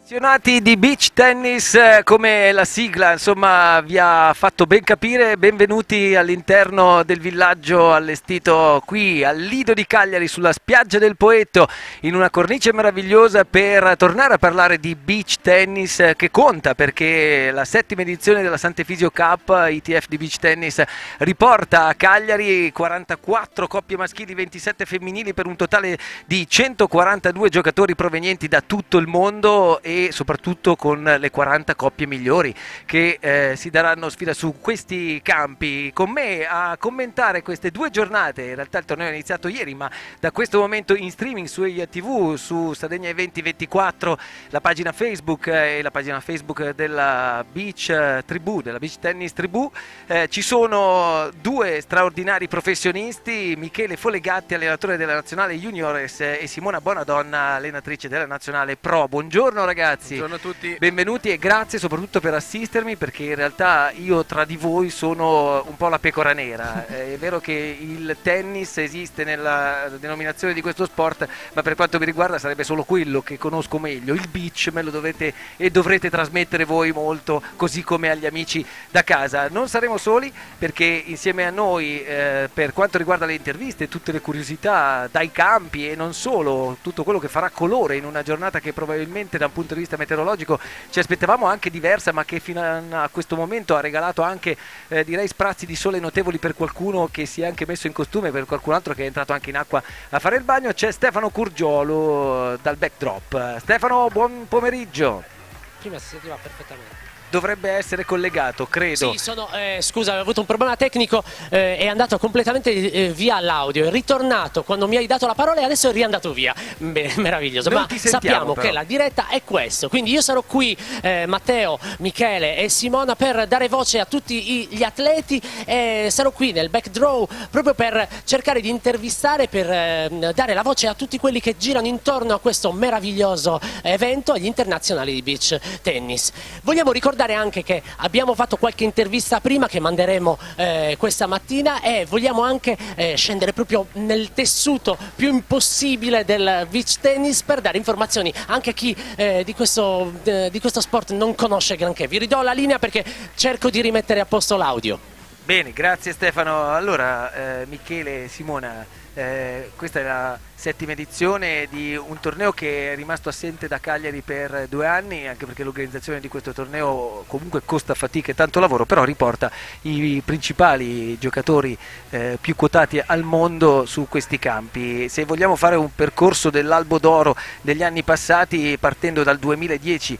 Appassionati di beach tennis, come la sigla insomma vi ha fatto ben capire, benvenuti all'interno del villaggio allestito qui al Lido di Cagliari sulla spiaggia del Poetto, in una cornice meravigliosa per tornare a parlare di beach tennis che conta, perché la 7ª edizione della Sant'Efisio Cup ITF di beach tennis riporta a Cagliari 44 coppie maschili, 27 femminili, per un totale di 142 giocatori provenienti da tutto il mondo e soprattutto con le 40 coppie migliori che si daranno sfida su questi campi. Con me a commentare queste due giornate, in realtà il torneo è iniziato ieri, ma da questo momento in streaming su EIA TV, su Sardegna Eventi 24, la pagina Facebook e la pagina Facebook della Beach Tribù, della Beach Tennis Tribù, ci sono due straordinari professionisti, Michele Folegatti, allenatore della Nazionale Juniores, e Simona Bonadonna, allenatrice della Nazionale Pro. Buongiorno ragazzi. Buongiorno a tutti. Benvenuti e grazie soprattutto per assistermi, perché in realtà io tra di voi sono un po' la pecora nera. È vero che il tennis esiste nella denominazione di questo sport, ma per quanto mi riguarda sarebbe solo quello che conosco meglio. Il beach me lo dovete e dovrete trasmettere voi molto, così come agli amici da casa. Non saremo soli, perché insieme a noi per quanto riguarda le interviste, tutte le curiosità dai campi e non solo, tutto quello che farà colore in una giornata che probabilmente da un punto di vista meteorologico ci aspettavamo anche diversa, ma che fino a questo momento ha regalato anche direi sprazzi di sole notevoli per qualcuno che si è anche messo in costume, per qualcun altro che è entrato anche in acqua a fare il bagno. C'è Stefano Curgiolo dal backdrop. Stefano, buon pomeriggio. Prima si sentiva perfettamente. Dovrebbe essere collegato, credo. Sì, scusa, ho avuto un problema tecnico, è andato completamente via l'audio, è ritornato quando mi hai dato la parola e adesso è riandato via. Meraviglioso, Non ma ti sentiamo, sappiamo però che la diretta è questo, quindi io sarò qui, Matteo, Michele e Simona, per dare voce a tutti gli atleti, sarò qui nel backdraw proprio per cercare di intervistare, per dare la voce a tutti quelli che girano intorno a questo meraviglioso evento, agli internazionali di beach tennis. Vogliamo ricordare anche che abbiamo fatto qualche intervista prima che manderemo questa mattina, e vogliamo anche scendere proprio nel tessuto più impossibile del beach tennis per dare informazioni anche a chi di questo sport non conosce granché. Vi ridò la linea perché cerco di rimettere a posto l'audio. Bene, grazie Stefano. Allora Michele e Simona, questa è la 7ª edizione di un torneo che è rimasto assente da Cagliari per 2 anni, anche perché l'organizzazione di questo torneo comunque costa fatica e tanto lavoro, però riporta i principali giocatori più quotati al mondo su questi campi. Se vogliamo fare un percorso dell'albo d'oro degli anni passati, partendo dal 2010,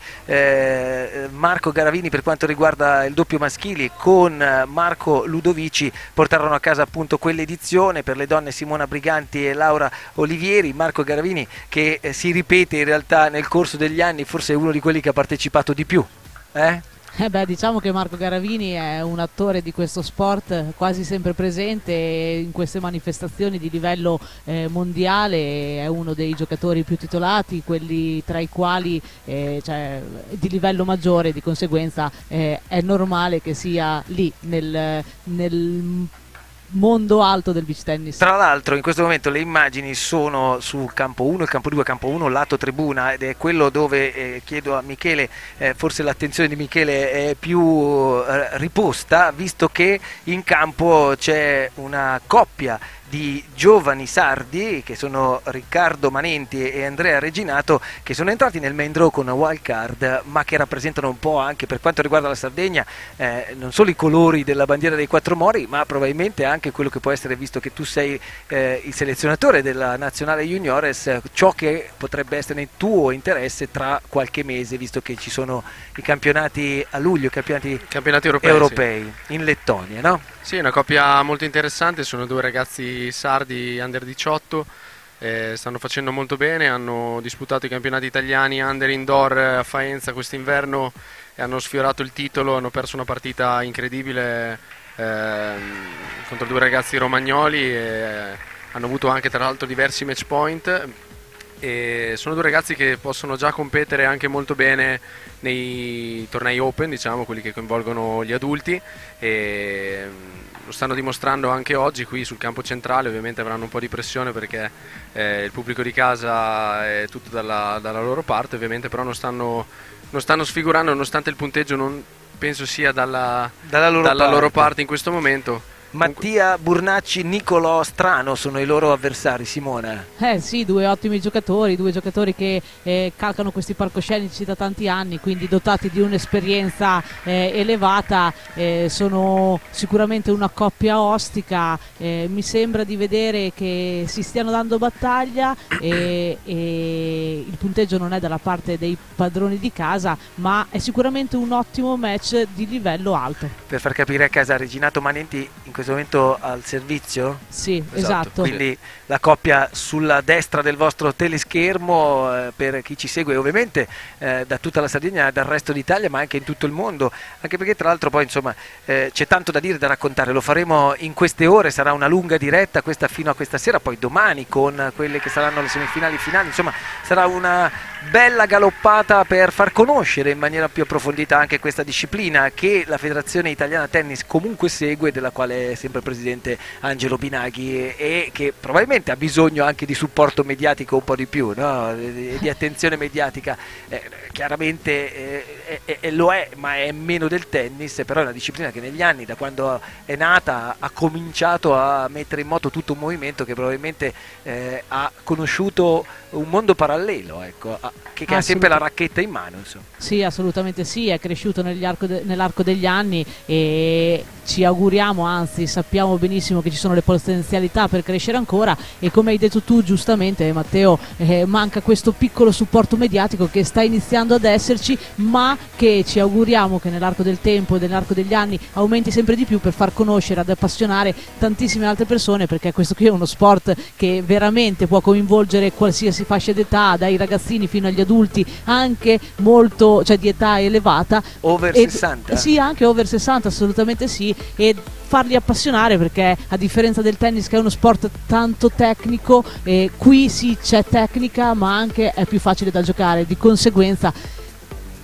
Marco Garavini per quanto riguarda il doppio maschili con Marco Ludovici portarono a casa appunto quell'edizione. Per le donne Simona Briganti e Laura Olivieri. Marco Garavini che si ripete in realtà nel corso degli anni, forse è uno di quelli che ha partecipato di più. Diciamo che Marco Garavini è un attore di questo sport quasi sempre presente in queste manifestazioni di livello mondiale, è uno dei giocatori più titolati, quelli tra i quali cioè, di livello maggiore, di conseguenza è normale che sia lì nel mondo alto del beach tennis. Tra l'altro in questo momento le immagini sono sul campo 1, il campo 2, campo 1, lato tribuna, ed è quello dove chiedo a Michele, forse l'attenzione di Michele è più riposta, visto che in campo c'è una coppia di giovani sardi che sono Riccardo Manenti e Andrea Reginato, che sono entrati nel main draw con una wild card, ma che rappresentano un po' anche per quanto riguarda la Sardegna non solo i colori della bandiera dei Quattro Mori, ma probabilmente anche quello che può essere, visto che tu sei il selezionatore della Nazionale Juniores, ciò che potrebbe essere nel tuo interesse tra qualche mese, visto che ci sono i campionati a luglio, campionati europei sì, in Lettonia, no? Sì, è una coppia molto interessante, sono due ragazzi sardi under 18, stanno facendo molto bene, hanno disputato i campionati italiani under indoor a Faenza quest'inverno e hanno sfiorato il titolo, hanno perso una partita incredibile contro due ragazzi romagnoli e hanno avuto anche tra l'altro diversi match point. E sono due ragazzi che possono già competere anche molto bene nei tornei open, diciamo quelli che coinvolgono gli adulti, e lo stanno dimostrando anche oggi qui sul campo centrale. Ovviamente avranno un po' di pressione perché il pubblico di casa è tutto dalla loro parte, ovviamente, però non stanno sfigurando, nonostante il punteggio non penso sia dalla loro parte in questo momento. Mattia Burnacci, Nicolò Strano sono i loro avversari, Simona. Sì, due ottimi giocatori, due giocatori che calcano questi palcoscenici da tanti anni, quindi dotati di un'esperienza elevata, sono sicuramente una coppia ostica. Mi sembra di vedere che si stiano dando battaglia e il punteggio non è dalla parte dei padroni di casa, ma è sicuramente un ottimo match di livello alto. Per far capire a casa, Reginato Manenti in questo momento al servizio? Sì, esatto. Quindi la coppia sulla destra del vostro teleschermo, per chi ci segue ovviamente da tutta la Sardegna, dal resto d'Italia, ma anche in tutto il mondo, anche perché tra l'altro poi insomma c'è tanto da dire, da raccontare. Lo faremo in queste ore, sarà una lunga diretta questa fino a questa sera, poi domani con quelle che saranno le semifinali finali, insomma sarà una bella galoppata per far conoscere in maniera più approfondita anche questa disciplina che la Federazione Italiana Tennis comunque segue, della quale è sempre presidente Angelo Binaghi, e che probabilmente ha bisogno anche di supporto mediatico un po' di più, no? Di attenzione mediatica. Chiaramente lo è, ma è meno del tennis, però è una disciplina che negli anni, da quando è nata, ha cominciato a mettere in moto tutto un movimento che probabilmente ha conosciuto un mondo parallelo, ecco, che ha sempre la racchetta in mano, insomma. Sì, assolutamente sì, è cresciuto nell'arco degli anni e ci auguriamo, anzi sappiamo benissimo che ci sono le potenzialità per crescere ancora, e come hai detto tu giustamente, Matteo, manca questo piccolo supporto mediatico che sta iniziando ad esserci, ma che ci auguriamo che nell'arco del tempo, nell'arco degli anni aumenti sempre di più per far conoscere, ad appassionare tantissime altre persone, perché questo qui è uno sport che veramente può coinvolgere qualsiasi fascia d'età, dai ragazzini fino agli adulti, anche molto, cioè di età elevata. Over 60? Sì, anche over 60, assolutamente sì, e farli appassionare, perché a differenza del tennis, che è uno sport tanto tecnico, qui sì c'è tecnica ma anche è più facile da giocare, di conseguenza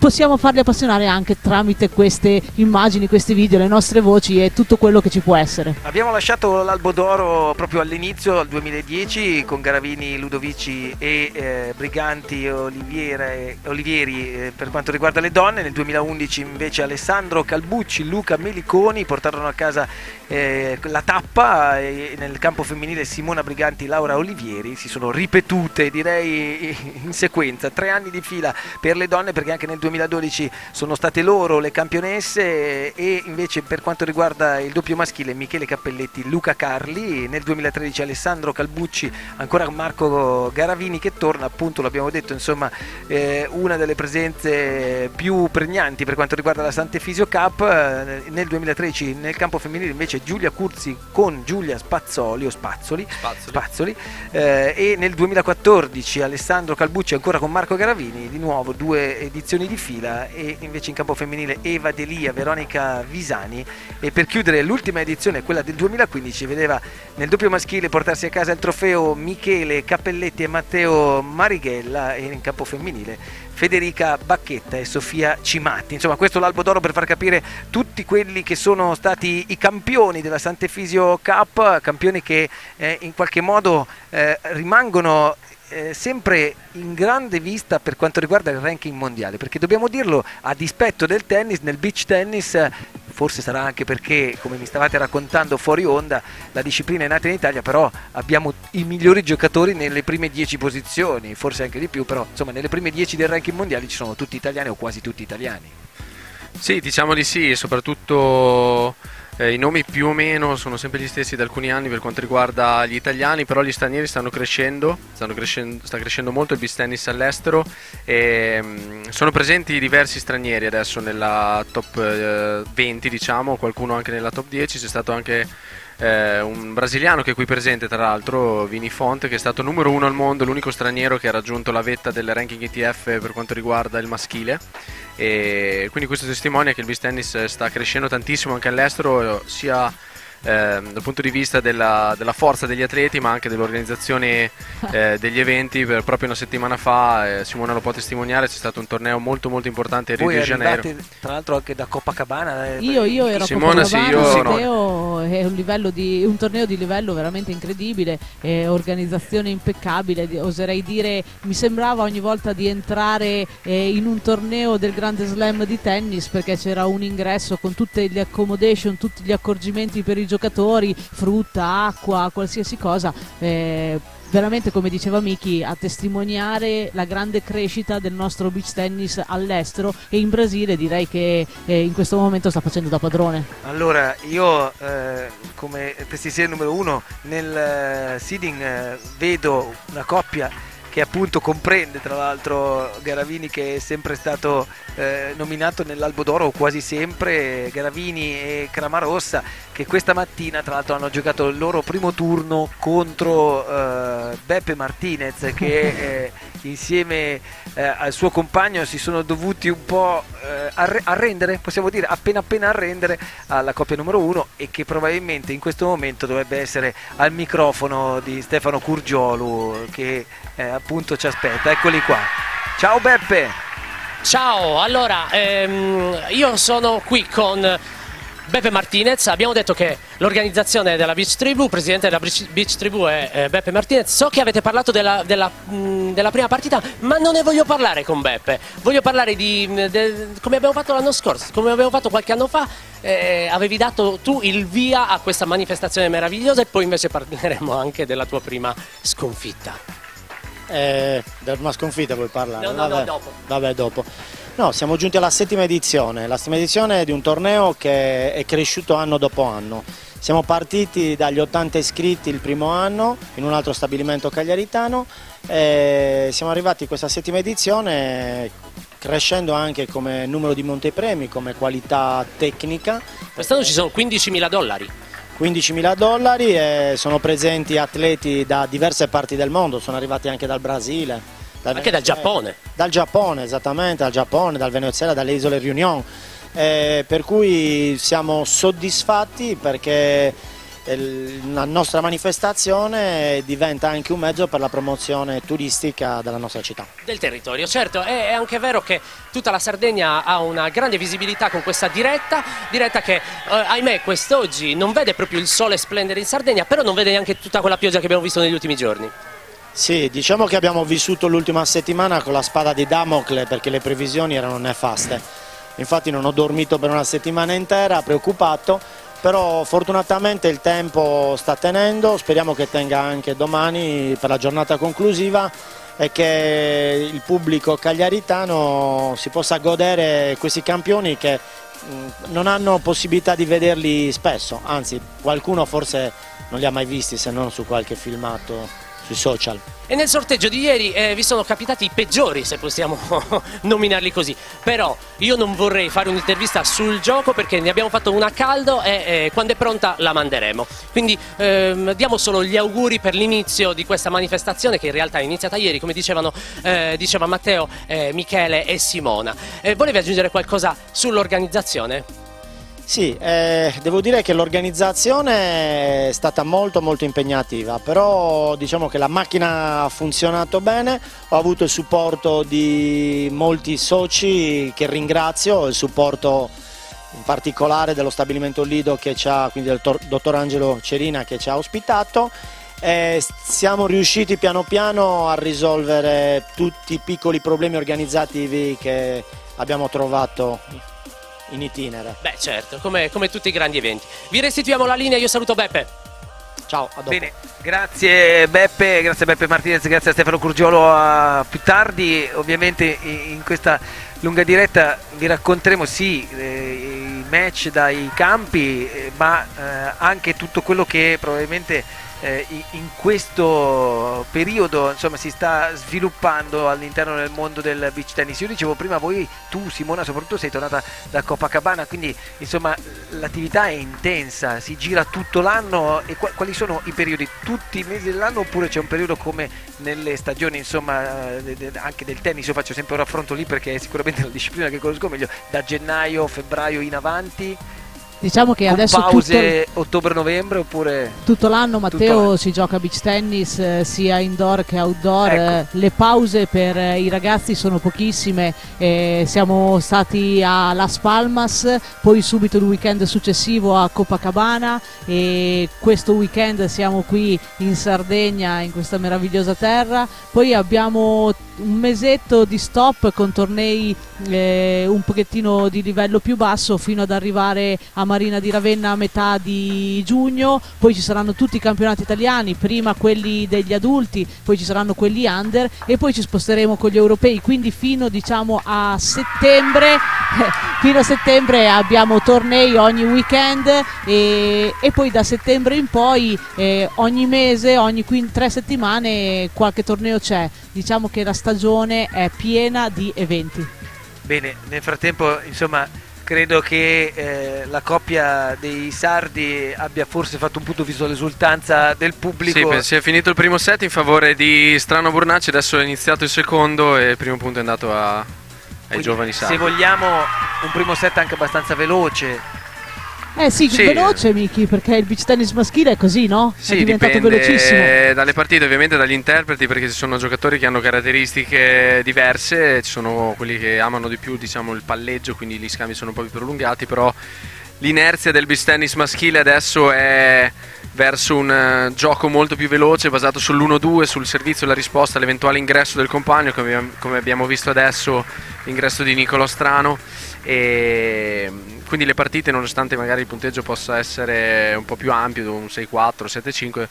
possiamo farli appassionare anche tramite queste immagini, questi video, le nostre voci e tutto quello che ci può essere. Abbiamo lasciato l'Albo d'Oro proprio all'inizio, al 2010, con Garavini, Ludovici e Briganti, Olivieri per quanto riguarda le donne. Nel 2011 invece Alessandro Calbucci, Luca Meliconi portarono a casa la tappa, e nel campo femminile Simona Briganti, Laura Olivieri. Si sono ripetute, direi in sequenza, 3 anni di fila per le donne, perché anche nel 2012 sono state loro le campionesse, e invece per quanto riguarda il doppio maschile Michele Cappelletti, Luca Carli, nel 2013 Alessandro Calbucci, ancora Marco Garavini che torna, appunto l'abbiamo detto, insomma una delle presenze più pregnanti per quanto riguarda la Sant'Efisio Cup. Nel 2013 nel campo femminile invece Giulia Curzi con Giulia Spazzoli, e nel 2014 Alessandro Calbucci ancora con Marco Garavini, di nuovo 2 edizioni di fila, e invece in campo femminile Eva Delia, Veronica Visani, e per chiudere l'ultima edizione, quella del 2015, vedeva nel doppio maschile portarsi a casa il trofeo Michele Cappelletti e Matteo Marighella, e in campo femminile Federica Bacchetta e Sofia Cimatti. Insomma, questo è l'Albo d'Oro per far capire tutti quelli che sono stati i campioni della Sant'Efisio Cup, campioni che in qualche modo rimangono sempre in grande vista per quanto riguarda il ranking mondiale, perché dobbiamo dirlo, a dispetto del tennis, nel beach tennis, forse sarà anche perché, come mi stavate raccontando fuori onda, la disciplina è nata in Italia, però abbiamo i migliori giocatori nelle prime 10 posizioni, forse anche di più, però insomma nelle prime 10 del ranking mondiale ci sono tutti italiani o quasi tutti italiani. Sì, diciamo di sì, soprattutto i nomi più o meno sono sempre gli stessi da alcuni anni per quanto riguarda gli italiani, però gli stranieri sta crescendo molto il beach tennis all'estero, e sono presenti diversi stranieri adesso nella top 20, diciamo, qualcuno anche nella top 10, c'è stato anche un brasiliano che è qui presente, tra l'altro, Vini Fonte, che è stato numero 1 al mondo, l'unico straniero che ha raggiunto la vetta del ranking ETF per quanto riguarda il maschile, e quindi questo testimonia che il beach tennis sta crescendo tantissimo anche all'estero, sia dal punto di vista della forza degli atleti, ma anche dell'organizzazione degli eventi. Proprio una settimana fa, Simona lo può testimoniare, c'è stato un torneo molto molto importante a Rio de Janeiro. Tra l'altro anche da Copacabana. Io ero Simona, a Copacabana, sì, io Matteo è un torneo di livello veramente incredibile, organizzazione impeccabile, oserei dire, mi sembrava ogni volta di entrare in un torneo del Grande Slam di tennis, perché c'era un ingresso con tutte le accommodation, tutti gli accorgimenti per i giocatori, frutta, acqua, qualsiasi cosa, veramente, come diceva Miki, a testimoniare la grande crescita del nostro beach tennis all'estero, e in Brasile direi che in questo momento sta facendo da padrone. Allora, io come testistiere numero 1 nel seeding vedo una coppia che appunto comprende, tra l'altro, Garavini, che è sempre stato nominato nell'Albo d'Oro, quasi sempre, Garavini e Cramarossa, che questa mattina tra l'altro hanno giocato il loro primo turno contro Beppe Martinez, che insieme al suo compagno si sono dovuti un po' arrendere, possiamo dire appena arrendere alla coppia numero 1, e che probabilmente in questo momento dovrebbe essere al microfono di Stefano Curgiolu, che appunto ci aspetta. Eccoli qua. Ciao Beppe. Ciao, allora io sono qui con Beppe Martinez. Abbiamo detto che l'organizzazione della Beach Tribù, il presidente della Beach Tribù è Beppe Martinez. So che avete parlato della prima partita, ma non ne voglio parlare con Beppe. Voglio parlare come abbiamo fatto l'anno scorso, come abbiamo fatto qualche anno fa. Avevi dato tu il via a questa manifestazione meravigliosa, e poi invece parleremo anche della tua prima sconfitta. Della prima sconfitta vuoi parlare? No, dopo. Vabbè, dopo. No, siamo giunti alla settima edizione di un torneo che è cresciuto anno dopo anno. Siamo partiti dagli 80 iscritti il primo anno in un altro stabilimento cagliaritano, e siamo arrivati a questa settima edizione crescendo anche come numero di montepremi, come qualità tecnica. Quest'anno ci sono $15.000. $15.000, e sono presenti atleti da diverse parti del mondo, sono arrivati anche dal Brasile, anche dal Giappone. Dal Giappone, esattamente, dal Giappone, dal Venezuela, dalle isole Réunion, per cui siamo soddisfatti, perché la nostra manifestazione diventa anche un mezzo per la promozione turistica della nostra città. Del territorio, certo. È anche vero che tutta la Sardegna ha una grande visibilità con questa diretta che ahimè quest'oggi non vede proprio il sole splendere in Sardegna, però non vede neanche tutta quella pioggia che abbiamo visto negli ultimi giorni. Sì, diciamo che abbiamo vissuto l'ultima settimana con la spada di Damocle, perché le previsioni erano nefaste. Infatti non ho dormito per una settimana intera, preoccupato, però fortunatamente il tempo sta tenendo, speriamo che tenga anche domani per la giornata conclusiva, e che il pubblico cagliaritano si possa godere questi campioni che non hanno possibilità di vederli spesso, anzi qualcuno forse non li ha mai visti se non su qualche filmato sui social. E nel sorteggio di ieri vi sono capitati i peggiori, se possiamo nominarli così, però io non vorrei fare un'intervista sul gioco, perché ne abbiamo fatto una a caldo, e quando è pronta la manderemo. Quindi diamo solo gli auguri per l'inizio di questa manifestazione, che in realtà è iniziata ieri, come diceva Matteo, Michele e Simona. Volevi aggiungere qualcosa sull'organizzazione? Sì, devo dire che l'organizzazione è stata molto impegnativa, però diciamo che la macchina ha funzionato bene. Ho avuto il supporto di molti soci che ringrazio, il supporto in particolare dello stabilimento Lido, che quindi del dottor Angelo Cerina, che ci ha ospitato. Siamo riusciti piano piano a risolvere tutti i piccoli problemi organizzativi che abbiamo trovato in itinere. Beh, certo, come tutti i grandi eventi. Vi restituiamo la linea, io saluto Beppe. Ciao, a dopo. Bene, grazie Beppe Martinez, grazie a Stefano Curgiolo. A più tardi, ovviamente in questa lunga diretta vi racconteremo sì i match dai campi, ma anche tutto quello che probabilmente in questo periodo insomma si sta sviluppando all'interno del mondo del beach tennis. Io dicevo prima, tu Simona soprattutto sei tornata da Copacabana, quindi insomma l'attività è intensa, si gira tutto l'anno. E quali sono i periodi? Tutti i mesi dell'anno, oppure c'è un periodo come nelle stagioni insomma anche del tennis? Io faccio sempre un raffronto lì perché è sicuramente la disciplina che conosco meglio, da gennaio, febbraio in avanti. Diciamo che con adesso pause ottobre-novembre oppure tutto l'anno, Matteo, tutto l'anno. si gioca a beach tennis sia indoor che outdoor. Ecco. Le pause per i ragazzi sono pochissime. Siamo stati a Las Palmas, poi subito il weekend successivo a Copacabana, e questo weekend siamo qui in Sardegna, in questa meravigliosa terra. Poi abbiamo un mesetto di stop con tornei un pochettino di livello più basso, fino ad arrivare a Marina di Ravenna a metà di giugno. Poi ci saranno tutti i campionati italiani, prima quelli degli adulti, poi ci saranno quelli under, e poi ci sposteremo con gli europei, quindi fino, diciamo, a settembre fino a settembre abbiamo tornei ogni weekend, e poi da settembre in poi ogni mese, ogni 3 settimane qualche torneo c'è. Diciamo che la stagione è piena di eventi. Bene, nel frattempo, insomma, credo che la coppia dei sardi abbia forse fatto un punto visto all'esultanza del pubblico. Sì, si è finito il primo set in favore di Strano Burnacci, adesso è iniziato il secondo e il primo punto è andato ai Quindi, giovani sardi. se vogliamo, un primo set anche abbastanza veloce. Sì, Sì. veloce, Miki, perché il beach tennis maschile è così, no? Sì, è diventato dipende velocissimo. dalle partite, ovviamente dagli interpreti, perché ci sono giocatori che hanno caratteristiche diverse, ci sono quelli che amano di più, diciamo, il palleggio, quindi gli scambi sono un po' più prolungati, però l'inerzia del beach tennis maschile adesso è verso un gioco molto più veloce, basato sull'1-2, sul servizio e la risposta all'eventuale ingresso del compagno, come abbiamo visto adesso l'ingresso di Niccolò Strano, e quindi le partite, nonostante magari il punteggio possa essere un po' più ampio, un 6-4, 7-5,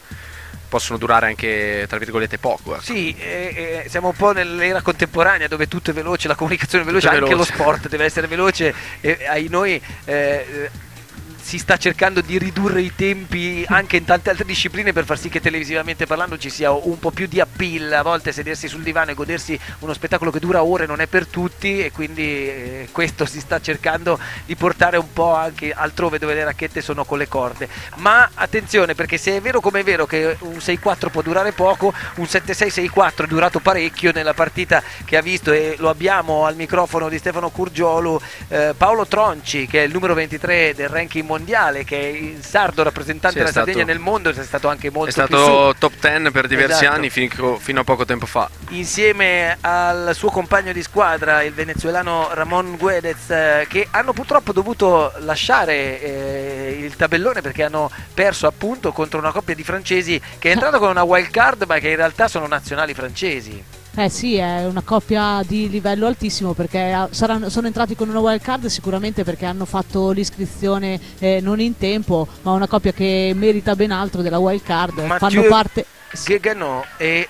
possono durare anche, tra virgolette, poco. Ecco. Sì, siamo un po' nell'era contemporanea dove tutto è veloce, la comunicazione è veloce, Tutto è anche veloce. lo sport deve essere veloce, e ai noi si sta cercando di ridurre i tempi anche in tante altre discipline per far sì che televisivamente parlando ci sia un po' più di appeal. A volte sedersi sul divano e godersi uno spettacolo che dura ore non è per tutti, e quindi questo si sta cercando di portare un po' anche altrove dove le racchette sono con le corde. Ma attenzione, perché se è vero come è vero che un 6-4 può durare poco, un 7-6-6-4 è durato parecchio nella partita che ha visto, e lo abbiamo al microfono di Stefano Curgiolu, Paolo Tronci, che è il numero 23 del ranking mondiale, che è il sardo rappresentante Sì, della è stato- Sardegna nel mondo, è stato anche molto È più su. stato top 10 per diversi Esatto. anni, fino a poco tempo fa. Insieme al suo compagno di squadra, il venezuelano Ramon Guedez, che hanno purtroppo dovuto lasciare il tabellone perché hanno perso appunto contro una coppia di francesi che è entrata con una wild card, ma che in realtà sono nazionali francesi. Sì, è una coppia di livello altissimo, perché sono entrati con una wild card sicuramente perché hanno fatto l'iscrizione non in tempo, ma una coppia che merita ben altro della wild card. Fanno Mathieu parte. Guéganot e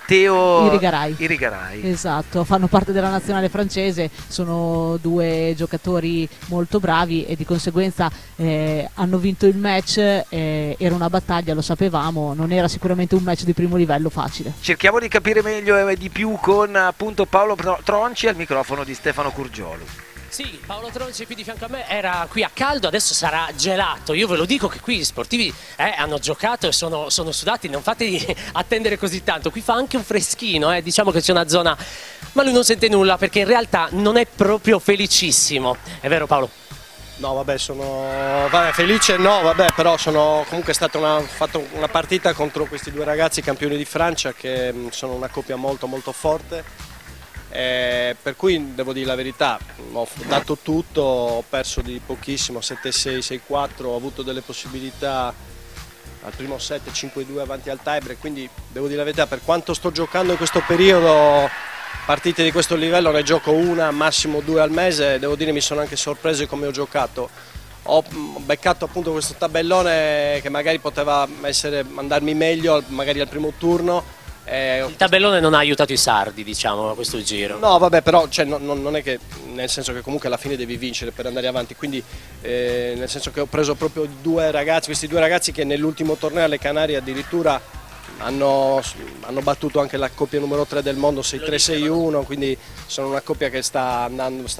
Teo Irigaray. Esatto, fanno parte della nazionale francese, sono due giocatori molto bravi e di conseguenza hanno vinto il match. Era una battaglia, lo sapevamo, non era sicuramente un match di primo livello facile. Cerchiamo di capire meglio e di più con appunto Paolo Tronci al microfono di Stefano Curgiolu. Sì, Paolo Tronci qui di fianco a me era qui a caldo, adesso sarà gelato. Io ve lo dico che qui gli sportivi hanno giocato e sono sudati, non fatevi attendere così tanto. Qui fa anche un freschino, diciamo che c'è una zona, ma lui non sente nulla perché in realtà non è proprio felicissimo. È vero, Paolo? No, vabbè, felice no, vabbè, però comunque è stata fatto una partita contro questi due ragazzi campioni di Francia, che sono una coppia molto molto forte. Per cui devo dire la verità, ho dato tutto, ho perso di pochissimo, 7-6, 6-4, ho avuto delle possibilità al primo set 5-2 avanti al tiebreak, quindi devo dire la verità, per quanto sto giocando in questo periodo, partite di questo livello ne gioco una, massimo 2 al mese, devo dire mi sono anche sorpreso di come ho giocato. Ho beccato appunto questo tabellone che magari poteva andarmi meglio magari al primo turno. Il tabellone non ha aiutato i sardi, diciamo, a questo giro. No, vabbè, però non è che, nel senso che comunque alla fine devi vincere per andare avanti, quindi nel senso che ho preso proprio questi due ragazzi che nell'ultimo torneo alle Canarie addirittura hanno battuto anche la coppia numero 3 del mondo 6-3-6-1, quindi sono una coppia che sta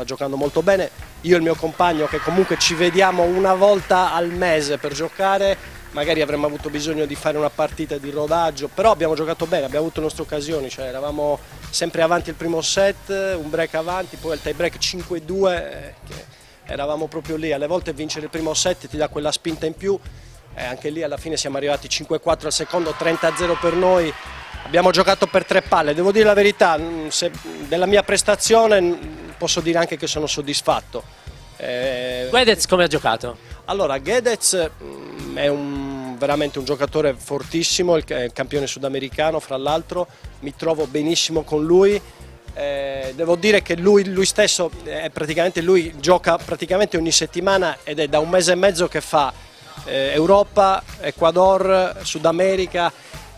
giocando molto bene. Io e il mio compagno, che comunque ci vediamo una volta al mese per giocare, magari avremmo avuto bisogno di fare una partita di rodaggio, però abbiamo giocato bene, abbiamo avuto le nostre occasioni, cioè eravamo sempre avanti il primo set, un break avanti, poi al tie break 5-2, che eravamo proprio lì, alle volte vincere il primo set ti dà quella spinta in più, anche lì alla fine siamo arrivati 5-4 al secondo, 30-0 per noi, abbiamo giocato per 3 palle, devo dire la verità, della mia prestazione posso dire anche che sono soddisfatto. Guedez come ha giocato? Allora, Guedez è veramente un giocatore fortissimo, il campione sudamericano fra l'altro, mi trovo benissimo con lui. Devo dire che lui stesso, lui gioca praticamente ogni settimana ed è da 1 mese e mezzo che fa Europa, Ecuador, Sud America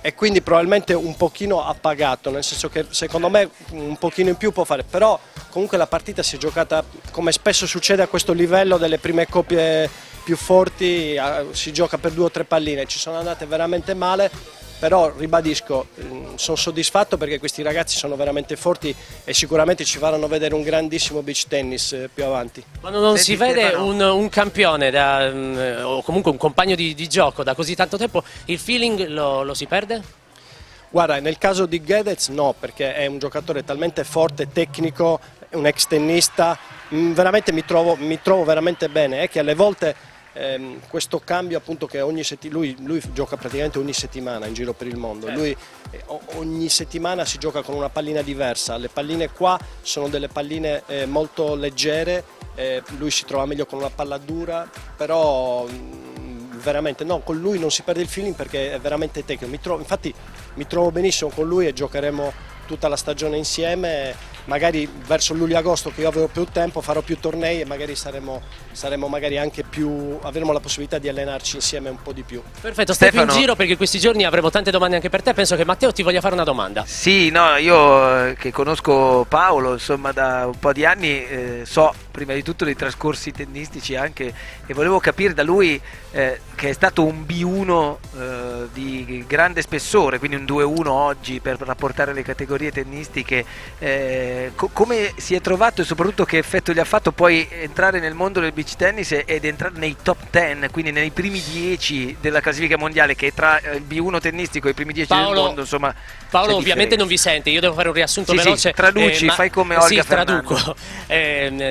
e quindi probabilmente un pochino ha pagato, nel senso che secondo me un pochino in più può fare, però comunque la partita si è giocata come spesso succede a questo livello delle prime coppie più forti, si gioca per 2 o 3 palline, ci sono andate veramente male. Però ribadisco, sono soddisfatto perché questi ragazzi sono veramente forti e sicuramente ci faranno vedere un grandissimo beach tennis più avanti. Quando non si vede un campione o comunque un compagno di gioco da così tanto tempo, il feeling lo si perde? Guarda, nel caso di Guedez no, perché è un giocatore talmente forte, tecnico, è un ex tennista, veramente mi trovo veramente bene, è che alle volte questo cambio appunto che lui gioca praticamente ogni settimana in giro per il mondo, lui ogni settimana si gioca con una pallina diversa, le palline qua sono delle palline molto leggere, lui si trova meglio con una palla dura, però veramente no, con lui non si perde il feeling perché è veramente tecnico, infatti mi trovo benissimo con lui e giocheremo tutta la stagione insieme, magari verso luglio-agosto che io avevo più tempo farò più tornei e magari saremo magari anche avremo la possibilità di allenarci insieme un po' di più. Perfetto, stai in giro perché questi giorni avremo tante domande anche per te, penso che Matteo ti voglia fare una domanda. Sì, no, io che conosco Paolo insomma da un po' di anni so prima di tutto dei trascorsi tennistici anche e volevo capire da lui che è stato un B1 di grande spessore, quindi un 2-1 oggi per rapportare le categorie tennistiche, come si è trovato e soprattutto che effetto gli ha fatto poi entrare nel mondo del beach tennis ed entrare nei top 10, quindi nei primi 10 della classifica mondiale, che tra il B1 tennistico e i primi 10 del mondo insomma. Paolo ovviamente non vi sente, io devo fare un riassunto veloce. Sì, traduci, fai come Olga Fernando. Traduco.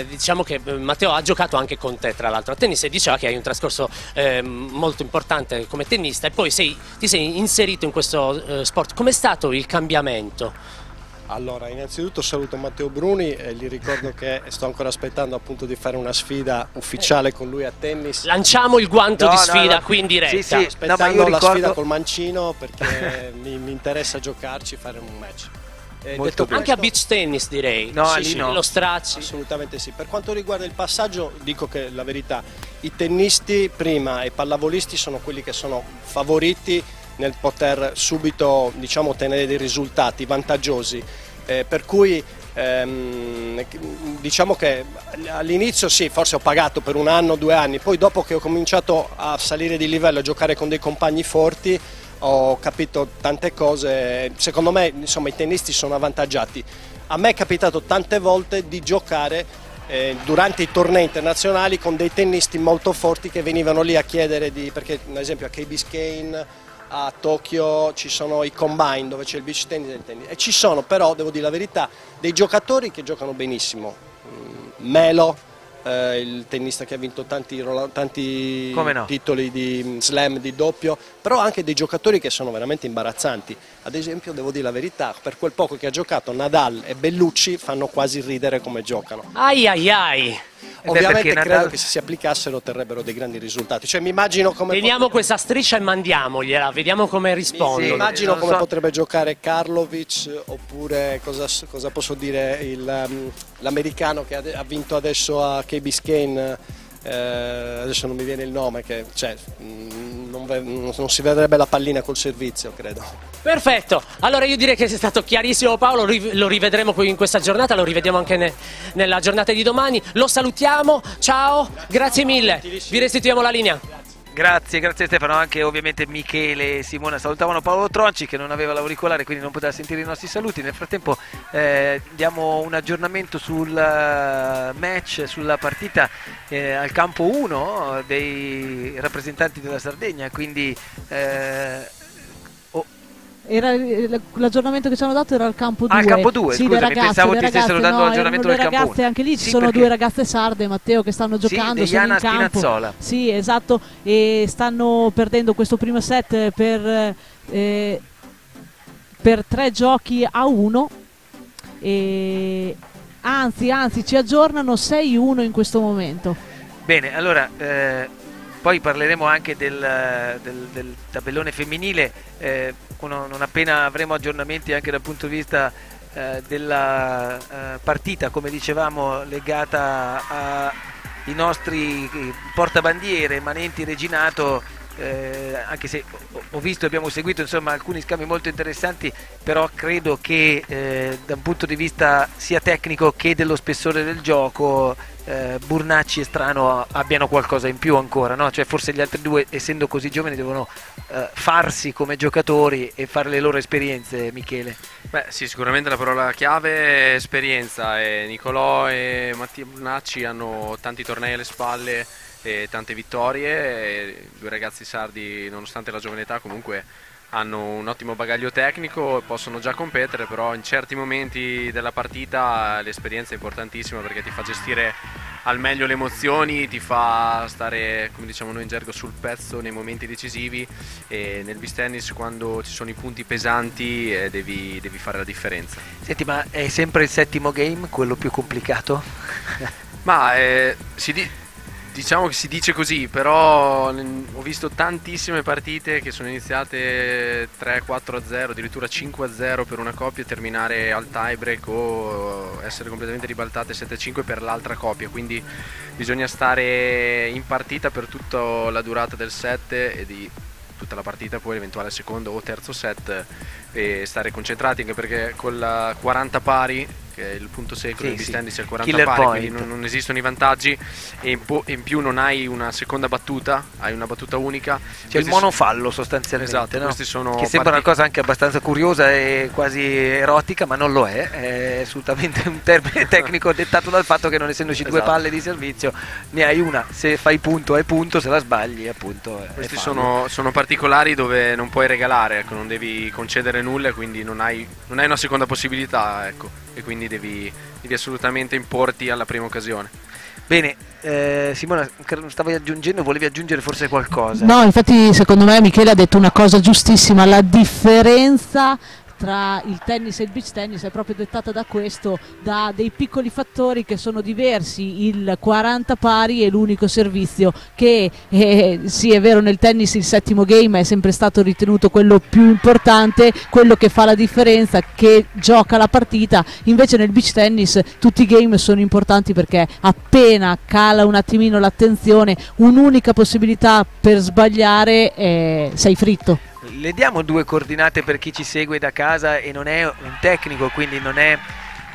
Diciamo che Matteo ha giocato anche con te tra l'altro a tennis e diceva che hai un trascorso molto importante come tennista e poi ti sei inserito in questo sport. Com'è stato il cambiamento? Allora, innanzitutto saluto Matteo Bruni e gli ricordo che sto ancora aspettando appunto di fare una sfida ufficiale con lui a tennis. Lanciamo il guanto di sfida qui in diretta. Sì, aspettando la sfida col mancino perché mi interessa giocarci, fare un match. Detto anche a beach tennis direi. No, sì, no. Lo stracci. Assolutamente sì. Per quanto riguarda il passaggio dico che la verità, i tennisti prima e i pallavolisti sono quelli che sono favoriti nel poter subito diciamo ottenere dei risultati vantaggiosi, per cui diciamo che all'inizio sì, forse ho pagato per 1 anno, 2 anni, poi dopo che ho cominciato a salire di livello e a giocare con dei compagni forti ho capito tante cose, secondo me insomma i tennisti sono avvantaggiati. A me è capitato tante volte di giocare durante i tornei internazionali con dei tennisti molto forti che venivano lì a chiedere perché ad esempio a Key Biscayne a Tokyo ci sono i combine dove c'è il beach tennis e il tennis e ci sono però, devo dire la verità, dei giocatori che giocano benissimo. Melo, il tennista che ha vinto tanti titoli di slam, di doppio, però anche dei giocatori che sono veramente imbarazzanti. Ad esempio, devo dire la verità, per quel poco che ha giocato Nadal e Bellucci fanno quasi ridere come giocano. Ai ai ai. Ovviamente credo che se si applicassero otterrebbero dei grandi risultati. Cioè, mi immagino come teniamo questa striscia e mandiamogliela, vediamo come rispondono. Mi immagino come potrebbe giocare Karlovic oppure cosa posso dire l'americano che ha vinto adesso a Key Biscayne, adesso non mi viene il nome, che cioè, non si vedrebbe la pallina col servizio, credo. Perfetto, allora io direi che sei stato chiarissimo Paolo, lo rivedremo qui in questa giornata, lo rivediamo anche nella giornata di domani, lo salutiamo, ciao, grazie mille, vi restituiamo la linea. Grazie Stefano, anche ovviamente Michele e Simona salutavano Paolo Tronci che non aveva l'auricolare quindi non poteva sentire i nostri saluti. Nel frattempo diamo un aggiornamento sul match, sulla partita al campo 1 dei rappresentanti della Sardegna, quindi l'aggiornamento che ci hanno dato era al campo 2. Al campo 2, sì, scusami, pensavo ti ragazze, stessero dando l'aggiornamento del campo 1. Ragazze, anche lì ci Sì, sono perché... due ragazze sarde, Matteo, che stanno giocando, sì, sono in Diana campo. Spinazzola. Sì, esatto, e stanno perdendo questo primo set per 3-1, e anzi ci aggiornano 6-1 in questo momento. Bene, allora poi parleremo anche del tabellone femminile non appena avremo aggiornamenti anche dal punto di vista della partita, come dicevamo, legata ai nostri portabandiere Manenti Reginato. Anche se ho visto e abbiamo seguito insomma alcuni scambi molto interessanti, però credo che da un punto di vista sia tecnico che dello spessore del gioco Burnacci e Strano abbiano qualcosa in più ancora, no? Cioè forse gli altri due, essendo così giovani, devono farsi come giocatori e fare le loro esperienze, Michele. Beh sì, sicuramente la parola chiave è esperienza, e Nicolò e Mattia Burnacci hanno tanti tornei alle spalle e tante vittorie, e due ragazzi sardi, nonostante la giovane età, comunque hanno un ottimo bagaglio tecnico e possono già competere, però in certi momenti della partita l'esperienza è importantissima, perché ti fa gestire al meglio le emozioni, ti fa stare, come diciamo noi in gergo, sul pezzo nei momenti decisivi, e nel beach tennis quando ci sono i punti pesanti devi fare la differenza. Senti, ma è sempre il settimo game quello più complicato? Ma diciamo che si dice così, però ho visto tantissime partite che sono iniziate 3-4-0, addirittura 5-0 per una coppia, e terminare al tie break o essere completamente ribaltate 7-5 per l'altra coppia, quindi bisogna stare in partita per tutta la durata del set e di tutta la partita, poi l'eventuale secondo o terzo set, e stare concentrati, anche perché con la 40 pari, che è il punto secolo del beach tennis, è il 40 Killer pari, point. quindi non esistono i vantaggi, e in più non hai una seconda battuta, hai una battuta unica. C'è il monofallo sostanzialmente, esatto, no? questi sono che sembra una cosa anche abbastanza curiosa e quasi erotica, ma non lo è assolutamente un termine tecnico dettato dal fatto che, non essendoci due palle di servizio, ne hai una, se fai punto hai punto, se la sbagli appunto questi sono particolari dove non puoi regalare, ecco, non devi concedere nulla, quindi non hai una seconda possibilità, ecco, e quindi devi assolutamente importi alla prima occasione. Bene, Simona, stavi aggiungendo, volevi aggiungere forse qualcosa? No, infatti secondo me Michele ha detto una cosa giustissima, la differenza tra il tennis e il beach tennis è proprio dettata da questo, da dei piccoli fattori che sono diversi, il 40 pari è l'unico servizio che sì, è vero, nel tennis il settimo game è sempre stato ritenuto quello più importante, quello che fa la differenza, che gioca la partita, invece nel beach tennis tutti i game sono importanti, perché appena cala un attimino l'attenzione, un'unica possibilità per sbagliare, sei fritto. Le diamo due coordinate per chi ci segue da casa e non è un tecnico, quindi non è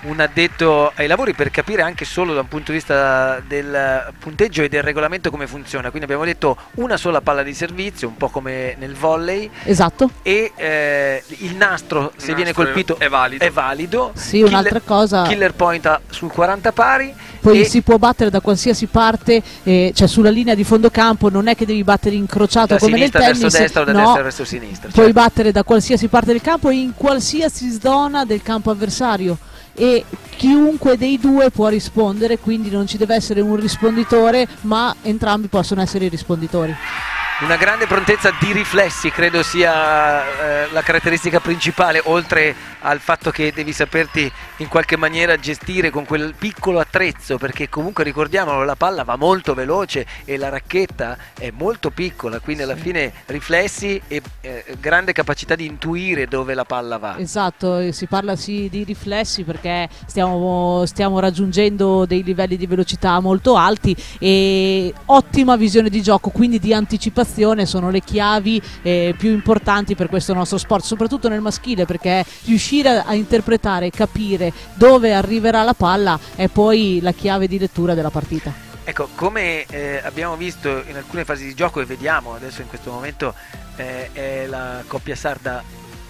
un addetto ai lavori, per capire anche solo da un punto di vista del punteggio e del regolamento come funziona. Quindi abbiamo detto una sola palla di servizio, un po' come nel volley. Esatto. E il nastro, se viene colpito, è valido. Sì, un'altra cosa. Killer point sul 40 pari. Poi si può battere da qualsiasi parte, cioè sulla linea di fondo campo, non è che devi battere incrociato da come nel tennis. Da destra o da destra verso sinistra. Puoi battere da qualsiasi parte del campo e in qualsiasi zona del campo avversario. E chiunque dei due può rispondere, quindi non ci deve essere un risponditore, ma entrambi possono essere i risponditori. Una grande prontezza di riflessi credo sia la caratteristica principale, oltre al fatto che devi saperti in qualche maniera gestire con quel piccolo attrezzo, perché comunque ricordiamolo, la palla va molto veloce e la racchetta è molto piccola, quindi alla fine riflessi e grande capacità di intuire dove la palla va. Esatto, si parla sì di riflessi perché stiamo raggiungendo dei livelli di velocità molto alti, e ottima visione di gioco, quindi di anticipazione sono le chiavi più importanti per questo nostro sport, soprattutto nel maschile, perché riuscire a interpretare e capire dove arriverà la palla è poi la chiave di lettura della partita. Ecco, come abbiamo visto in alcune fasi di gioco e vediamo adesso in questo momento, è la coppia sarda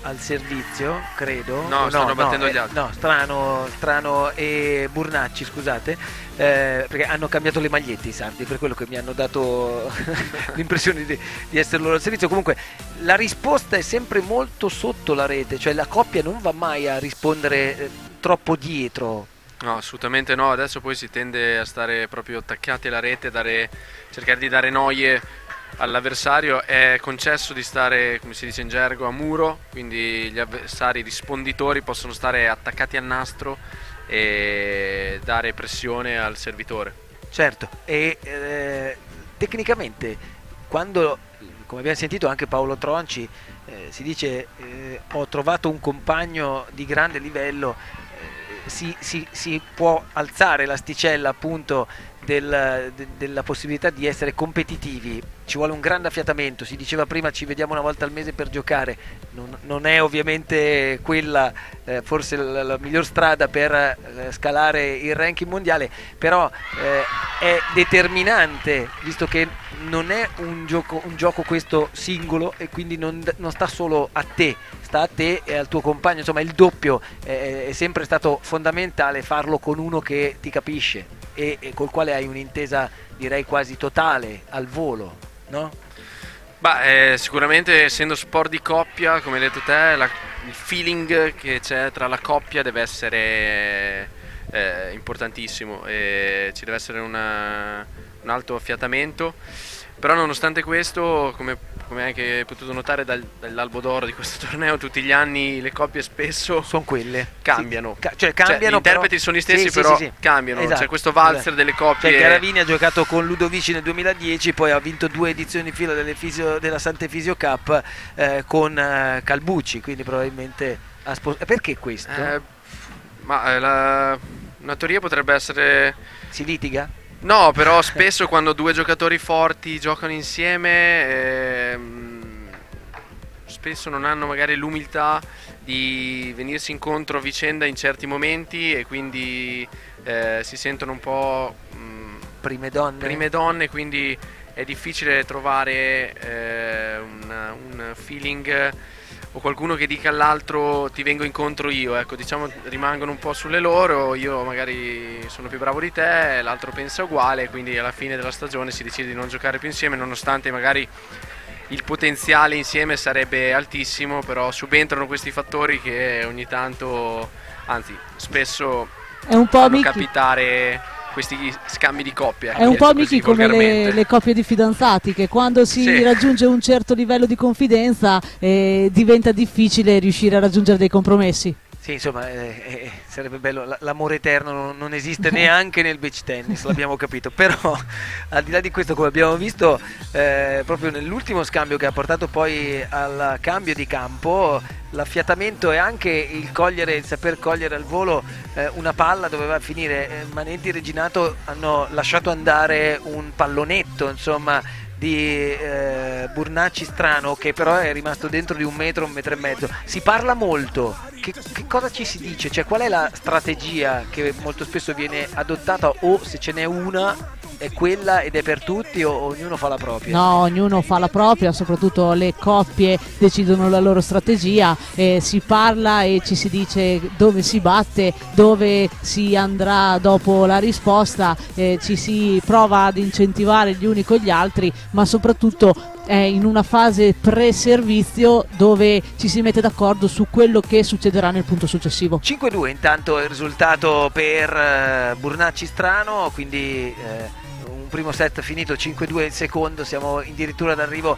al servizio, credo. No, stanno battendo gli altri. No, Strano e Burnacci, scusate, perché hanno cambiato le magliette i sardi, per quello che mi hanno dato l'impressione di essere loro al servizio. Comunque la risposta è sempre molto sotto la rete, cioè la coppia non va mai a rispondere troppo dietro. No, assolutamente no, adesso poi si tende a stare proprio attaccati alla rete, cercare di dare noie all'avversario. È concesso di stare, come si dice in gergo, a muro, quindi gli avversari risponditori possono stare attaccati al nastro e dare pressione al servitore. Certo, e tecnicamente quando, come abbiamo sentito anche Paolo Tronci, si dice ho trovato un compagno di grande livello, si può alzare l'asticella appunto della possibilità di essere competitivi. Ci vuole un grande affiatamento, si diceva prima ci vediamo una volta al mese per giocare, non è ovviamente quella forse la miglior strada per scalare il ranking mondiale, però è determinante, visto che non è un gioco questo singolo, e quindi non sta solo a te, sta a te e al tuo compagno. Insomma, il doppio è sempre stato fondamentale, farlo con uno che ti capisce e col quale hai un'intesa, direi quasi totale, al volo, no? Sicuramente, essendo sport di coppia, come hai detto te, il feeling che c'è tra la coppia deve essere importantissimo, e ci deve essere un alto affiatamento. Però nonostante questo, come anche hai potuto notare dall'albo d'oro di questo torneo, tutti gli anni le coppie spesso sono quelle, cambiano, cioè cambiano, gli interpreti sono gli stessi, però cambiano, esatto. C'è questo valzer delle coppie. Cioè, Garavini ha giocato con Ludovici nel 2010, poi ha vinto 2 edizioni di fila della Sante Fisio Cup con Calbucci, quindi probabilmente perché questo? Una teoria potrebbe essere... Si litiga? No, però spesso quando due giocatori forti giocano insieme, spesso non hanno magari l'umiltà di venirsi incontro a vicenda in certi momenti, e quindi si sentono un po' prime donne, quindi è difficile trovare un feeling o qualcuno che dica all'altro ti vengo incontro io, ecco, diciamo rimangono un po' sulle loro, io magari sono più bravo di te, l'altro pensa uguale, quindi alla fine della stagione si decide di non giocare più insieme, nonostante magari il potenziale insieme sarebbe altissimo, però subentrano questi fattori che ogni tanto, anzi spesso, è un po' fanno capitare questi scambi di coppie. È un po' Miki come le coppie di fidanzati, che quando si raggiunge un certo livello di confidenza diventa difficile riuscire a raggiungere dei compromessi. Sì, insomma, sarebbe bello, l'amore eterno non esiste neanche nel beach tennis, l'abbiamo capito, però al di là di questo, come abbiamo visto proprio nell'ultimo scambio che ha portato poi al cambio di campo, l'affiatamento e anche il saper cogliere al volo una palla doveva finire. Manenti e Reginato hanno lasciato andare un pallonetto, insomma, di Burnacci Strano, che però è rimasto dentro di 1 metro, 1,5 metri. Si parla molto, che cosa ci si dice? Cioè, qual è la strategia che molto spesso viene adottata, o se ce n'è una è quella ed è per tutti, o ognuno fa la propria? No, ognuno fa la propria, soprattutto le coppie decidono la loro strategia, si parla e ci si dice dove si batte, dove si andrà dopo la risposta, ci si prova ad incentivare gli uni con gli altri, ma soprattutto è in una fase pre-servizio dove ci si mette d'accordo su quello che succederà nel punto successivo. 5-2 intanto il risultato per Burnacci Strano, quindi un primo set finito 5-2, il secondo siamo addirittura d'arrivo.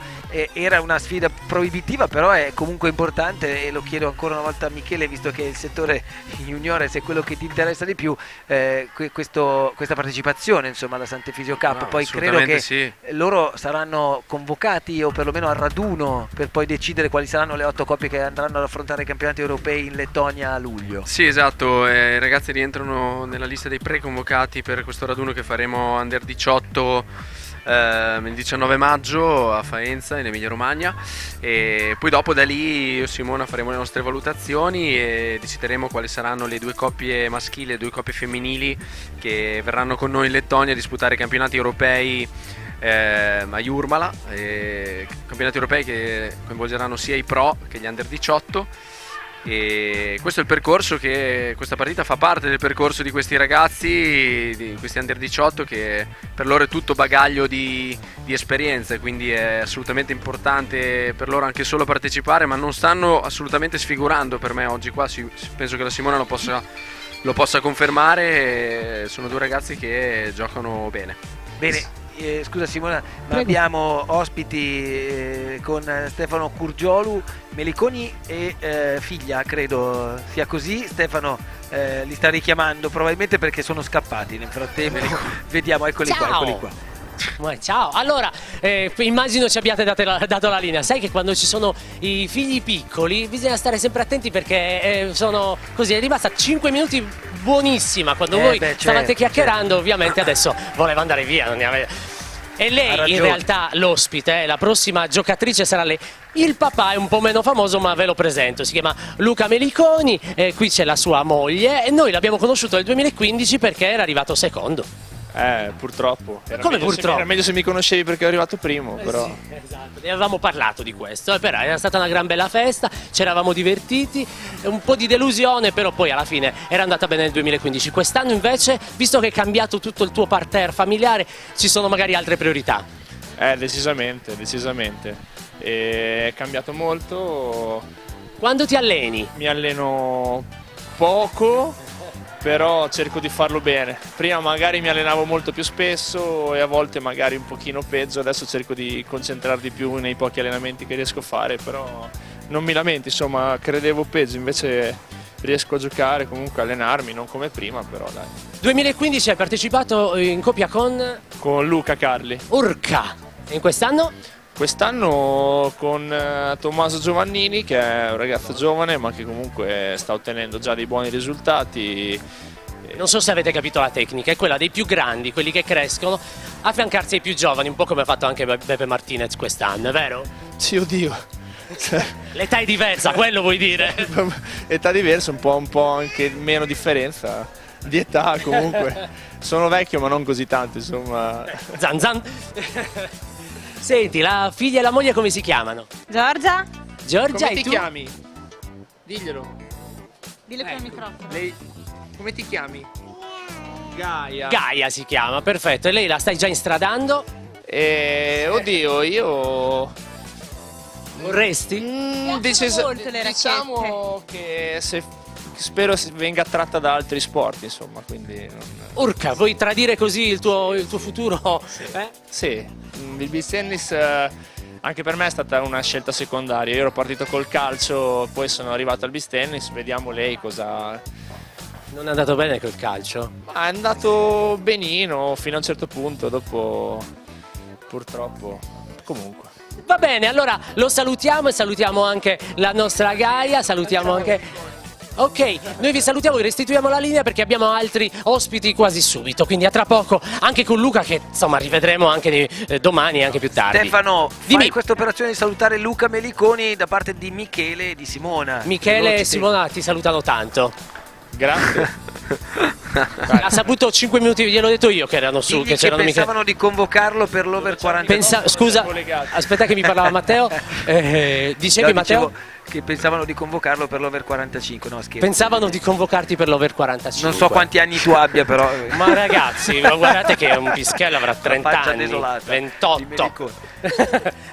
Era una sfida proibitiva, però è comunque importante, e lo chiedo ancora una volta a Michele, visto che il settore juniores è quello che ti interessa di più, questa partecipazione, insomma, alla Sante Fisio Cup. No, poi credo che sì, loro saranno convocati, o perlomeno al raduno, per poi decidere quali saranno le 8 coppie che andranno ad affrontare i campionati europei in Lettonia a luglio. Sì, esatto, i ragazzi rientrano nella lista dei preconvocati per questo raduno che faremo Under 18 il 19 maggio a Faenza, in Emilia Romagna, e poi dopo da lì io e Simona faremo le nostre valutazioni e decideremo quali saranno le 2 coppie maschili e 2 coppie femminili che verranno con noi in Lettonia a disputare i campionati europei a Jurmala, campionati europei che coinvolgeranno sia i pro che gli under 18. E questo è il percorso questa partita fa parte del percorso di questi ragazzi, di questi under 18, che per loro è tutto bagaglio di esperienze, quindi è assolutamente importante per loro anche solo partecipare, ma non stanno assolutamente sfigurando per me oggi qua. Penso che la Simona lo possa confermare. Sono due ragazzi che giocano bene. Bene. Scusa Simona, ma abbiamo ospiti con Stefano Curgiolu, Meliconi e figlia, credo sia così. Stefano li sta richiamando probabilmente perché sono scappati nel frattempo. Vediamo, eccoli qua. Ciao, allora immagino ci abbiate dato la linea. Sai che quando ci sono i figli piccoli bisogna stare sempre attenti perché sono così, è rimasta 5 minuti buonissima quando voi stavate chiacchierando, ovviamente adesso voleva andare via, non ne aveva. E lei in realtà l'ospite, la prossima giocatrice sarà lei. Il papà è un po' meno famoso, ma ve lo presento, si chiama Luca Meliconi, qui c'è la sua moglie e noi l'abbiamo conosciuto nel 2015 perché era arrivato secondo. Purtroppo. Come purtroppo? Era meglio se mi conoscevi perché ero arrivato primo, però. Sì, esatto, ne avevamo parlato di questo, però era stata una gran bella festa, ci eravamo divertiti, un po' di delusione, però poi alla fine era andata bene nel 2015. Quest'anno invece, visto che è cambiato tutto il tuo parterre familiare, ci sono magari altre priorità? Decisamente. È cambiato molto. Quando ti alleni? Mi alleno poco, però cerco di farlo bene. Prima magari mi allenavo molto più spesso e a volte magari un pochino peggio, adesso cerco di concentrare di più nei pochi allenamenti che riesco a fare, però non mi lamento, insomma, credevo peggio, invece riesco a giocare, comunque a allenarmi, non come prima, però dai. 2015 hai partecipato in coppia con Luca Carli. Urca. E in quest'anno? Quest'anno con Tommaso Giovannini, che è un ragazzo giovane ma che comunque sta ottenendo già dei buoni risultati. Non so se avete capito la tecnica, è quella dei più grandi, quelli che crescono, affiancarsi ai più giovani, un po' come ha fatto anche Beppe Martinez quest'anno, è vero? Sì, oddio. L'età è diversa, quello vuoi dire? Età diversa, un po' anche meno differenza di età comunque. Sono vecchio ma non così tanto, insomma. Zan zan. Senti, la figlia e la moglie come si chiamano? Giorgia? Giorgia, come e ti tu? chiami? Diglielo. Dillo per il microfono. Lei... Come ti chiami? Gaia. Gaia si chiama, perfetto. E lei la stai già instradando? Oddio, io... Vorresti? Molto le diciamo che spero venga attratta da altri sport, insomma, quindi... Urca, vuoi tradire così il tuo futuro? Sì. Sì, il beach tennis anche per me è stata una scelta secondaria. Io ero partito col calcio, poi sono arrivato al beach tennis, vediamo lei cosa... Non è andato bene col calcio? Ma è andato benino fino a un certo punto, dopo purtroppo, comunque. Va bene, allora lo salutiamo e salutiamo anche la nostra Gaia, salutiamo anche... Ok, noi vi salutiamo e restituiamo la linea perché abbiamo altri ospiti quasi subito, quindi a tra poco anche con Luca che insomma rivedremo anche domani e anche più tardi. Stefano, dimmi. fai questa operazione di salutare Luca Meliconi da parte di Michele e di Simona. Michele e Simona ti salutano tanto. Grazie. Ha saputo 5 minuti, gliel'ho detto io che erano su, Digli che c'erano pensavano di convocarlo per l'over 40. Scusa, aspetta che mi parlava Matteo. Dicevi, No, Matteo? Che pensavano di convocarlo per l'over 45, no scherzo. Pensavano di convocarti per l'over 45. Non so quanti anni tu abbia però. Ma ragazzi, guardate che un pischello avrà 30 anni, desolata, 28. Sì,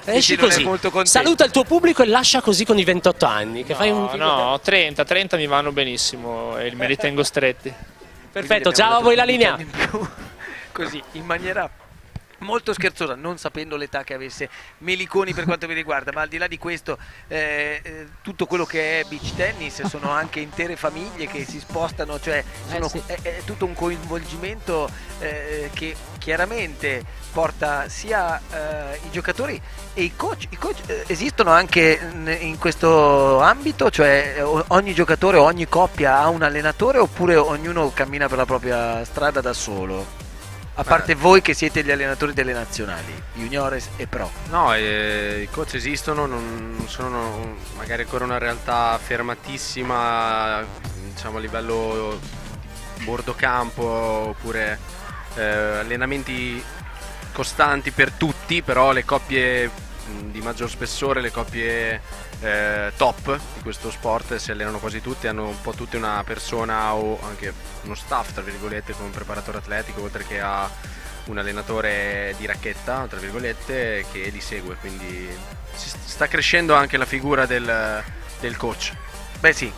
Esci non è così, molto contento. saluta il tuo pubblico e lascia così con i 28 anni. Che No, fai un... no, 30 mi vanno benissimo e me li tengo stretti. Perfetto, ciao a voi la linea. Così, in maniera molto scherzosa, non sapendo l'età che avesse Meliconi per quanto mi riguarda, ma al di là di questo tutto quello che è beach tennis sono anche intere famiglie che si spostano, cioè Sì. è tutto un coinvolgimento che chiaramente porta sia i giocatori e i coach. I coach esistono anche in questo ambito, cioè ogni giocatore, ogni coppia ha un allenatore oppure ognuno cammina per la propria strada da solo? A parte voi che siete gli allenatori delle nazionali, juniores e pro. No, i coach esistono, non sono magari ancora una realtà fermatissima, diciamo a livello bordocampo oppure allenamenti costanti per tutti, però le coppie di maggior spessore, le coppie top di questo sport si allenano quasi tutti, hanno un po' tutti una persona o anche uno staff, tra virgolette, con un preparatore atletico, oltre che a un allenatore di racchetta, tra virgolette, che li segue, quindi sta crescendo anche la figura del coach. Beh sì,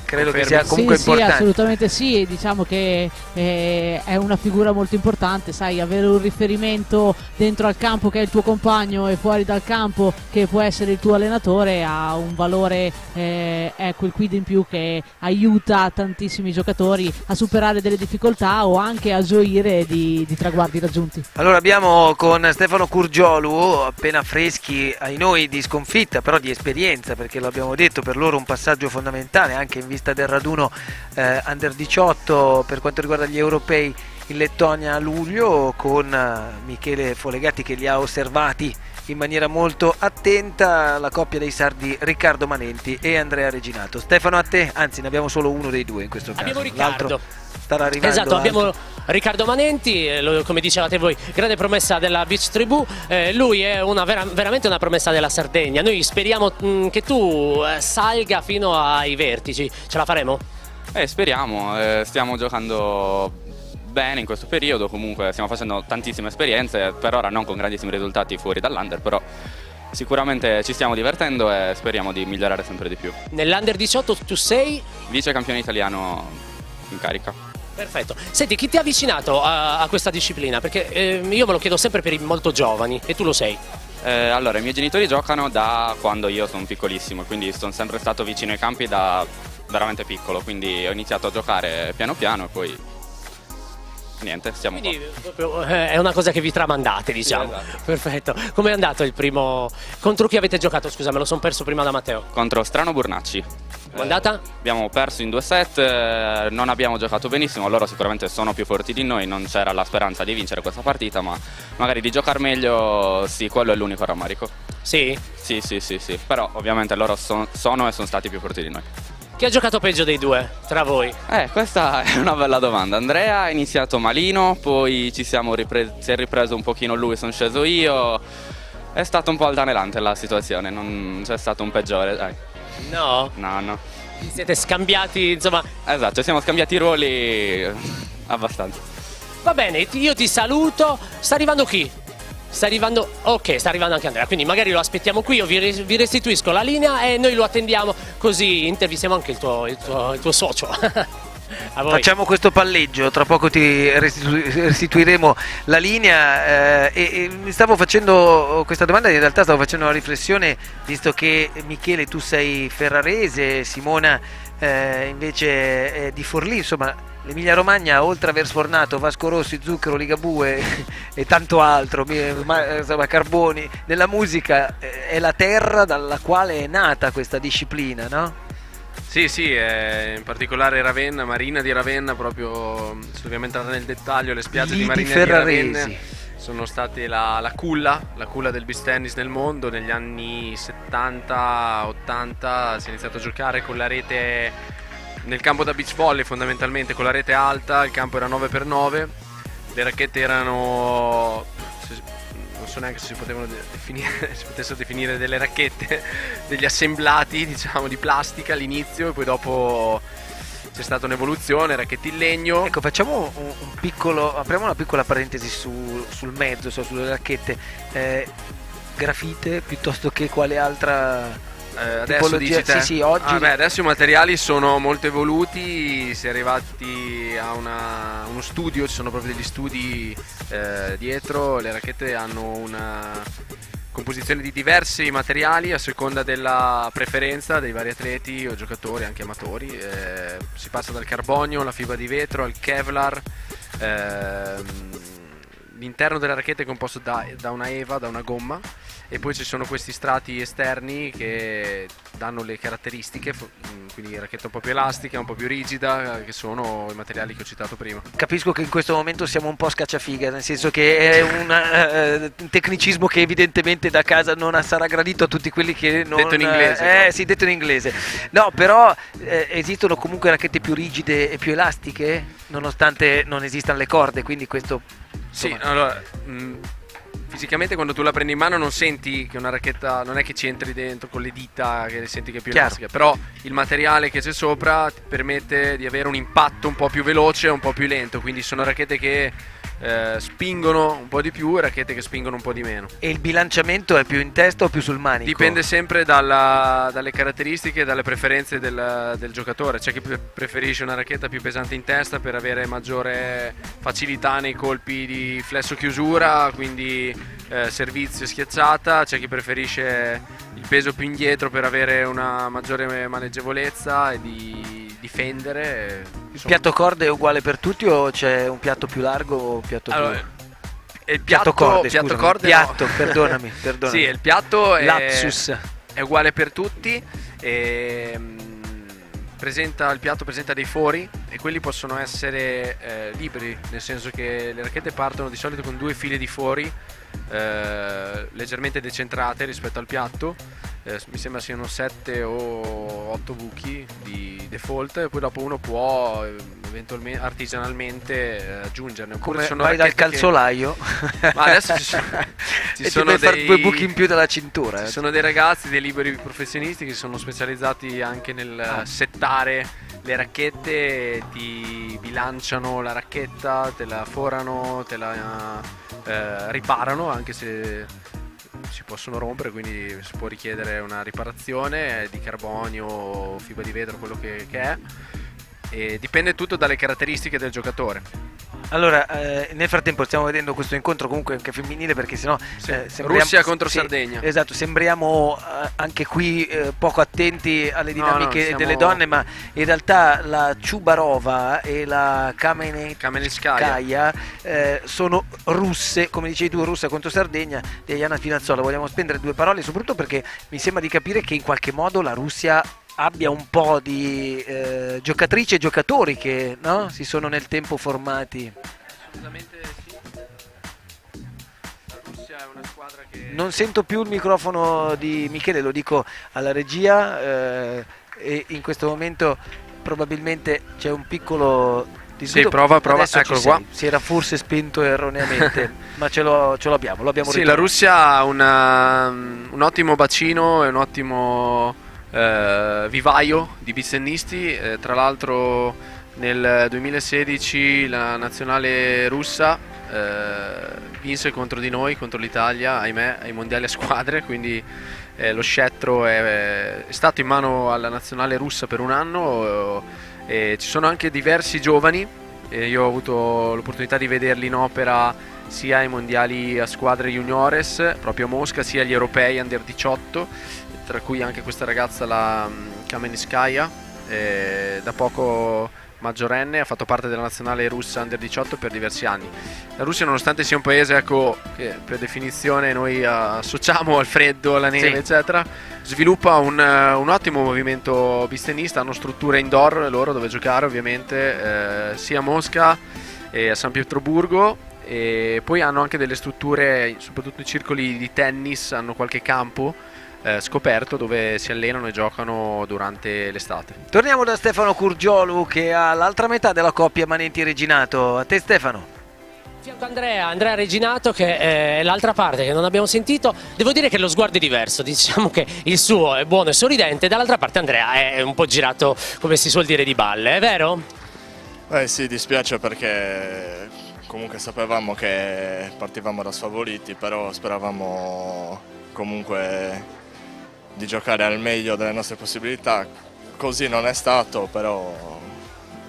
credo che Confermi? sia comunque sì, importante. Sì, assolutamente sì, diciamo che è una figura molto importante, sai, avere un riferimento dentro al campo che è il tuo compagno e fuori dal campo che può essere il tuo allenatore ha un valore, è quel quid in più che aiuta tantissimi giocatori a superare delle difficoltà o anche a gioire di traguardi raggiunti. Allora abbiamo con Stefano Curgiolu, appena freschi ai noi di sconfitta, però di esperienza, perché l'abbiamo detto, per loro un passaggio fondamentale anche in vista del raduno Under 18 per quanto riguarda gli europei in Lettonia a luglio, con Michele Folegatti che li ha osservati in maniera molto attenta, la coppia dei sardi Riccardo Manenti e Andrea Reginato. Stefano, a te, anzi ne abbiamo solo uno dei due in questo caso. Abbiamo Riccardo. L'altro starà arrivando. Esatto, abbiamo Riccardo Manenti, come dicevate voi, grande promessa della Beach Tribù, lui è veramente una promessa della Sardegna. Noi speriamo che tu salga fino ai vertici, ce la faremo? Speriamo, stiamo giocando bene in questo periodo, comunque stiamo facendo tantissime esperienze, per ora non con grandissimi risultati fuori dall'Under, però sicuramente ci stiamo divertendo e speriamo di migliorare sempre di più. Nell'Under 18 tu sei? Vice campione italiano in carica. Perfetto. Senti, chi ti ha avvicinato a questa disciplina? Perché io me lo chiedo sempre per i molto giovani e tu lo sei. Allora, i miei genitori giocano da quando io sono piccolissimo, quindi sono sempre stato vicino ai campi da veramente piccolo, quindi ho iniziato a giocare piano piano e poi niente, stiamo Quindi proprio, è una cosa che vi tramandate, diciamo. Sì, esatto. Perfetto. Com'è andato il primo? Contro chi avete giocato? Scusa, me lo sono perso prima da Matteo. contro Strano Burnacci. Com'è andata? Abbiamo perso in 2 set, non abbiamo giocato benissimo, loro sicuramente sono più forti di noi, non c'era la speranza di vincere questa partita, ma magari di giocare meglio, sì, quello è l'unico rammarico. Sì? Sì, però ovviamente loro sono e sono stati più forti di noi. Chi ha giocato peggio dei due tra voi? Questa è una bella domanda. Andrea ha iniziato malino, poi si è ripreso un pochino lui, sono sceso io. È stata un po' altalenante la situazione, non c'è stato un peggiore, dai. No? No. Vi siete scambiati, insomma. Esatto, siamo scambiati i ruoli abbastanza. Va bene, io ti saluto. Sta arrivando chi? Sta arrivando, ok, sta arrivando anche Andrea, quindi magari lo aspettiamo qui, io vi restituisco la linea e noi lo attendiamo, così intervistiamo anche il tuo socio. A voi. Facciamo questo palleggio, tra poco ti restituiremo la linea e mi stavo facendo questa domanda, in realtà stavo facendo una riflessione, visto che Michele tu sei ferrarese, Simona invece è di Forlì, insomma l'Emilia Romagna, oltre ad aver sfornato Vasco Rossi, Zucchero, Ligabue e tanto altro, insomma Carboni, nella musica è la terra dalla quale è nata questa disciplina, no? Sì, in particolare Ravenna, Marina di Ravenna, proprio se dobbiamo entrare nel dettaglio, le spiagge di Marina di Ravenna sono state la culla del beach tennis nel mondo. Negli anni 70-80 si è iniziato a giocare con la rete nel campo da beach volley, fondamentalmente con la rete alta, il campo era 9x9, le racchette erano, non so neanche se si potessero definire delle racchette, degli assemblati, diciamo, di plastica all'inizio, e poi dopo c'è stata un'evoluzione, racchette in legno. Ecco, facciamo apriamo una piccola parentesi sul mezzo, sulle racchette, grafite piuttosto che quale altra Adesso dici te? Sì, oggi. Adesso i materiali sono molto evoluti, si è arrivati a uno studio, ci sono proprio degli studi dietro, le racchette hanno una composizione di diversi materiali a seconda della preferenza dei vari atleti o giocatori, anche amatori. Si passa dal carbonio alla fibra di vetro al Kevlar. L'interno della racchetta è composto da una eva, da una gomma, e poi ci sono questi strati esterni che danno le caratteristiche, quindi racchetta un po' più elastica, un po' più rigida, che sono i materiali che ho citato prima. Capisco che in questo momento siamo un po' scacciafiga, nel senso che è un tecnicismo che evidentemente da casa non sarà gradito a tutti quelli che non... Detto in inglese. Sì, detto in inglese. No, però esistono comunque racchette più rigide e più elastiche, nonostante non esistano le corde, quindi questo... Sì, allora, fisicamente quando tu la prendi in mano non senti che una racchetta, non è che ci entri dentro con le dita, che senti che è più Chiaro. elastica, però il materiale che c'è sopra ti permette di avere un impatto un po' più veloce e un po' più lento, quindi sono racchette che spingono un po' di più e racchette che spingono un po' di meno. E il bilanciamento è più in testa o più sul manico? Dipende sempre dalle caratteristiche e dalle preferenze del giocatore. C'è chi preferisce una racchetta più pesante in testa per avere maggiore facilità nei colpi di flesso chiusura, quindi servizio e schiacciata. C'è chi preferisce il peso più indietro per avere una maggiore maneggevolezza e di difendere. Il piatto corde è uguale per tutti o c'è un piatto più largo o un piatto più... Il piatto corde, scusami. Piatto, no. perdonami. Sì, il piatto Lapsus. è uguale per tutti e il piatto presenta dei fori e quelli possono essere liberi, nel senso che le racchette partono di solito con 2 file di fori leggermente decentrate rispetto al piatto. Mi sembra siano 7 o 8 buchi di default e poi dopo uno può eventualmente artigianalmente aggiungerne. Come vai dal calzolaio? Ma adesso ci sono e ti fare 2 buchi in più dalla cintura. Ci sono dei ragazzi, dei liberi professionisti che sono specializzati anche nel settare le racchette, ti bilanciano la racchetta, te la forano, te la riparano, anche se si possono rompere, quindi si può richiedere una riparazione di carbonio o fibra di vetro, quello che è, e dipende tutto dalle caratteristiche del giocatore. Allora, nel frattempo stiamo vedendo questo incontro comunque anche femminile, perché sennò Russia contro Sardegna. Esatto, sembriamo anche qui poco attenti alle dinamiche delle donne, ma in realtà la Chubarova e la Kamenetskaya sono russe, come dicevi tu, Russia contro Sardegna di Eliana Spinazzola. Vogliamo spendere 2 parole, soprattutto perché mi sembra di capire che in qualche modo la Russia abbia un po' di giocatrici e giocatori che si sono nel tempo formati. Assolutamente sì. La Russia è una squadra che... Non sento più il microfono di Michele, lo dico alla regia, e in questo momento probabilmente c'è un piccolo disguido. Sì, prova, Adesso eccolo qua. Si era forse spento erroneamente, ma ce lo abbiamo Sì, la Russia ha un ottimo bacino e un ottimo vivaio di bistennisti. Tra l'altro nel 2016 la nazionale russa vinse contro di noi, contro l'Italia, ahimè, ai mondiali a squadre, quindi lo scettro è stato in mano alla nazionale russa per un anno, e ci sono anche diversi giovani, io ho avuto l'opportunità di vederli in opera sia ai mondiali a squadre juniores proprio a Mosca, sia agli europei under 18, tra cui anche questa ragazza, la Kamenetskaya, da poco maggiorenne, ha fatto parte della nazionale russa under 18 per diversi anni. La Russia, nonostante sia un paese che per definizione noi associamo al freddo, alla neve, eccetera, sviluppa un ottimo movimento bistenista, hanno strutture indoor loro dove giocare ovviamente, sia a Mosca e a San Pietroburgo, e poi hanno anche delle strutture, soprattutto i circoli di tennis, hanno qualche campo scoperto dove si allenano e giocano durante l'estate. Torniamo da Stefano Curgiolu, che ha l'altra metà della coppia Manenti-Reginato. A te, Stefano. Fianco Andrea Reginato, che è l'altra parte che non abbiamo sentito. Devo dire che lo sguardo è diverso, diciamo che il suo è buono e sorridente, dall'altra parte Andrea è un po' girato, come si suol dire, di balle, è vero? Sì, dispiace perché comunque sapevamo che partivamo da sfavoriti, però speravamo comunque di giocare al meglio delle nostre possibilità. Così non è stato, però...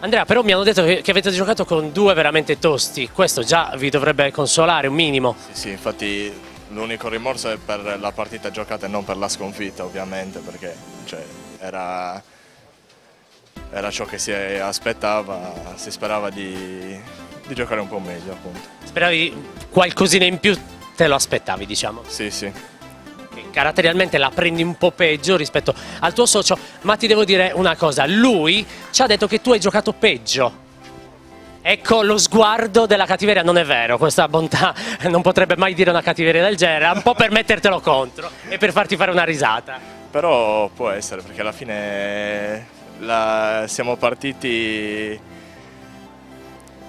Andrea, però mi hanno detto che avete giocato con 2 veramente tosti, questo già vi dovrebbe consolare un minimo. Sì, infatti l'unico rimorso è per la partita giocata e non per la sconfitta, ovviamente, perché era ciò che si aspettava, si sperava di giocare un po' meglio, appunto. Speravi qualcosina in più, te lo aspettavi, diciamo? Sì. Caratterialmente la prendi un po' peggio rispetto al tuo socio, ma ti devo dire una cosa, lui ci ha detto che tu hai giocato peggio. Ecco, lo sguardo della cattiveria non è vero, questa bontà non potrebbe mai dire una cattiveria del genere, un po' per mettertelo contro e per farti fare una risata. Però può essere, perché alla fine siamo partiti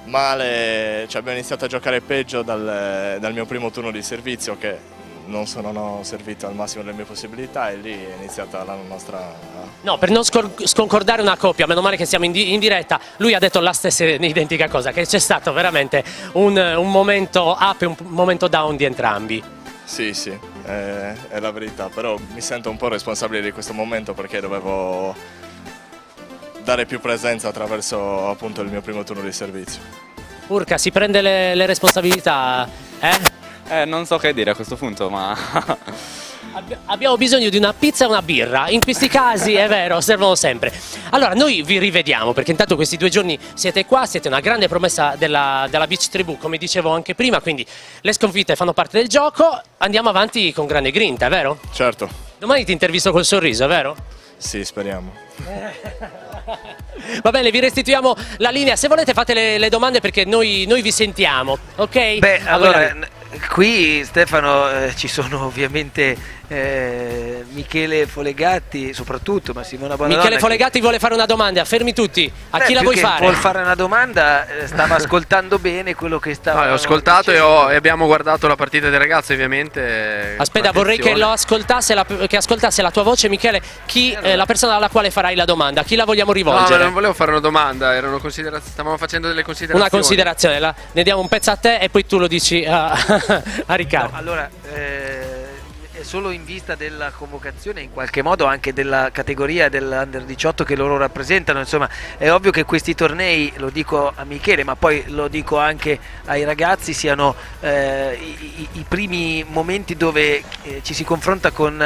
male, cioè abbiamo iniziato a giocare peggio dal mio primo turno di servizio, che non ho servito al massimo delle mie possibilità, e lì è iniziata la nostra... No, per non sconcordare una coppia, meno male che siamo in diretta, lui ha detto la stessa identica cosa, che c'è stato veramente un momento up e un momento down di entrambi. Sì, sì, è la verità, però mi sento un po' responsabile di questo momento perché dovevo dare più presenza attraverso appunto il mio primo turno di servizio. Urca, si prende le responsabilità, eh? Non so che dire a questo punto, ma... Abbiamo bisogno di una pizza e una birra, in questi casi è vero, servono sempre. Allora noi vi rivediamo perché intanto questi 2 giorni siete qua, siete una grande promessa della Beach Tribù, come dicevo anche prima, quindi le sconfitte fanno parte del gioco, andiamo avanti con grande grinta, è vero? Certo. Domani ti intervisto col sorriso, è vero? Sì, speriamo. Va bene, vi restituiamo la linea, se volete fate le domande perché noi vi sentiamo, ok? Beh, allora, qui Stefano ci sono ovviamente Michele Folegatti soprattutto, ma Simona Bonadonna. Michele Folegatti vuole fare una domanda, fermi tutti, a chi la vuoi fare? Vuol fare una domanda, stava ascoltando bene quello che stava... No, ho ascoltato e abbiamo guardato la partita dei ragazzi ovviamente. Aspetta, vorrei che lo ascoltasse, che ascoltasse la tua voce, Michele, la persona alla quale farai la domanda, a chi la vogliamo rivolgere? No, non volevo fare una domanda, stavamo facendo delle considerazioni. Una considerazione, ne diamo un pezzo a te e poi tu lo dici a Riccardo. No, allora, solo in vista della convocazione, in qualche modo anche della categoria dell'Under 18 che loro rappresentano, insomma è ovvio che questi tornei, lo dico a Michele ma poi lo dico anche ai ragazzi, siano i primi momenti dove ci si confronta con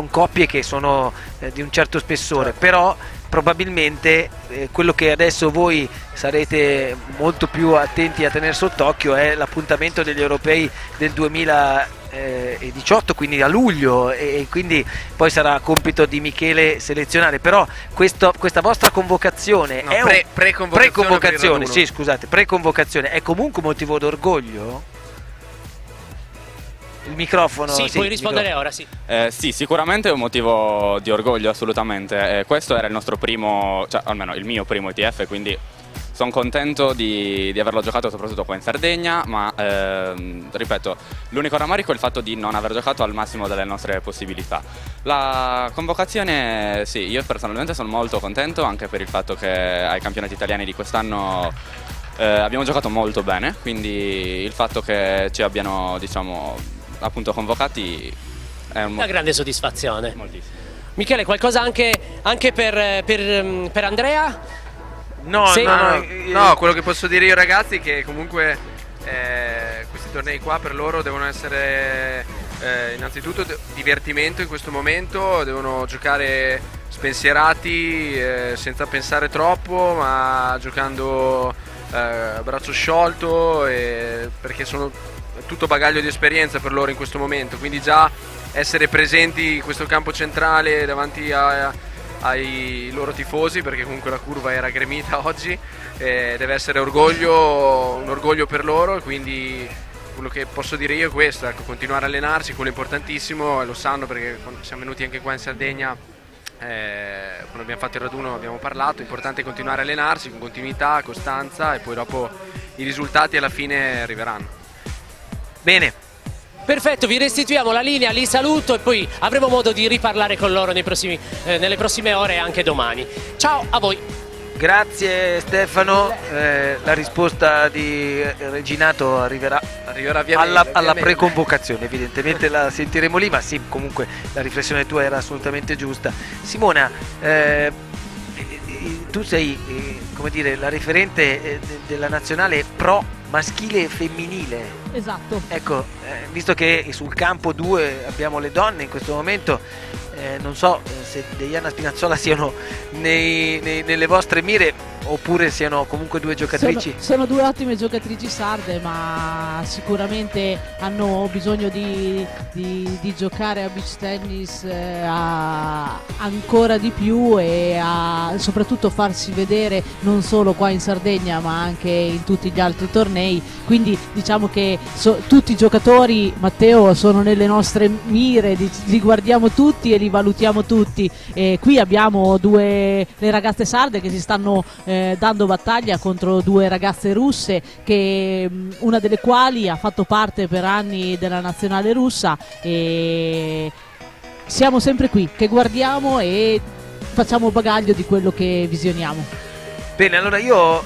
coppie che sono di un certo spessore, però probabilmente quello che adesso voi sarete molto più attenti a tenere sott'occhio è l'appuntamento degli europei del 2018, quindi a luglio, e quindi poi sarà compito di Michele selezionare, però questa vostra convocazione è pre-convocazione, sì, scusate, pre-convocazione è comunque motivo d'orgoglio? Il microfono. Sì, puoi rispondere ora, sì. Sì, sicuramente è un motivo di orgoglio, assolutamente. Questo era il nostro primo, cioè almeno il mio primo ITF, quindi sono contento di averlo giocato soprattutto qua in Sardegna, ma ripeto, l'unico rammarico è il fatto di non aver giocato al massimo delle nostre possibilità. La convocazione, sì, io personalmente sono molto contento, anche per il fatto che ai campionati italiani di quest'anno abbiamo giocato molto bene, quindi il fatto che ci abbiano, diciamo, appunto convocati è una grande soddisfazione. Moltissimo. Michele, qualcosa anche per Andrea? No, quello che posso dire io ragazzi è che comunque questi tornei qua per loro devono essere innanzitutto divertimento in questo momento, devono giocare spensierati, senza pensare troppo, ma giocando a braccio sciolto, perché sono tutto bagaglio di esperienza per loro in questo momento, quindi già essere presenti in questo campo centrale davanti ai loro tifosi, perché comunque la curva era gremita oggi, deve essere un orgoglio per loro, quindi quello che posso dire io è questo, ecco, continuare a allenarsi, quello è importantissimo, e lo sanno perché quando siamo venuti anche qua in Sardegna, quando abbiamo fatto il raduno abbiamo parlato, è importante continuare a allenarsi con continuità, costanza, e poi dopo i risultati alla fine arriveranno. Bene. Perfetto, vi restituiamo la linea, li saluto e poi avremo modo di riparlare con loro nelle prossime ore e anche domani. Ciao a voi. Grazie Stefano, la risposta di Reginato arriverà alla preconvocazione, evidentemente la sentiremo lì, ma sì, comunque la riflessione tua era assolutamente giusta. Simona, tu sei come dire, la referente della nazionale pro maschile e femminile. Esatto. Ecco, visto che sul campo 2 abbiamo le donne in questo momento, non so se Deiana Spinazzola siano nelle vostre mire oppure siano comunque due giocatrici. Sono due ottime giocatrici sarde, ma sicuramente hanno bisogno di giocare a beach tennis ancora di più e soprattutto farsi vedere non solo qua in Sardegna ma anche in tutti gli altri tornei, quindi diciamo che tutti i giocatori, Matteo, sono nelle nostre mire, li guardiamo tutti e li valutiamo tutti, e qui abbiamo le ragazze sarde che si stanno dando battaglia contro due ragazze russe, che una delle quali ha fatto parte per anni della nazionale russa, e siamo sempre qui che guardiamo e facciamo bagaglio di quello che visioniamo. Bene, allora io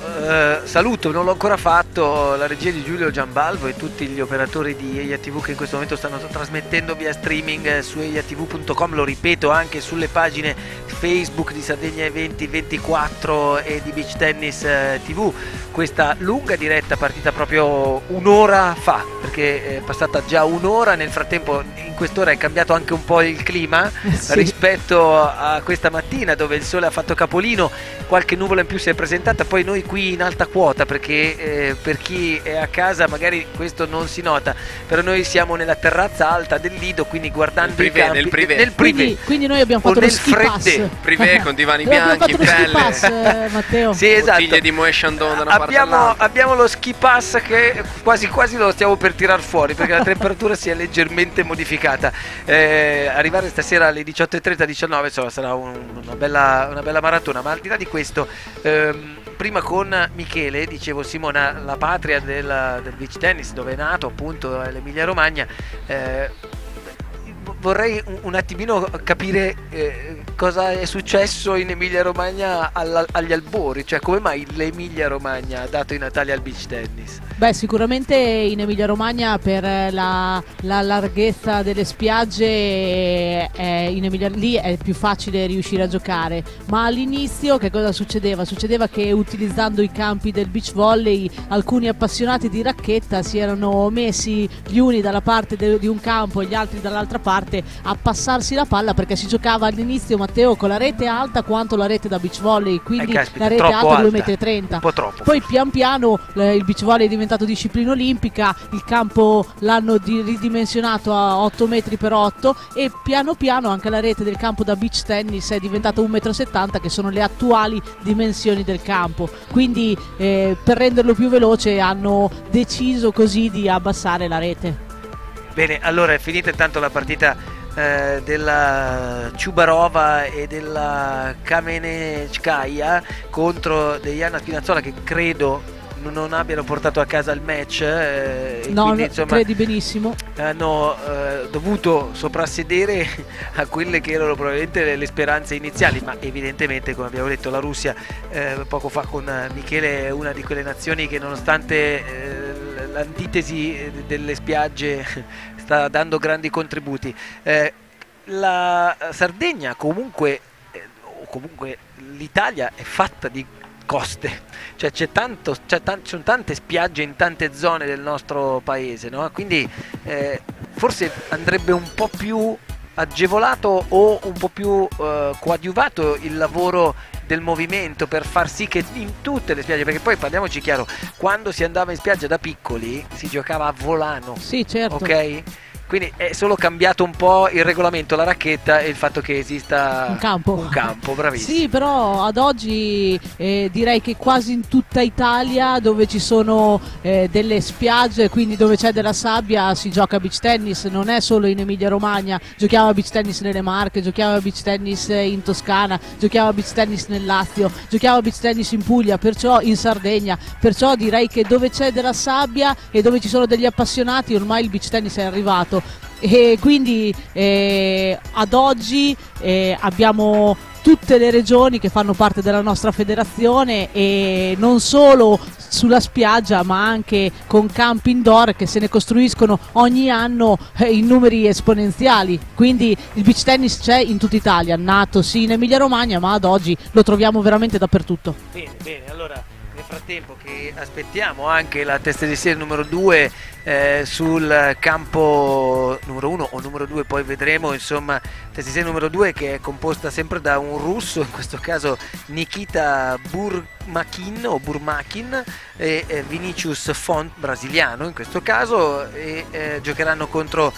saluto, non l'ho ancora fatto, la regia di Giulio Giambalvo e tutti gli operatori di Eia TV che in questo momento stanno trasmettendo via streaming su eiatv.com, lo ripeto anche sulle pagine Facebook di Sardegna Eventi 24 e di Beach Tennis TV. Questa lunga diretta partita proprio un'ora fa, perché è passata già un'ora, nel frattempo in quest'ora è cambiato anche un po' il clima rispetto a questa mattina dove il sole ha fatto capolino, qualche nuvola in più si è presentata, poi noi qui in alta quota, perché per chi è a casa magari questo non si nota, però noi siamo nella terrazza alta del Lido, quindi guardando i campi nel privé. nel privé. Quindi noi abbiamo fatto lo ski pass. Privé con divani Abbiamo bianchi, fatto lo ski pelle, pass, Matteo. Sì, esatto. bottiglie di Moët Chandon da una parte all'altra. Abbiamo lo ski pass che quasi quasi lo stiamo per tirar fuori, perché la temperatura si è leggermente modificata. Arrivare stasera alle 18:30-19 insomma sarà una bella maratona, ma al di là di questo, prima con Michele dicevo, Simona, la patria del beach tennis, dove è nato appunto l'Emilia Romagna. Vorrei un attimino capire cosa è successo in Emilia Romagna agli albori, cioè come mai l'Emilia Romagna ha dato i natali al beach tennis? Beh, sicuramente in Emilia Romagna per la larghezza delle spiagge lì è più facile riuscire a giocare, ma all'inizio che cosa succedeva? Succedeva che utilizzando i campi del beach volley alcuni appassionati di racchetta si erano messi gli uni dalla parte di un campo e gli altri dall'altra parte a passarsi la palla, perché si giocava all'inizio, Matteo, con la rete alta quanto la rete da beach volley, quindi caspita, la rete alta 2,30 m. Un po' troppo. Poi pian piano il beach volley è diventato disciplina olimpica, il campo l'hanno ridimensionato a 8 metri per 8 e piano piano anche la rete del campo da beach tennis è diventata 1,70 m, che sono le attuali dimensioni del campo. Quindi per renderlo più veloce hanno deciso così di abbassare la rete. Bene, allora è finita intanto la partita della Ciubarova e della Kamenetskaya contro Dejana Spinazzola, che credo non abbiano portato a casa il match, no, quindi, insomma, credi benissimo, hanno dovuto soprassedere a quelle che erano probabilmente le speranze iniziali, ma evidentemente, come abbiamo detto, la Russia poco fa con Michele è una di quelle nazioni che, nonostante l'antitesi delle spiagge, sta dando grandi contributi. La Sardegna comunque l'Italia è fatta di coste, cioè ci sono tante spiagge in tante zone del nostro paese, no? Quindi forse andrebbe un po' più agevolato o un po' più coadiuvato il lavoro del movimento per far sì che in tutte le spiagge, perché poi parliamoci chiaro, quando si andava in spiaggia da piccoli si giocava a volano, sì, certo, ok? Quindi è solo cambiato un po' il regolamento, la racchetta e il fatto che esista un campo, bravissimo. Sì, però ad oggi direi che quasi in tutta Italia dove ci sono delle spiagge, quindi dove c'è della sabbia, si gioca a beach tennis. Non è solo in Emilia Romagna, giochiamo a beach tennis nelle Marche, giochiamo a beach tennis in Toscana, giochiamo a beach tennis nel Lazio, giochiamo a beach tennis in Puglia, perciò in Sardegna, perciò direi che dove c'è della sabbia e dove ci sono degli appassionati ormai il beach tennis è arrivato. E quindi ad oggi abbiamo tutte le regioni che fanno parte della nostra federazione, e non solo sulla spiaggia ma anche con campi indoor che se ne costruiscono ogni anno in numeri esponenziali. Quindi il beach tennis c'è in tutta Italia, nato sì in Emilia Romagna, ma ad oggi lo troviamo veramente dappertutto. Bene, allora nel frattempo che aspettiamo anche la testa di serie numero 2 sul campo numero 1 o numero 2, poi vedremo, insomma, testa di serie numero 2 che è composta sempre da un russo, in questo caso Nikita Burmakin e Vinicius Font, brasiliano in questo caso, e giocheranno contro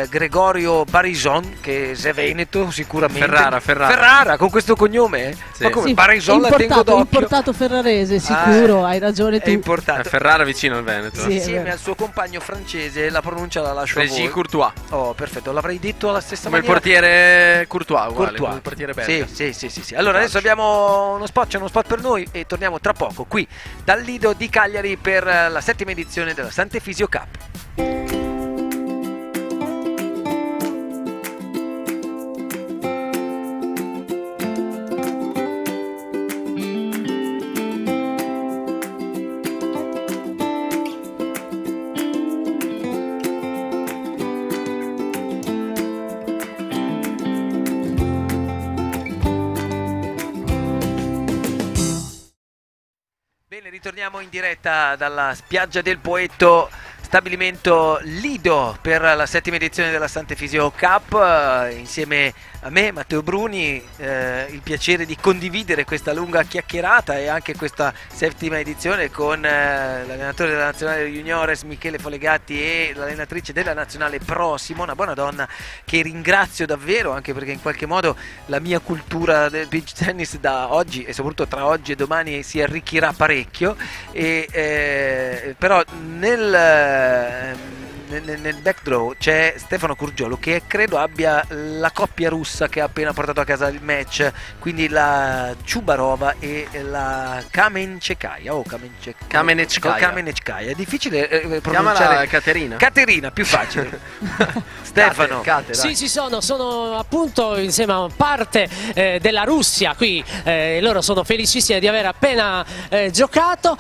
Gregorio Barison, che è veneto sicuramente. Ferrara con questo cognome? Sì. Ma come sì, Barison la tengo d'occhio. Importato ferrarese, sicuro, hai ragione tu. È importato. Ferrara vicino al Veneto. Sì, insieme al suo compagno compagno francese, la pronuncia la lascio a Régis voi. Courtois. Oh, perfetto, l'avrei detto alla stessa Come il maniera. portiere Courtois, uguale, Courtois. come il portiere belga. Sì. Allora adesso abbiamo uno spot, c'è uno spot per noi e torniamo tra poco qui dal Lido di Cagliari per la 7ª edizione della Sant'Efisio Cup. Bene, ritorniamo in diretta dalla spiaggia del Poetto, stabilimento Lido per la 7ª edizione della Sant'Efisio Cup, insieme a me, Matteo Bruni, il piacere di condividere questa lunga chiacchierata e anche questa 7ª edizione con l'allenatore della Nazionale Juniores Michele Folegatti e l'allenatrice della Nazionale Pro Simona Bonadonna, che ringrazio davvero, anche perché in qualche modo la mia cultura del beach tennis da oggi e soprattutto tra oggi e domani si arricchirà parecchio, però nel backdraw c'è Stefano Curgiolo, che credo abbia la coppia russa che ha appena portato a casa il match, quindi la Chubarova e la Kamenchekaya. Kamenechkaya. È difficile pronunciare. Chiamala Caterina. Caterina, più facile. Stefano. Sì, sono appunto insieme a parte della Russia qui. Loro sono felicissimi di aver appena giocato.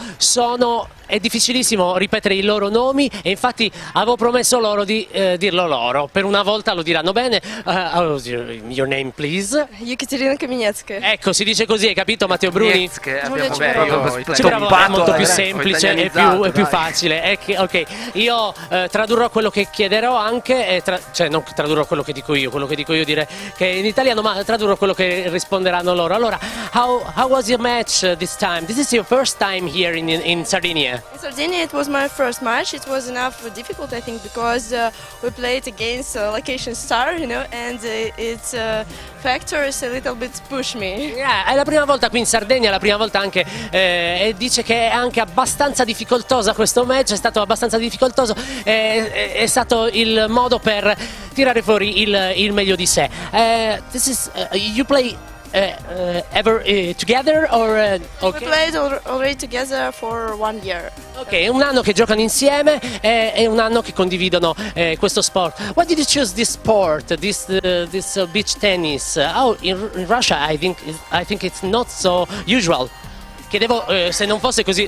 È difficilissimo ripetere i loro nomi e infatti avevo promesso loro di dirlo loro. Per una volta lo diranno bene. Your name, please? Ekaterina Kamenetskaya. Ecco, si dice così, hai capito Matteo Bruni? Abbiamo è molto più semplice e più facile. Ok, io tradurrò quello che chiederò anche, cioè non tradurrò quello che dico io direi che è in italiano, ma tradurrò quello che risponderanno loro. Allora, how was your match this time? This is your first time here in Sardinia? In Sardinia, it was my first match. It was enough difficult, I think, because we played against Location Star, and its factors a little bit push me. È la prima volta qui in Sardegna, la prima volta anche, e dice che è anche abbastanza difficoltosa questo match, è stato abbastanza difficoltoso, è stato il modo per tirare fuori il meglio di sé. You play ever together or okay? We played already together for 1 year. Ok, è un anno che giocano insieme, è un anno che condividono questo sport. Why did you choose this sport, this beach tennis? In Russia I think it's not so usual. Chiedevo se non fosse così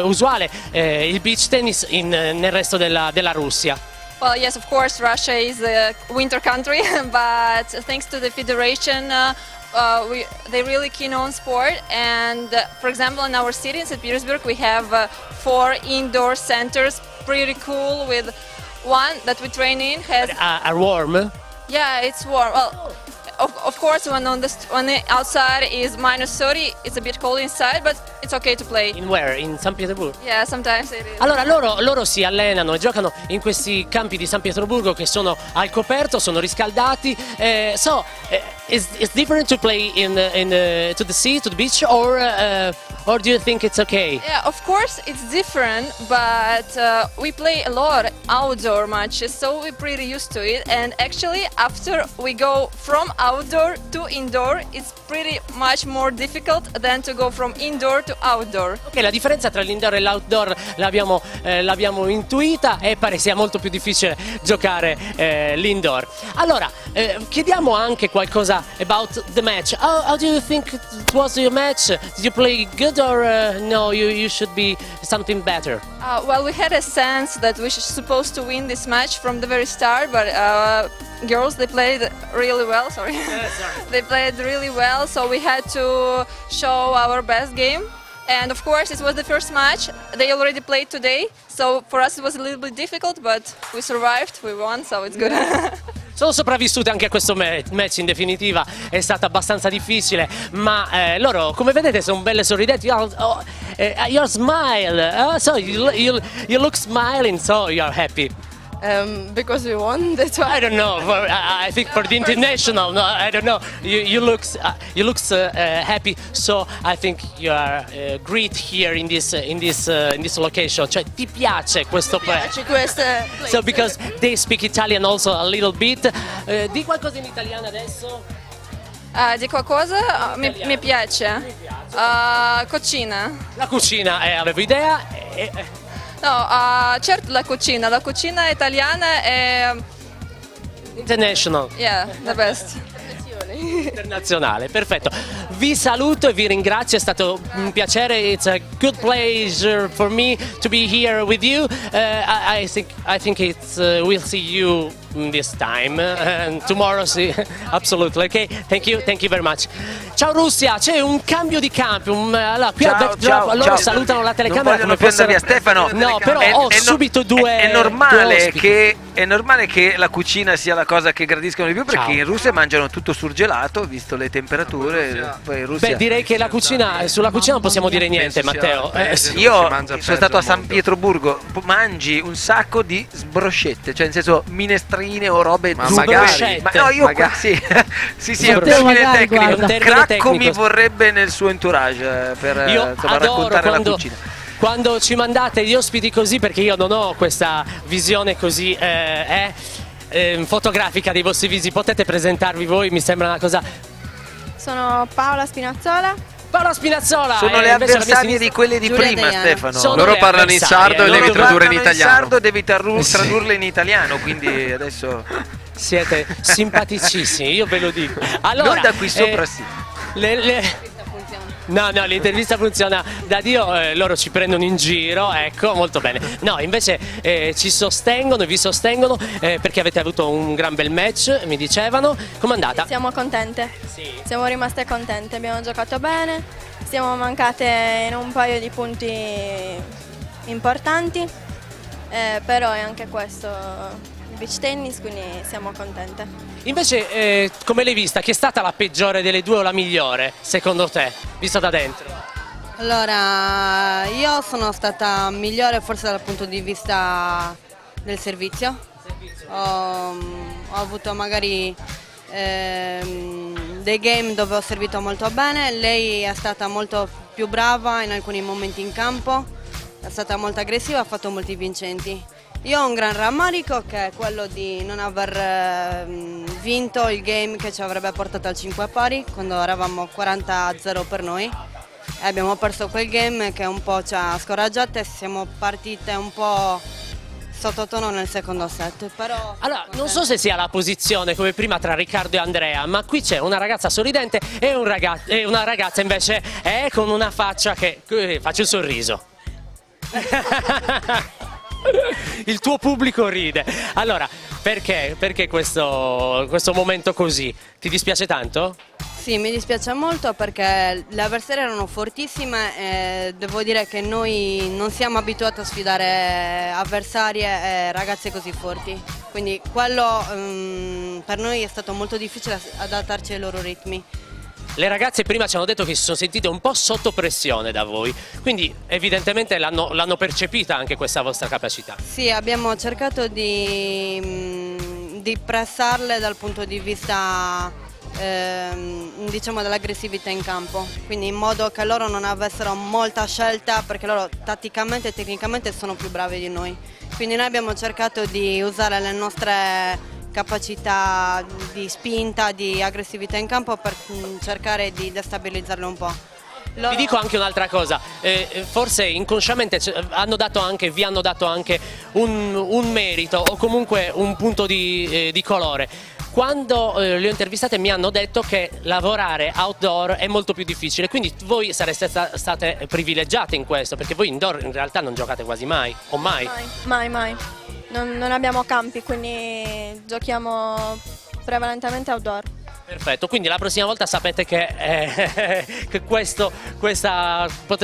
usuale il beach tennis nel resto della Russia. Well, yes, of course, Russia is a winter country, but thanks to the federation, they're really keen on sport. And, for example, in our city, in St. Petersburg, we have 4 indoor centers, pretty cool, with one that we train in has... Are warm? Yeah, it's warm. Well, of course, when the outside is -30, it's a bit cold inside, but it's okay to play. In where? In San Pietroburgo? Yeah, sometimes it is. Allora loro si allenano e giocano in questi campi di San Pietroburgo che sono al coperto, sono riscaldati. It's different to play to the sea, to the beach, or do you think it's okay? Yeah, of course it's different, but we play a lot outdoor matches, so we're pretty used to it. And actually, after we go from outdoor to indoor, it's pretty much more difficult than to go from indoor to outdoor. Ok, la differenza tra l'indoor e l'outdoor l'abbiamo intuita e pare sia molto più difficile giocare l'indoor. Allora, chiediamo anche qualcosa about the match. How do you think it was your match? Did you play good or no, you should be something better? Well, we had a sense that we were supposed to win this match from the very start, but girls, they played really well, They played really well, so we had to show our best game. And of course, it was the first match. They already played today, so for us it was a little bit difficult, but we survived, we won, so it's good. Sono sopravvissute anche a questo match, in definitiva è stato abbastanza difficile, ma loro, come vedete, sono belle sorridenti. Your smile, so you look smiling, so you're happy. Because we won, that's why. I don't know. I think for the international, no, I don't know. You look happy, so I think you are great here in this location. Cioè, ti piace questo piace queste place. So because they speak Italian also a little bit. Di qualcosa in italiano adesso? Di qualcosa mi piace. Cucina. La cucina, avevo idea. No, certo la cucina italiana è... International. Yeah, the best. Internazionale, perfetto. Vi saluto e vi ringrazio, è stato un piacere. It's a good pleasure for me to be here with you. I think it's we'll see you this time and tomorrow. See, absolutely. Okay, thank you very much. Ciao Russia, c'è un cambio di campo. Allora, qui al backdrop loro salutano la telecamera come fossero via Stefano. No, però ho subito due. È normale che la cucina sia la cosa che gradiscono di più, perché in Russia mangiano tutto surgelato, visto le temperature. Poi Russia... Beh, direi che sulla cucina non possiamo dire niente, Matteo. Io sono stato a San Pietroburgo, mangi un sacco di sbroscette, cioè nel senso minestrine o robe magari. Ma no, io sì, è un termine tecnico. Cracco mi vorrebbe nel suo entourage per raccontare la cucina. Quando ci mandate gli ospiti così, perché io non ho questa visione così fotografica dei vostri visi, potete presentarvi voi? Mi sembra una cosa. Sono Paola Spinazzola. Paola Spinazzola! Sono le avversarie di quelle di prima, Stefano. Loro parlano in sardo e devi tradurre in italiano. In sardo devi tradurle in italiano, quindi adesso siete simpaticissimi, io ve lo dico. Allora, noi da qui sopra sì. No, l'intervista funziona da Dio, loro ci prendono in giro, ecco, molto bene. No, invece ci sostengono, vi sostengono, perché avete avuto un gran bel match, mi dicevano. Com'è andata? Siamo contente, siamo rimaste contente, abbiamo giocato bene, siamo mancate in un paio di punti importanti, però è anche questo beach tennis, quindi siamo contente. Invece, come l'hai vista? Chi è stata la peggiore delle due o la migliore, secondo te, vista da dentro? Allora, io sono stata migliore forse dal punto di vista del servizio. Ho avuto magari dei game dove ho servito molto bene, lei è stata molto più brava in alcuni momenti in campo, è stata molto aggressiva, ha fatto molti vincenti. Io ho un gran rammarico, che è quello di non aver vinto il game che ci avrebbe portato al 5 pari, quando eravamo 40-0 per noi. E abbiamo perso quel game che un po' ci ha scoraggiate, siamo partite un po' sottotono nel secondo set. Però allora, non so se sia la posizione come prima tra Riccardo e Andrea, ma qui c'è una ragazza sorridente e una ragazza invece con una faccia che faccio il sorriso. Il tuo pubblico ride. Allora, perché questo momento così? Ti dispiace tanto? Sì, mi dispiace molto perché le avversarie erano fortissime e devo dire che noi non siamo abituati a sfidare avversarie e ragazze così forti. Quindi quello per noi è stato molto difficile adattarci ai loro ritmi. Le ragazze prima ci hanno detto che si sono sentite un po' sotto pressione da voi, quindi evidentemente l'hanno percepita anche questa vostra capacità. Sì, abbiamo cercato di pressarle dal punto di vista diciamo dell'aggressività in campo, quindi in modo che loro non avessero molta scelta, perché loro tatticamente e tecnicamente sono più bravi di noi. Quindi noi abbiamo cercato di usare le nostre capacità di spinta, di aggressività in campo per cercare di destabilizzarle un po'. Vi dico anche un'altra cosa, forse inconsciamente vi hanno dato anche un merito o comunque un punto di colore. Quando le ho intervistate mi hanno detto che lavorare outdoor è molto più difficile, quindi voi sareste state privilegiate in questo, perché voi indoor in realtà non giocate quasi mai, o mai? Mai. Non abbiamo campi, quindi giochiamo prevalentemente outdoor. Perfetto, quindi la prossima volta sapete che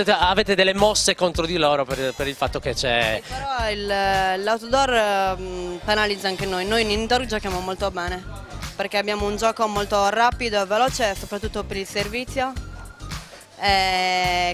avete delle mosse contro di loro per il fatto che c'è. Sì, però l'outdoor penalizza anche noi in indoor giochiamo molto bene, perché abbiamo un gioco molto rapido e veloce, soprattutto per il servizio.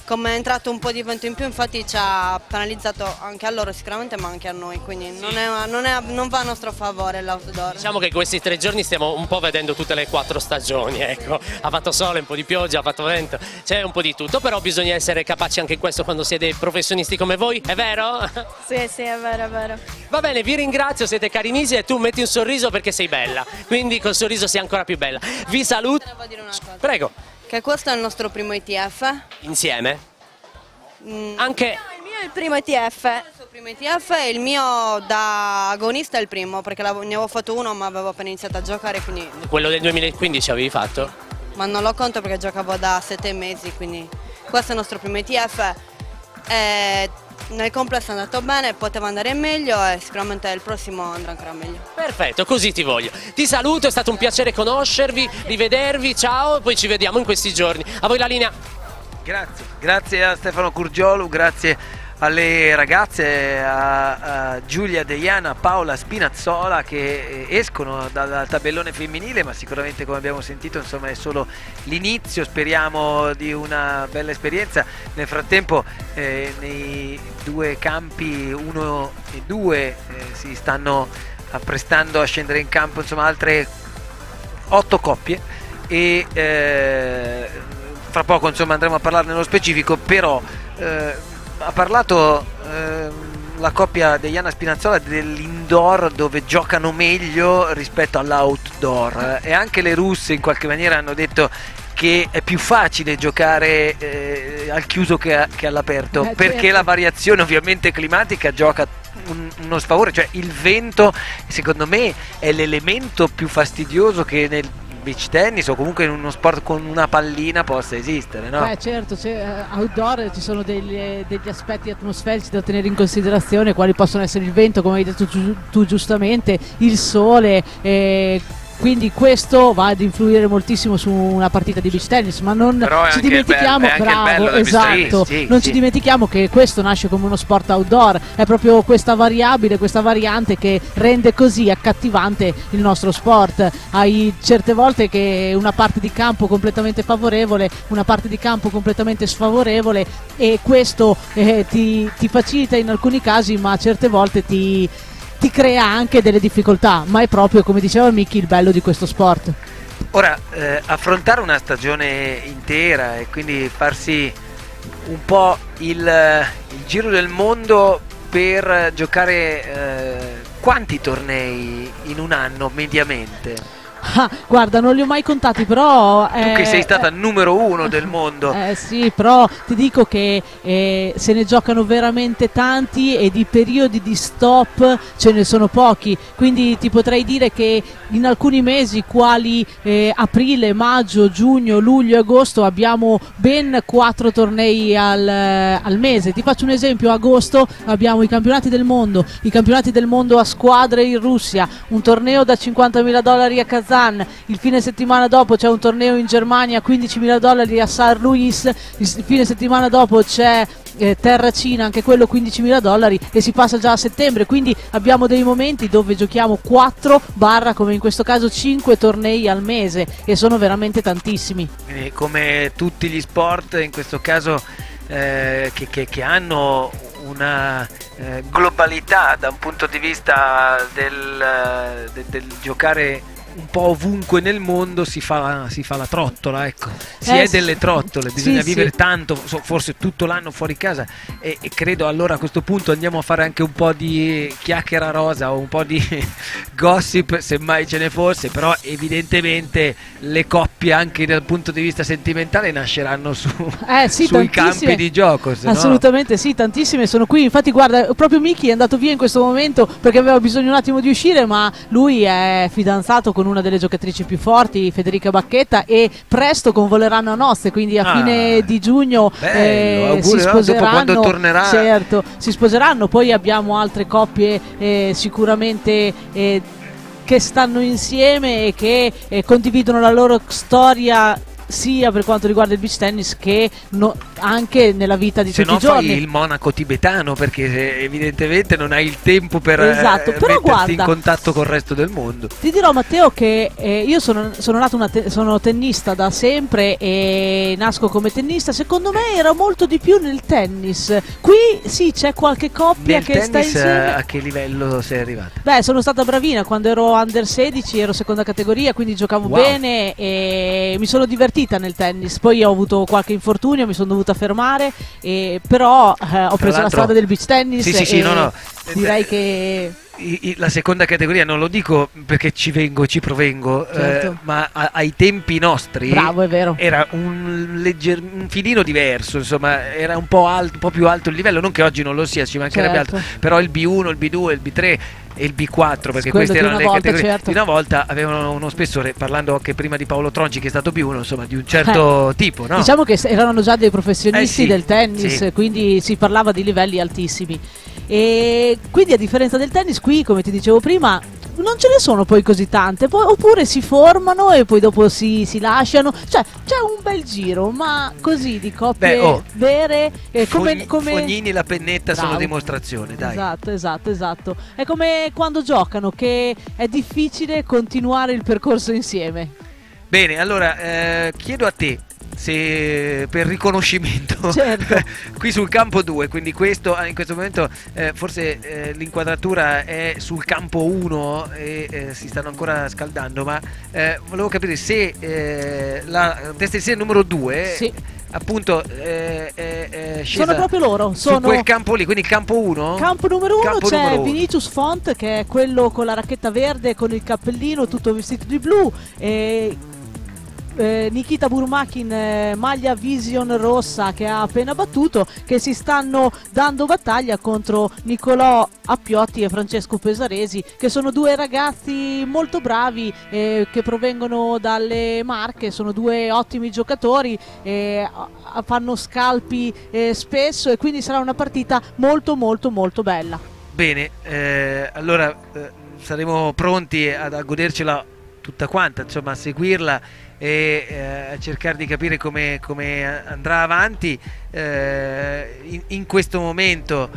come è entrato un po' di vento in più, infatti ci ha penalizzato anche a loro sicuramente, ma anche a noi, quindi Sì. non va a nostro favore l'outdoor. Diciamo che questi 3 giorni stiamo un po' vedendo tutte le 4 stagioni, ecco. Ha fatto sole, un po' di pioggia, ha fatto vento, c'è un po' di tutto, però bisogna essere capaci anche in questo quando si è dei professionisti come voi, è vero? Sì, è vero, è vero. Va bene, vi ringrazio, siete carinissimi e tu metti un sorriso perché sei bella, quindi col sorriso sei ancora più bella. Vi saluto. Devo dire una cosa. Prego. Che questo è il nostro primo ITF. Insieme? Anche... Il mio è il primo ETF. Il suo primo ITF e il mio da agonista è il primo, perché ne avevo fatto uno ma avevo appena iniziato a giocare, quindi... Quello del 2015 avevi fatto? Ma non lo conto perché giocavo da 7 mesi, quindi questo è il nostro primo ITF. Nel complesso è andato bene, poteva andare meglio e sicuramente il prossimo andrà ancora meglio. Perfetto, così ti voglio. Ti saluto, è stato un piacere conoscervi, rivedervi, ciao, poi ci vediamo in questi giorni. A voi la linea. Grazie a Stefano Curgiolu, grazie alle ragazze, a Giulia Deiana, Paola Spinazzola, che escono dal tabellone femminile, ma sicuramente, come abbiamo sentito, insomma, è solo l'inizio. Speriamo di una bella esperienza. Nel frattempo nei 2 campi 1 e 2 si stanno apprestando a scendere in campo, insomma, altre 8 coppie e fra poco, insomma, andremo a parlare nello specifico. Però ha parlato la coppia Deiana Spinazzola dell'indoor, dove giocano meglio rispetto all'outdoor, e anche le russe in qualche maniera hanno detto che è più facile giocare al chiuso che all'aperto, perché certo. la variazione ovviamente climatica gioca uno sfavore, cioè il vento secondo me è l'elemento più fastidioso che nel beach tennis o comunque in uno sport con una pallina possa esistere, no? Certo, outdoor ci sono degli aspetti atmosferici da tenere in considerazione, quali possono essere il vento, come hai detto tu giustamente, il sole, quindi questo va ad influire moltissimo su una partita di beach tennis, ma non ci dimentichiamo, ci dimentichiamo che questo nasce come uno sport outdoor, è proprio questa variabile, questa variante che rende così accattivante il nostro sport. Hai certe volte che una parte di campo completamente favorevole, una parte di campo completamente sfavorevole, e questo ti facilita in alcuni casi, ma certe volte ti crea anche delle difficoltà, ma è proprio, come diceva Miki, il bello di questo sport. Ora, affrontare una stagione intera e quindi farsi un po' il giro del mondo per giocare quanti tornei in un anno mediamente? Guarda, non li ho mai contati, però tu che sei stata numero 1 del mondo. Sì, però ti dico che se ne giocano veramente tanti e di periodi di stop ce ne sono pochi, quindi ti potrei dire che in alcuni mesi quali aprile, maggio, giugno, luglio e agosto abbiamo ben 4 tornei al mese. Ti faccio un esempio: agosto abbiamo i campionati del mondo a squadre in Russia, un torneo da $50.000 a Kazan. Il fine settimana dopo c'è un torneo in Germania, $15.000 a Saint Louis. Il fine settimana dopo c'è Terracina, anche quello $15.000, e si passa già a settembre. Quindi abbiamo dei momenti dove giochiamo 4 come in questo caso 5 tornei al mese, e sono veramente tantissimi. Quindi, come tutti gli sport, in questo caso che hanno una globalità da un punto di vista del giocare un po' ovunque nel mondo, si fa la trottola, ecco. Si è delle trottole, bisogna vivere tanto, forse tutto l'anno fuori casa, e credo allora a questo punto andiamo a fare anche un po' di chiacchiera rosa o un po' di gossip, se mai ce ne fosse. Però evidentemente le coppie anche dal punto di vista sentimentale nasceranno sui campi di gioco, assolutamente sì, tantissime sono qui. Infatti guarda, proprio Miki è andato via in questo momento perché aveva bisogno un attimo di uscire, ma lui è fidanzato con una delle giocatrici più forti, Federica Bacchetta, e presto convoleranno a nozze, quindi a fine di giugno si sposeranno. Dopo, quando tornerà, certo, si sposeranno. Poi abbiamo altre coppie sicuramente che stanno insieme e che condividono la loro storia sia per quanto riguarda il beach tennis che anche nella vita di tutti i giorni. Se no fai il monaco tibetano, perché evidentemente non hai il tempo per esatto, però metterti guarda, in contatto col resto del mondo. Ti dirò, Matteo, che io sono tennista da sempre e nasco come tennista. Secondo me era molto di più nel tennis. Qui sì, c'è qualche coppia nel che tennis, sta insieme. a che livello sei arrivata? Beh, sono stata bravina quando ero under 16, ero seconda categoria, quindi giocavo bene e mi sono divertita nel tennis. Poi ho avuto qualche infortunio, mi sono dovuta fermare, però ho preso la strada del beach tennis. Sì, no. Direi che la seconda categoria non lo dico perché ci provengo, certo. ma ai tempi nostri, bravo, è vero, era un filino diverso, insomma, era un po' più alto il livello, non che oggi non lo sia, ci mancherebbe altro, però il B1, il B2, il B3 e il B4, perché queste erano le categorie di una volta, avevano uno spessore, parlando anche prima di Paolo Tronci che è stato B1, insomma, di un certo tipo, no? Diciamo che erano già dei professionisti del tennis, sì. Quindi si parlava di livelli altissimi. E quindi a differenza del tennis qui, come ti dicevo prima, non ce ne sono poi così tante, oppure si formano e poi dopo si lasciano, cioè c'è un bel giro, ma così di coppie vere, come Fognini, la pennetta, bravo, sono dimostrazione, dai. Esatto, è come quando giocano, che è difficile continuare il percorso insieme. Bene, allora chiedo a te, se per riconoscimento, certo. qui sul campo 2, quindi in questo momento forse l'inquadratura è sul campo 1 e si stanno ancora scaldando, ma volevo capire se la testa di serie numero 2 sì, appunto scesa sono proprio loro, su quel campo lì, quindi campo 1. Campo numero 1 c'è Vinicius Font, che è quello con la racchetta verde, con il cappellino, tutto vestito di blu, e Nikita Burmakin, maglia Vision rossa, che ha appena battuto, che si stanno dando battaglia contro Nicolò Appiotti e Francesco Pesaresi, che sono due ragazzi molto bravi che provengono dalle Marche, sono due ottimi giocatori, fanno scalpi spesso, e quindi sarà una partita molto bella. Bene, allora saremo pronti a godercela tutta quanta, insomma, a seguirla e a cercare di capire come andrà avanti. In questo momento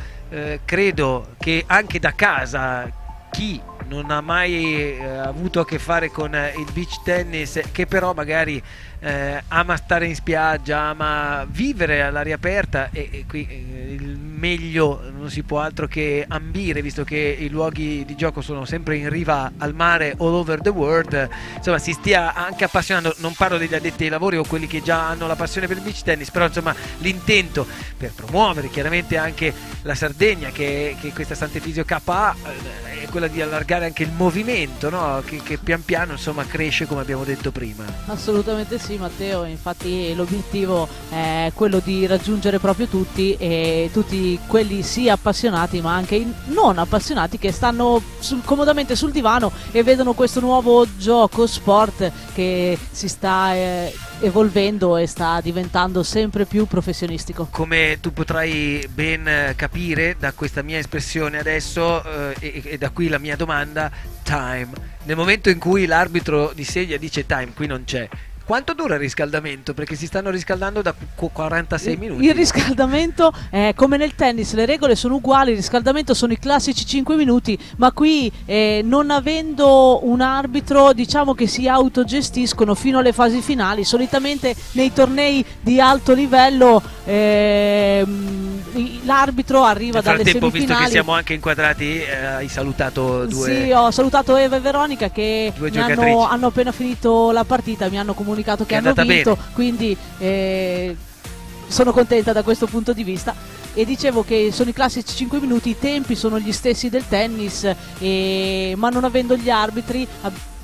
credo che anche da casa, chi non ha mai avuto a che fare con il beach tennis, che però magari ama stare in spiaggia, ama vivere all'aria aperta, e qui il meglio non si può altro che ambire, visto che i luoghi di gioco sono sempre in riva al mare all over the world, insomma si stia anche appassionando. Non parlo degli addetti ai lavori o quelli che già hanno la passione per il beach tennis, però insomma l'intento per promuovere chiaramente anche la Sardegna, che questa Sant'Efisio KA è quella di allargare anche il movimento, no? che pian piano insomma cresce, come abbiamo detto prima. Assolutamente sì, Matteo, infatti l'obiettivo è quello di raggiungere proprio tutti, e tutti quelli sia appassionati ma anche non appassionati, che stanno comodamente sul divano e vedono questo nuovo gioco sport che si sta evolvendo e sta diventando sempre più professionistico. Come tu potrai ben capire da questa mia espressione adesso, e da qui la mia domanda, time. Nel momento in cui l'arbitro di sedia dice time, qui non c'è. Quanto dura il riscaldamento? Perché si stanno riscaldando da 46 minuti. Il riscaldamento, come nel tennis, le regole sono uguali, il riscaldamento sono i classici 5 minuti, ma qui non avendo un arbitro, diciamo che si autogestiscono fino alle fasi finali. Solitamente nei tornei di alto livello l'arbitro arriva dalle semifinali. Visto che siamo anche inquadrati, hai salutato due... Sì, ho salutato Eva e Veronica, che hanno appena finito la partita, mi hanno comunicato che hanno vinto, quindi sono contenta da questo punto di vista. E dicevo che sono i classici 5 minuti, i tempi sono gli stessi del tennis, ma non avendo gli arbitri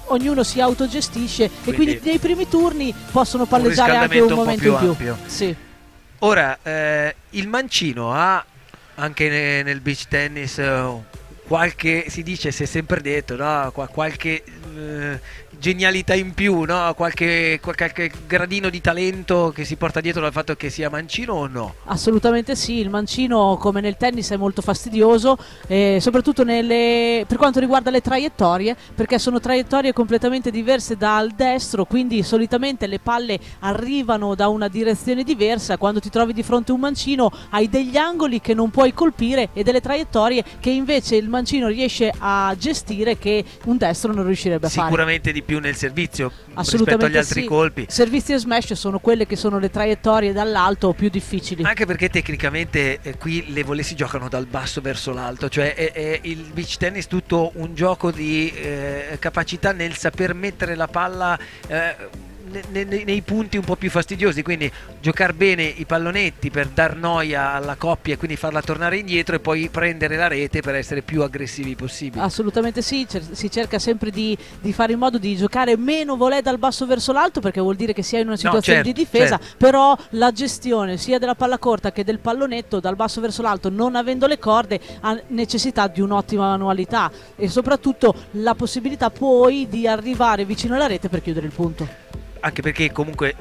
ognuno si autogestisce, e quindi nei primi turni possono palleggiare anche un momento in più. Sì. Ora il mancino ha anche nel beach tennis qualche, si dice, si è sempre detto, no? Qualche genialità in più, no? Qualche gradino di talento che si porta dietro dal fatto che sia mancino o no? Assolutamente sì, il mancino come nel tennis è molto fastidioso, soprattutto per quanto riguarda le traiettorie, perché sono traiettorie completamente diverse dal destro, quindi solitamente le palle arrivano da una direzione diversa. Quando ti trovi di fronte a un mancino hai degli angoli che non puoi colpire e delle traiettorie che invece il mancino riesce a gestire che un destro non riuscirebbe a fare. Sicuramente di più nel servizio rispetto agli altri colpi. Servizi e smash sono quelle che sono le traiettorie dall'alto più difficili. Anche perché tecnicamente qui le volée si giocano dal basso verso l'alto, cioè è il beach tennis tutto un gioco di capacità nel saper mettere la palla nei punti un po' più fastidiosi, quindi giocare bene i pallonetti per dar noia alla coppia e quindi farla tornare indietro e poi prendere la rete per essere più aggressivi possibile. Assolutamente sì, si cerca sempre di fare in modo di giocare meno volée dal basso verso l'alto, perché vuol dire che si è in una situazione di difesa, però la gestione sia della palla corta che del pallonetto dal basso verso l'alto, non avendo le corde, ha necessità di un'ottima manualità e soprattutto la possibilità poi di arrivare vicino alla rete per chiudere il punto. Anche perché comunque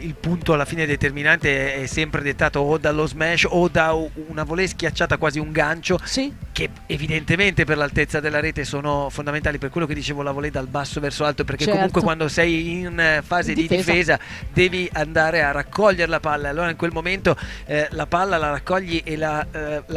il punto alla fine determinante è sempre dettato o dallo smash o da una volée schiacciata, quasi un gancio, che evidentemente per l'altezza della rete sono fondamentali. Per quello che dicevo, la volée dal basso verso l'alto, perché comunque quando sei in fase di difesa devi andare a raccogliere la palla, allora in quel momento la palla la raccogli e la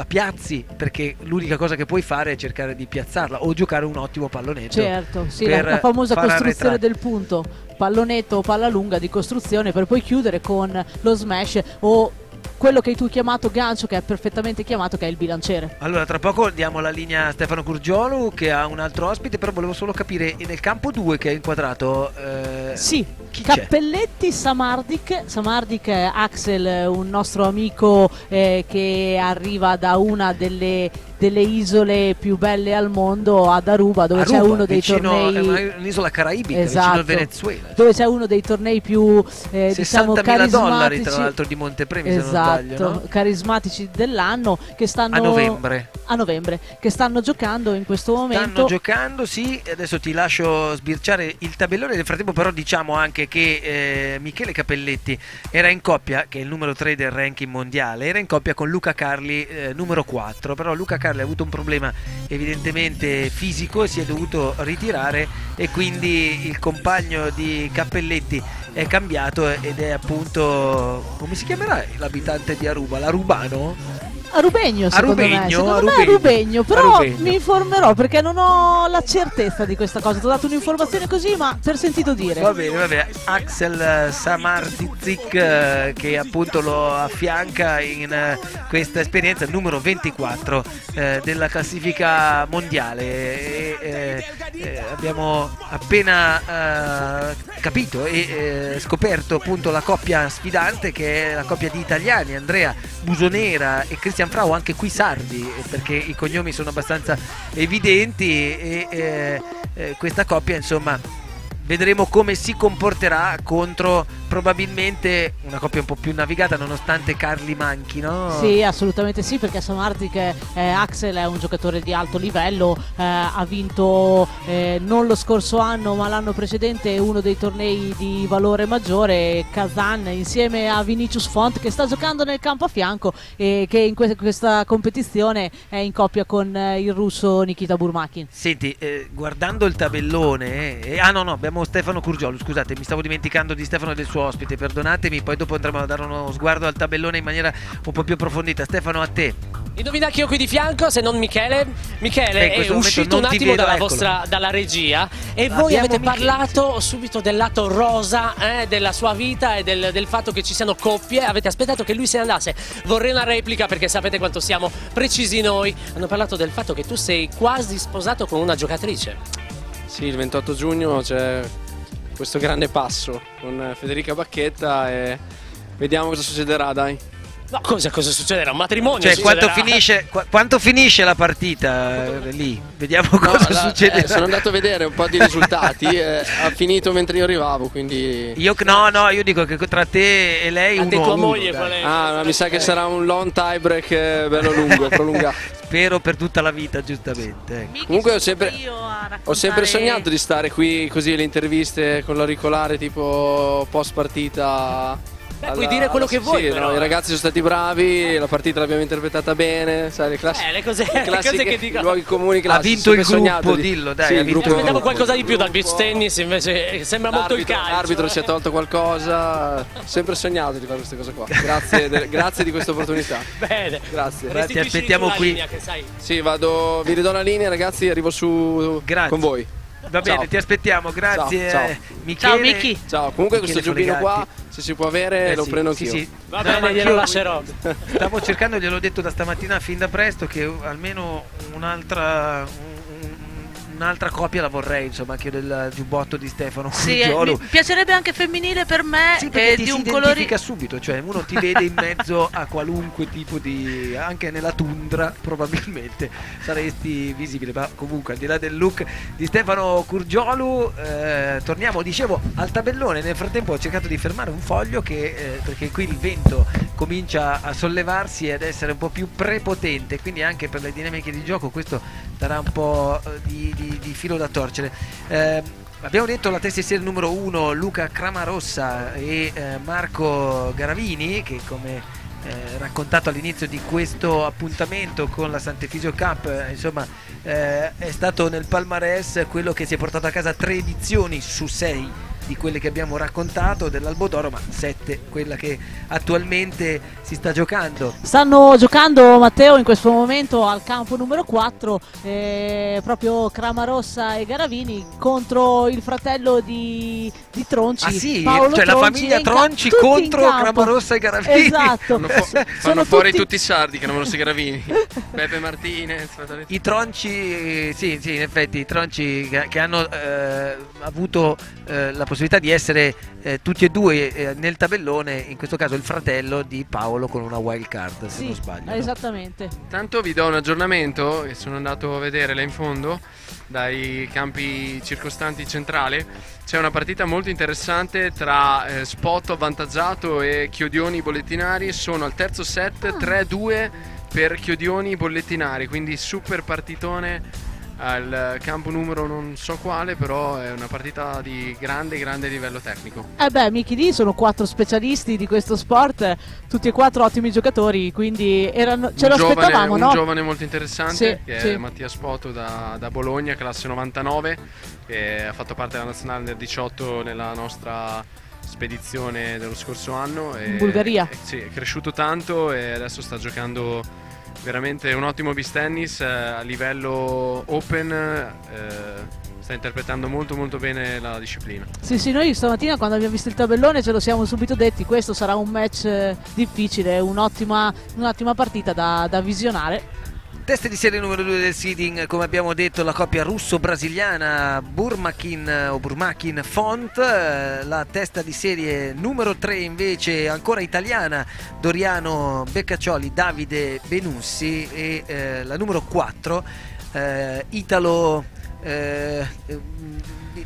piazzi, perché l'unica cosa che puoi fare è cercare di piazzarla o giocare un ottimo pallonetto. Certo, sì, la famosa costruzione del punto, pallonetto o palla lunga di costruzione per poi chiudere con lo smash o quello che tu hai chiamato gancio, che è perfettamente chiamato, che è il bilanciere. Allora tra poco diamo la linea a Stefano Curgiolu che ha un altro ospite, però volevo solo capire nel campo 2 che è inquadrato chi Cappelletti, Samardic è Axel, un nostro amico che arriva da una delle isole più belle al mondo, ad Aruba, dove c'è uno dei tornei, è un'isola caraibica, vicino al Venezuela, dove c'è uno dei tornei più diciamo $60.000 tra l'altro di montepremi, se non sbaglio, no? Carismatici dell'anno, che stanno a novembre che stanno giocando in questo momento. Sì, adesso ti lascio sbirciare il tabellone. Nel frattempo però diciamo anche che Michele Cappelletti era in coppia, che è il numero 3 del ranking mondiale, era in coppia con Luca Carli, numero 4, però Luca Carli ha avuto un problema evidentemente fisico e si è dovuto ritirare, e quindi il compagno di Cappelletti è cambiato ed è appunto, come si chiamerà l'abitante di Aruba? L'arubano? Arubegno, secondo me è Arubegno, però mi informerò perché non ho la certezza di questa cosa. Ti ho dato un'informazione così, ma per sentito dire. Va bene. Axel Samardzic che appunto lo affianca in questa esperienza, il numero 24 della classifica mondiale. Abbiamo appena capito e scoperto appunto la coppia sfidante, che è la coppia di italiani, Andrea Busonera e Cristian Frau, anche qui sardi perché i cognomi sono abbastanza evidenti, e questa coppia insomma vedremo come si comporterà contro probabilmente una coppia un po' più navigata, nonostante Carli manchi, no? Sì, assolutamente sì, perché Samardzic, Axel è un giocatore di alto livello, ha vinto non lo scorso anno ma l'anno precedente uno dei tornei di valore maggiore, Kazan, insieme a Vinicius Font, che sta giocando nel campo a fianco e che in questa competizione è in coppia con il russo Nikita Burmakin. Senti, guardando il tabellone abbiamo Stefano Curgiolu, scusate, mi stavo dimenticando di Stefano e del suo ospite, perdonatemi, poi dopo andremo a dare uno sguardo al tabellone in maniera un po' più approfondita. Stefano, a te. Indovina chi ho qui di fianco, se non Michele. Michele è uscito un attimo dalla regia e voi avete parlato subito del lato rosa della sua vita e del fatto che ci siano coppie. Avete aspettato che lui se ne andasse. Vorrei una replica perché sapete quanto siamo precisi noi. Hanno parlato del fatto che tu sei quasi sposato con una giocatrice. Sì, il 28 giugno c'è questo grande passo con Federica Bacchetta e vediamo cosa succederà, dai. No, cosa succederà? Un matrimonio? Cioè, quanto finisce la partita lì? Vediamo cosa succederà. Sono andato a vedere un po' di risultati, ha finito mentre io arrivavo, quindi... Io dico che tra te e lei tua moglie qual è? Mi sa che sarà un long tie break bello lungo, prolungato. spero per tutta la vita, giustamente. Comunque ho sempre sognato di stare qui così alle interviste con l'auricolare tipo post partita. Puoi dire quello che vuoi, sì, però. No, i ragazzi sono stati bravi, la partita l'abbiamo interpretata bene, sai, le cose che dicono. I luoghi comuni classici. Ha vinto il gruppo, dillo, dai. Sì, il gruppo. Aspettavo qualcosa di più dal beach tennis, invece sembra molto il calcio. L'arbitro si è tolto qualcosa, sempre sognato di fare queste cose qua. Grazie di questa opportunità. Bene. Grazie. Ti aspettiamo qui. Linea, che sai. Sì, vado, vi ridò la linea, ragazzi, arrivo su con voi. Va bene, ti aspettiamo, grazie. Ciao. Michele. Ciao Miki. Ciao, comunque Michele questo giochino qua, Fregatti. se si può avere, lo Sì, prendo sì, anch'io. sì. Va bene, glielo lascerò. Stavo cercando, gliel'ho detto da stamattina fin da presto, che almeno un'altra coppia la vorrei, insomma, anche del giubbotto di Stefano Sì, Curgiolo. mi piacerebbe anche femminile per me, Sì, perché ti di si un identifica subito, cioè uno ti vede in mezzo a qualunque tipo di, anche nella tundra probabilmente saresti visibile, ma comunque al di là del look di Stefano Curgiolo, torniamo, dicevo, al tabellone. Nel frattempo ho cercato di fermare un foglio perché qui il vento comincia a sollevarsi ed essere un po' più prepotente, quindi anche per le dinamiche di gioco questo darà un po' di filo da torcere. Abbiamo detto la testa di serie numero 1 Luca Cramarossa e Marco Garavini, che come raccontato all'inizio di questo appuntamento con la Sant'Efisio Cup, insomma, è stato nel palmarès quello che si è portato a casa 3 edizioni su 6 di quelle che abbiamo raccontato dell'Albodoro, ma 7 quella che attualmente si sta giocando. Stanno giocando, Matteo, in questo momento al campo numero 4 proprio Cramarossa e Garavini contro il fratello di Tronci. Ah sì, Paolo cioè Tronci, la famiglia Tronci contro Cramarossa e Garavini. Esatto. Fanno fuori tutti i sardi, Cramarossa e Garavini. Pepe Martinez. I Tronci, sì, in effetti, i Tronci che hanno avuto la possibilità di essere tutti e due nel tabellone, in questo caso il fratello di Paolo con una wild card, se non sbaglio. Esattamente. Tanto vi do un aggiornamento che sono andato a vedere là in fondo dai campi circostanti centrale. C'è una partita molto interessante tra Spot avvantaggiato e Chiodioni Bollettinari. Sono al terzo set 3-2 per Chiodioni Bollettinari, quindi super partitone al campo numero non so quale, però è una partita di grande livello tecnico. Miki D sono 4 specialisti di questo sport, tutti e 4 ottimi giocatori, quindi ce lo aspettavamo, no? Un giovane molto interessante, sì, che è Mattia Spoto da Bologna, classe 99, che ha fatto parte della nazionale del 18 nella nostra spedizione dello scorso anno. In Bulgaria. Sì, è cresciuto tanto e adesso sta giocando veramente un ottimo beach tennis a livello open, sta interpretando molto bene la disciplina. Sì, noi stamattina quando abbiamo visto il tabellone ce lo siamo subito detti, questo sarà un match difficile, un'ottima partita da visionare. Testa di serie numero 2 del seeding, come abbiamo detto, la coppia russo-brasiliana Burmakin Font. La testa di serie numero 3 invece ancora italiana, Doriano Beccaccioli Davide Benussi, e la numero 4 italo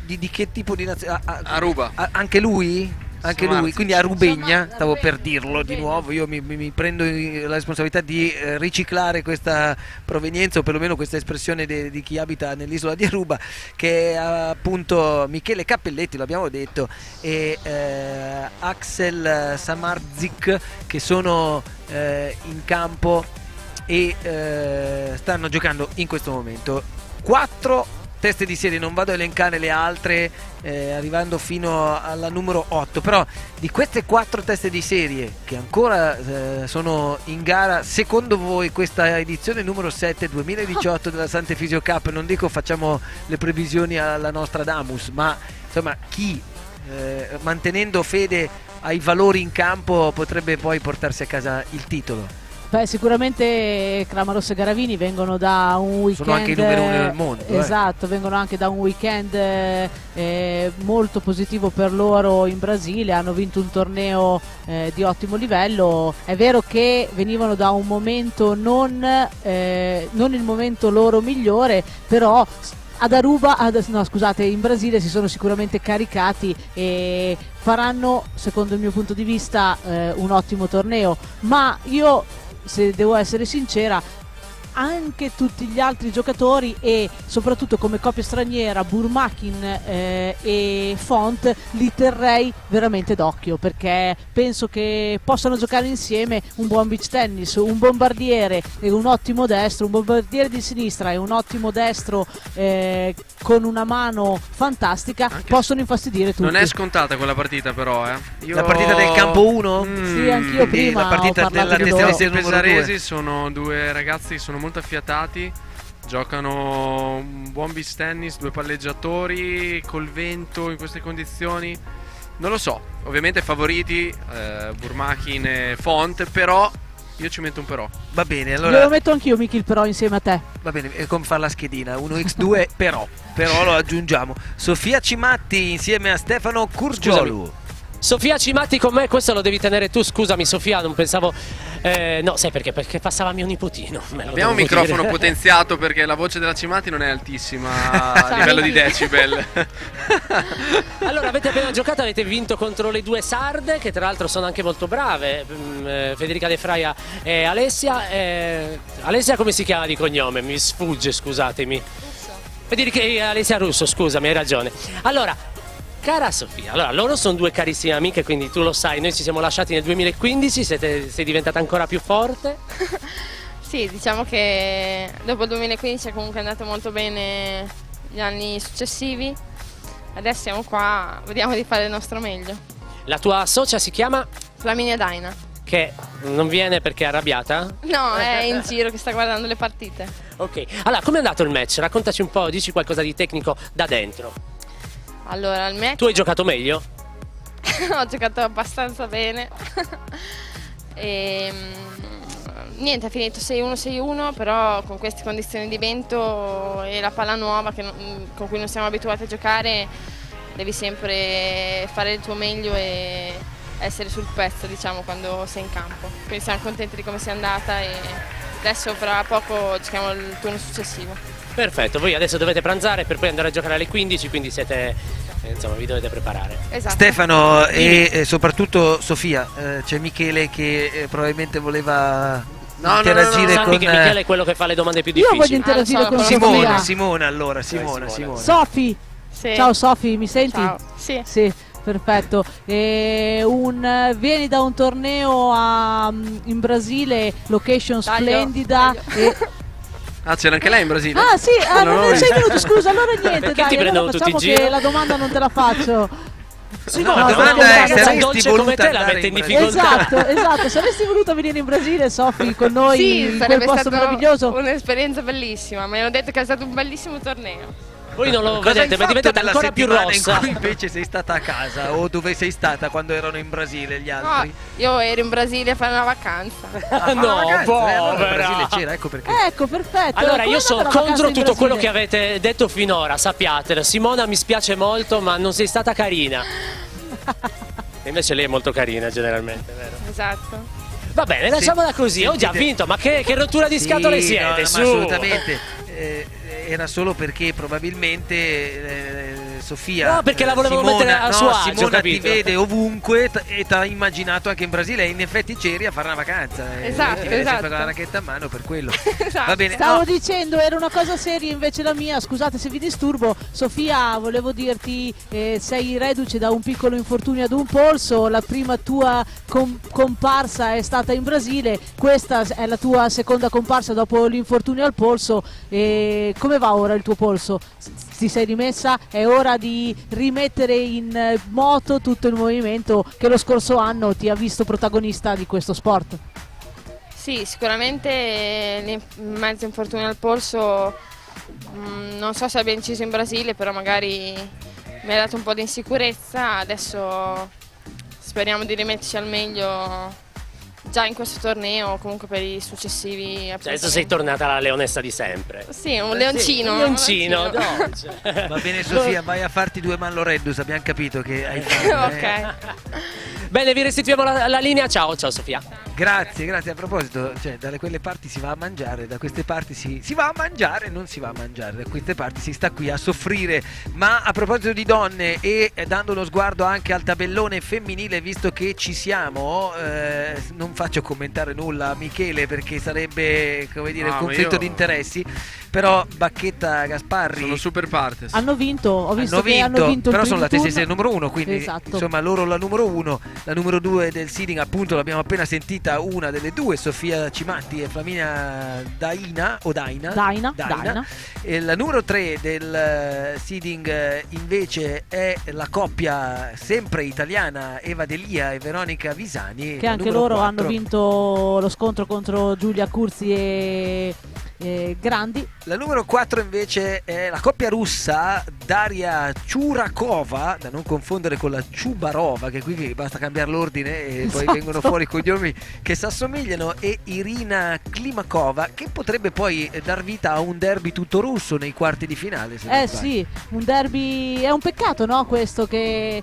di che tipo di nazionalità? Aruba. Anche lui? Anche lui, quindi a Rubegna, stavo per dirlo di nuovo, io mi prendo la responsabilità di riciclare questa provenienza, o perlomeno questa espressione di chi abita nell'isola di Aruba, che è appunto Michele Cappelletti, l'abbiamo detto, e Axel Samardzic, che sono in campo e stanno giocando in questo momento. 4 teste di serie, non vado a elencare le altre, arrivando fino alla numero 8, però di queste 4 teste di serie che ancora sono in gara, secondo voi questa edizione numero 7 2018 della Sant'Efisio Cup, non dico facciamo le previsioni alla nostra Damus, ma insomma chi mantenendo fede ai valori in campo potrebbe poi portarsi a casa il titolo? Sicuramente Cramarossa e Garavini vengono da un weekend, sono anche i numeri 1 del mondo, esatto, vengono anche da un weekend molto positivo per loro in Brasile, hanno vinto un torneo di ottimo livello. È vero che venivano da un momento non il momento loro migliore, però in Brasile si sono sicuramente caricati e faranno, secondo il mio punto di vista, un ottimo torneo. Ma io, se devo essere sincera, anche tutti gli altri giocatori e soprattutto come coppia straniera Burmakin e Font li terrei veramente d'occhio, perché penso che possano giocare insieme un buon beach tennis, un bombardiere e un ottimo destro, un bombardiere di sinistra e un ottimo destro con una mano fantastica, possono infastidire tutti. Non è scontata quella partita però, La partita del campo 1? Sì, anch'io prima la partita della I pesaresi sono due ragazzi che sono molto affiatati, giocano un buon beach tennis, due palleggiatori col vento in queste condizioni. Non lo so, ovviamente favoriti Burmakin e Font, però io ci metto un però. Va bene, allora glielo metto anch'io Michi il però insieme a te. va bene, è come fare la schedina 1x2 però lo aggiungiamo. Sofia Cimatti insieme a Stefano Curgiolu. Sofia Cimatti con me, questo lo devi tenere tu, scusami Sofia, non pensavo... no, sai perché? Perché passava mio nipotino. Abbiamo un microfono potenziato perché la voce della Cimatti non è altissima a livello di decibel. Allora, avete appena giocato, avete vinto contro le due sarde, che tra l'altro sono anche molto brave, Federica De Fraia e Alessia. Alessia come si chiama di cognome? Mi sfugge, scusatemi. Federica Alessia Russo, scusami, hai ragione. Allora... Cara Sofia, allora loro sono due carissime amiche, quindi tu lo sai, noi ci siamo lasciati nel 2015, sei diventata ancora più forte? Sì, diciamo che dopo il 2015 è comunque andato molto bene gli anni successivi, adesso siamo qua, vediamo di fare il nostro meglio. La tua socia si chiama? Flaminia Daina. Che non viene perché è arrabbiata? No, è in giro che sta guardando le partite. Ok, allora com'è andato il match? Raccontaci un po', dici qualcosa di tecnico da dentro. Allora, il match... Tu hai giocato meglio? Ho giocato abbastanza bene. Niente, è finito 6-1-6-1, però con queste condizioni di vento e la palla nuova con cui non siamo abituati a giocare, devi sempre fare il tuo meglio e essere sul pezzo, diciamo, quando sei in campo. Quindi siamo contenti di come sia andata e adesso fra poco giochiamo il turno successivo. Perfetto, voi adesso dovete pranzare per poi andare a giocare alle 15, quindi siete, insomma, vi dovete preparare. Esatto. Stefano e soprattutto Sofia, c'è Michele che probabilmente voleva interagire con... Sappi che Michele è quello che fa le domande più difficili. Io voglio interagire con Sofia. Simona allora, Simona. Sofi, sì. Ciao Sofi, mi senti? Ciao, sì. Sì. Perfetto, vieni da un torneo in Brasile, location splendida. Ah, c'era anche lei in Brasile? Ah sì, non sei venuto, scusa, allora niente, Perché ti prendono tutti in giro? Che la domanda non te la faccio. No, la domanda è se avresti come te la mette in difficoltà. Esatto, se avresti voluto venire in Brasile, Sofi, con noi, sì, in quel sarebbe posto meraviglioso. Un'esperienza bellissima, mi hanno detto che è stato un bellissimo torneo. Voi non lo vedete, ma diventata ancora più rossa. In cui invece sei stata a casa o dove sei stata quando erano in Brasile gli altri? No, io ero in Brasile a fare una vacanza. No, povera. In Brasile c'era, ecco perché. Ecco, perfetto. Allora, io sono contro tutto quello che avete detto finora, sappiatelo. Simona mi spiace molto, ma non sei stata carina. E invece lei è molto carina generalmente, vero? Esatto. Va bene, lasciamola così. Ho già vinto, ma che rottura di scatole siete? No, su. ma assolutamente. Era solo perché probabilmente Sofia, no, perché la volevo mettere a suo agio, Simona ti capito? vede ovunque e ti ha immaginato anche in Brasile e in effetti c'eri a fare una vacanza. Esatto, ti vede esatto. sempre con la racchetta a mano per quello. Esatto. Va bene. Stavo dicendo, era una cosa seria invece la mia, scusate se vi disturbo. Sofia, volevo dirti, sei reduce da un piccolo infortunio ad un polso, la prima tua comparsa è stata in Brasile, questa è la tua seconda comparsa dopo l'infortunio al polso. Come va ora il tuo polso? Ti sei rimessa? È ora di rimettere in moto tutto il movimento che lo scorso anno ti ha visto protagonista di questo sport. Sì, sicuramente mezzo infortunio al polso, non so se abbia inciso in Brasile, però magari mi ha dato un po' di insicurezza, adesso speriamo di rimetterci al meglio già in questo torneo o comunque per i successivi. Adesso sei tornata alla leonessa di sempre. Sì, un leoncino. Un leoncino, dolce. Va bene Sofia, vai a farti 2 Manloreddus, abbiamo capito che hai fatto. Ok. Bene, vi restituiamo la linea, ciao Sofia. Grazie. A proposito, cioè, dalle quelle parti si va a mangiare, da queste parti si va a mangiare, non si va a mangiare, da queste parti si sta qui a soffrire. Ma a proposito di donne e dando uno sguardo anche al tabellone femminile, visto che ci siamo, non faccio commentare nulla a Michele perché sarebbe, come dire, un conflitto di interessi, però Bacchetta, Gasparri sono super partes. Hanno vinto, ho visto che hanno vinto però il sono la primo testa del turno. numero 1, quindi Esatto. insomma loro la numero 1, la numero 2 del seeding, appunto l'abbiamo appena sentita, una delle due, Sofia Cimatti e Flaminia Daina. E la numero 3 del seeding invece è la coppia sempre italiana, Eva Delia e Veronica Visani, Che anche loro hanno vinto lo scontro contro Giulia Curzi e Grandi. La numero 4 invece è la coppia russa, Daria Churakova, da non confondere con la Chubarova, che qui basta cambiare l'ordine e poi vengono fuori cognomi che si assomigliano, e Irina Klimakova, che potrebbe poi dar vita a un derby tutto russo nei quarti di finale. Sì, un derby, è un peccato, no? Questo che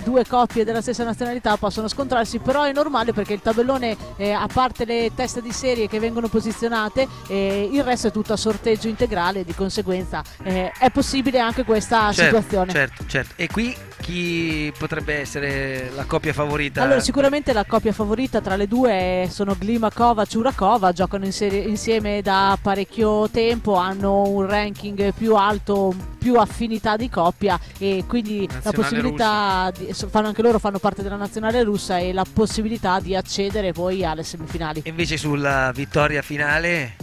due coppie della stessa nazionalità possono scontrarsi, però è normale perché il tabellone, a parte le teste di serie che vengono posizionate, il resto è tutto a sorteggio integrale, di conseguenza è possibile anche questa situazione. Certo. E qui chi potrebbe essere la coppia favorita? Allora, sicuramente la coppia favorita tra le due sono Klimakova e Churakova, giocano insieme da parecchio tempo, hanno un ranking più alto, più affinità di coppia, e quindi la possibilità anche loro fanno parte della nazionale russa, e la possibilità di accedere poi alle semifinali. E invece sulla vittoria finale?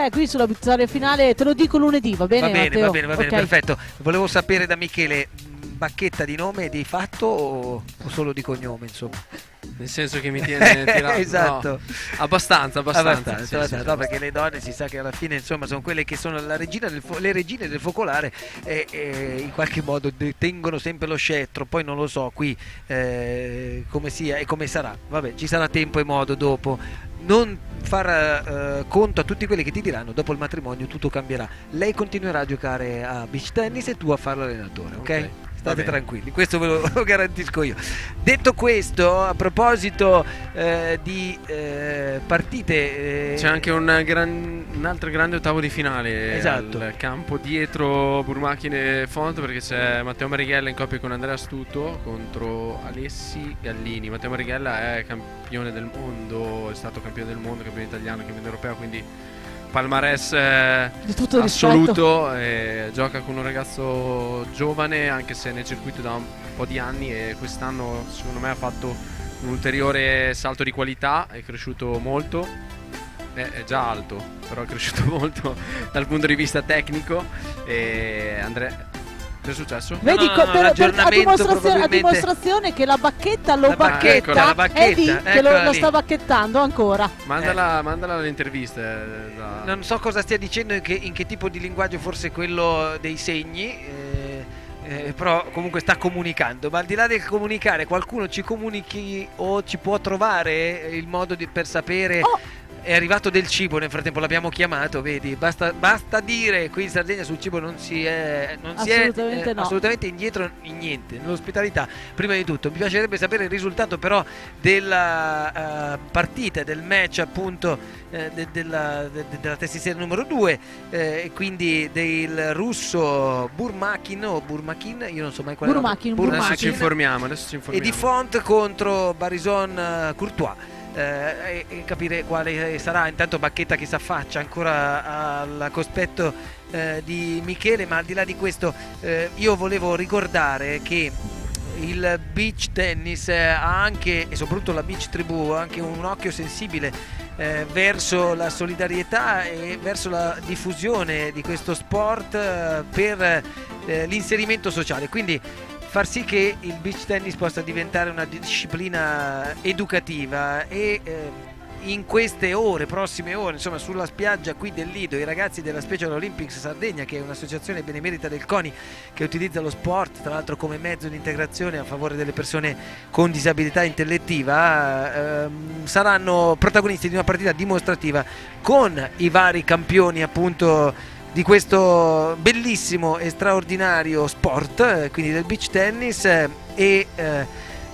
Qui sulla vittoria finale te lo dico lunedì, va bene? Va bene, Okay. perfetto. Volevo sapere da Michele, Bacchetta di nome di fatto o solo di cognome, insomma? Nel senso che mi tiene tirato. Esatto. No, abbastanza. Sì, no, perché le donne si sa che alla fine insomma sono quelle che sono le regine del focolare, e in qualche modo detengono sempre lo scettro. Poi non lo so qui come sia e come sarà. Vabbè, ci sarà tempo e modo dopo. Non far conto a tutti quelli che ti diranno dopo il matrimonio tutto cambierà. Lei continuerà a giocare a beach tennis e tu a fare l'allenatore, ok? State tranquilli, questo ve lo garantisco io. Detto questo, a proposito di partite, c'è anche un altro grande ottavo di finale. Esatto. Al campo dietro Burmachin e Font, perché c'è Matteo Marighella in coppia con Andrea Astuto contro Alessi Gallini. Matteo Marighella è campione del mondo, è stato campione del mondo, campione italiano, campione europeo, quindi palmarès assoluto, gioca con un ragazzo giovane, anche se nel circuito da un po' di anni, e quest'anno secondo me ha fatto un ulteriore salto di qualità, è cresciuto molto, è già alto, però è cresciuto molto dal punto di vista tecnico. E Andrea, che è successo? Vedi, a dimostrazione che la bacchetta è lì, che lo sta bacchettando ancora. Mandala alle interviste. Non so cosa stia dicendo, in che tipo di linguaggio, forse quello dei segni, però comunque sta comunicando. Ma al di là del comunicare, qualcuno ci comunichi o ci può trovare il modo per sapere... È arrivato del cibo, nel frattempo l'abbiamo chiamato, vedi, basta dire, qui in Sardegna sul cibo non si è assolutamente indietro in niente, nell'ospitalità prima di tutto. Mi piacerebbe sapere il risultato però della partita, del match appunto della testiserie numero 2, e quindi del russo Burmachin, io non so mai qual è. Burmachin. Adesso ci informiamo. E di Font contro Barison Courtois. E capire quale sarà. Intanto Bacchetta che si affaccia ancora al cospetto di Michele, ma al di là di questo io volevo ricordare che il beach tennis ha anche, e soprattutto la Beach Tribù, ha anche un occhio sensibile verso la solidarietà e verso la diffusione di questo sport per l'inserimento sociale, quindi far sì che il beach tennis possa diventare una disciplina educativa. E in queste prossime ore, insomma, sulla spiaggia qui del Lido, i ragazzi della Special Olympics Sardegna, che è un'associazione benemerita del CONI che utilizza lo sport tra l'altro come mezzo di integrazione a favore delle persone con disabilità intellettiva, saranno protagonisti di una partita dimostrativa con i vari campioni appunto di questo bellissimo e straordinario sport, quindi del beach tennis, e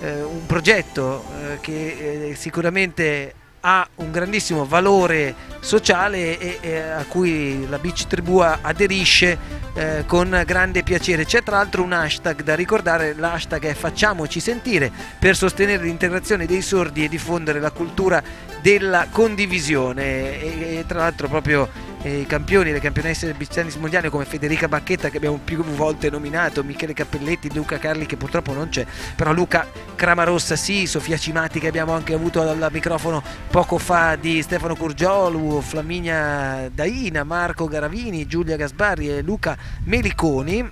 un progetto che sicuramente ha un grandissimo valore sociale e a cui la Beach Tribù aderisce con grande piacere. C'è tra l'altro un hashtag da ricordare, l'hashtag è Facciamoci sentire, per sostenere l'integrazione dei sordi e diffondere la cultura della condivisione, e tra l'altro proprio i campioni, le campionesse del beach tennis mondiale come Federica Bacchetta, che abbiamo più volte nominato, Michele Cappelletti, Luca Carli, che purtroppo non c'è, però Luca Cramarossa sì, Sofia Cimati, che abbiamo anche avuto al microfono poco fa, di Stefano Curgiolu, Flaminia Daina, Marco Garavini, Giulia Gasbarri e Luca Meliconi,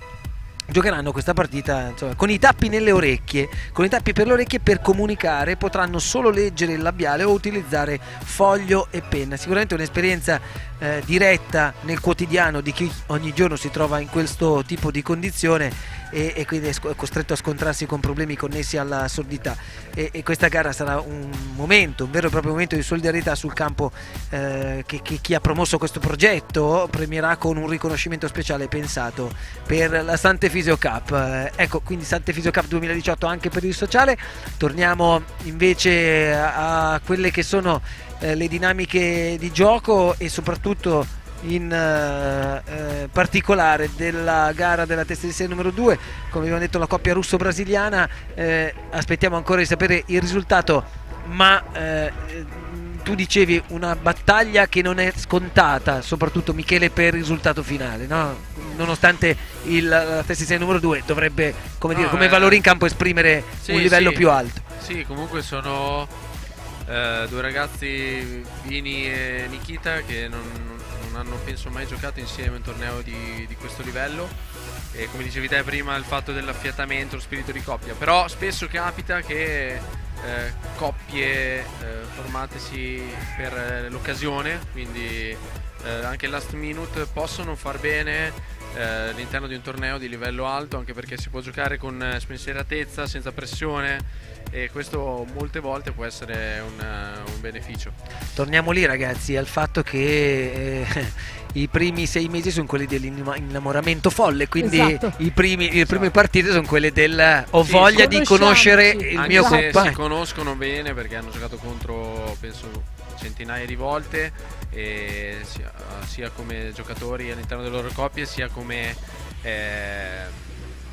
giocheranno questa partita, insomma, con i tappi nelle orecchie, con i tappi per le orecchie, per comunicare. Potranno solo leggere il labiale o utilizzare foglio e penna. Sicuramente un'esperienza diretta nel quotidiano di chi ogni giorno si trova in questo tipo di condizione e quindi è costretto a scontrarsi con problemi connessi alla sordità, e questa gara sarà un vero e proprio momento di solidarietà sul campo, che chi ha promosso questo progetto premierà con un riconoscimento speciale pensato per la Sante Fisio Cup. Ecco, quindi Sante Fisio Cup 2018 anche per il sociale. Torniamo invece a quelle che sono le dinamiche di gioco, e soprattutto in particolare della gara della testa di serie numero 2, come abbiamo detto, la coppia russo-brasiliana. Aspettiamo ancora di sapere il risultato, ma tu dicevi una battaglia che non è scontata, soprattutto Michele, per il risultato finale, no? Nonostante la testa di serie numero 2 dovrebbe, come valore in campo, esprimere un livello più alto. Sì, comunque sono due ragazzi, Vini e Nikita, che non hanno penso mai giocato insieme un torneo di questo livello, e come dicevi te prima, il fatto dell'affiatamento, lo spirito di coppia, però spesso capita che coppie formatesi per l'occasione, quindi anche il last minute, possono far bene all'interno di un torneo di livello alto, anche perché si può giocare con spensieratezza, senza pressione, e questo molte volte può essere un beneficio. Torniamo lì, ragazzi, al fatto che i primi 6 mesi sono quelli dell'innamoramento folle, quindi esatto. Le prime partite sono quelle del ho voglia di conoscere il anche mio se compagno. Si conoscono bene, perché hanno giocato contro, penso, centinaia di volte, e sia come giocatori all'interno delle loro coppie, sia come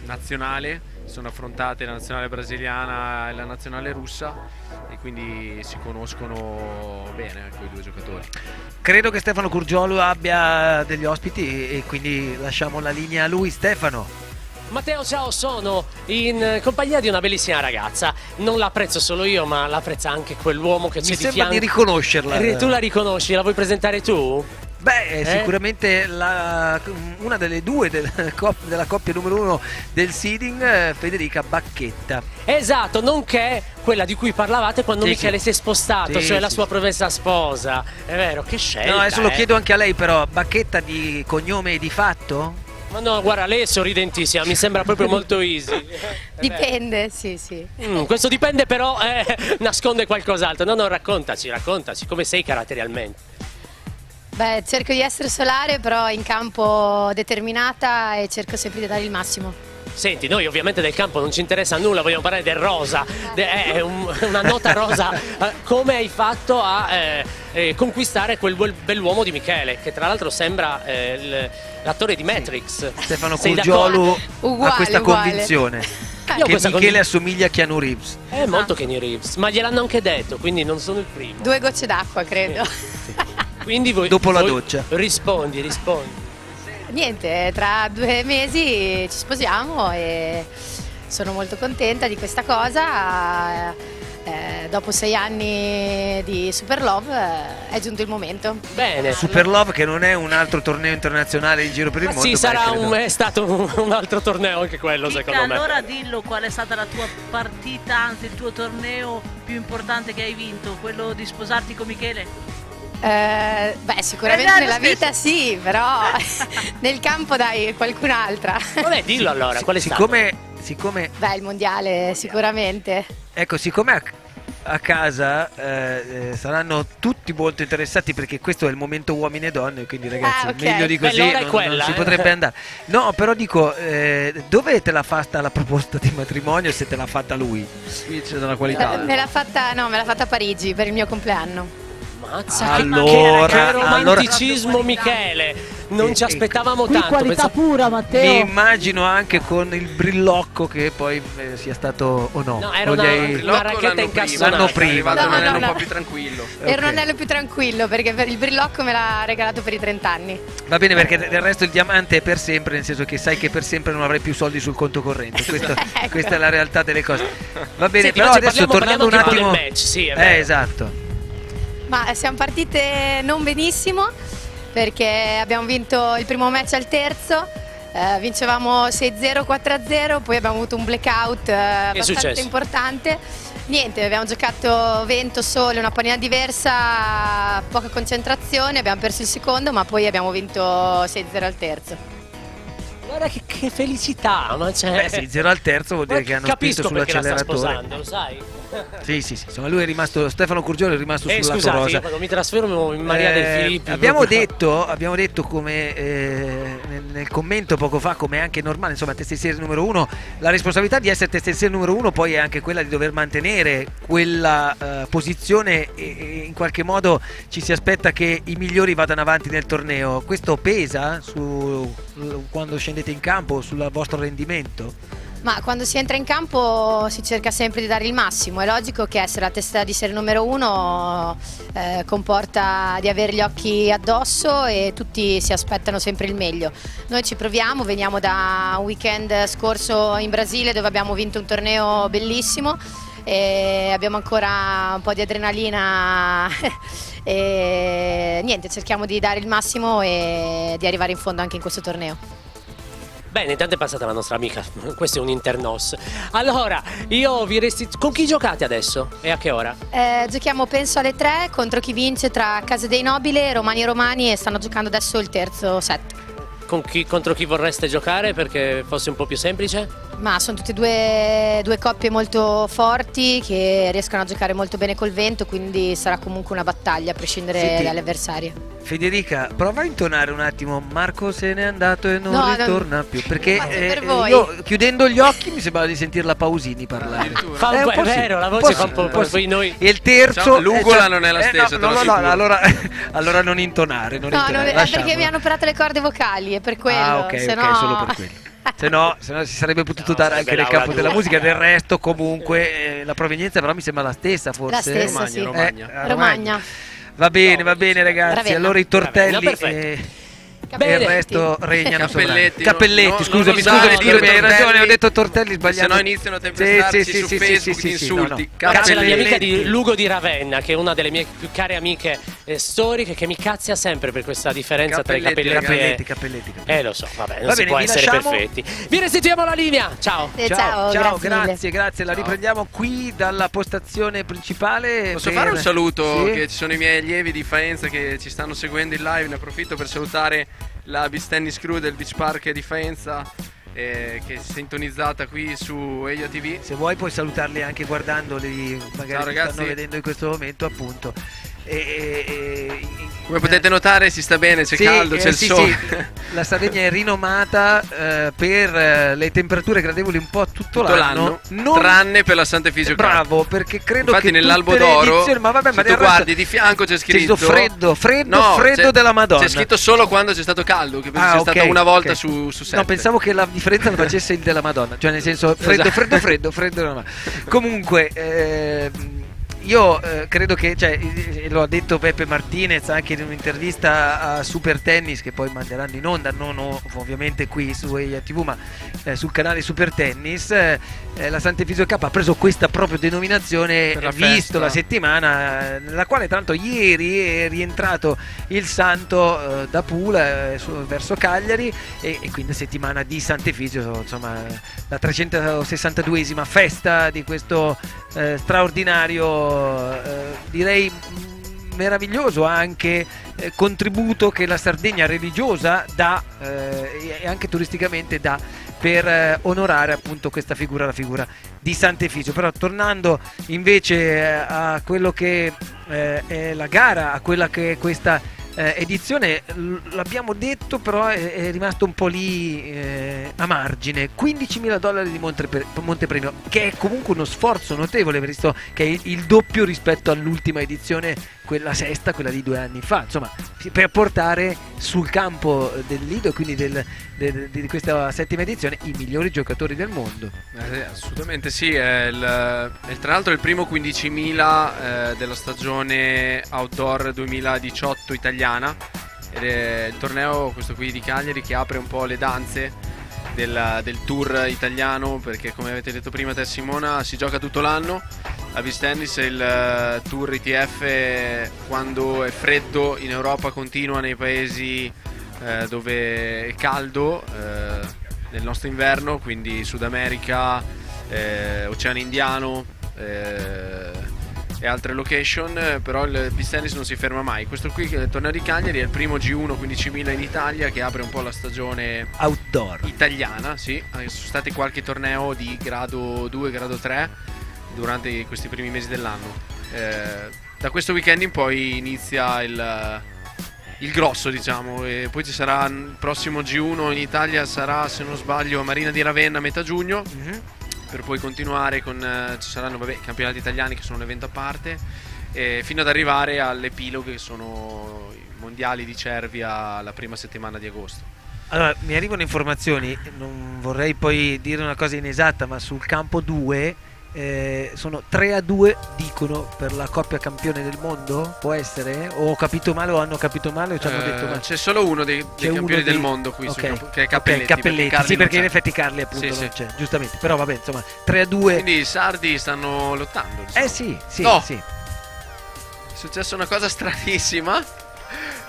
nazionale. Sono affrontate la nazionale brasiliana e la nazionale russa, e quindi si conoscono bene quei due giocatori. Credo che Stefano Curgiolu abbia degli ospiti, e quindi lasciamo la linea a lui. Stefano. Matteo, ciao, sono in compagnia di una bellissima ragazza. Non l'apprezzo solo io, ma l'apprezza anche quell'uomo che c'è di fianco. Mi sembra di riconoscerla. Tu la riconosci? La vuoi presentare tu? Beh, sicuramente una delle due della coppia numero 1 del seeding, Federica Bacchetta. Esatto, nonché quella di cui parlavate quando Michele si è spostato, cioè la sua promessa sposa. È vero, che scelta. No, adesso lo chiedo anche a lei, però, Bacchetta di cognome e di fatto? Ma no, guarda, lei è sorridentissima, mi sembra proprio molto easy. Dipende, sì. Questo dipende, però nasconde qualcos'altro. No, raccontaci, come sei caratterialmente. Beh, cerco di essere solare, però in campo determinata, e cerco sempre di dare il massimo. Senti, noi ovviamente del campo non ci interessa nulla, vogliamo parlare del rosa, una nota rosa. Come hai fatto a conquistare quel bell'uomo di Michele, che tra l'altro sembra l'attore di Matrix? Stefano Curgiolu ha questa convinzione che Michele assomiglia a Keanu Reeves. È molto Keanu Reeves, ma gliel'hanno anche detto, quindi non sono il primo. 2 gocce d'acqua, credo. Quindi dopo la doccia rispondi. Niente, tra 2 mesi ci sposiamo, e sono molto contenta di questa cosa. Dopo 6 anni di Super Love è giunto il momento. Bene. Super Love, che non è un altro torneo internazionale in giro per il mondo. Sì, è stato un altro torneo anche quello, secondo me. Allora dillo, qual è stata la tua partita, anzi il tuo torneo più importante che hai vinto? Quello di sposarti con Michele? Sicuramente nella vita sì, però nel campo dai, qualcun'altra. Vabbè, dillo allora, qual è stato? Siccome Beh, il mondiale sicuramente. Ecco, siccome a casa saranno tutti molto interessati, perché questo è il momento uomini e donne, quindi ragazzi, meglio di così non si potrebbe andare. No, però dico, dove te l'ha fatta la proposta di matrimonio, se te l'ha fatta lui? Qui c'è una qualità. Me l'ha fatta a Parigi per il mio compleanno. Ammazza, Allora, che romanticismo, Michele. Non ci aspettavamo Qui tanto. qualità pura, Matteo. Mi immagino anche con il brillocco che poi sia stato o no. No, era una racchetta incastonata. L'anno prima. È arrivato un no. po' più tranquillo. Era un anello più tranquillo perché per il brillocco me l'ha regalato per i 30 anni. Va bene, perché del resto il diamante è per sempre, nel senso che sai che per sempre non avrai più soldi sul conto corrente. Ecco. Questa è la realtà delle cose. Va bene, Senti, però invece adesso tornando un parliamo attimo. del match, sì, è vero. Esatto. Ma siamo partite non benissimo perché abbiamo vinto il primo match al terzo, vincevamo 6-0, 4-0, poi abbiamo avuto un blackout abbastanza importante. Niente, abbiamo giocato vento, sole, una panina diversa, poca concentrazione, abbiamo perso il secondo ma poi abbiamo vinto 6-0 al terzo. Guarda che felicità, ma c'è. Beh, sì, 0 al terzo vuol dire che hanno spinto perché la sta sull'acceleratore. sposando, lo sai? Sì, insomma, lui è rimasto, Stefano Curgiolo è rimasto sul lato scusate, rosa. io quando mi trasfermo in Maria del Filippi. Abbiamo detto come nel commento poco fa, come è anche normale, insomma, testiere numero 1, la responsabilità di essere testiere numero 1 poi è anche quella di dover mantenere quella posizione e in qualche modo ci si aspetta che i migliori vadano avanti nel torneo. Questo pesa quando scendete in campo sul vostro rendimento? Ma quando si entra in campo si cerca sempre di dare il massimo, è logico che essere la testa di serie numero 1 comporta di avere gli occhi addosso e tutti si aspettano sempre il meglio. Noi ci proviamo, veniamo da un weekend scorso in Brasile dove abbiamo vinto un torneo bellissimo e abbiamo ancora un po' di adrenalina e niente, cerchiamo di dare il massimo e di arrivare in fondo anche in questo torneo. Bene, intanto è passata la nostra amica, questo è un internos. Allora, io vi con chi giocate adesso e a che ora? Giochiamo penso alle 3 contro chi vince tra Casa dei Nobile, Romani e stanno giocando adesso il terzo set. Contro chi vorreste giocare perché fosse un po' più semplice? Ma sono tutte due coppie molto forti che riescono a giocare molto bene col vento, quindi sarà comunque una battaglia a prescindere dalle avversarie. Federica, prova a intonare un attimo Marco se n'è andato e non ritorna più, perché io chiudendo gli occhi mi sembrava di sentir la Pausini parlare. È vero, la voce fa un po' poi noi. E il terzo l'ugola non è la stessa, no, allora non intonare, non intonare, è perché mi hanno operato le corde vocali, è per quello. Ok, solo per quello. Se no si sarebbe potuto dare anche nel campo della musica. Del resto comunque la provenienza però mi sembra la stessa, forse. La stessa, sì. Romagna. Va bene ragazzi, Ravenna. Allora i tortelli e il resto regnano Cappelletti, Scusami, hai ragione, ho detto tortelli sbagliato. Se no iniziano a tempestarci su Facebook insulti. C'è la mia amica di Lugo di Ravenna, che è una delle mie più care amiche storiche, che mi cazzia sempre per questa differenza tra i cappelletti. Lo so, vabbè, non si può essere perfetti. Vi restituiamo la linea, ciao. Ciao, grazie, la riprendiamo qui dalla postazione principale. Posso fare un saluto? Che ci sono i miei allievi di Faenza che ci stanno seguendo in live, ne approfitto per salutare la Beach Tennis Crew del Beach Park di Faenza che è sintonizzata qui su Elia TV. Se vuoi puoi salutarli anche guardandoli, magari ci stanno vedendo in questo momento, appunto. Come potete notare si sta bene, c'è caldo, c'è il sole. La Sardegna è rinomata per le temperature gradevoli un po' tutto l'anno, tranne per la Sant'Efisio Cup. Bravo, perché credo infatti che nell'Albo d'Oro, se tu guardi di fianco c'è scritto freddo della Madonna. C'è scritto solo quando c'è stato caldo, che penso sia stata una volta su 7. No, pensavo che la differenza la facesse il della Madonna, cioè nel senso freddo della Madonna. Comunque io credo che, lo ha detto Peppe Martinez anche in un'intervista a Super Tennis, che poi manderanno in onda, non ovviamente qui su Elia TV, ma sul canale Super Tennis, la Sant'Efisio Cup ha preso questa proprio denominazione visto la settimana nella quale tanto ieri è rientrato il Santo da Pula verso Cagliari e quindi settimana di Sant'Efisio, insomma la 362esima festa di questo straordinario, direi meraviglioso anche contributo che la Sardegna religiosa dà e anche turisticamente dà per onorare appunto questa figura, la figura di Sant'Efisio. Però tornando invece a quello che è la gara, a quella che è questa edizione, l'abbiamo detto, però è rimasto un po' lì a margine. $15.000 di montepremio, che è comunque uno sforzo notevole, visto che è il doppio rispetto all'ultima edizione quella sesta, quella di 2 anni fa, insomma, per portare sul campo del Lido e quindi di questa 7ª edizione i migliori giocatori del mondo. Assolutamente sì, è tra l'altro il primo 15.000 della stagione Outdoor 2018 italiana, ed è il torneo questo qui di Cagliari che apre un po' le danze del tour italiano, perché come avete detto prima te Simona, si gioca tutto l'anno a beach tennis. Il tour ITF quando è freddo in Europa continua nei paesi dove è caldo nel nostro inverno, quindi Sud America, Oceano Indiano e altre location, però il beach tennis non si ferma mai. Questo qui, il torneo di Cagliari, è il primo G1 15.000 in Italia che apre un po' la stagione outdoor italiana. Sì, sono stati qualche torneo di grado 2, grado 3 durante questi primi mesi dell'anno. Da questo weekend in poi inizia il grosso, diciamo, e poi ci sarà il prossimo G1 in Italia, sarà, se non sbaglio, a Marina di Ravenna a metà giugno. Per poi continuare con ci saranno i campionati italiani, che sono un evento a parte, fino ad arrivare all'epilogo, che sono i mondiali di Cervia la prima settimana di agosto. Allora, mi arrivano informazioni, non vorrei poi dire una cosa inesatta, ma sul campo 2 sono 3-2 dicono per la coppia campione del mondo, può essere? O ho capito male o hanno capito male o ci hanno detto male? C'è solo uno dei campioni del mondo qui, che è Cappelletti. Sì, perché in effetti Carli appunto non c'è, giustamente, però vabbè, insomma 3-2. Quindi i sardi stanno lottando, diciamo. Sì. È successa una cosa stranissima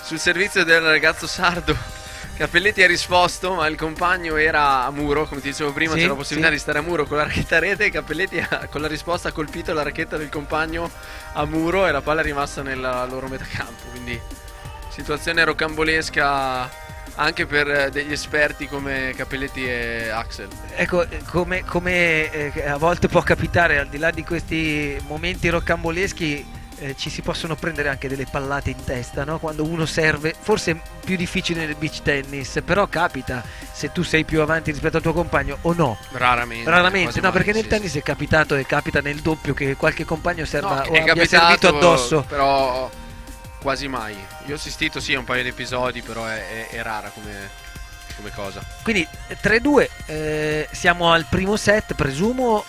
sul servizio del ragazzo sardo. Cappelletti ha risposto, ma il compagno era a muro, come ti dicevo prima, c'era la possibilità di stare a muro con la racchetta a rete. Cappelletti con la risposta ha colpito la racchetta del compagno a muro e la palla è rimasta nella loro metacampo, quindi situazione rocambolesca anche per degli esperti come Cappelletti e Axel. Ecco, come a volte può capitare, al di là di questi momenti rocamboleschi, ci si possono prendere anche delle pallate in testa, no? Quando uno serve, forse è più difficile nel beach tennis, però capita, se tu sei più avanti rispetto al tuo compagno o no. Raramente, no, perché nel tennis è capitato e capita nel doppio che qualche compagno serva o abbia servito addosso. Però quasi mai. Io ho assistito sì a un paio di episodi, però è rara come cosa. Quindi 3-2, siamo al primo set, presumo.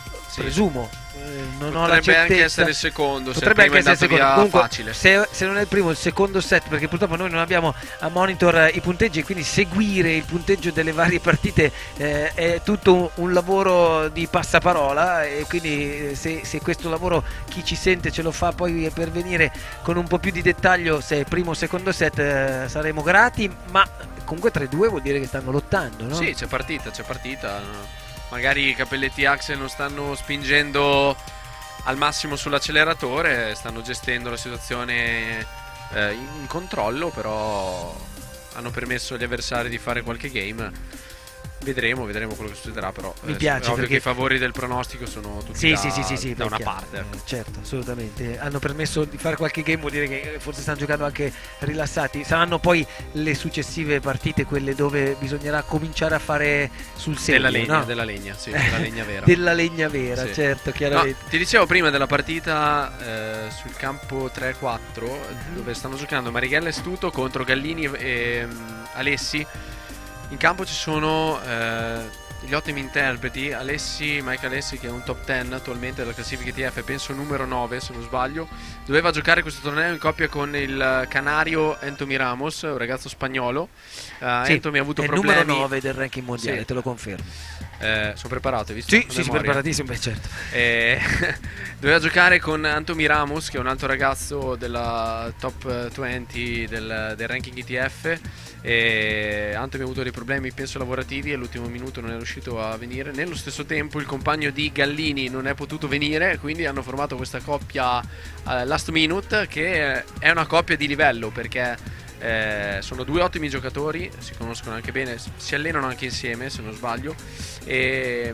Non ho la certezza. Potrebbe anche essere il secondo. Potrebbe anche essere il secondo. Comunque, facile. se non è il primo, il secondo set, perché purtroppo noi non abbiamo a monitor i punteggi, e quindi seguire il punteggio delle varie partite è tutto un lavoro di passaparola, e quindi se questo lavoro chi ci sente ce lo fa poi per venire con un po' più di dettaglio, se è primo o secondo set, saremo grati. Ma comunque 3-2 vuol dire che stanno lottando, no? Sì, c'è partita. Magari Cappelletti e Axel non stanno spingendo al massimo sull'acceleratore, stanno gestendo la situazione in controllo, però hanno permesso agli avversari di fare qualche game. Vedremo quello che succederà, però mi piace, è ovvio perché che i favori del pronostico sono tutti da una parte. Certo, assolutamente. Hanno permesso di fare qualche game, vuol dire che forse stanno giocando anche rilassati. Saranno poi le successive partite quelle dove bisognerà cominciare a fare sul serio, della legna, no? della legna, sì, della legna vera. Della legna vera, sì. Certo, chiaramente. No, ti dicevo prima della partita sul campo 3-4, dove stanno giocando Marighella e Stuto contro Gallini e Alessi. In campo ci sono gli ottimi interpreti. Mike Alessi, che è un top 10 attualmente della classifica ITF, penso numero 9 se non sbaglio, doveva giocare questo torneo in coppia con il canario Anthony Ramos, un ragazzo spagnolo. Anthony ha avuto problemi. È il numero 9 del ranking mondiale, sì. Te lo confermo. Sono preparato, hai visto? Sì, preparatissimo, beh, certo. Doveva giocare con Anthony Ramos, che è un altro ragazzo della top 20 del ranking ITF. Anthony ha avuto dei problemi, penso, lavorativi, e all'ultimo minuto non è riuscito a venire. Nello stesso tempo il compagno di Gallini non è potuto venire, quindi hanno formato questa coppia last minute, che è una coppia di livello, perché sono due ottimi giocatori, si conoscono anche bene, si allenano anche insieme se non sbaglio, e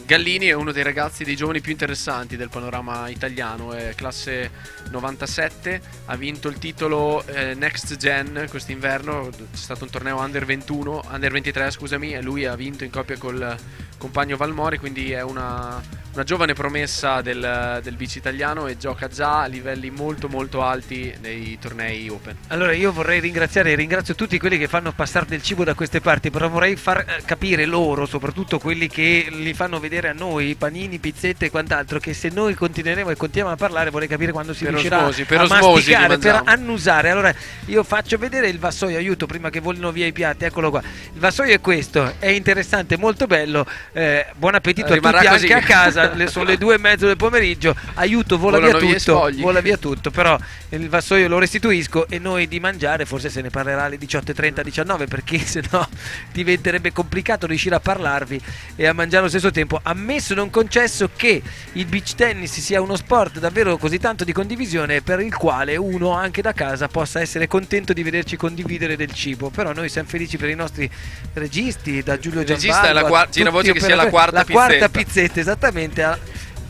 Gallini è uno dei ragazzi, dei giovani più interessanti del panorama italiano, è classe 97, ha vinto il titolo Next Gen quest'inverno, c'è stato un torneo Under 23 scusami, e lui ha vinto in coppia col compagno Valmori, quindi è una una giovane promessa del vice italiano e gioca già a livelli molto molto alti nei tornei Open. Allora io vorrei ringrazio tutti quelli che fanno passare del cibo da queste parti, però vorrei far capire loro, soprattutto quelli che li fanno vedere a noi, panini, pizzette e quant'altro, che se noi continueremo e continuiamo a parlare vorrei capire quando si riuscirà a masticare, per annusare. Allora io faccio vedere il vassoio, aiuto prima che volino via i piatti, eccolo qua. Il vassoio è questo, è interessante, molto bello, buon appetito a tutti anche a casa. Sono le 2:30 del pomeriggio, aiuto, vola via tutto, però il vassoio lo restituisco e noi di mangiare forse se ne parlerà alle 18:30, 19, perché sennò diventerebbe complicato riuscire a parlarvi e a mangiare allo stesso tempo. Ammesso non concesso che il beach tennis sia uno sport davvero così tanto di condivisione, per il quale uno anche da casa possa essere contento di vederci condividere del cibo. Però noi siamo felici per i nostri registi, da Giulio Gianvallo, gira voce che sia la quarta pizzetta, esattamente,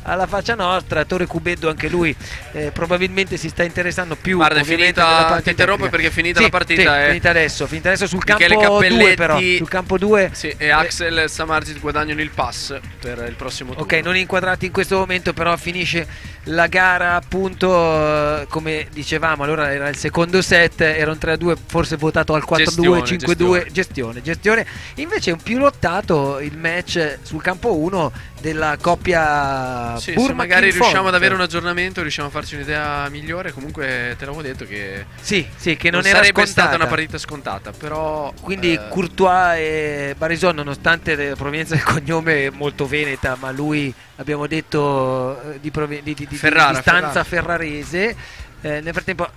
alla faccia nostra. Torre Cubeddo anche lui probabilmente si sta interessando più. Guarda, è finita, ti interrompo perché è finita la partita. Sì, finita adesso sul campo 2 però. Sul campo 2 sì, e Axel e Samardzic guadagnano il pass per il prossimo turno. Ok, non inquadrati in questo momento, però finisce la gara appunto come dicevamo. Allora era il secondo set, era un 3-2, forse votato al 4-2, 5-2, gestione. Invece è un più lottato il match sul campo 1 della coppia se magari riusciamo ad avere un aggiornamento, riusciamo a farci un'idea migliore. Comunque te l'avevo detto che che non era sarebbe scontata. stata una partita scontata, però quindi Courtois e Barison, nonostante la provenienza del cognome molto veneta, ma lui abbiamo detto di stanza ferrarese, nel frattempo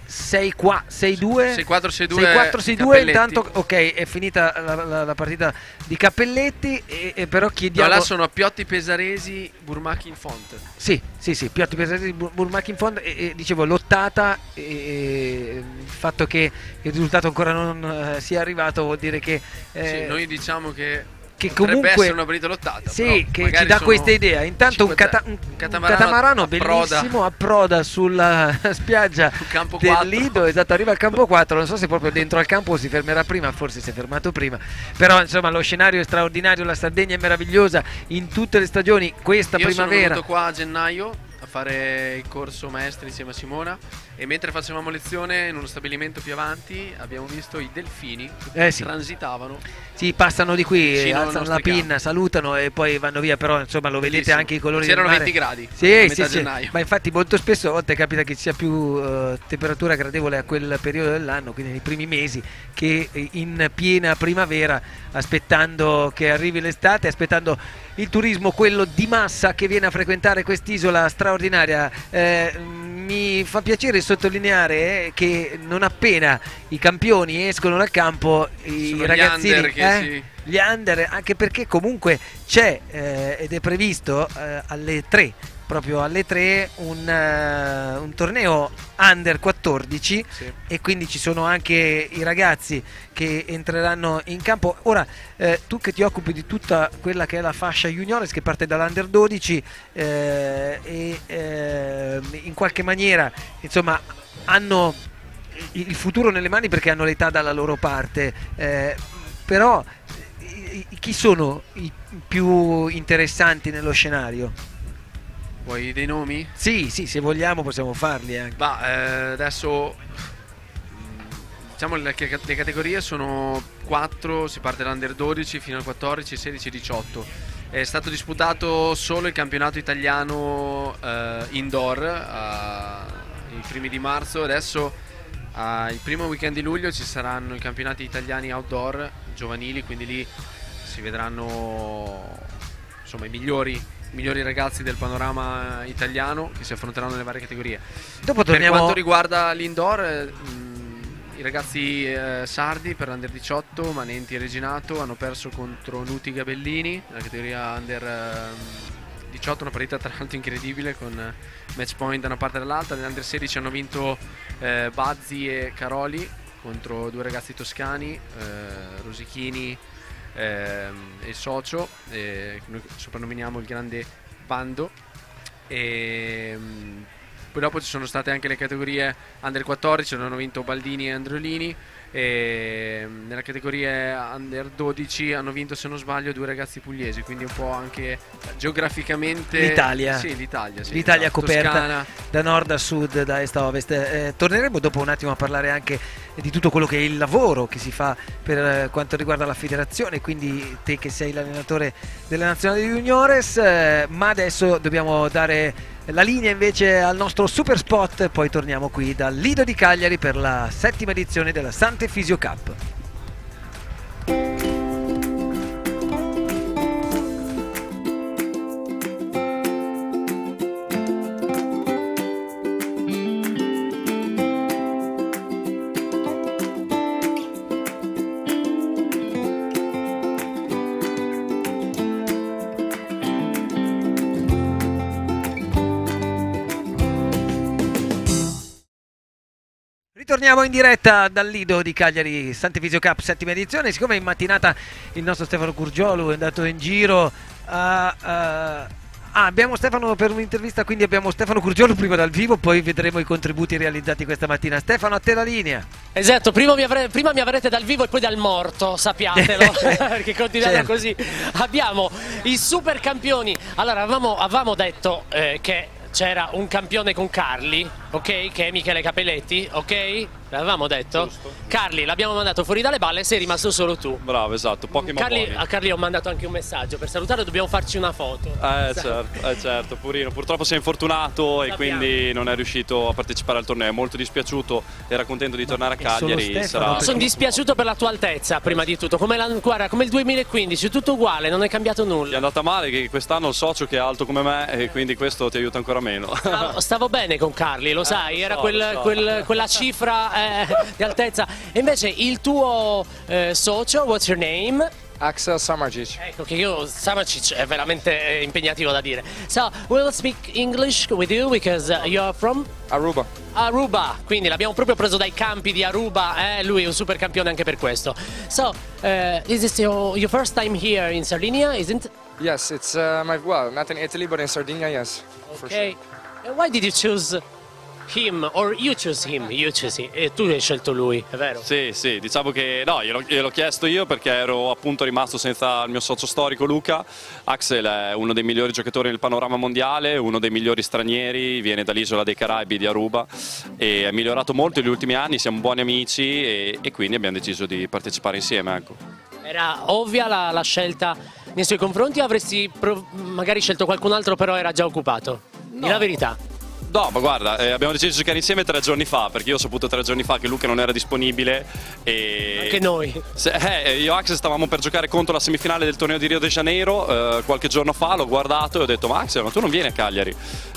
6-4, 6-2. Intanto ok, è finita la partita di Cappelletti e però chiediamo. No, là sono Piotti Pesaresi, Burmaki in Font. Sì, Piotti Pesaresi, Burmaki in Font e dicevo lottata, e il fatto che il risultato ancora non sia arrivato vuol dire che noi diciamo che comunque essere una partita lottata, che ci dà questa idea. Intanto un catamarano bellissimo approda sulla spiaggia del Lido, arriva al campo 4, non so se proprio dentro al campo o si fermerà prima, forse si è fermato prima, però insomma lo scenario è straordinario, la Sardegna è meravigliosa in tutte le stagioni. Questa primavera sono venuto qua a gennaio a fare il corso maestri insieme a Simona, e mentre facevamo lezione in uno stabilimento più avanti abbiamo visto i delfini che transitavano. Passano di qui, alzano la pinna, salutano e poi vanno via, però insomma lo vedete anche i colori del mare. C'erano 20 gradi sì, gennaio. Ma infatti molto spesso a volte capita che ci sia più temperatura gradevole a quel periodo dell'anno, quindi nei primi mesi, che in piena primavera, aspettando che arrivi l'estate, aspettando il turismo, quello di massa che viene a frequentare quest'isola straordinaria. Mi fa piacere sottolineare che non appena i campioni escono dal campo, i ragazzini, gli under, anche perché comunque c'è ed è previsto alle 3, proprio alle 3, un torneo under 14 e quindi ci sono anche i ragazzi che entreranno in campo. Ora tu che ti occupi di tutta quella che è la fascia juniores, che parte dall'under 12 in qualche maniera insomma hanno il futuro nelle mani perché hanno l'età dalla loro parte, però chi sono i più interessanti nello scenario? Vuoi dei nomi? Sì, se vogliamo possiamo farli anche. Adesso diciamo le categorie sono 4, si parte dall'Under 12 fino al 14, 16, 18. È stato disputato solo il campionato italiano indoor i primi di marzo. Adesso il primo weekend di luglio ci saranno i campionati italiani outdoor giovanili, quindi lì si vedranno insomma i migliori ragazzi del panorama italiano che si affronteranno nelle varie categorie. Dopo per quanto riguarda l'indoor, i ragazzi sardi per l'Under 18, Manenti e Reginato, hanno perso contro Nuti Gabellini nella categoria Under 18, una partita tra l'altro incredibile con match point da una parte e dall'altra. Nell'Under 16 hanno vinto Bazzi e Caroli contro due ragazzi toscani, Rosichini e il socio, noi soprannominiamo il grande Bando. E poi dopo ci sono state anche le categorie Under 14, dove hanno vinto Baldini e Androlini, e nella categoria under 12 hanno vinto, se non sbaglio, 2 ragazzi pugliesi, quindi un po' anche geograficamente l'Italia. Sì, l'Italia L'Italia esatto. coperta Toscana. da nord a sud, da est a ovest. Torneremo dopo un attimo a parlare anche di tutto quello che è il lavoro che si fa per quanto riguarda la federazione, quindi te che sei l'allenatore della nazionale di juniores, ma adesso dobbiamo dare la linea invece al nostro super spot, poi torniamo qui dal Lido di Cagliari per la 7ª edizione della Sante Physio Cup. Ritorniamo in diretta dal Lido di Cagliari, Sante Physio Cup 7ª edizione. Siccome in mattinata il nostro Stefano Curgiolu è andato in giro abbiamo Stefano per un'intervista, quindi abbiamo Stefano Curgiolu prima dal vivo, poi vedremo i contributi realizzati questa mattina. Stefano, a te la linea. Esatto, prima mi avrete dal vivo e poi dal morto, sappiatelo, perché continuando Certo. così. Abbiamo i super campioni. Allora, avevamo detto che c'era un campione con Carli, ok? Che è Michele Capelletti, ok? L'avevamo detto? Giusto. Carli, l'abbiamo mandato fuori dalle balle, sei rimasto solo tu. Bravo, esatto, pochi ma buoni. A Carli ho mandato anche un messaggio per salutare, dobbiamo farci una foto. Certo, Purino. Purtroppo si è infortunato e quindi non è riuscito a partecipare al torneo. È molto dispiaciuto, era contento di tornare a Cagliari. Sono dispiaciuto per la tua altezza, prima di tutto. Guarda, come il 2015, tutto uguale, non è cambiato nulla. È andata male che quest'anno il socio che è alto come me e quindi questo ti aiuta ancora meno. Stavo bene con Carli, lo sai, era so. quella cifra di altezza. E invece il tuo socio, what's your name? Axel Samardzic. Ecco che Samardzic è veramente impegnativo da dire. So, we'll speak English with you because you're from? Aruba. Aruba, quindi l'abbiamo proprio preso dai campi di Aruba, lui è un super campione anche per questo. So, this is your first time here in Sardinia, isn't it? Yes, it's not in Italy but in Sardinia, yes. For Okay. Why did you choose him or you choose him? Tu hai scelto lui, è vero? Sì, diciamo che no, gliel'ho chiesto io perché ero appunto rimasto senza il mio socio storico Luca. Axel è uno dei migliori giocatori nel panorama mondiale, uno dei migliori stranieri, viene dall'isola dei Caraibi di Aruba e è migliorato molto negli ultimi anni, siamo buoni amici e quindi abbiamo deciso di partecipare insieme, ecco. Era ovvia la scelta nei suoi confronti o avresti magari scelto qualcun altro però era già occupato? Dì la verità. No, ma guarda, abbiamo deciso di giocare insieme 3 giorni fa, perché io ho saputo 3 giorni fa che Luca non era disponibile e... Anche noi. Io e Axel stavamo per giocare contro la semifinale del torneo di Rio de Janeiro, qualche giorno fa l'ho guardato e ho detto: ma Axel, ma tu non vieni a Cagliari? E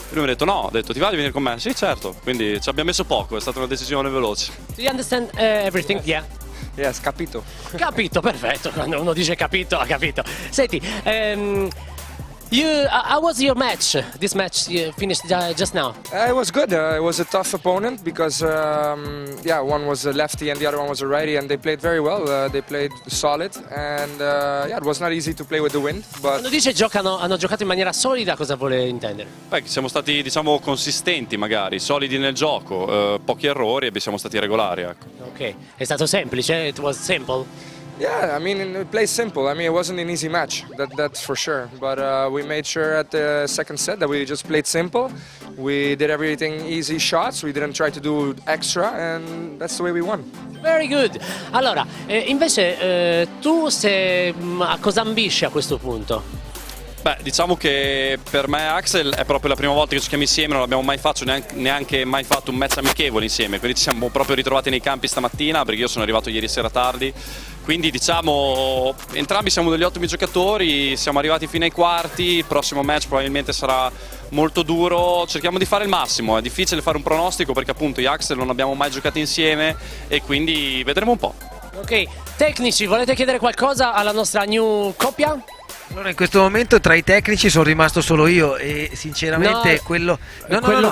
lui mi ha detto: no, ho detto: ti va di venire con me? Sì, certo, quindi ci abbiamo messo poco, è stata una decisione veloce. Do you understand everything? Yeah. Yes, capito. Capito, perfetto, quando uno dice capito, ha capito. Senti, how was your match? This match you finished just now. It was good. It was a tough opponent because, one was a lefty and the other one was a righty, and they played very well. They played solid, and it was not easy to play with the wind. But quando dice hanno giocato in maniera solida, cosa vuole intendere? Beh, siamo stati, diciamo, consistenti magari, solidi nel gioco, pochi errori e siamo stati regolari, ecco. Ok, è stato semplice, it was simple. yeah, I mean, it plays simple. I mean, it wasn't an easy match, that's for sure. But we made sure at the second set that we just played simple. We did everything easy shots. We didn't try to do extra, and that's the way we won. Very good. Allora, invece tu a cosa ambisci a questo punto? Beh, diciamo che per me Axel è proprio la prima volta che giochiamo insieme, non abbiamo mai fatto neanche mai fatto un match amichevole insieme, quindi ci siamo proprio ritrovati nei campi stamattina perché io sono arrivato ieri sera tardi, quindi diciamo entrambi siamo degli ottimi giocatori, siamo arrivati fino ai quarti, il prossimo match probabilmente sarà molto duro, cerchiamo di fare il massimo, è difficile fare un pronostico perché appunto io e Axel non abbiamo mai giocato insieme e quindi vedremo un po'. Ok, tecnici, volete chiedere qualcosa alla nostra new coppia? Allora in questo momento tra i tecnici sono rimasto solo io e sinceramente quello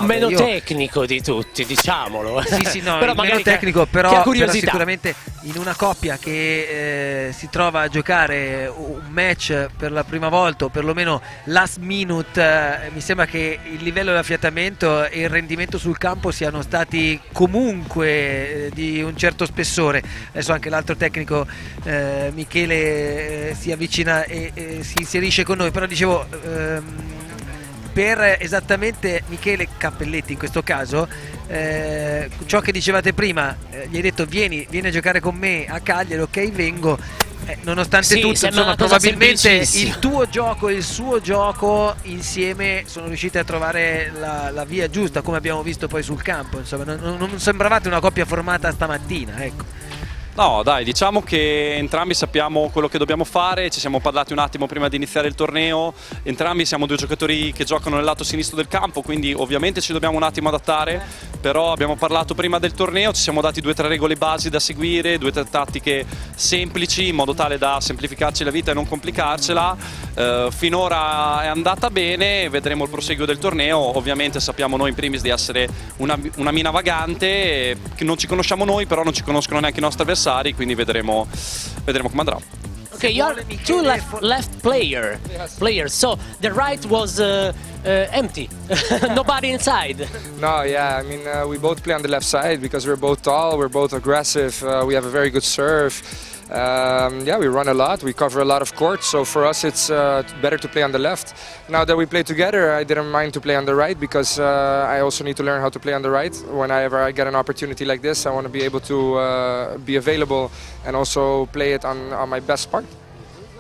meno tecnico di tutti, diciamolo. Sì, no, però il magari meno tecnico, però curiosità. sicuramente in una coppia che si trova a giocare un match per la prima volta o perlomeno last minute, mi sembra che il livello dell'affiatamento e il rendimento sul campo siano stati comunque di un certo spessore. Adesso anche l'altro tecnico Michele si avvicina e si inserisce con noi, però dicevo per esattamente Michele Cappelletti in questo caso ciò che dicevate prima, gli hai detto vieni a giocare con me a Cagliari, ok vengo, nonostante tutto insomma probabilmente il tuo gioco e il suo gioco insieme sono riusciti a trovare la via giusta, come abbiamo visto poi sul campo, insomma non sembravate una coppia formata stamattina, ecco. No, dai, diciamo che entrambi sappiamo quello che dobbiamo fare, ci siamo parlati un attimo prima di iniziare il torneo, entrambi siamo due giocatori che giocano nel lato sinistro del campo, quindi ovviamente ci dobbiamo un attimo adattare, però abbiamo parlato prima del torneo, ci siamo dati 2 o 3 regole basi da seguire, 2 o 3 tattiche semplici in modo tale da semplificarci la vita e non complicarcela. Finora è andata bene, vedremo il proseguo del torneo, ovviamente sappiamo noi in primis di essere una mina vagante, che non ci conosciamo noi, però non ci conoscono neanche i nostri avversari, quindi vedremo come andrà. Okay, you are two left players, so the right was empty, nobody inside. No, yeah, I mean we both play on the left side because we're both tall, we're both aggressive, we have a very good serve. Yeah, we run a lot, we cover a lot of court, so for us it's better to play on the left. Now that we play together, I didn't mind to play on the right because I also need to learn how to play on the right. Whenever I get an opportunity like this, I want to be able to be available and also play it on my best part.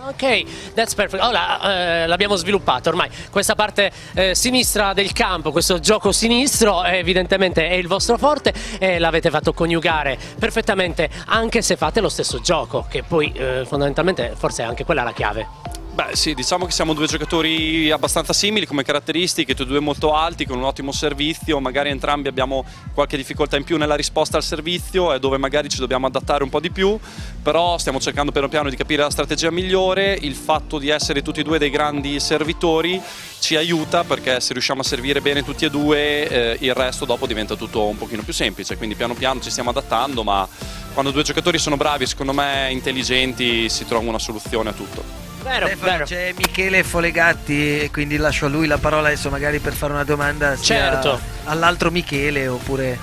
Ok, that's perfect. L'abbiamo sviluppato ormai. Questa parte sinistra del campo, questo gioco sinistro evidentemente è il vostro forte e l'avete fatto coniugare perfettamente, anche se fate lo stesso gioco, che poi fondamentalmente forse è anche quella la chiave. Beh sì, diciamo che siamo due giocatori abbastanza simili come caratteristiche, tutti e due molto alti, con un ottimo servizio, magari entrambi abbiamo qualche difficoltà in più nella risposta al servizio e dove magari ci dobbiamo adattare un po' di più, però stiamo cercando piano piano di capire la strategia migliore. Il fatto di essere tutti e due dei grandi servitori ci aiuta, perché se riusciamo a servire bene tutti e due il resto dopo diventa tutto un pochino più semplice, quindi piano piano ci stiamo adattando, ma quando due giocatori sono bravi, secondo me intelligenti, si trova una soluzione a tutto. Stefano, c'è Michele Folegatti e quindi lascio a lui la parola adesso magari per fare una domanda sia all'altro Michele oppure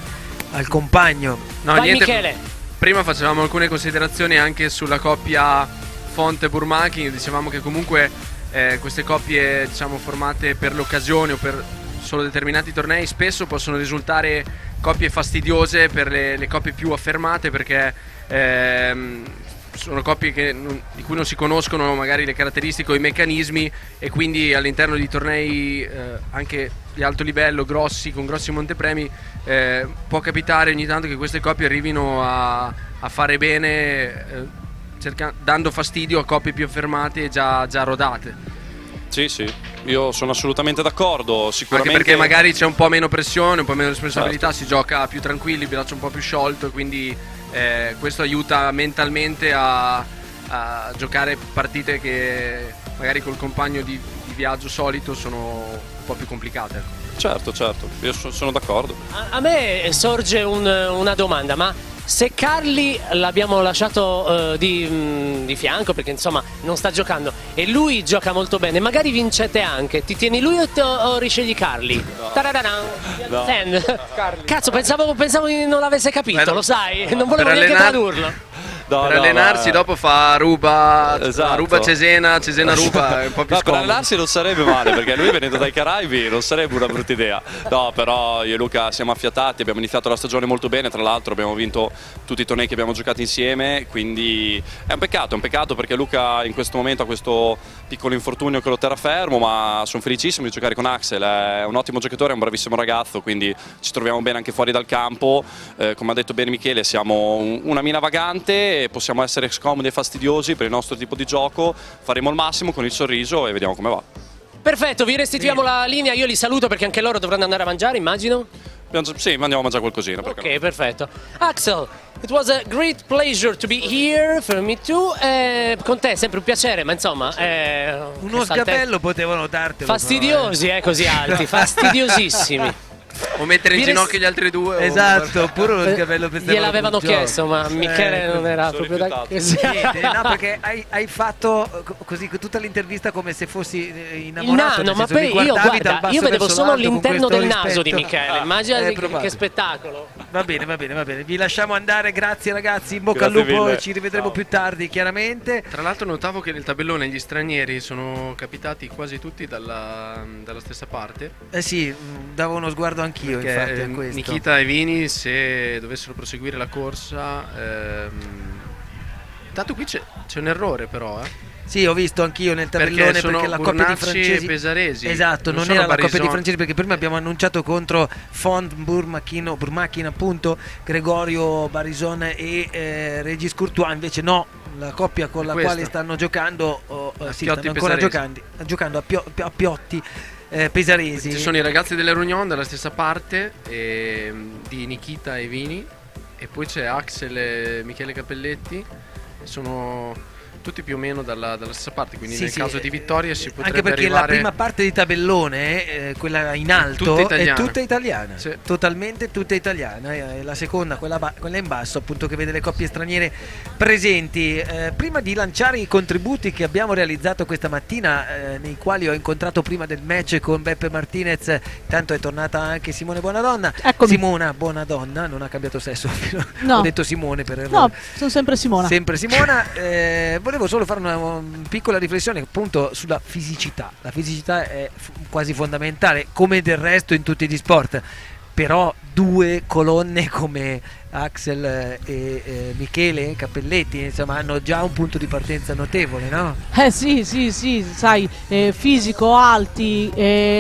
al compagno. No, vai niente, Michele. Prima facevamo alcune considerazioni anche sulla coppia Fonte-Burmaki, dicevamo che comunque queste coppie diciamo formate per l'occasione o per solo determinati tornei spesso possono risultare coppie fastidiose per le coppie più affermate, perché sono coppie di cui non si conoscono magari le caratteristiche o i meccanismi, e quindi all'interno di tornei anche di alto livello, grossi, con grossi montepremi, può capitare ogni tanto che queste coppie arrivino a fare bene dando fastidio a coppie più affermate e già rodate. Sì, io sono assolutamente d'accordo, sicuramente. Anche perché magari c'è un po' meno pressione, un po' meno responsabilità, si gioca più tranquilli, il braccio un po' più sciolto, quindi questo aiuta mentalmente a giocare partite che magari col compagno di viaggio solito sono un po' più complicate. Certo, io sono d'accordo. A me sorge una domanda, ma se Carli l'abbiamo lasciato di fianco perché insomma non sta giocando e lui gioca molto bene, magari vincete anche, ti tieni lui o riscegli Carli? No. Cazzo, pensavo non l'avesse capito, lo sai, non volevo neanche tradurlo. Per allenarsi dopo fa ruba, esatto. Ruba Cesena ruba, è un po' più per scomodo. allenarsi non sarebbe male, perché lui venendo dai Caraibi non sarebbe una brutta idea. No, però io e Luca siamo affiatati, abbiamo iniziato la stagione molto bene, tra l'altro abbiamo vinto tutti i tornei che abbiamo giocato insieme, quindi è un peccato perché Luca in questo momento ha questo piccolo infortunio che lo terra fermo, ma sono felicissimo di giocare con Axel, è un ottimo giocatore, è un bravissimo ragazzo, quindi ci troviamo bene anche fuori dal campo. Come ha detto bene Michele, siamo una mina vagante, possiamo essere scomodi e fastidiosi per il nostro tipo di gioco, faremo il massimo con il sorriso e vediamo come va. Perfetto, vi restituiamo la linea, io li saluto perché anche loro dovranno andare a mangiare, immagino? Sì, andiamo a mangiare qualcosina. Ok, perfetto. Axel, It was a great pleasure to be here for me too. Con te è sempre un piacere, ma insomma uno sgabello potevano dartelo. Fastidiosi, così alti, fastidiosissimi. O mettere in ginocchio gli altri due. Esatto, oppure uno sgabello per gliel'avevano chiesto, ma Michele non era proprio da no, perché hai fatto così tutta l'intervista come se fossi innamorato. No, ma poi io vedevo solo l'interno del naso di Michele. Immagina che spettacolo. Va bene. Vi lasciamo andare, grazie ragazzi, in bocca al lupo, ci rivedremo più tardi chiaramente. Tra l'altro notavo che nel tabellone gli stranieri sono capitati quasi tutti dalla stessa parte. Sì, davo uno sguardo anch'io, infatti, a questo. Nikita e Vini, se dovessero proseguire la corsa, intanto qui c'è un errore però, Sì, ho visto anch'io nel tabellone perché la coppia di francesi e Pesaresi. Esatto, non era la coppia di francesi, perché prima abbiamo annunciato contro Font Burmachin appunto, Gregorio Barison e Regis Courtois, invece no, la coppia con la quale stanno giocando stanno ancora giocando a Piotti Pesaresi. Ci sono i ragazzi delle Runion dalla stessa parte, di Nikita e Vini, e poi c'è Axel e Michele Cappelletti, sono tutti più o meno dalla stessa parte, quindi nel caso di vittoria si potrebbe anche perché arrivare... la prima parte di tabellone, quella in alto, è tutta italiana, totalmente tutta italiana, e la seconda, quella in basso, appunto, che vede le coppie straniere presenti. Prima di lanciare i contributi che abbiamo realizzato questa mattina, nei quali ho incontrato prima del match con Beppe Martinez, tanto è tornata anche Simone Buonadonna. Eccomi. Simona Buonadonna, non ha cambiato sesso, no. Ho detto Simone per errore. No, sono sempre Simona. Sempre Simona. Volevo solo fare una piccola riflessione appunto sulla fisicità. La fisicità è quasi fondamentale, come del resto in tutti gli sport, però due colonne come Axel e Michele Cappelletti, insomma, hanno già un punto di partenza notevole, no? Sì, sai, fisico, alti,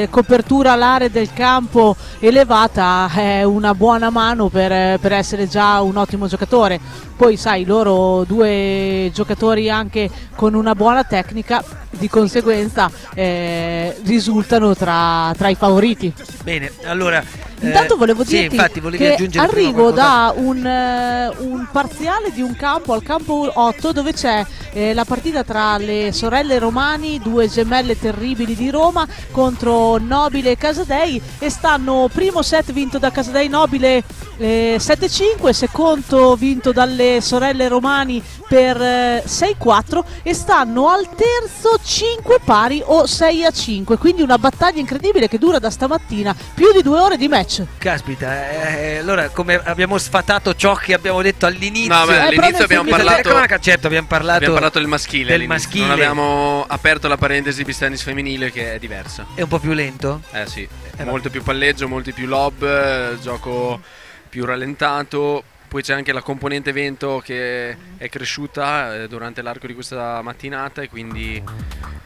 copertura all'area del campo elevata, è una buona mano per essere già un ottimo giocatore. Poi sai, loro due giocatori anche con una buona tecnica, di conseguenza risultano tra i favoriti. Bene, allora intanto volevo dirti che arrivo da un parziale di un campo al campo 8, dove c'è la partita tra le sorelle Romani, due gemelle terribili di Roma, contro Nobile e Casadei, e stanno primo set vinto da Casadei Nobile 7-5, secondo vinto dalle sorelle Romani per 6-4, e stanno al terzo 5 pari o 6-5, quindi una battaglia incredibile che dura da stamattina più di 2 ore di match. Caspita, allora come abbiamo sfatato ciò che abbiamo detto all'inizio? No, all'inizio abbiamo parlato, certo, abbiamo parlato del maschile, non abbiamo aperto la parentesi di tennis femminile, che è diversa. È un po' più lento? Sì, molto più palleggio, molti più lob, gioco più rallentato. Poi c'è anche la componente vento che è cresciuta durante l'arco di questa mattinata, e quindi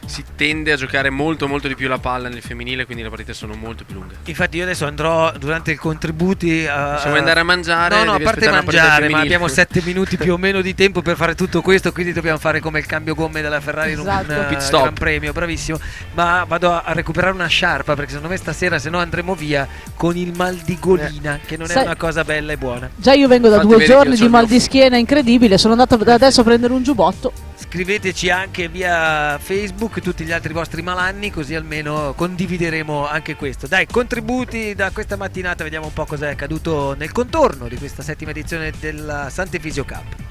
si tende a giocare molto di più la palla nel femminile, quindi le partite sono molto più lunghe. Infatti io adesso andrò durante i contributi se vuoi andare a mangiare, no, a parte mangiare, ma abbiamo 7 minuti più o meno di tempo per fare tutto questo, quindi dobbiamo fare come il cambio gomme della Ferrari in un pit stop. Gran Premio, bravissimo. Ma vado a recuperare una sciarpa, perché secondo me stasera, se no, andremo via con il mal di golina, che non è una cosa bella e buona. Già io vengo da 2 giorni di mal di schiena incredibile, sono andato adesso a prendere un giubbotto. Scriveteci anche via Facebook tutti gli altri vostri malanni, così almeno condivideremo anche questo. Dai, contributi da questa mattinata, vediamo un po' cosa è accaduto nel contorno di questa 7ª edizione della Sant'Efisio Cup.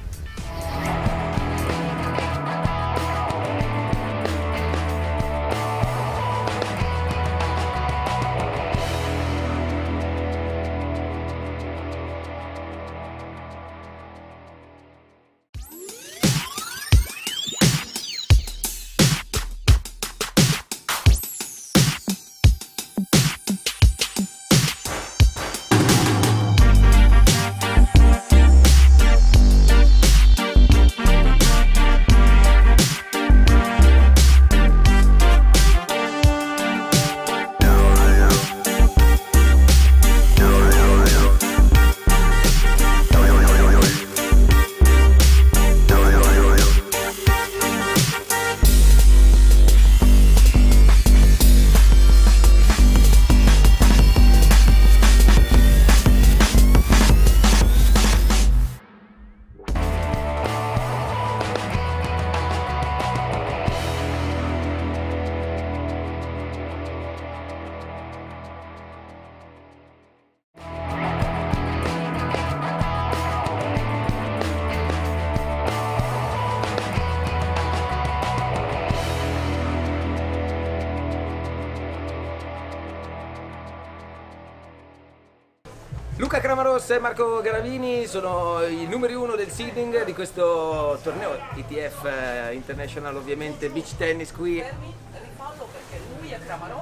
Luca Cramarossa e Marco Garavini sono i numeri 1 del seeding di questo torneo ITF International, ovviamente beach tennis qui.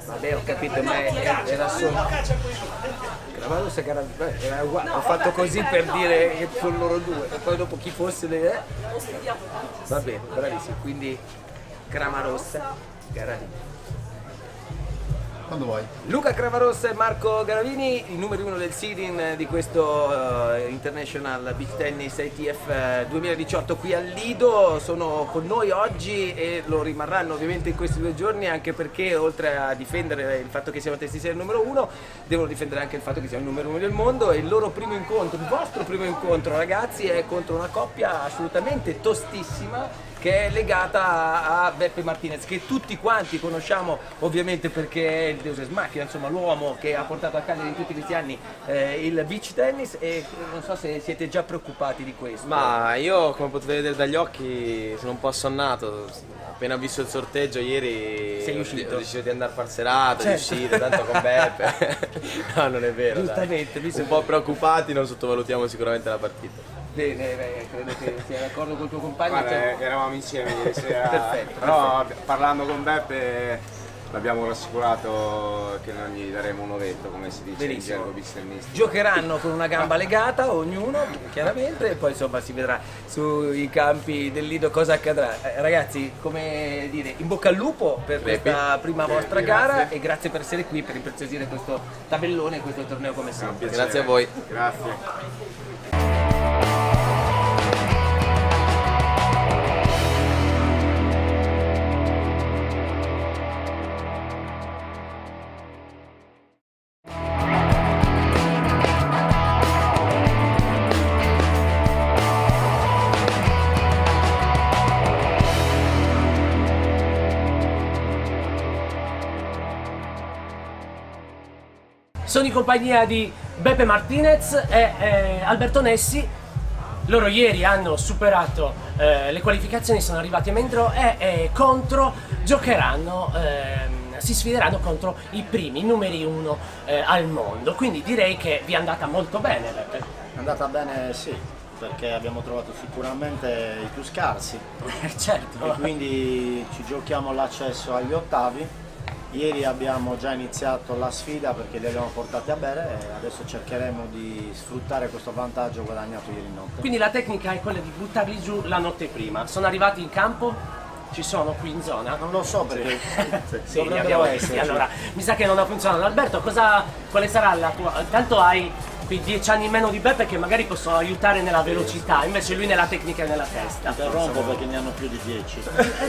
Vabbè, ho capito, ma era solo Cramarossa e Garavini, era uguale. Ho fatto così per dire che sono loro due e poi dopo chi fosse va bene, bravissimo, quindi Cramarossa, Garavini. Quando vuoi. Luca Cramarossa e Marco Garavini, i numeri 1 del seeding di questo International Beach Tennis ITF 2018 qui al Lido, sono con noi oggi e lo rimarranno ovviamente in questi 2 giorni, anche perché oltre a difendere il fatto che siamo tennisisti del numero 1 devono difendere anche il fatto che siamo il numero 1 del mondo, e il loro primo incontro, il vostro primo incontro ragazzi, è contro una coppia assolutamente tostissima che è legata a Beppe Martinez, che tutti quanti conosciamo ovviamente perché è il deus ex machina, insomma l'uomo che ha portato a Cagliari in tutti questi anni il beach tennis, e non so se siete già preoccupati di questo. Ma io, come potete vedere dagli occhi, sono un po' assonnato. Appena visto il sorteggio ieri ho deciso di andare a far serata, di uscire, tanto con Beppe. No, non è vero. Giustamente, un po' preoccupati, non sottovalutiamo sicuramente la partita. Bene, credo che sia d'accordo col tuo compagno. Guarda, eravamo insieme ieri sera. Perfetto. Però parlando con Beppe l'abbiamo rassicurato che non gli daremo un ovetto, come si dice in gergo beach-tennistico. Giocheranno con una gamba legata ognuno, chiaramente, e poi insomma si vedrà sui campi del Lido cosa accadrà. Ragazzi, come dire, in bocca al lupo per questa prima vostra gara, e grazie per essere qui per impreziosire questo tabellone e questo torneo come sempre. Grazie a voi. Grazie. Sono in compagnia di Beppe Martinez e Alberto Nessi. Loro ieri hanno superato le qualificazioni, sono arrivati a main draw e giocheranno, si sfideranno contro i primi, i numeri 1 al mondo. Quindi direi che vi è andata molto bene, Beppe. È andata bene, sì, perché abbiamo trovato sicuramente i più scarsi. Certo. E quindi ci giochiamo l'accesso agli ottavi. Ieri abbiamo già iniziato la sfida perché li abbiamo portati a bere e adesso cercheremo di sfruttare questo vantaggio guadagnato ieri notte. Quindi la tecnica è quella di buttarli giù la notte prima. Sono arrivati in campo? Ci sono qui in zona? Non lo so perché sì, dovrebbero essere. Allora, mi sa che non ha funzionato. Alberto, quale sarà la tua? Tanto hai quei 10 anni in meno di Beppe che magari possono aiutare nella velocità, invece lui nella tecnica e nella testa. Interrompo perché ne hanno più di 10.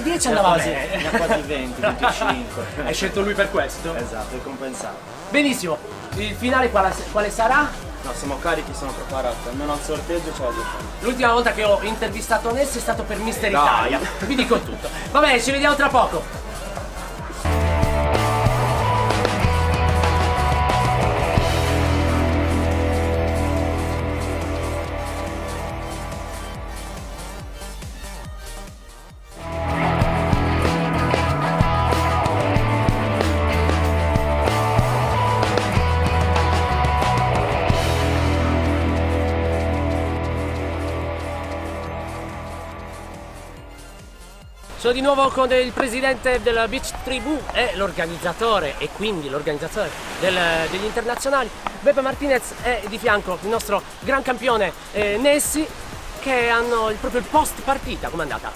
10 andava bene. Ne ha quasi 20, 25. Hai scelto lui per questo? Esatto, è compensato. Benissimo, il finale quale sarà? No, siamo carichi, siamo preparati, almeno al sorteggio ce la giochiamo. L'ultima volta che ho intervistato Nessi è stato per Mister Italia, vi dico tutto. Va bene, ci vediamo tra poco. Sono di nuovo con il presidente della Beach Tribù e l'organizzatore, e quindi l'organizzatore degli internazionali, Beppe Martinez, e di fianco il nostro gran campione Nessi, che hanno proprio il post partita. Com'è andata?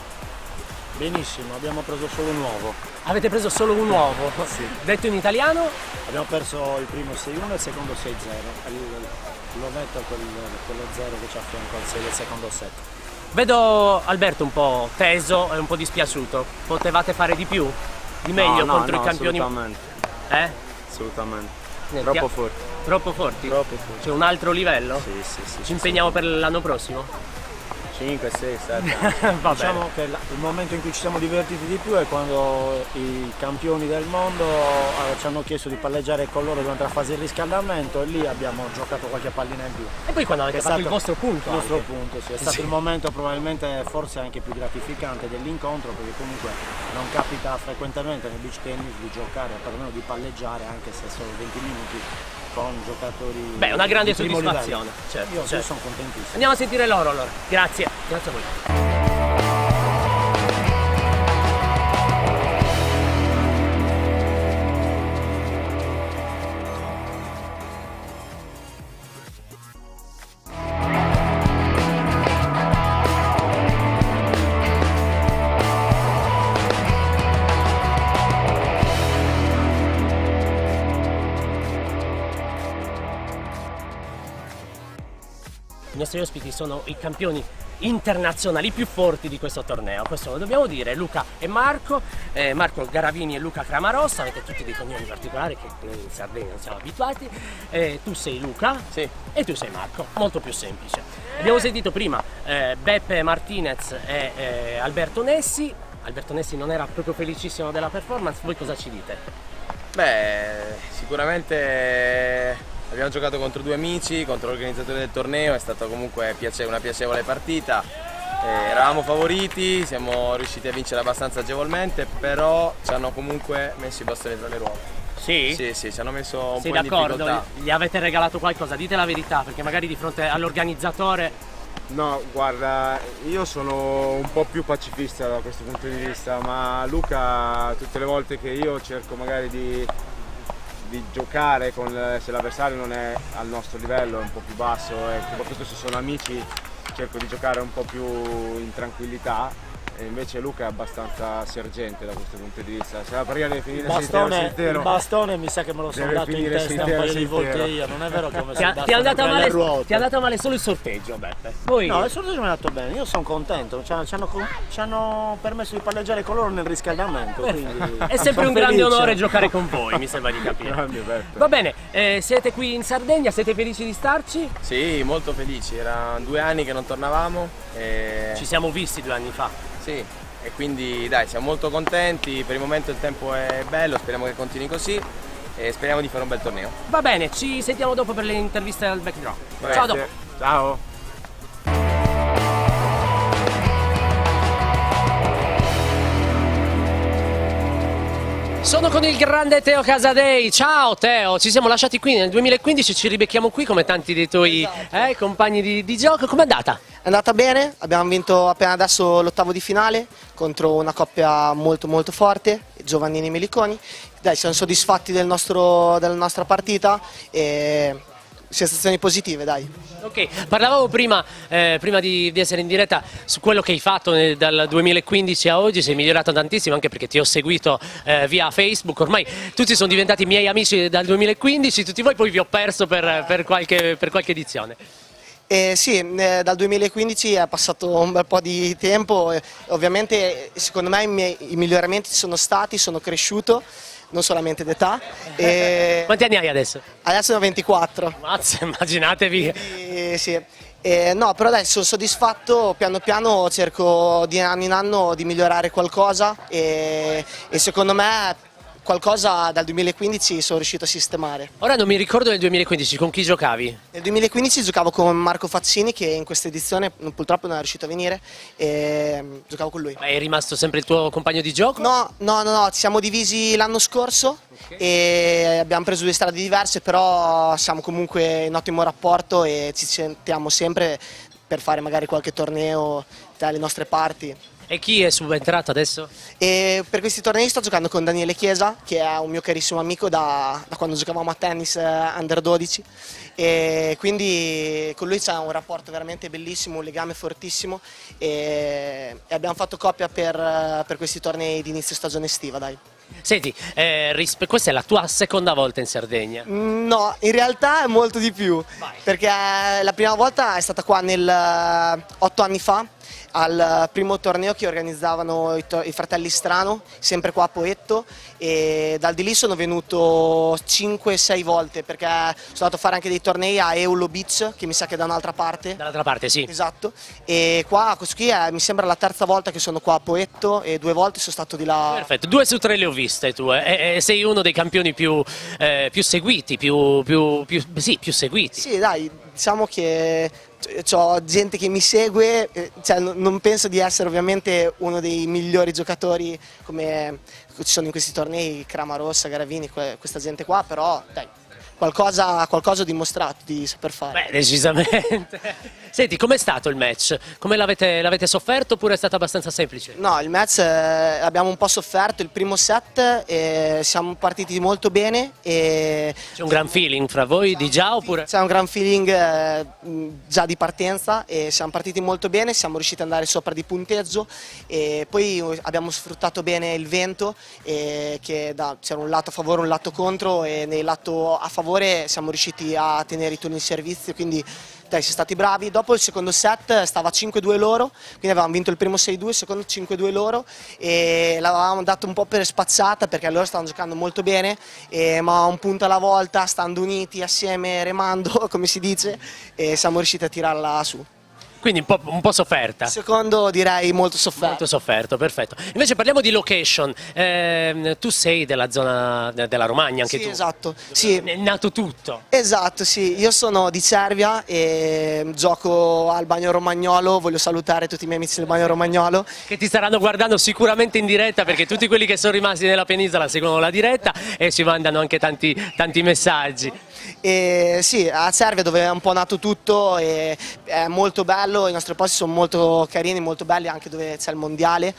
Benissimo, abbiamo preso solo un uovo. Avete preso solo un uovo? Sì. Detto in italiano? Abbiamo perso il primo 6-1 e il secondo 6-0. L'ovetto è quello 0 che ci affianca al 6 del secondo set. Vedo Alberto un po' teso e un po' dispiaciuto. Potevate fare di più? Di meglio contro i campioni? Assolutamente. Assolutamente. Troppo forti. Troppo forti? Troppo forti. C'è un altro livello? Sì. Ci impegniamo per l'anno prossimo? 5, 6, 7. Diciamo che il momento in cui ci siamo divertiti di più è quando i campioni del mondo ci hanno chiesto di palleggiare con loro durante la fase di riscaldamento e lì abbiamo giocato qualche pallina in più. E poi quando avete fatto il vostro punto? Il nostro punto, sì. È stato il momento probabilmente forse anche più gratificante dell'incontro, perché comunque non capita frequentemente nel beach tennis di giocare, perlomeno di palleggiare, anche se solo 20 minuti. con giocatori. Beh, una grande di primo soddisfazione. livello. Certo, Io certo. sono contentissimo. Andiamo a sentire loro allora. Grazie a voi. I nostri ospiti sono i campioni internazionali più forti di questo torneo, questo lo dobbiamo dire, Luca e Marco, Marco Garavini e Luca Cramarossa, avete tutti dei cognomi particolari che noi in Sardegna non siamo abituati, tu sei Luca e tu sei Marco, molto più semplice. Abbiamo sentito prima Beppe Martinez e Alberto Nessi non era proprio felicissimo della performance, voi cosa ci dite? Beh, sicuramente abbiamo giocato contro due amici, contro l'organizzatore del torneo, è stata comunque una piacevole partita, eravamo favoriti, siamo riusciti a vincere abbastanza agevolmente, però ci hanno comunque messo i bastoni tra le ruote. Sì? Sì, ci hanno messo un Sei po' in difficoltà. d'accordo? Gli avete regalato qualcosa? Dite la verità, perché magari di fronte all'organizzatore... No, guarda, io sono un po' più pacifista da questo punto di vista, ma Luca tutte le volte che io cerco magari di giocare se l'avversario non è al nostro livello, è un po' più basso e soprattutto se sono amici cerco di giocare un po' più in tranquillità, e invece Luca è abbastanza sergente da questo punto di vista. Se la partita deve finire Il bastone mi sa che me lo sono dato in testa un paio di volte io, non è vero che ho messo il bastone Ti è ruote. andato male solo il sorteggio, Beppe. Poi... No, il sorteggio mi è andato bene, io sono contento, ci hanno permesso di palleggiare con loro nel riscaldamento. Quindi È sempre un grande onore giocare con voi, mi sembra di capire. Va bene, siete qui in Sardegna, siete felici di starci? Sì, molto felici, erano 2 anni che non tornavamo. Ci siamo visti 2 anni fa. Sì, e quindi dai, siamo molto contenti, per il momento il tempo è bello, speriamo che continui così e speriamo di fare un bel torneo. Va bene, ci sentiamo dopo per le interviste al backdrop. Ciao dopo. Ciao. Sono con il grande Teo Casadei. Ciao Teo, ci siamo lasciati qui nel 2015, ci ribecchiamo qui come tanti dei tuoi compagni di gioco. Com'è andata? È andata bene, abbiamo vinto appena adesso l'8avo di finale contro una coppia molto molto forte, Giovannini e Meliconi. Dai, siamo soddisfatti della nostra partita e sensazioni positive, dai. Ok, parlavamo prima di essere in diretta su quello che hai fatto dal 2015 a oggi, sei migliorato tantissimo anche perché ti ho seguito via Facebook, ormai tutti sono diventati miei amici dal 2015, tutti voi poi vi ho perso per qualche edizione. Sì, dal 2015 è passato un bel po' di tempo, ovviamente secondo me i miglioramenti ci sono stati, sono cresciuto, non solamente d'età. Quanti anni hai adesso? Adesso ne ho 24. Mazza, immaginatevi. Sì. No, però adesso sono soddisfatto, piano piano cerco di anno in anno di migliorare qualcosa e secondo me qualcosa dal 2015 sono riuscito a sistemare. Ora non mi ricordo nel 2015 con chi giocavi? Nel 2015 giocavo con Marco Fazzini che in questa edizione purtroppo non è riuscito a venire e giocavo con lui. Ma è rimasto sempre il tuo compagno di gioco? No, ci siamo divisi l'anno scorso e abbiamo preso 2 strade diverse, però siamo comunque in ottimo rapporto e ci sentiamo sempre per fare magari qualche torneo dalle nostre parti. E chi è subentrato adesso? E per questi tornei sto giocando con Daniele Chiesa, che è un mio carissimo amico da quando giocavamo a tennis under 12 e quindi con lui c'è un rapporto veramente bellissimo, un legame fortissimo e abbiamo fatto coppia per questi tornei di inizio stagione estiva, dai. Senti, questa è la tua seconda volta in Sardegna? No, in realtà è molto di più, perché la prima volta è stata qua 8 anni fa, al primo torneo che organizzavano i fratelli Strano, sempre qua a Poetto, e dal di lì sono venuto 5-6 volte perché sono andato a fare anche dei tornei a Eulo Beach, che mi sa che è da un'altra parte. Dall'altra parte, sì. Esatto, e qua questo qui mi sembra la terza volta che sono qua a Poetto e 2 volte sono stato di là. Perfetto, 2 su 3 le ho viste tu, e sei uno dei campioni più seguiti, più seguiti. Sì, dai, diciamo che ho gente che mi segue, cioè, non penso di essere ovviamente uno dei migliori giocatori come ci sono in questi tornei, Cramarossa, Garavini, questa gente qua, però dai, qualcosa ho dimostrato di saper fare. Beh, decisamente. Senti, com'è stato il match? Come l'avete sofferto oppure è stato abbastanza semplice? No, il match abbiamo un po' sofferto il primo set e siamo partiti molto bene. C'è un gran feeling fra voi di già oppure? C'è un gran feeling già di partenza e siamo partiti molto bene, siamo riusciti ad andare sopra di punteggio e poi abbiamo sfruttato bene il vento che c'era un lato a favore e un lato contro e nel lato a favore siamo riusciti a tenere i turni di servizio, quindi dai, siamo stati bravi. Dopo il secondo set stava 5-2 loro, quindi avevamo vinto il primo 6-2, il secondo 5-2 loro e l'avevamo dato un po' per spacciata perché loro stavano giocando molto bene, ma un punto alla volta, stando uniti assieme, remando come si dice, e siamo riusciti a tirarla su. Quindi un po' sofferta. Secondo direi molto sofferto. Molto sofferto, perfetto. Invece parliamo di location. Tu sei della zona della Romagna anche sì, tu? Esatto, sì. È nato tutto. Esatto, sì. Io sono di Cervia e gioco al Bagno Romagnolo. Voglio salutare tutti i miei amici del Bagno Romagnolo. Che ti staranno guardando sicuramente in diretta perché tutti quelli che sono rimasti nella penisola seguono la diretta e ci mandano anche tanti messaggi. E sì, a Cervia dove è un po' nato tutto e è molto bello, i nostri posti sono molto carini, molto belli anche dove c'è il mondiale,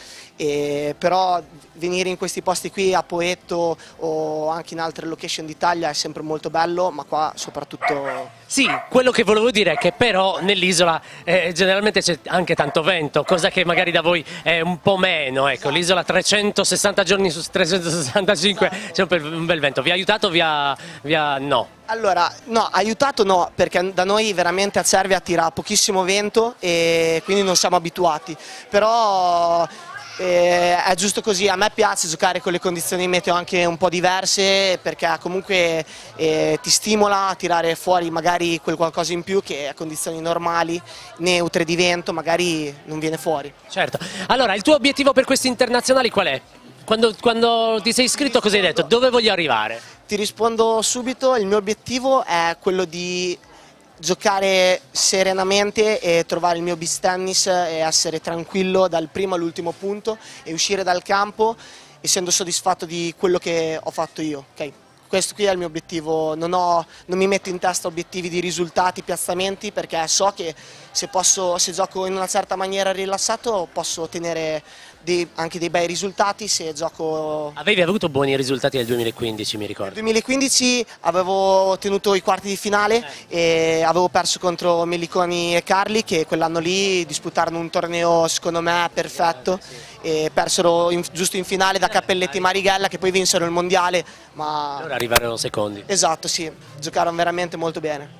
però venire in questi posti qui a Poetto o anche in altre location d'Italia è sempre molto bello, ma qua soprattutto... Sì, quello che volevo dire è che però nell'isola generalmente c'è anche tanto vento, cosa che magari da voi è un po' meno, ecco, l'isola 360 giorni su 365 c'è un bel vento, vi ha aiutato o no? Allora, no, aiutato no, perché da noi veramente a Cervia tira pochissimo vento e quindi non siamo abituati, però è giusto così, a me piace giocare con le condizioni meteo anche un po' diverse perché comunque ti stimola a tirare fuori magari quel qualcosa in più che a condizioni normali, neutre di vento, magari non viene fuori. Certo, allora il tuo obiettivo per questi internazionali qual è? Quando ti sei iscritto cosa hai detto? Dove voglio arrivare? Ti rispondo subito, il mio obiettivo è quello di giocare serenamente e trovare il mio beach tennis e essere tranquillo dal primo all'ultimo punto e uscire dal campo essendo soddisfatto di quello che ho fatto io. Okay? Questo qui è il mio obiettivo, non mi metto in testa obiettivi di risultati, piazzamenti, perché so che se gioco in una certa maniera rilassato posso ottenere anche dei bei risultati se gioco... Avevi avuto buoni risultati nel 2015, mi ricordo. Nel 2015 avevo ottenuto i quarti di finale e avevo perso contro Meliconi e Carli che quell'anno lì disputarono un torneo secondo me perfetto e persero giusto in finale da Cappelletti e Marighella che poi vinsero il mondiale. Ma... Allora arrivarono secondi. Esatto, sì, giocarono veramente molto bene.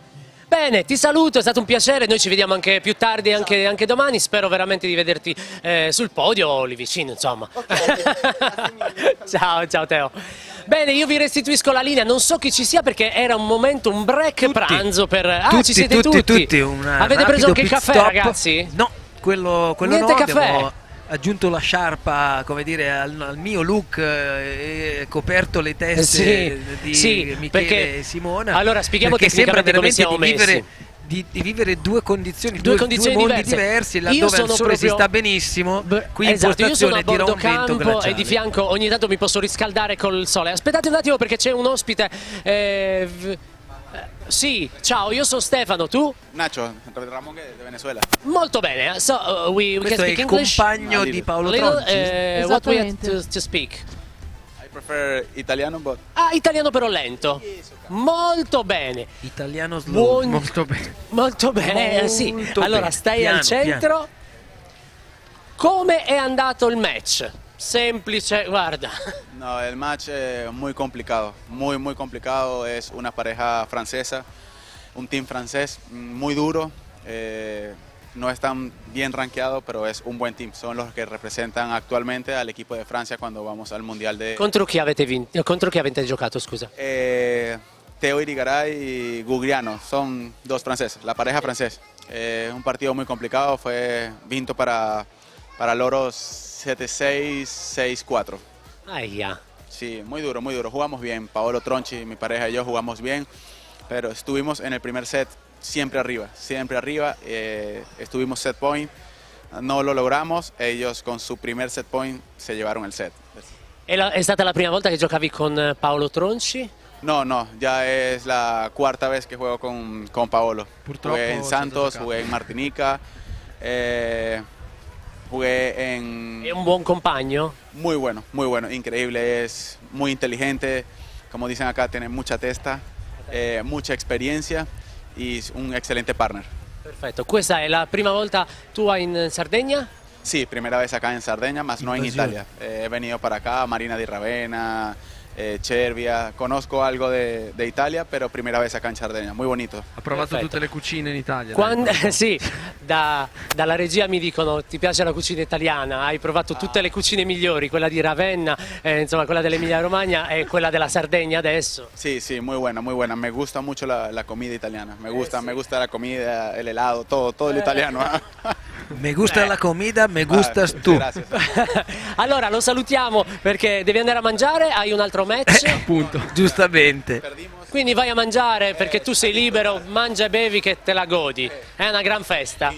Bene, ti saluto, è stato un piacere, noi ci vediamo anche più tardi, anche domani, spero veramente di vederti sul podio o lì vicino, insomma. Okay, ciao Teo. Bene, io vi restituisco la linea, non so chi ci sia perché era un momento, un break pranzo per... ci siete tutti. Avete preso anche il caffè, ragazzi? No, quello Niente no, caffè. abbiamo aggiunto la sciarpa, come dire, al mio look e coperto le teste di Michele e Simona. Allora spieghiamo tecnicamente come siamo messi. Di vivere due condizioni mondi diversi, laddove il sole si sta benissimo, qui esatto, in postazione tira un vento campo glaciale. E di fianco ogni tanto mi posso riscaldare col sole. Aspettate un attimo perché c'è un ospite. Sì, ciao, io sono Stefano, tu? Nacho, Ramon de Venezuela. Molto bene, so we can Questo è speak il English. compagno di Paolo Tronci. What we have to speak? I prefer italiano, but... Italiano però lento. Molto bene. Italiano slow, molto bene. Molto bene, sì. Allora stai al centro. Piano. Come è andato il match? Semplice, guarda. No, el match es muy complicado, muy complicado. Es una pareja francesa, un team francés muy duro. No están bien rankeados, pero es un buen team. Son los que representan actualmente al equipo de Francia cuando vamos al Mundial de... Contro chi avete vinto? Contro chi avete giocato, scusa? Teo Irigaray y Gugliano, son dos franceses, la pareja francesa. Un partido muy complicado, fue vinto para Loros 7-6, 6-4. Sí, muy duro, jugamos bien. Paolo Tronci, mi pareja y yo jugamos bien, pero estuvimos en el primer set siempre arriba. Estuvimos set point, no lo logramos, ellos con su primer set point se llevaron el set. È stata la prima volta che giocavi con Paolo Tronci? No, ya es la cuarta vez que juego con Paolo. Purtroppo Jugué en Santos, jugué en Martinica, jugué en... È un buon compagno? Muy bueno, increíble, es muy inteligente, como dicen acá, tiene mucha testa, mucha experiencia y es un excelente partner. Perfetto, questa è la prima volta tua in Sardegna? Sí, primera vez acá en Sardegna, más no en Italia. He venido para acá, Marina di Ravenna, Cervia, conozco algo de Italia, pero primera vez acá en Sardegna, muy bonito. Ha provato tutte le cucine in Italia. Sì, dalla regia mi dicono ti piace la cucina italiana, hai provato tutte le cucine migliori, quella di Ravenna, insomma quella dell'Emilia Romagna e quella della Sardegna adesso. Sí, muy buena, me gusta mucho la comida italiana, me gusta la comida, el helado, todo lo italiano. Me gusta la comida, me gustas tu. Grazie. Allora lo salutiamo perché devi andare a mangiare, hai un altro match. Appunto, giustamente. Quindi vai a mangiare perché tu sei libero, mangia e bevi che te la godi. È una gran festa.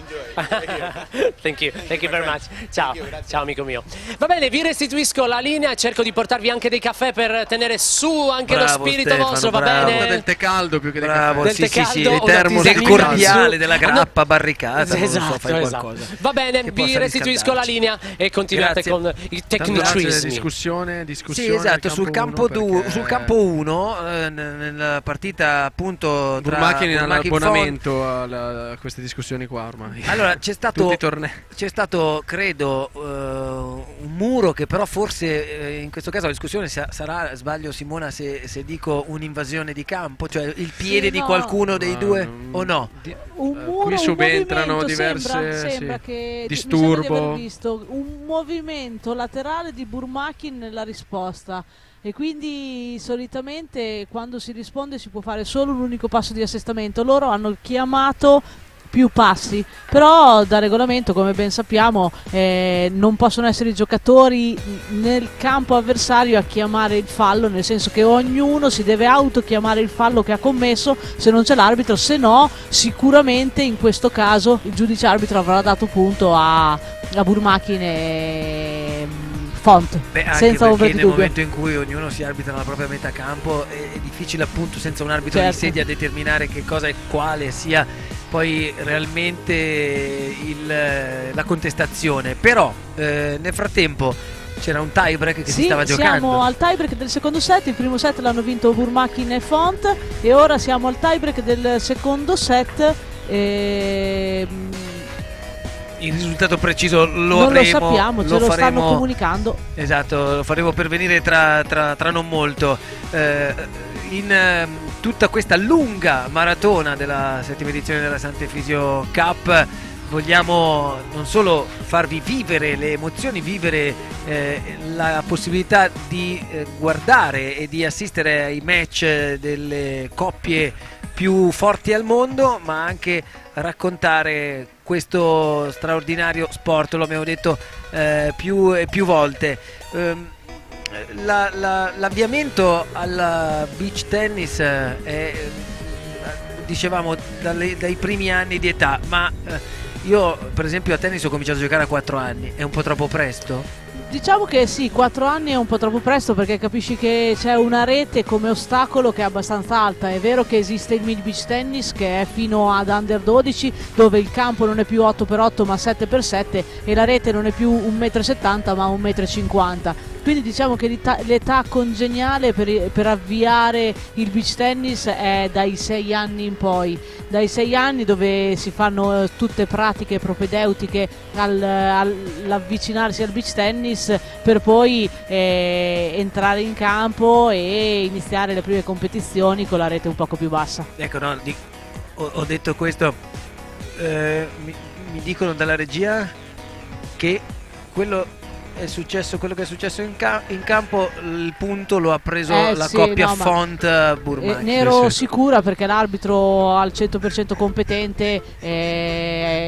Thank you very much. Ciao amico mio. Va bene, vi restituisco la linea, cerco di portarvi anche dei caffè per tenere su anche lo spirito Stefano, vostro, va bravo. bene? Del tè caldo più che del Bravo, caffè. sì, il termo del cordiale, della grappa barricata, non so, fai qualcosa. Va bene, che vi possa restituisco la linea e continuate Grazie. con i tecnicismi. Discussione. Sì, esatto, sul campo 1 nella partita appunto tra Burmachin ha Burmachin l'abbonamento a queste discussioni qua ormai. Allora c'è stato tornei. C'è stato credo un muro che però forse in questo caso la discussione sarà, sbaglio Simona se dico un'invasione di campo, cioè il piede di qualcuno dei due o no? Un muro, qui subentrano un diverse sembra che disturbo. mi sembra di aver visto un movimento laterale di Burmachin nella risposta. E quindi solitamente quando si risponde si può fare solo un unico passo di assestamento. Loro hanno chiamato più passi, però da regolamento, come ben sappiamo, non possono essere i giocatori nel campo avversario a chiamare il fallo, nel senso che ognuno si deve autochiamare il fallo che ha commesso se non c'è l'arbitro, se no sicuramente in questo caso il giudice arbitro avrà dato punto a Burmachin e Font, senza ombra di nel dubbio. momento in cui ognuno si arbitra nella propria metà campo è difficile appunto senza un arbitro di sedia determinare che cosa e quale sia poi realmente la contestazione. Però nel frattempo c'era un tie break che si stava giocando. Siamo al tie break del secondo set, il primo set l'hanno vinto Burmachin e Font e ora siamo al tie break del secondo set. Il risultato preciso non lo sappiamo, ce lo stanno comunicando. Esatto, lo faremo pervenire tra non molto. In tutta questa lunga maratona della 7ª edizione della Sant'Efisio Cup vogliamo non solo farvi vivere le emozioni, vivere la possibilità di guardare e di assistere ai match delle coppie più forti al mondo, ma anche raccontare questo straordinario sport, lo abbiamo detto più e più volte. L'avviamento al beach tennis è, dicevamo, dai primi anni di età, ma io per esempio a tennis ho cominciato a giocare a 4 anni, è un po' troppo presto? Diciamo che sì, 4 anni è un po' troppo presto perché capisci che c'è una rete come ostacolo che è abbastanza alta. È vero che esiste il mini beach tennis che è fino ad under 12 dove il campo non è più 8x8 ma 7x7 e la rete non è più 1,70 m ma 1,50 m. Quindi diciamo che l'età congeniale per avviare il beach tennis è dai 6 anni in poi. Dai 6 anni dove si fanno tutte pratiche propedeutiche all'avvicinarsi al beach tennis per poi entrare in campo e iniziare le prime competizioni con la rete un poco più bassa. Ecco, no, ho detto questo, mi dicono dalla regia che quello che è successo in campo, il punto lo ha preso la coppia Font-Burmachin. Ne ero sicura perché l'arbitro al 100% competente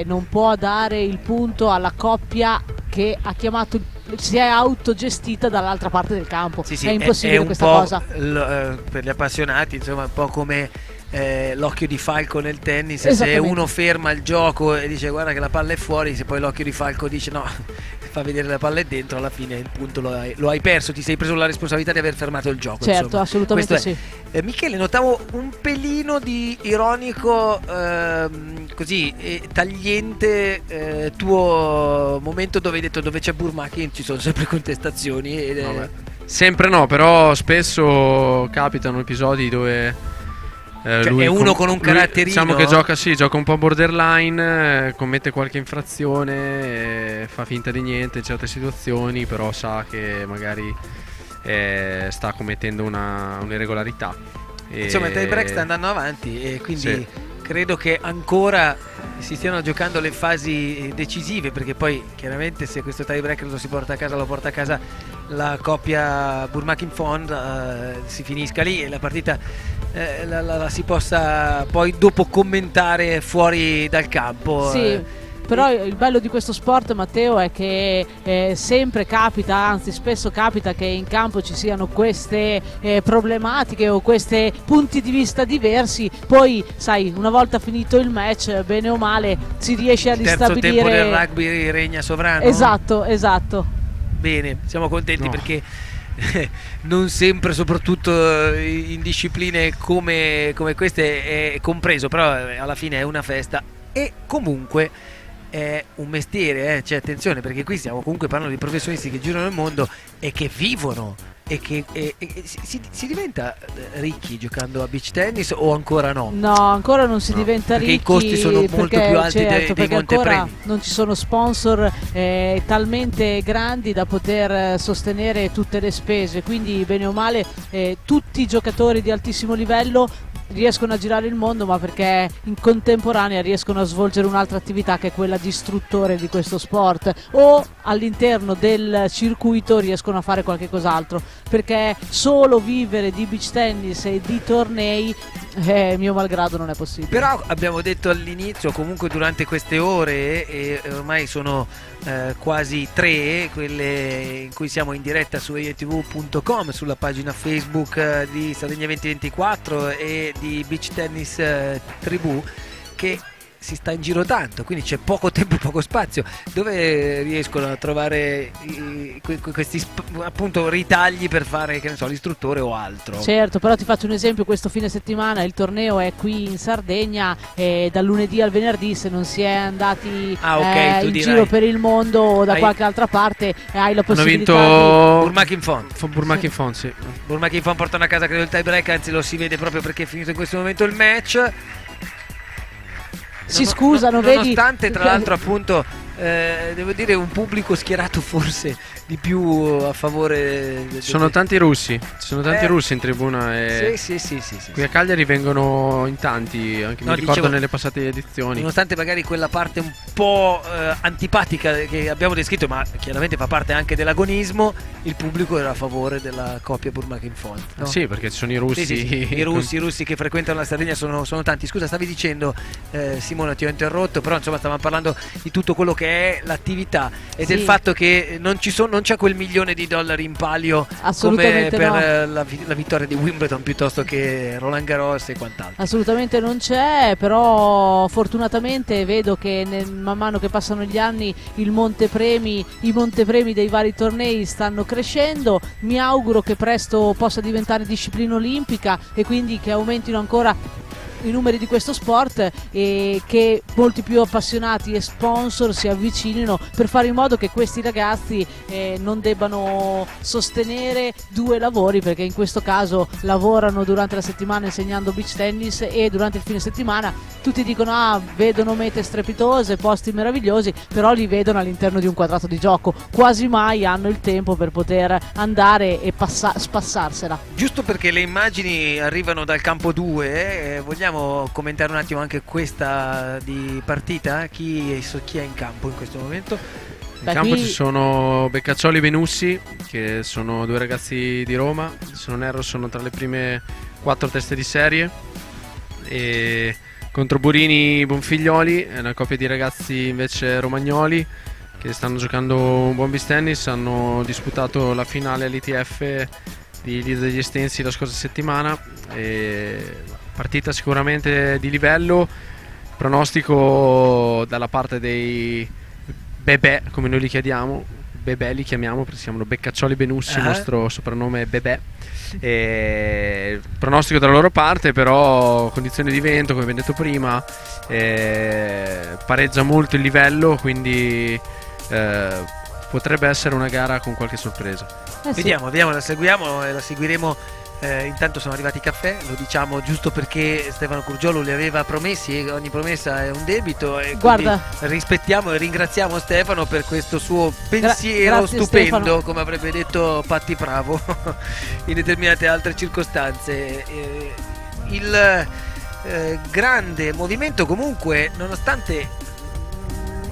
non può dare il punto alla coppia che ha chiamato, si è autogestita dall'altra parte del campo. È impossibile questa cosa. Per gli appassionati, insomma, un po' come l'occhio di falco nel tennis. Se uno ferma il gioco e dice guarda che la palla è fuori, se poi l'occhio di falco dice no, fa vedere la palla è dentro, alla fine il punto lo hai perso, ti sei preso la responsabilità di aver fermato il gioco. Certo, insomma. assolutamente sì. Michele, notavo un pelino di ironico, così, tagliente tuo momento dove hai detto dove c'è Burmaki ci sono sempre contestazioni. Sempre no, però spesso capitano episodi dove... Cioè, è uno con un caratterino. Diciamo che gioca un po' borderline, commette qualche infrazione, fa finta di niente in certe situazioni, però sa che magari sta commettendo un'irregolarità. Insomma, il tie break sta andando avanti e quindi credo che ancora si stiano giocando le fasi decisive, perché poi chiaramente se questo tie break lo si porta a casa, lo porta a casa la coppia Burmakin-Font, si finisca lì e la partita la si possa poi dopo commentare fuori dal campo. Sì. Però il bello di questo sport, Matteo, è che sempre capita, anzi spesso capita che in campo ci siano queste problematiche o questi punti di vista diversi. Poi, sai, una volta finito il match, bene o male, si riesce a ristabilire. Il terzo tempo del rugby regna sovrano. Esatto. Bene, siamo contenti perché non sempre, soprattutto in discipline come queste, è compreso, però alla fine è una festa e comunque è un mestiere, cioè attenzione, perché qui stiamo comunque parlando di professionisti che girano il mondo e che vivono e che si diventa ricchi giocando a beach tennis o ancora no? No, ancora non si diventa perché ricchi, i costi sono molto più alti dei montepremi. Ancora non ci sono sponsor talmente grandi da poter sostenere tutte le spese, quindi bene o male tutti i giocatori di altissimo livello riescono a girare il mondo, ma perché in contemporanea riescono a svolgere un'altra attività che è quella di istruttore di questo sport, o all'interno del circuito riescono a fare qualche cos'altro, perché solo vivere di beach tennis e di tornei mio malgrado non è possibile. Però abbiamo detto all'inizio, comunque durante queste ore, e ormai sono quasi 3 quelle in cui siamo in diretta su eitv.com, sulla pagina Facebook di Sardegna 2024 e di Beach Tennis Tribù, che si sta in giro tanto, quindi c'è poco tempo e poco spazio. Dove riescono a trovare questi appunto ritagli per fare, che ne so, l'istruttore o altro? Certo, però ti faccio un esempio: questo fine settimana il torneo è qui in Sardegna, dal lunedì al venerdì. Se non si è andati in giro per il mondo o da qualche altra parte, hai la possibilità. Hanno vinto Burmakin-Font, sì. Burmakin-Font portano a casa credo il tie break, anzi lo si vede proprio perché è finito in questo momento il match. Si scusano, vedi? Nonostante tra l'altro appunto devo dire un pubblico schierato forse di più a favore sono tanti russi, russi in tribuna sì. Qui a Cagliari vengono in tanti, anche mi ricordo nelle passate edizioni. Nonostante magari quella parte un po' antipatica che abbiamo descritto, ma chiaramente fa parte anche dell'agonismo, il pubblico era a favore della coppia Burmakin-Font, no? Sì, perché ci sono i russi. Sì. I russi che frequentano la Sardegna sono tanti. Scusa, stavi dicendo, Simona, ti ho interrotto, però insomma stavamo parlando di tutto quello che è l'attività e del fatto che non c'è quel $1 milione in palio come per la vittoria di Wimbledon piuttosto che Roland Garros e quant'altro. Assolutamente non c'è, però fortunatamente vedo che man mano che passano gli anni i montepremi dei vari tornei stanno crescendo. Mi auguro che presto possa diventare disciplina olimpica e quindi che aumentino ancora i numeri di questo sport e che molti più appassionati e sponsor si avvicinino per fare in modo che questi ragazzi non debbano sostenere 2 lavori, perché in questo caso lavorano durante la settimana insegnando beach tennis e durante il fine settimana tutti dicono vedono mete strepitose, posti meravigliosi, però li vedono all'interno di un quadrato di gioco, quasi mai hanno il tempo per poter andare e spassarsela. Giusto perché le immagini arrivano dal campo 2, vogliamo commentare un attimo anche questa di partita? Chi è in campo in questo momento? In campo ci sono Beccaccioli e Benussi, che sono 2 ragazzi di Roma, se non erro sono tra le prime 4 teste di serie, e contro Burini Bonfiglioli, è una coppia di ragazzi invece romagnoli che stanno giocando un buon beach tennis, hanno disputato la finale all'ITF di Lido degli Estensi la scorsa settimana, partita sicuramente di livello, pronostico dalla parte dei bebè come noi li chiediamo, Bebè li chiamiamo perché si chiamano Beccaccioli Benussi, il nostro soprannome è Bebè. Pronostico dalla loro parte, però condizioni di vento, come abbiamo detto prima, pareggia molto il livello, quindi potrebbe essere una gara con qualche sorpresa. Vediamo, la seguiamo e la seguiremo. Intanto sono arrivati i caffè, lo diciamo giusto perché Stefano Curgiolo li aveva promessi e ogni promessa è un debito, e Guarda, rispettiamo e ringraziamo Stefano per questo suo pensiero grazie, stupendo, Stefano. come avrebbe detto Patti Bravo in determinate altre circostanze. Il grande movimento, comunque, nonostante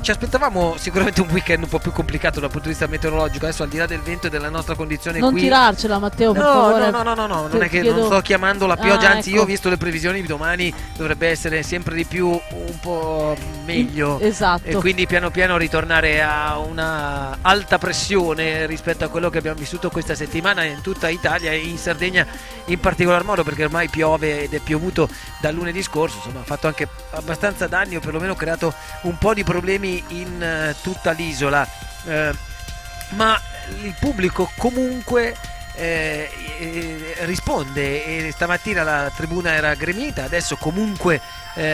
ci aspettavamo sicuramente un weekend un po' più complicato dal punto di vista meteorologico. Adesso, al di là del vento e della nostra condizione non qui, tirarcela, Matteo, per favore. no, non è che non sto chiamando la pioggia, anzi io ho visto le previsioni di domani, dovrebbe essere sempre di più un po' meglio, esatto, e quindi piano piano ritornare a una alta pressione rispetto a quello che abbiamo vissuto questa settimana in tutta Italia e in Sardegna in particolar modo, perché ormai piove ed è piovuto dal lunedì scorso, insomma ha fatto anche abbastanza danni, o perlomeno creato un po' di problemi in tutta l'isola, ma il pubblico comunque risponde, e stamattina la tribuna era gremita, adesso comunque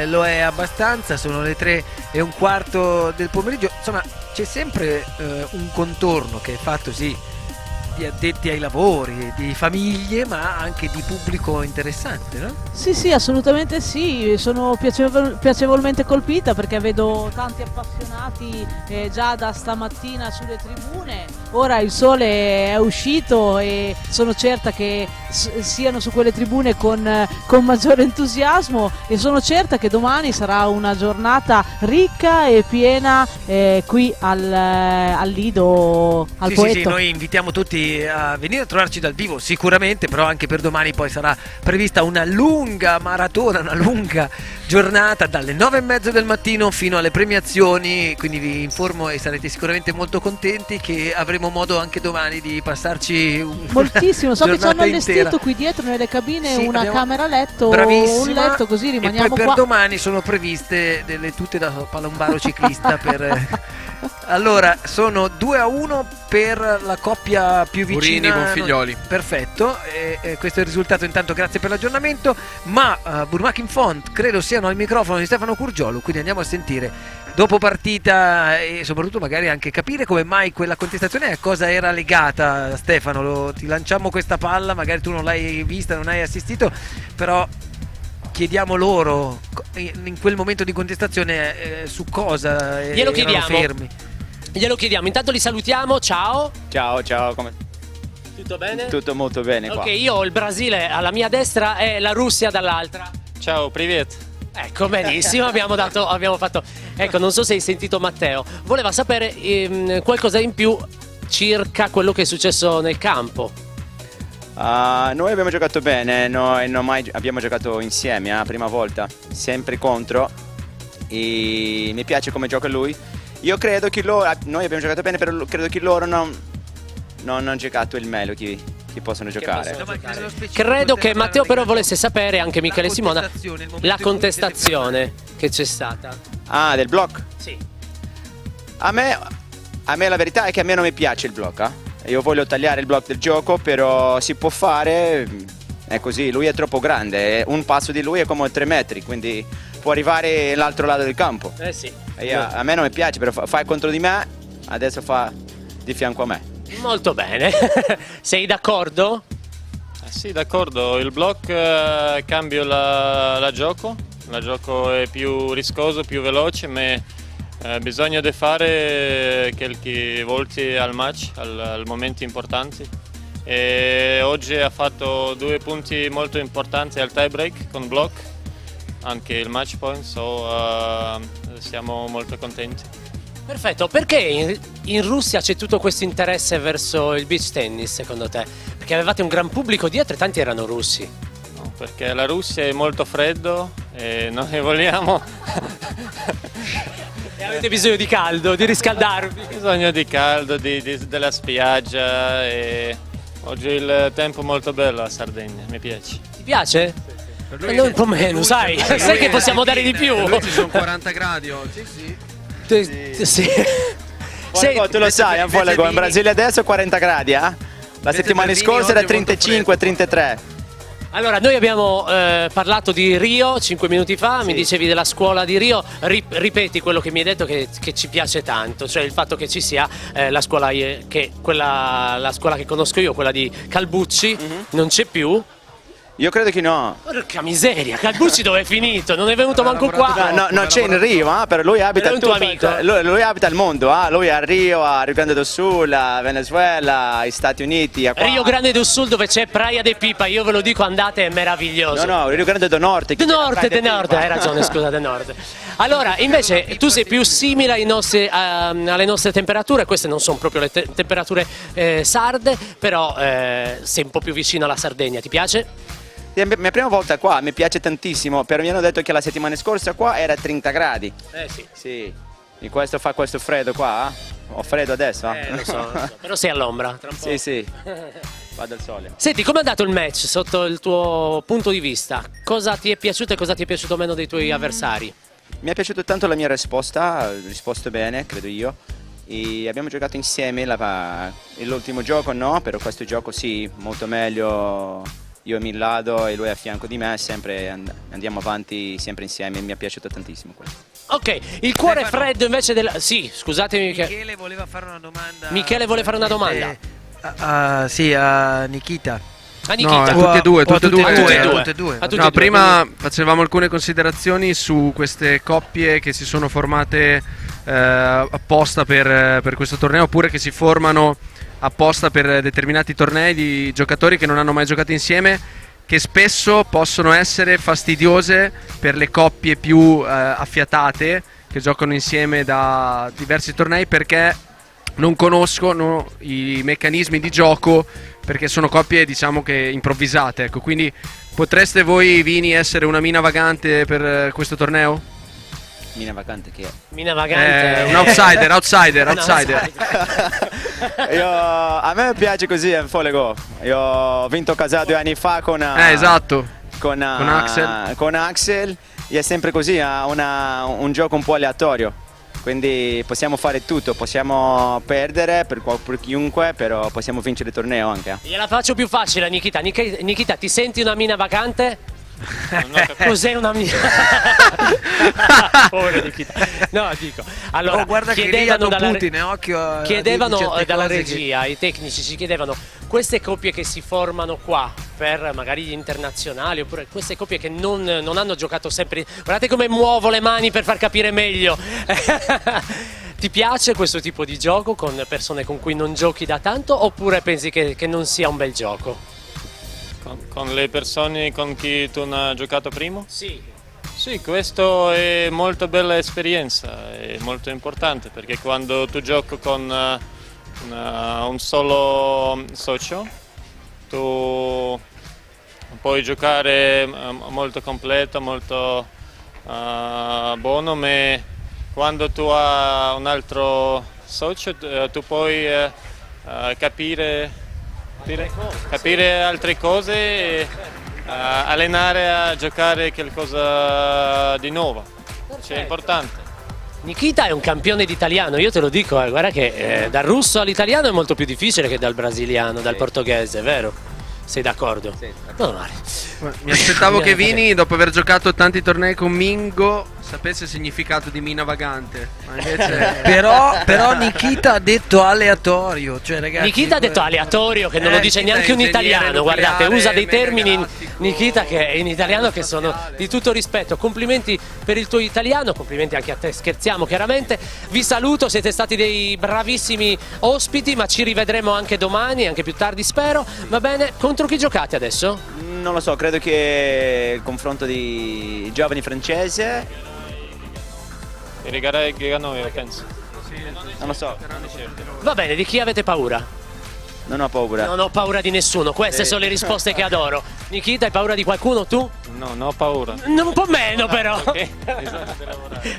lo è abbastanza. Sono le 3:15 del pomeriggio, insomma c'è sempre un contorno che è fatto sì di addetti ai lavori, di famiglie, ma anche di pubblico interessante, no? Sì, assolutamente sì, sono piacevolmente colpita perché vedo tanti appassionati già da stamattina sulle tribune. Ora il sole è uscito e sono certa che siano su quelle tribune con maggiore entusiasmo, e sono certa che domani sarà una giornata ricca e piena qui al Lido, al Poetto. Sì, noi invitiamo tutti a venire a trovarci dal vivo sicuramente, però anche per domani poi sarà prevista una lunga maratona, una lunga giornata dalle 9:30 del mattino fino alle premiazioni, quindi vi informo e sarete sicuramente molto contenti che avremo modo anche domani di passarci moltissimo. So che ci hanno allestito intera qui dietro nelle cabine sì, una camera letto, bravissima, un letto, così rimaniamo e poi per qua. domani sono previste delle tute da palombaro ciclista per allora sono 2-1 per la coppia più vicina, Burini con Figlioli. Perfetto, questo è il risultato. Intanto grazie per l'aggiornamento, ma Burmakin Font credo siano al microfono di Stefano Curgiolo, quindi andiamo a sentire dopo partita e soprattutto magari anche capire come mai quella contestazione e a cosa era legata. Stefano, ti lanciamo questa palla, magari tu non l'hai vista, non hai assistito, però chiediamo loro in quel momento di contestazione su cosa glielo erano fermi. Glielo chiediamo, intanto li salutiamo, ciao. Ciao, come? Tutto bene? Tutto molto bene qua. Ok, io ho il Brasile alla mia destra e la Russia dall'altra. Ciao, privet. Ecco, benissimo, abbiamo fatto. Ecco, non so se hai sentito Matteo, voleva sapere qualcosa in più circa quello che è successo nel campo. Noi abbiamo giocato bene, noi non mai abbiamo giocato insieme, la prima volta, sempre contro, e mi piace come gioca lui. Io credo che noi abbiamo giocato bene, però credo che loro non hanno giocato il meglio che possono giocare. Credo che Matteo però volesse sapere, anche Michele Simona, la contestazione che c'è stata. Ah, del block? Sì. A me la verità è che a me non mi piace il block, Io voglio tagliare il block del gioco, però si può fare, è così, lui è troppo grande, un passo di lui è come 3 metri, quindi può arrivare all'altro lato del campo. Sì. A me non mi piace, però fai contro di me, adesso fa di fianco a me. Molto bene. Sei d'accordo? Sì, d'accordo. Il block cambia la gioco. La gioco è più rischioso, più veloce, ma bisogna fare qualche volte al match, al momenti importanti. E oggi ha fatto 2 punti molto importanti al tie break con block, anche il match point, siamo molto contenti. Perfetto, perché in Russia c'è tutto questo interesse verso il beach tennis secondo te? Perché avevate un gran pubblico dietro e tanti erano russi. No, perché la Russia è molto freddo e noi vogliamo... E avete bisogno di caldo, di riscaldarvi? Bisogno di caldo, della spiaggia, e oggi il tempo è molto bello a Sardegna, mi piace. Ti piace? Noi un po' meno, sai? Sai che possiamo dare di più? Oggi sono 40 gradi oggi, sì. Sì. Tu lo sai, in Brasile adesso 40 gradi, La settimana scorsa era 35-33. Allora, noi abbiamo parlato di Rio 5 minuti fa, mi dicevi della scuola di Rio, ripeti quello che mi hai detto che ci piace tanto, cioè il fatto che ci sia la scuola la scuola che conosco io, quella di Calbucci, non c'è più. Io credo che no. Porca miseria, Calbucci dove è finito? Non è venuto manco qua. No, c'è in Rio, però lui abita un tuo amico. Lui abita al mondo, lui a Rio, a Rio Grande do Sul, a Venezuela, agli Stati Uniti. Rio Grande do Sul dove c'è Praia de Pipa, io ve lo dico, andate, è meraviglioso. No, Rio Grande do Norte. De Nord, hai ragione, scusa, de Nord. Allora, invece, tu sei più simile alle nostre temperature, queste non sono proprio le temperature sarde, però sei un po' più vicino alla Sardegna, ti piace? È la mia prima volta qua, mi piace tantissimo, però mi hanno detto che la settimana scorsa qua era 30 gradi. Sì. E fa questo freddo qua? Ho freddo adesso? Lo so, però sei all'ombra, tra un po'. Sì. Vado al sole. Senti, com'è andato il match sotto il tuo punto di vista? Cosa ti è piaciuto e cosa ti è piaciuto meno dei tuoi avversari? Mi è piaciuta tanto la mia risposta, ho risposto bene, credo io. E abbiamo giocato insieme, l'ultimo gioco no, però questo gioco sì, molto meglio. Io a Millado e lui a fianco di me, sempre andiamo avanti sempre insieme, mi è piaciuto tantissimo questo. Ok, il cuore freddo invece della... Sì, scusatemi. Michele voleva fare una domanda. Michele vuole fare una domanda. Sì, a Nikita. No, a tutti e due. No, prima facevamo alcune considerazioni su queste coppie che si sono formate apposta per questo torneo, oppure che si formano apposta per determinati tornei di giocatori che non hanno mai giocato insieme, che spesso possono essere fastidiose per le coppie più affiatate che giocano insieme da diversi tornei, perché non conoscono i meccanismi di gioco, perché sono coppie diciamo che improvvisate, ecco. Quindi potreste voi Vini essere una mina vagante per questo torneo? Mina vagante che è? Mina vagante un outsider. A me piace così il Folego. Io ho vinto casa 2 anni fa con esatto. Con Axel. E è sempre così, un gioco un po' aleatorio. Quindi possiamo fare tutto, possiamo perdere per chiunque, però possiamo vincere il torneo anche. Gliela faccio più facile a Nikita. Nikita, ti senti una mina vacante? Cos'è una mina? Povero Nikita. No, dico. Allora, guarda che lì hanno Putin, occhio. Chiedevano dalla regia, i tecnici ci chiedevano, queste coppie che si formano qua per magari gli internazionali, oppure queste coppie che non hanno giocato sempre, guardate come muovo le mani per far capire meglio. Ti piace questo tipo di gioco con persone con cui non giochi da tanto, oppure pensi che non sia un bel gioco? Con le persone con cui tu hai giocato prima? Sì. Sì, questo è molto bella esperienza, è molto importante, perché quando tu giochi con un solo socio, tu puoi giocare molto completo, molto buono, ma quando tu hai un altro socio tu puoi capire altre cose e allenare a giocare qualcosa di nuovo, cioè è importante. Nikita è un campione d'italiano, io te lo dico, guarda che dal russo all'italiano è molto più difficile che dal brasiliano, dal portoghese, vero? Sei d'accordo? Sì. Non male. Mi aspettavo che Vini, dopo aver giocato tanti tornei con Mingo, sapesse il significato di mina vagante. Ma invece... però Nikita ha detto aleatorio, cioè, ragazzi, Nikita ha detto aleatorio, che non lo dice neanche un italiano, guardate, usa dei termini Nikita che in italiano che sono di tutto rispetto. Complimenti per il tuo italiano, complimenti anche a te, scherziamo chiaramente. Vi saluto, siete stati dei bravissimi ospiti, ma ci rivedremo anche domani, anche più tardi spero. Va bene, contro chi giocate adesso? Non lo so, credo che il confronto di giovani francese. Che noi penso. Non lo so. Va bene, di chi avete paura? Non ho paura. Non ho paura di nessuno, queste sono le risposte che adoro. Nikita, hai paura di qualcuno tu? No, non ho paura. Un po' meno però. Okay.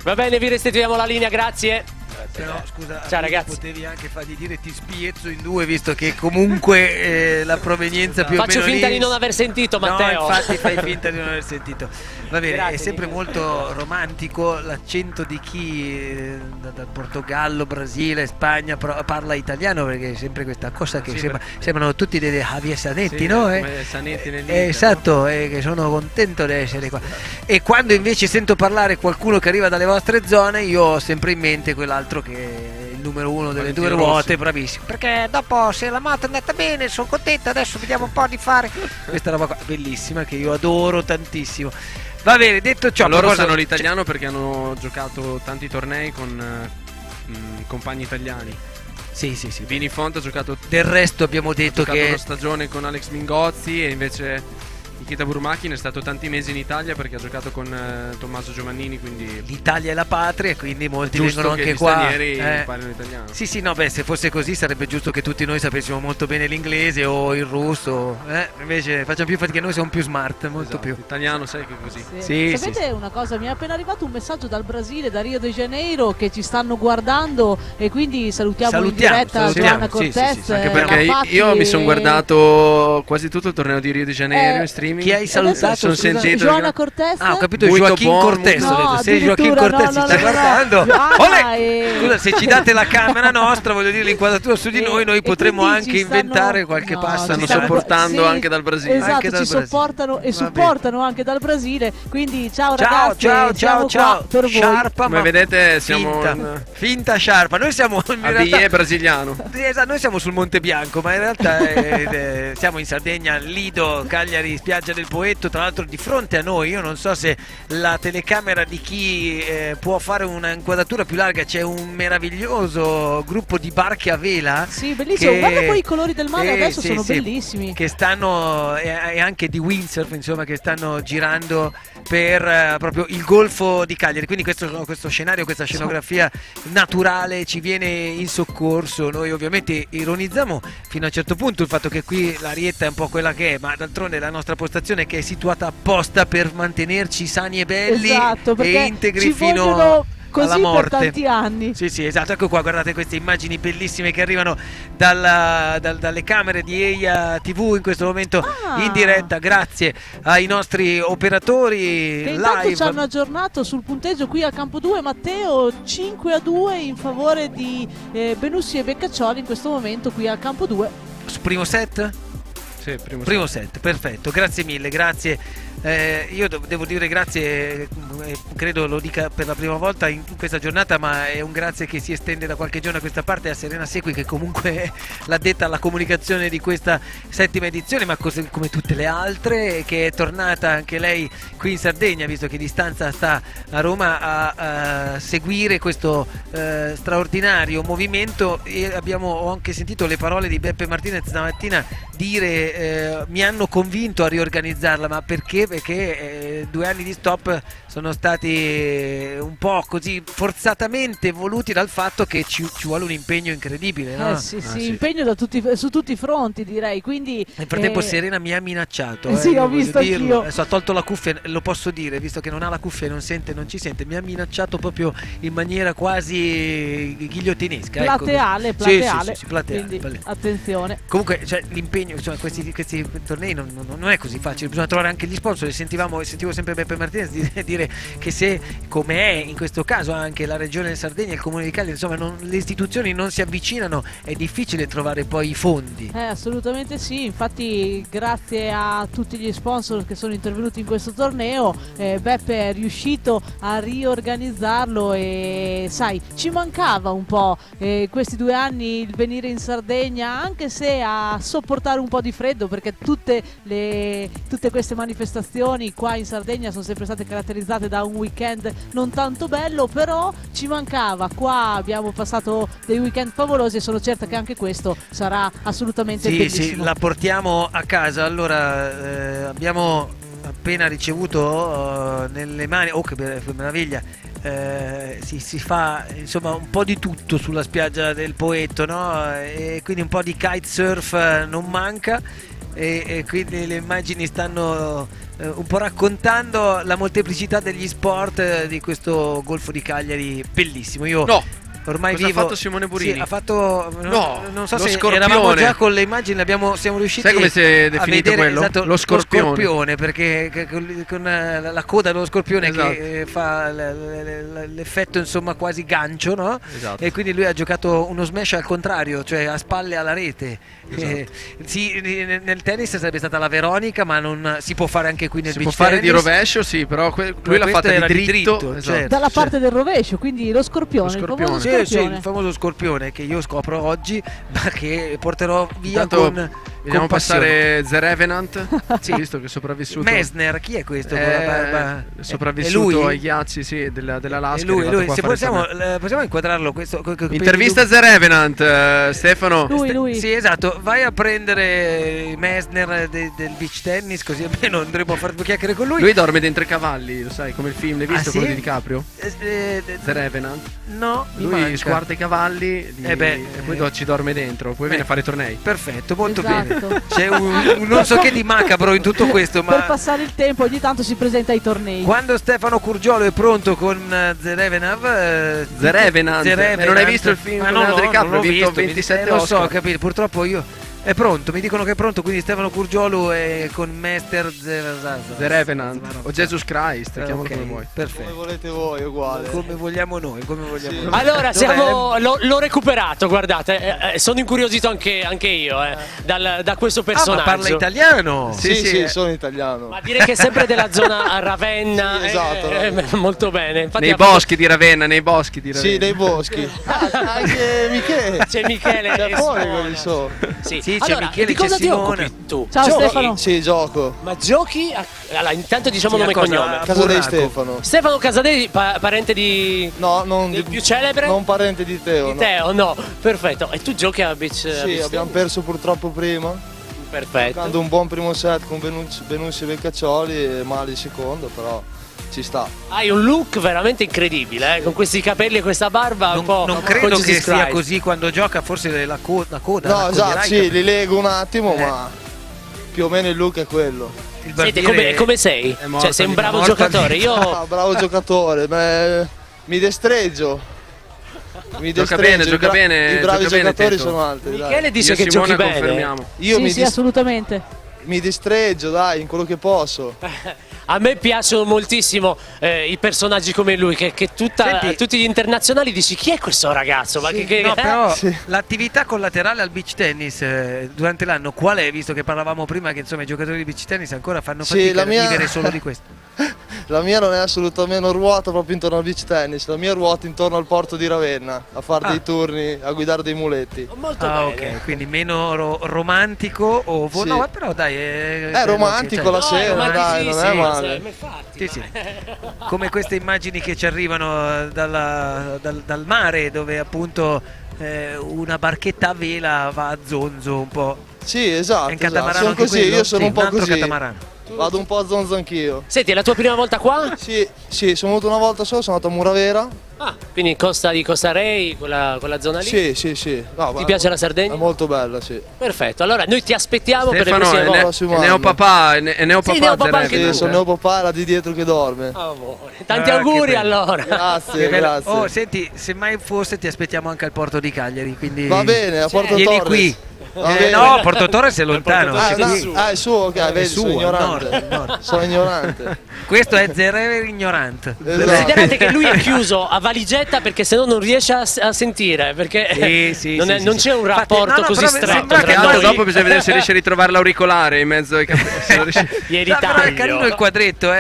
Va bene, vi restituiamo la linea, grazie. Però scusa, ciao ragazzi, potevi anche fargli dire ti spiezzo in due, visto che comunque la provenienza più o meno faccio finta lì... di non aver sentito, Matteo. No, infatti fai finta di non aver sentito. Va bene, Grazie, è sempre molto romantico l'accento di chi dal Portogallo, Brasile, Spagna parla italiano, perché è sempre questa cosa che sembrano tutti dei Javier Zanetti, no? Zanetti nell'Inter, esatto, che sono contento di essere qua. E quando invece sento parlare qualcuno che arriva dalle vostre zone, io ho sempre in mente quell'altro che è il numero uno delle due ruote, bravissimo. Perché dopo, se la moto è andata bene, sono contento, adesso vediamo un po' di fare questa roba qua, bellissima, che io adoro tantissimo. Va bene, detto ciò, loro sanno l'italiano perché hanno giocato tanti tornei con compagni italiani. Sì. Vini Font ha giocato. Del resto abbiamo detto che una stagione con Alex Mingozzi, e invece Nikita Burmakin è stato tanti mesi in Italia perché ha giocato con Tommaso Giovannini, quindi l'Italia è la patria, quindi molti giusto vengono che anche gli qua. stranieri parlino italiano. Sì, no, beh, se fosse così sarebbe giusto che tutti noi sapessimo molto bene l'inglese o il russo, invece facciamo più fatica, noi siamo più smart, molto più. L'italiano sai che è così. Sì. Sapete una cosa, mi è appena arrivato un messaggio dal Brasile, da Rio de Janeiro, che ci stanno guardando, e quindi salutiamo in diretta Giovanna Cortez. Anche perché io mi sono guardato quasi tutto il torneo di Rio de Janeiro in streaming. Chi hai salutato? Sono sentito Johanna Cortez. Ah, ho capito, Joaquin Cortez. Se Joaquin Cortez ci sta guardando, scusa, se ci date la camera nostra, voglio dire, l'inquadratura su di noi potremmo anche inventare qualche passo. Stanno sopportando anche dal Brasile. Esatto, anche dal ci sopportano e supportano anche dal Brasile. Quindi ciao ragazzi, ciao per voi. Sciarpa, come vedete siamo finta sciarpa. Noi siamo in realtà brasiliano. Noi siamo sul Monte Bianco, ma in realtà siamo in Sardegna, Lido, Cagliari, spiaggia del Poetto, tra l'altro di fronte a noi. Io non so se la telecamera di chi può fare una inquadratura più larga, c'è un meraviglioso gruppo di barche a vela. Sì, bellissimo, guarda poi i colori del mare adesso sono bellissimi. Che stanno, e anche di windsurf, insomma, che stanno girando per proprio il golfo di Cagliari. Quindi questo scenario, questa scenografia naturale ci viene in soccorso. Noi ovviamente ironizziamo fino a un certo punto il fatto che qui l'arietta è un po' quella che è, ma d'altronde la nostra postazione che è situata apposta per mantenerci sani e belli, esatto, e integri fino così alla morte. Per tanti anni. Sì, esatto. Ecco qua, guardate queste immagini bellissime che arrivano dalle camere di EIA TV in questo momento in diretta, grazie ai nostri operatori che intanto live. Ci hanno aggiornato sul punteggio qui a Campo 2, Matteo, 5-2 in favore di Benussi e Beccaccioli in questo momento qui a Campo 2. Primo set? Sì, primo set, perfetto, grazie mille, grazie. Io devo dire grazie, credo lo dica per la prima volta in questa giornata, ma è un grazie che si estende da qualche giorno a questa parte a Serena Sequi, che comunque è l'addetta alla comunicazione di questa settima edizione, ma così come tutte le altre, che è tornata anche lei qui in Sardegna, visto che Distanza sta a Roma, a seguire questo straordinario movimento. E ho anche sentito le parole di Beppe Martinez stamattina dire mi hanno convinto a riorganizzarla, ma perché? Perché 2 anni di stop sono stati un po' così forzatamente voluti dal fatto che ci vuole un impegno incredibile, no? Sì, impegno su tutti i fronti, direi. Quindi nel frattempo Serena mi ha minacciato, sì, ho visto anch'io. Adesso ha tolto la cuffia, lo posso dire, visto che non ha la cuffia e non ci sente, mi ha minacciato proprio in maniera quasi ghigliottinesca, plateale, sì, plateale. Quindi attenzione. Comunque, cioè, l'impegno, insomma, questi tornei non è così facile, bisogna trovare anche gli sponsor. Sentivo sempre Beppe Martinez dire che se, come è in questo caso anche la regione Sardegna e il comune di Cagliari, insomma le istituzioni non si avvicinano, è difficile trovare poi i fondi. Assolutamente sì, infatti grazie a tutti gli sponsor che sono intervenuti in questo torneo, Beppe è riuscito a riorganizzarlo, e sai, ci mancava un po' questi 2 anni il venire in Sardegna, anche se a sopportare un po' di freddo, perché tutte queste manifestazioni qua in Sardegna sono sempre state caratterizzate da un weekend non tanto bello, però ci mancava. Qua abbiamo passato dei weekend favolosi e sono certa che anche questo sarà assolutamente bellissimo. Sì, la portiamo a casa. Allora abbiamo appena ricevuto nelle mani, che meraviglia, si fa insomma un po' di tutto sulla spiaggia del Poetto, no? E quindi un po' di kitesurf non manca, e quindi le immagini stanno un po' raccontando la molteplicità degli sport di questo Golfo di Cagliari bellissimo. ormai Cosa vivo. ha fatto Simone Burini? Sì, ha fatto, No, non so lo se scorpione. eravamo già con le immagini, siamo riusciti Sai come si è a definito vedere quello? esatto, Lo scorpione. perché con la coda dello scorpione Esatto. che fa l'effetto insomma quasi gancio, no? Esatto. E quindi lui ha giocato uno smash al contrario, cioè a spalle alla rete. Esatto. Sì, nel tennis sarebbe stata la Veronica, ma non si può fare anche qui nel Si beach può fare di tennis. rovescio, sì, però lui l'ha questo fatta era di di dritto. dritto, Esatto. certo. Dalla parte del rovescio, quindi lo scorpione, il famoso Sì, scorpione. sì, il famoso scorpione che io scopro oggi, ma che porterò via Intanto con vediamo passione. passare The Revenant, visto che è sopravvissuto. Messner, chi è questo? con la barba? È sopravvissuto È lui? ai ghiacci, sì, dell'Alaska. È lui, è arrivato qua a se fare possiamo, torneo. possiamo inquadrarlo questo Intervista The Revenant, Stefano. Lui. Sì, esatto, vai a prendere Messner del beach tennis, così almeno andremo a fare due chiacchiere con lui. Lui dorme dentro i cavalli, lo sai, come il film, l'hai visto Ah, sì? quello di DiCaprio? The Revenant. No, mi Lui manca. sguarda i cavalli e poi ci dorme dentro, poi viene a fare i tornei. Perfetto, molto Esatto. bene. C'è un non so che di macabro in tutto questo, Per ma passare il tempo ogni tanto si presenta ai tornei. quando Stefano Curgiolo è pronto con The Revenant, The Revenant. Non hai visto il film Ma con no, Leonardo DiCaprio? non l'ho Ha vinto visto, 27 lo so, Oscar. capito, purtroppo io è pronto, mi dicono che è pronto, quindi Stefano Curgiolo è con Master The Revenant o Jesus Christ, chiamalo ok, come vuoi. perfetto. Come volete voi, uguale. Come vogliamo noi, come vogliamo noi. Allora, Dov'è? l'ho recuperato, guardate, sono incuriosito anche io da questo personaggio. ma parla italiano? Sì, sono italiano. Ma direi che è sempre della zona Ravenna. Sì, esatto. Molto bene. Infatti Nei boschi di Ravenna, nei boschi di Ravenna. Sì, nei boschi. Anche Michele. C'è Michele. C'è e fuori Simona. quelli sono. Sì. Sì, c'è Allora, Michele, di cosa c'è ti Simone. occupi tu? Ciao Giochi? Stefano. Sì, gioco. Ma giochi? Allora, intanto diciamo Sì, nome e a cosa? cognome. A Casa dei Burraco. Stefano. Stefano Casadei, parente di... No, non del più celebre? Non parente di Teo. Di Teo, no. Perfetto. E tu giochi a beach? a Sì, beach abbiamo tennis? perso purtroppo prima. Perfetto. Giocando un buon primo set con Benussi e Beccaccioli e male il secondo, però ci sta. Hai un look veramente incredibile, con questi capelli e questa barba un po'. Non credo Jesus che sia Christ. così quando gioca, forse la coda. No, la esatto, codieraica. sì, li leggo un attimo, ma più o meno il look è quello. Il Senti, barbiere come sei? È morta Cioè, sei un di- bravo morta giocatore. di- Io. Ah, bravo giocatore, mi destreggio. Mi Gioca destreggio, bene, gioca bene, I bravi gioca bene, giocatori Teto. sono altri. dai. Michele dice Io che e giochi Simona bene. confermiamo. Io Sì, assolutamente. mi distreggio, dai, in quello che posso. A me piacciono moltissimo i personaggi come lui, che Senti- tutti gli internazionali dici chi è questo ragazzo? Ma Sì, che no, però Sì. l'attività collaterale al beach tennis durante l'anno qual è? Visto che parlavamo prima che insomma i giocatori di beach tennis ancora fanno Sì, fatica la a mia- vivere solo di questo. La mia non è assolutamente una ruota proprio intorno al beach tennis, la mia ruota intorno al porto di Ravenna, a fare dei turni, a guidare dei muletti. molto Ah, bene. ok, quindi meno romantico o Sì. no, però dai, È romantico la sera, dai, non è male. Infatti, Sì, sì. Come queste immagini che ci arrivano dal mare, dove appunto una barchetta a vela va a zonzo un po'. Sì, esatto. È un esatto. catamarano Sono anche così, quello? io sono Sì, un po' altro così. catamarano. Vado un po' a zonzo anch'io. Senti, è la tua prima volta qua? Sì, sono venuto una volta solo, sono andato a Muravera. Ah, quindi costa di Costa Rei, quella zona lì? Sì. No, Ti piace la Sardegna? È molto bella, sì. Perfetto, allora noi ti aspettiamo per le Stefano prossime volte. prossimo è anno. neopapà, è neopapà. Sì, neopapà The anche Revenant. Sì, sono neopapà, là di dietro che dorme. Amore. Tanti Ah, auguri che bello. allora. Grazie, Che bello. grazie. Oh, senti, se mai fosse ti aspettiamo anche al porto di Cagliari, quindi Va bene, a Porto vieni Torres. qui. Va bene. No, Porto Torres è lontano. Porto Ah, Torres no, è è suo, ok, vedi, suo, sono al ignorante. nord, al nord. Sono ignorante. Questo è Zerever ignorante. Esatto. Considerate che lui è chiuso a valigetta perché sennò non riesce a sentire, perché non c'è un rapporto così stretto sembra Che che tra altro noi. dopo bisogna vedere se riesce a ritrovare l'auricolare in mezzo ai capelli. se non riesce- Ieri Però è taglio. carino il quadretto,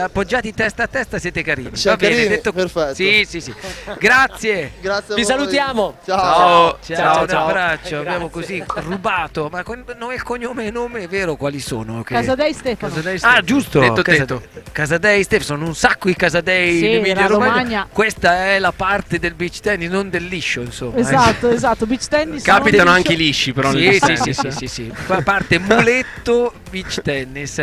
appoggiati testa a testa siete carini. Siamo Va bene, carini? detto Perfetto. Sì. Grazie. Grazie a Vi voi. salutiamo. Ciao. Ciao, un ciao. abbraccio. Grazie. Abbiamo così rubato, ma con nome e cognome e nome è vero quali sono? Che... Casadei Stefano. Ah, giusto. Tetto, tetto. Casadei, Stefano, sono un sacco i Casadei Sì, in Emilia la Romagna. Romagna. Questa è la parte del beach tennis, non del liscio, insomma. Esatto, beach tennis. Capitano non anche i lisci, però. nel Sì, beach sì, tennis. sì. Qua parte muletto beach tennis.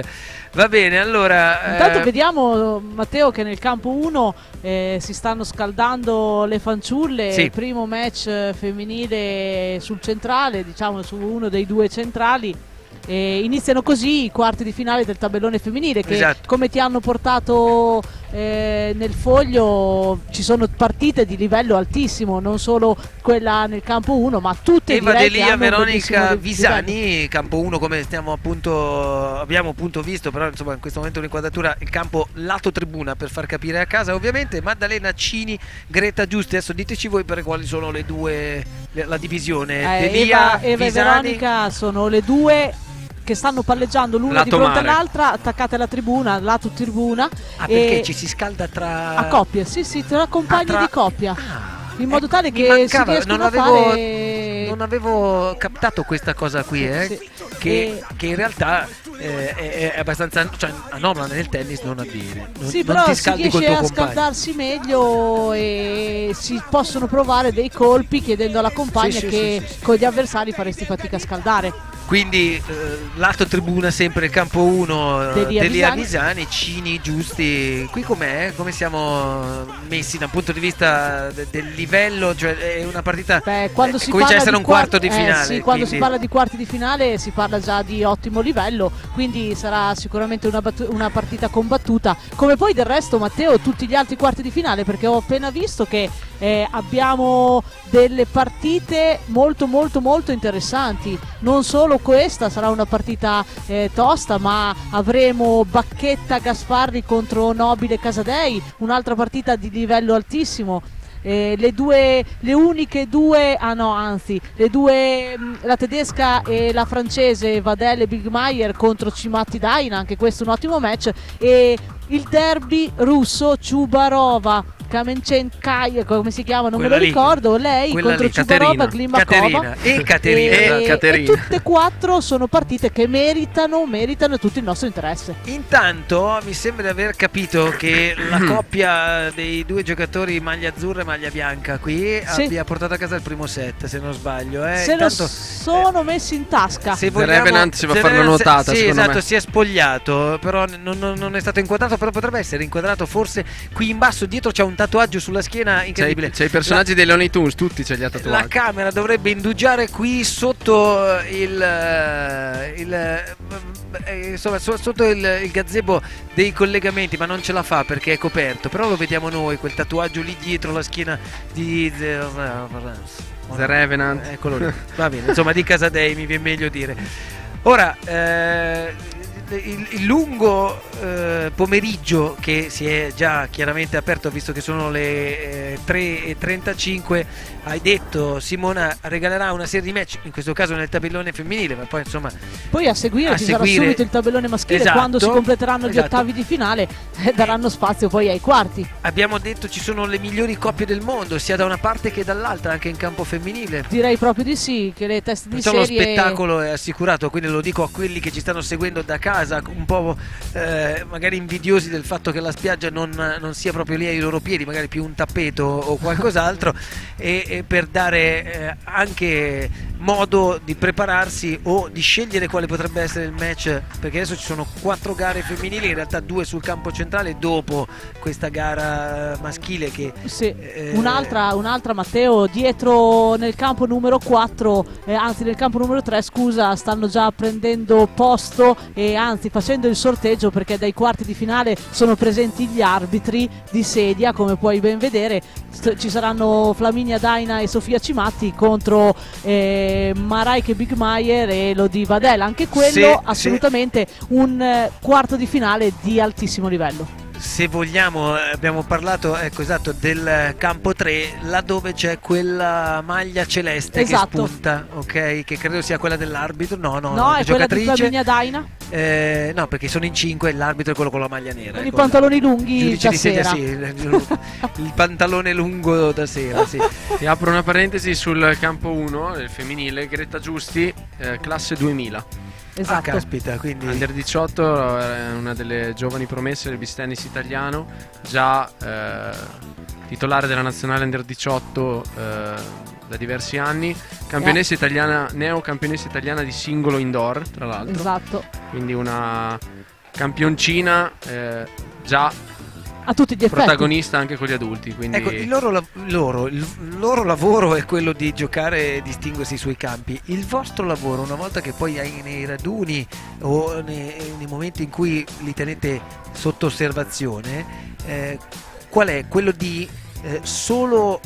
Va bene, allora. Intanto vediamo, Matteo, che nel campo 1 si stanno scaldando le fanciulle. Sì. Il primo match femminile sul centrale, diciamo su uno dei due centrali. Iniziano così i quarti di finale del tabellone femminile che Esatto. come ti hanno portato nel foglio ci sono partite di livello altissimo, non solo quella nel campo 1, ma tutte Eva direi che Delia, hanno un Veronica bellissimo Visani, livello. campo 1 come abbiamo appunto visto, però insomma in questo momento un'inquadratura, il campo lato tribuna per far capire a casa, ovviamente Maddalena Cini, Greta Giusti. Adesso diteci voi per quali sono le due, la divisione. Delia, Eva e Veronica sono le due che stanno palleggiando l'una Lato di fronte mare. all'altra, attaccate alla tribuna, lato tribuna. Perché ci si scalda tra... A coppie, sì, tra compagni di coppia. In modo tale mi che mancava, si riescono non a avevo- fare... Non avevo captato questa cosa qui, che in realtà è abbastanza, cioè, anomala nel tennis, non avviene. Sì, non però ti si scaldi col riesce tuo a compagno. scaldarsi meglio e si possono provare dei colpi chiedendo alla compagna Sì, che sì. con gli avversari faresti fatica a scaldare. Quindi lato tribuna sempre il campo 1, Delia Delia Visani. Visani, Cini, Giusti. Qui com'è? Come siamo messi da un punto di vista del livello? Cioè è una partita Quando si comincia a parla essere di un quarto di finale. sì, quando si quindi- parla di quarti di finale si parla già di ottimo livello, quindi sarà sicuramente una partita combattuta, come poi del resto, Matteo, tutti gli altri quarti di finale, perché ho appena visto che abbiamo delle partite molto interessanti. Non solo questa sarà una partita tosta, ma avremo Bacchetta Gasparri contro Nobile Casadei, un'altra partita di livello altissimo. Le uniche due, la tedesca e la francese Vadelle Bigmaier contro Cimatti Daina, anche questo un ottimo match, e il derby russo Chubarova Kamenchenkaya, come si chiama, non Quella me lo lì. ricordo, lei Quella contro lì, Chubarova Caterina. Glimakova. E Caterina. E tutte e quattro sono partite che meritano tutto il nostro interesse. Intanto mi sembra di aver capito che la coppia dei due giocatori maglia azzurra e maglia bianca qui Sì. abbia portato a casa il primo set, se non sbaglio. Se lo sono messi in tasca. Se The Revenant si va a fare una nuotata, sì, secondo esatto, me. si è spogliato, però non è stato inquadrato, però potrebbe essere inquadrato forse qui in basso, dietro c'è un tatuaggio sulla schiena incredibile. C'è i personaggi dei Looney Tunes, tutti ce li ha La tatuati. camera dovrebbe indugiare qui sotto insomma, sotto il gazebo dei collegamenti, ma non ce la fa perché è coperto. Però lo vediamo noi, quel tatuaggio lì dietro la schiena di The Revenant. Eccolo lì. Va bene, insomma, di Casadei mi viene meglio dire. Ora il lungo pomeriggio che si è già chiaramente aperto, visto che sono le 3:35, hai detto, Simona regalerà una serie di match, in questo caso nel tabellone femminile, ma poi insomma Poi a seguire ci sarà subito il tabellone maschile. Esatto, Quando si completeranno gli esatto. ottavi di finale daranno spazio poi ai quarti. Abbiamo detto ci sono le migliori coppie del mondo, sia da una parte che dall'altra, anche in campo femminile. Direi proprio di sì, che le teste di Perciò lo serie spettacolo è assicurato, quindi lo dico a quelli che ci stanno seguendo da casa, un po' magari invidiosi del fatto che la spiaggia non sia proprio lì ai loro piedi, magari più un tappeto o qualcos'altro, e per dare anche modo di prepararsi o di scegliere quale potrebbe essere il match, perché adesso ci sono 4 gare femminili, in realtà 2 sul campo centrale dopo questa gara maschile che sì, un'altra Matteo, dietro nel campo numero 4, anzi nel campo numero 3 scusa, stanno già prendendo posto e anzi facendo il sorteggio, perché dai quarti di finale sono presenti gli arbitri di sedia, come puoi ben vedere. Ci saranno Flaminia Daina e Sofia Cimatti contro Mareike Bigmaier e Lodi Vadel, anche quello assolutamente un quarto di finale di altissimo livello. Se vogliamo, abbiamo parlato, ecco, esatto, del campo 3, laddove c'è quella maglia celeste che spunta, ok? Che credo sia quella dell'arbitro. No, è quella di Flaminia Daina. No, perché sono in 5 e l'arbitro è quello con la maglia nera. Con i pantaloni lunghi giudice da di sedia, sera. sì, il pantalone lungo da sera, sì. E apro una parentesi sul campo 1 del femminile, Greta Giusti, classe 2000. Esatto. Ah, caspita, quindi Under 18 è una delle giovani promesse del beach tennis italiano, già titolare della nazionale Under 18 da diversi anni, campionessa italiana, neocampionessa italiana di singolo indoor, tra l'altro. Esatto. Quindi una campioncina già a tutti gli effetti. Protagonista anche con gli adulti. Quindi... Ecco, il loro lavoro è quello di giocare e distinguersi sui campi. Il vostro lavoro, una volta che poi nei raduni o nei momenti in cui li tenete sotto osservazione, qual è? Quello di solo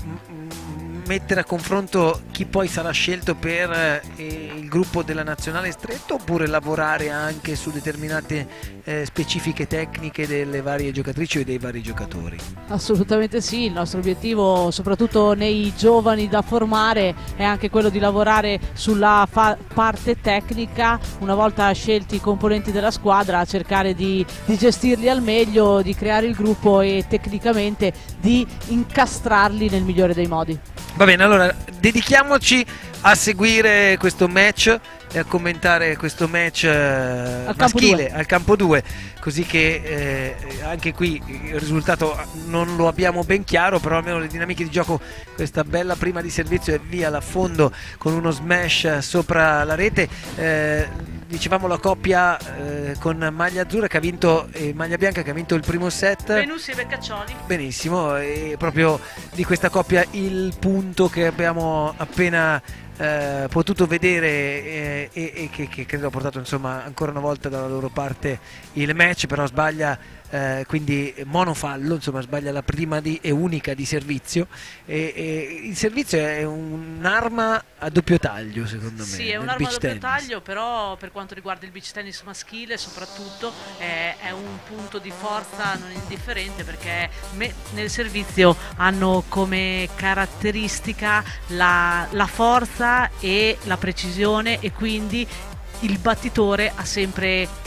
mettere a confronto chi poi sarà scelto per il gruppo della nazionale stretto, oppure lavorare anche su determinate specifiche tecniche delle varie giocatrici o dei vari giocatori? Assolutamente sì, il nostro obiettivo soprattutto nei giovani da formare è anche quello di lavorare sulla parte tecnica, una volta scelti i componenti della squadra, cercare di gestirli al meglio, di creare il gruppo e tecnicamente di incastrarli nel migliore dei modi. Va bene, allora dedichiamoci a seguire questo match e a commentare questo match maschile al campo 2, così che anche qui il risultato non lo abbiamo ben chiaro, però almeno le dinamiche di gioco, questa bella prima di servizio e via l'affondo con uno smash sopra la rete. Dicevamo la coppia con maglia azzurra che ha vinto e maglia bianca che ha vinto il primo set. Venussi e Beccaccioli. Benissimo, e proprio di questa coppia il punto che abbiamo appena potuto vedere e che credo ha portato insomma ancora una volta dalla loro parte il match, però sbaglia quindi monofallo, insomma sbaglia la prima e unica di servizio, e il servizio è un'arma a doppio taglio secondo me. Sì, è un'arma a doppio taglio, però per quanto riguarda il beach tennis maschile soprattutto è un punto di forza non indifferente, perché nel servizio hanno come caratteristica la forza e la precisione, e quindi il battitore ha sempre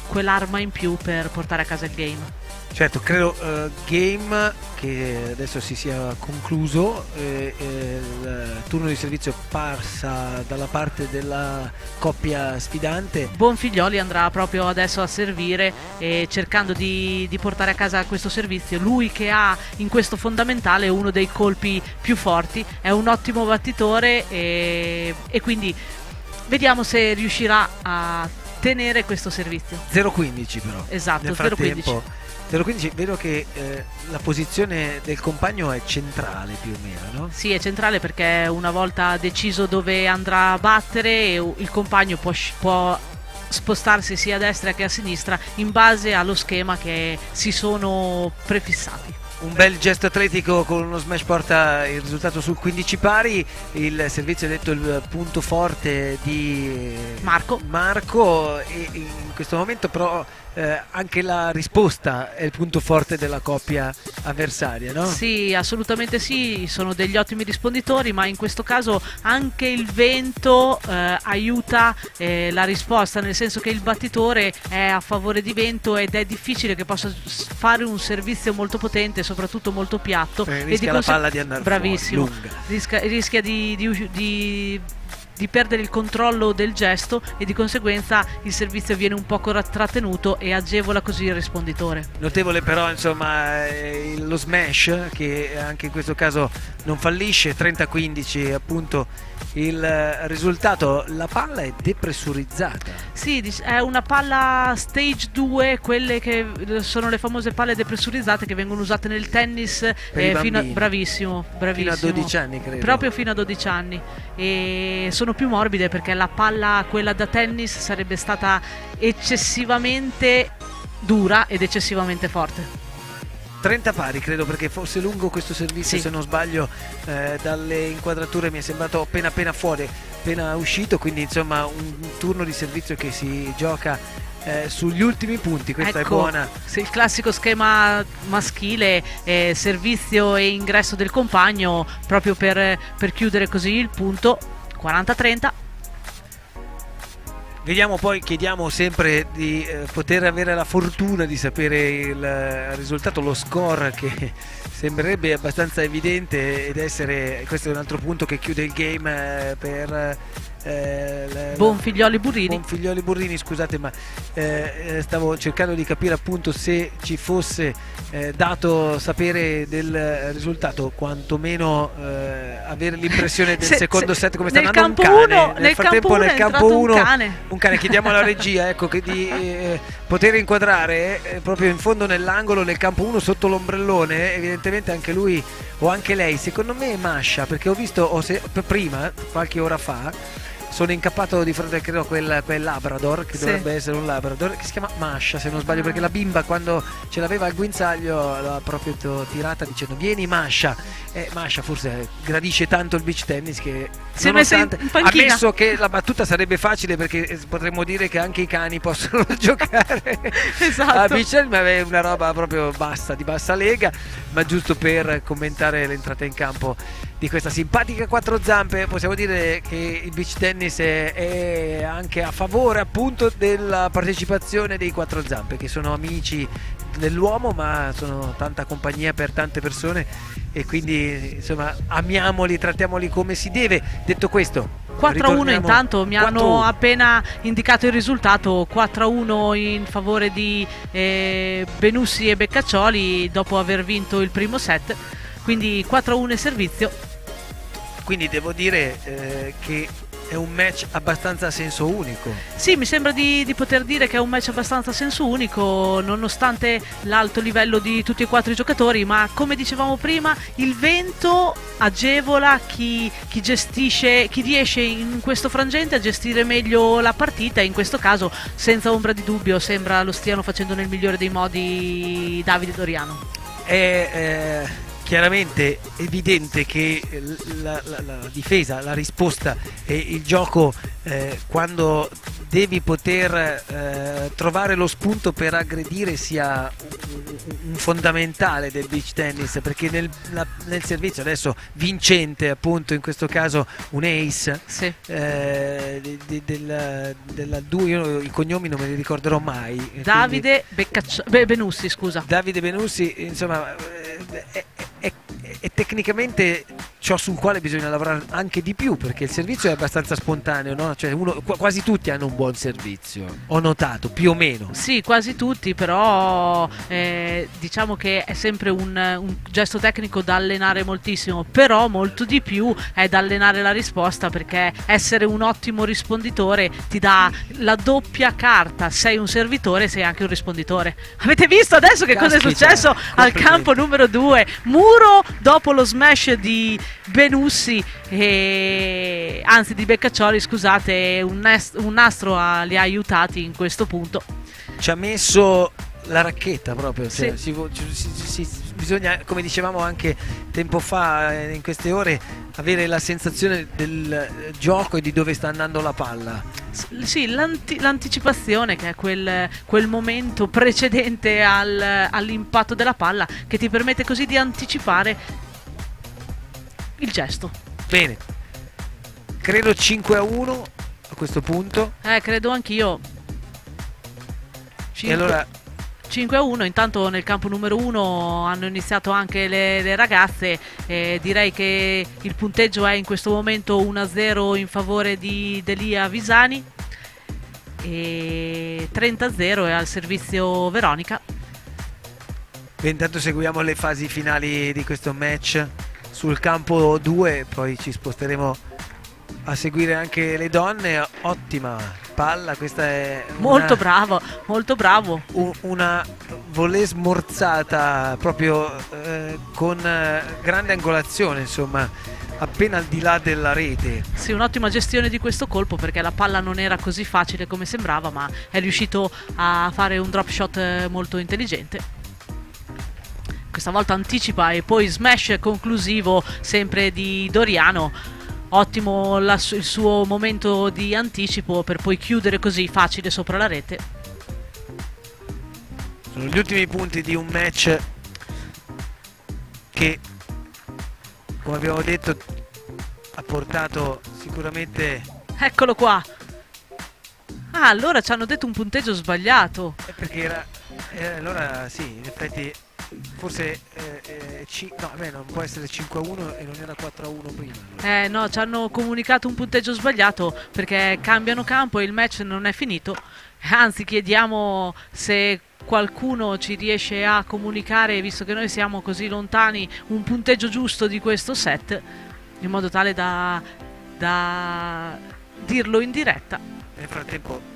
quell'arma in più per portare a casa il game. Certo, credo game che adesso si sia concluso, il turno di servizio passa dalla parte della coppia sfidante. Bonfiglioli andrà proprio adesso a servire, cercando di portare a casa questo servizio, lui che ha in questo fondamentale uno dei colpi più forti, è un ottimo battitore e quindi vediamo se riuscirà a tenere questo servizio. 0-15 però. Esatto, nel frattempo 0-15, vedo che la posizione del compagno è centrale più o meno, no? Sì, è centrale, perché una volta deciso dove andrà a battere il compagno può spostarsi sia a destra che a sinistra in base allo schema che si sono prefissati. Un bel gesto atletico con uno smash porta il risultato sul 15 pari. Il servizio è detto il punto forte di Marco e in questo momento però anche la risposta è il punto forte della coppia avversaria, no? Sì, assolutamente sì, sono degli ottimi risponditori, ma in questo caso anche il vento aiuta la risposta, nel senso che il battitore è a favore di vento ed è difficile che possa fare un servizio molto potente, soprattutto molto piatto, rischia la palla di andare bravissimo, fuori, rischia di perdere il controllo del gesto, e di conseguenza il servizio viene un poco trattenuto e agevola così il risponditore. Notevole però insomma lo smash, che anche in questo caso non fallisce. 30-15 appunto il risultato. La palla è depressurizzata. Sì, è una palla stage 2, quelle che sono le famose palle depressurizzate che vengono usate nel tennis bravissimo, fino a 12 anni credo. Proprio fino a 12 anni, e sono più morbide perché la palla, quella da tennis, sarebbe stata eccessivamente dura ed eccessivamente forte. 30 pari credo, perché forse lungo questo servizio, se non sbaglio dalle inquadrature mi è sembrato appena fuori, appena uscito, quindi insomma un turno di servizio che si gioca sugli ultimi punti. Questa è buona. Il classico schema maschile, servizio e ingresso del compagno, proprio per chiudere così il punto. 40-30. Vediamo poi, chiediamo sempre di poter avere la fortuna di sapere il risultato, lo score, che sembrerebbe abbastanza evidente, ed essere, questo è un altro punto che chiude il game per Bonfiglioli Burrini, scusate, ma stavo cercando di capire appunto se ci fosse dato sapere del risultato, quantomeno avere l'impressione del secondo set come sta andando. Un cane nel frattempo nel campo 1, un cane. Chiediamo alla regia, ecco, che di poter inquadrare proprio in fondo nell'angolo nel campo 1 sotto l'ombrellone, evidentemente anche lui o anche lei, secondo me è Masha, perché ho visto prima, qualche ora fa, sono incappato di fronte a credo quel Labrador, che dovrebbe essere un Labrador, che si chiama Masha se non sbaglio, perché la bimba quando ce l'aveva al guinzaglio l'ha proprio tirata dicendo vieni Masha. Masha forse gradisce tanto il beach tennis che si è messa in panchina. Ammesso che la battuta sarebbe facile, perché potremmo dire che anche i cani possono giocare a beach tennis, ma è una roba proprio bassa, di bassa lega, ma giusto per commentare l'entrata in campo di questa simpatica quattro zampe, possiamo dire che il beach tennis è anche a favore appunto della partecipazione dei quattro zampe, che sono amici dell'uomo ma sono tanta compagnia per tante persone, e quindi insomma amiamoli, trattiamoli come si deve. Detto questo, 4-1 intanto mi hanno appena indicato il risultato, 4-1 in favore di Benussi e Beccaccioli dopo aver vinto il primo set, quindi 4-1 servizio. Quindi devo dire che è un match abbastanza a senso unico. Sì, mi sembra di poter dire che è un match abbastanza a senso unico, nonostante l'alto livello di tutti e quattro i giocatori, ma come dicevamo prima il vento agevola chi gestisce, chi riesce in questo frangente a gestire meglio la partita, in questo caso senza ombra di dubbio sembra lo stiano facendo nel migliore dei modi Davide Doriano. È chiaramente evidente che la difesa, la risposta e il gioco, quando devi poter trovare lo spunto per aggredire, sia un fondamentale del beach tennis, perché nel servizio adesso vincente, appunto in questo caso un ace, sì. della duo, io i cognomi non me li ricorderò mai. Davide Benussi, scusa. Davide Benussi, insomma, è tecnicamente ciò sul quale bisogna lavorare anche di più, perché il servizio è abbastanza spontaneo, no? Cioè quasi tutti hanno un buon servizio, ho notato, più o meno. Sì, quasi tutti, però diciamo che è sempre un gesto tecnico da allenare moltissimo, però molto di più è da allenare la risposta, perché essere un ottimo risponditore ti dà la doppia carta: sei un servitore, sei anche un risponditore. Avete visto adesso che cosa è successo al campo numero 2? Muro dopo lo smash di Benussi, anzi di Beccaccioli, scusate, un nastro li ha aiutati in questo punto. Ci ha messo la racchetta proprio, sì. Bisogna, come dicevamo anche tempo fa, in queste ore, avere la sensazione del gioco e di dove sta andando la palla. Sì, l'anticipazione, che è quel momento precedente all'impatto della palla, che ti permette così di anticipare il gesto. Bene, credo 5-1 a questo punto. Credo anch'io. E allora 5-1, intanto nel campo numero 1 hanno iniziato anche le ragazze, direi che il punteggio è in questo momento 1-0 in favore di Delia Visani e 30-0 è al servizio Veronica. Intanto seguiamo le fasi finali di questo match sul campo 2, poi ci sposteremo a seguire anche le donne. Ottima palla, questa è molto bravo, molto bravo. Una volée smorzata proprio con grande angolazione, insomma, appena al di là della rete. Sì, un'ottima gestione di questo colpo, perché la palla non era così facile come sembrava, ma è riuscito a fare un drop shot molto intelligente. Questa volta anticipa e poi smash conclusivo sempre di Doriano. Ottimo il suo momento di anticipo per poi chiudere così facile sopra la rete. Sono gli ultimi punti di un match che, come abbiamo detto, ha portato sicuramente... Eccolo qua! Ah, allora ci hanno detto un punteggio sbagliato. Perché era... allora sì, in effetti... Forse no, non può essere 5-1 e non era 4-1 prima. No, ci hanno comunicato un punteggio sbagliato, perché cambiano campo e il match non è finito. Anzi, chiediamo se qualcuno ci riesce a comunicare, visto che noi siamo così lontani, un punteggio giusto di questo set, in modo tale da dirlo in diretta. Nel frattempo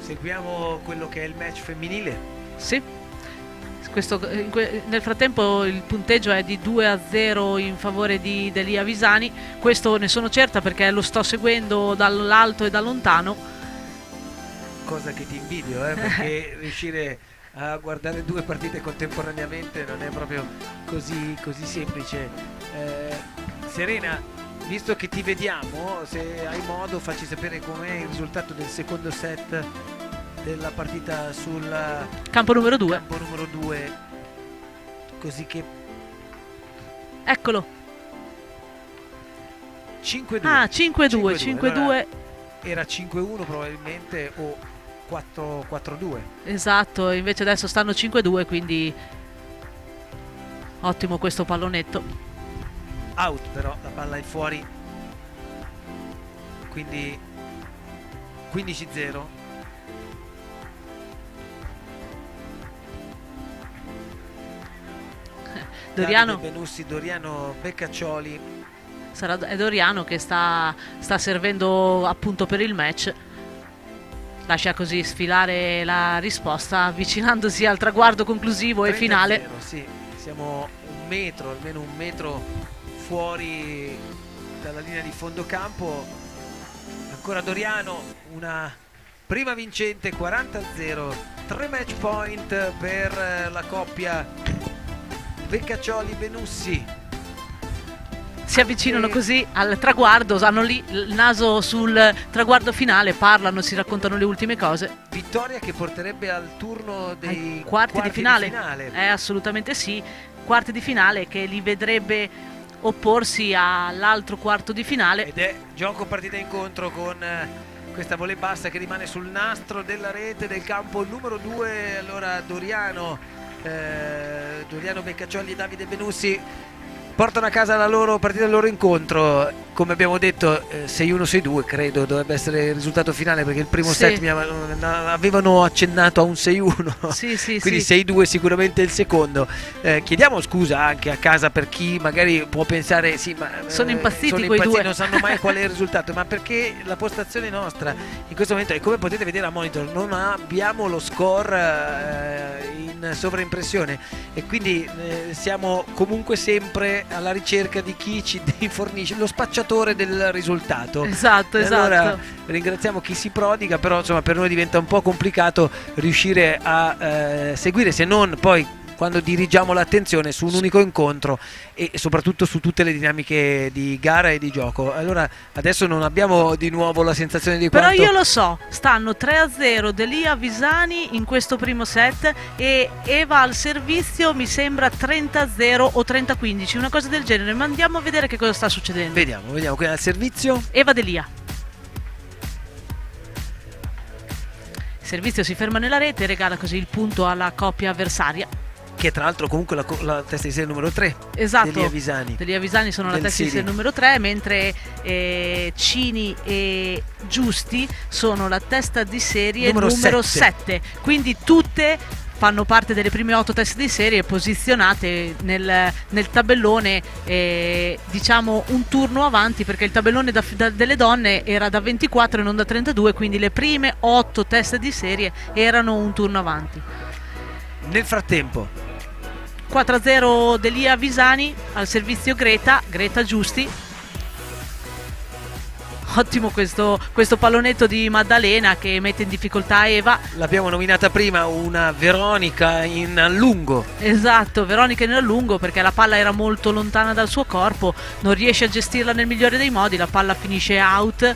Seguiamo quello che è il match femminile. Sì. Nel frattempo il punteggio è di 2-0 in favore di Delia Visani. Questo ne sono certa perché lo sto seguendo dall'alto e da lontano. Cosa che ti invidio, perché riuscire a guardare 2 partite contemporaneamente non è proprio così semplice. Serena, visto che ti vediamo, se hai modo facci sapere com'è il risultato del secondo set della partita sul campo numero 2. Campo numero 2, così che eccolo. 5-2. Ah, 5-2. 5-2. Allora, era 5-1 probabilmente o 4-2. Esatto, invece adesso stanno 5-2, quindi ottimo questo pallonetto. Out, però la palla è fuori, quindi 15-0. Doriano Benussi, Doriano Beccaccioli. È Doriano che sta servendo appunto per il match. Lascia così sfilare la risposta, avvicinandosi al traguardo conclusivo e finale. Sì, siamo almeno un metro fuori dalla linea di fondo campo. Ancora Doriano, una prima vincente, 40-0, 3 match point per la coppia Beccaccioli-Benussi. Si avvicinano così al traguardo, hanno lì il naso sul traguardo finale, parlano, si raccontano le ultime cose. Vittoria che porterebbe al turno dei quarti di finale. Assolutamente sì, quarti di finale che li vedrebbe opporsi all'altro quarto di finale. Ed è gioco partita incontro con questa volley bassa che rimane sul nastro della rete del campo numero 2. Allora Doriano Beccaccioli e Davide Benussi portano a casa la loro partita, il loro incontro. Come abbiamo detto 6-1-6-2 credo dovrebbe essere il risultato finale, perché il primo set avevano accennato a un 6-1 quindi 6-2 sicuramente il secondo. Chiediamo scusa anche a casa per chi magari può pensare sono impazziti quei due, non sanno mai qual è il risultato, ma perché la postazione nostra in questo momento è, come potete vedere a monitor, non abbiamo lo score in sovraimpressione e quindi siamo comunque sempre alla ricerca di chi ci fornisce lo spacciatore del risultato. Esatto. Allora ringraziamo chi si prodiga, però insomma per noi diventa un po' complicato riuscire a seguire, se non poi quando dirigiamo l'attenzione su un unico incontro e soprattutto su tutte le dinamiche di gara e di gioco. Allora adesso non abbiamo di nuovo la sensazione di quanto... Però io lo so, stanno 3-0 Delia Visani in questo primo set e Eva al servizio mi sembra 30-0 o 30-15, una cosa del genere, ma andiamo a vedere che cosa sta succedendo. Vediamo qui al servizio Eva Delia. Il servizio si ferma nella rete e regala così il punto alla coppia avversaria, che tra l'altro comunque la testa di serie numero 3. Esatto, Delia Visani sono la testa di serie numero 3, mentre Cini e Giusti sono la testa di serie numero 7. Quindi tutte fanno parte delle prime 8 teste di serie posizionate nel tabellone, diciamo un turno avanti, perché il tabellone delle donne era da 24 e non da 32, quindi le prime 8 teste di serie erano un turno avanti. Nel frattempo 4-0 Delia Visani, al servizio Greta Giusti. Ottimo questo pallonetto di Maddalena che mette in difficoltà Eva. L'abbiamo nominata prima una Veronica in allungo. Esatto, Veronica in allungo, perché la palla era molto lontana dal suo corpo, non riesce a gestirla nel migliore dei modi, la palla finisce out.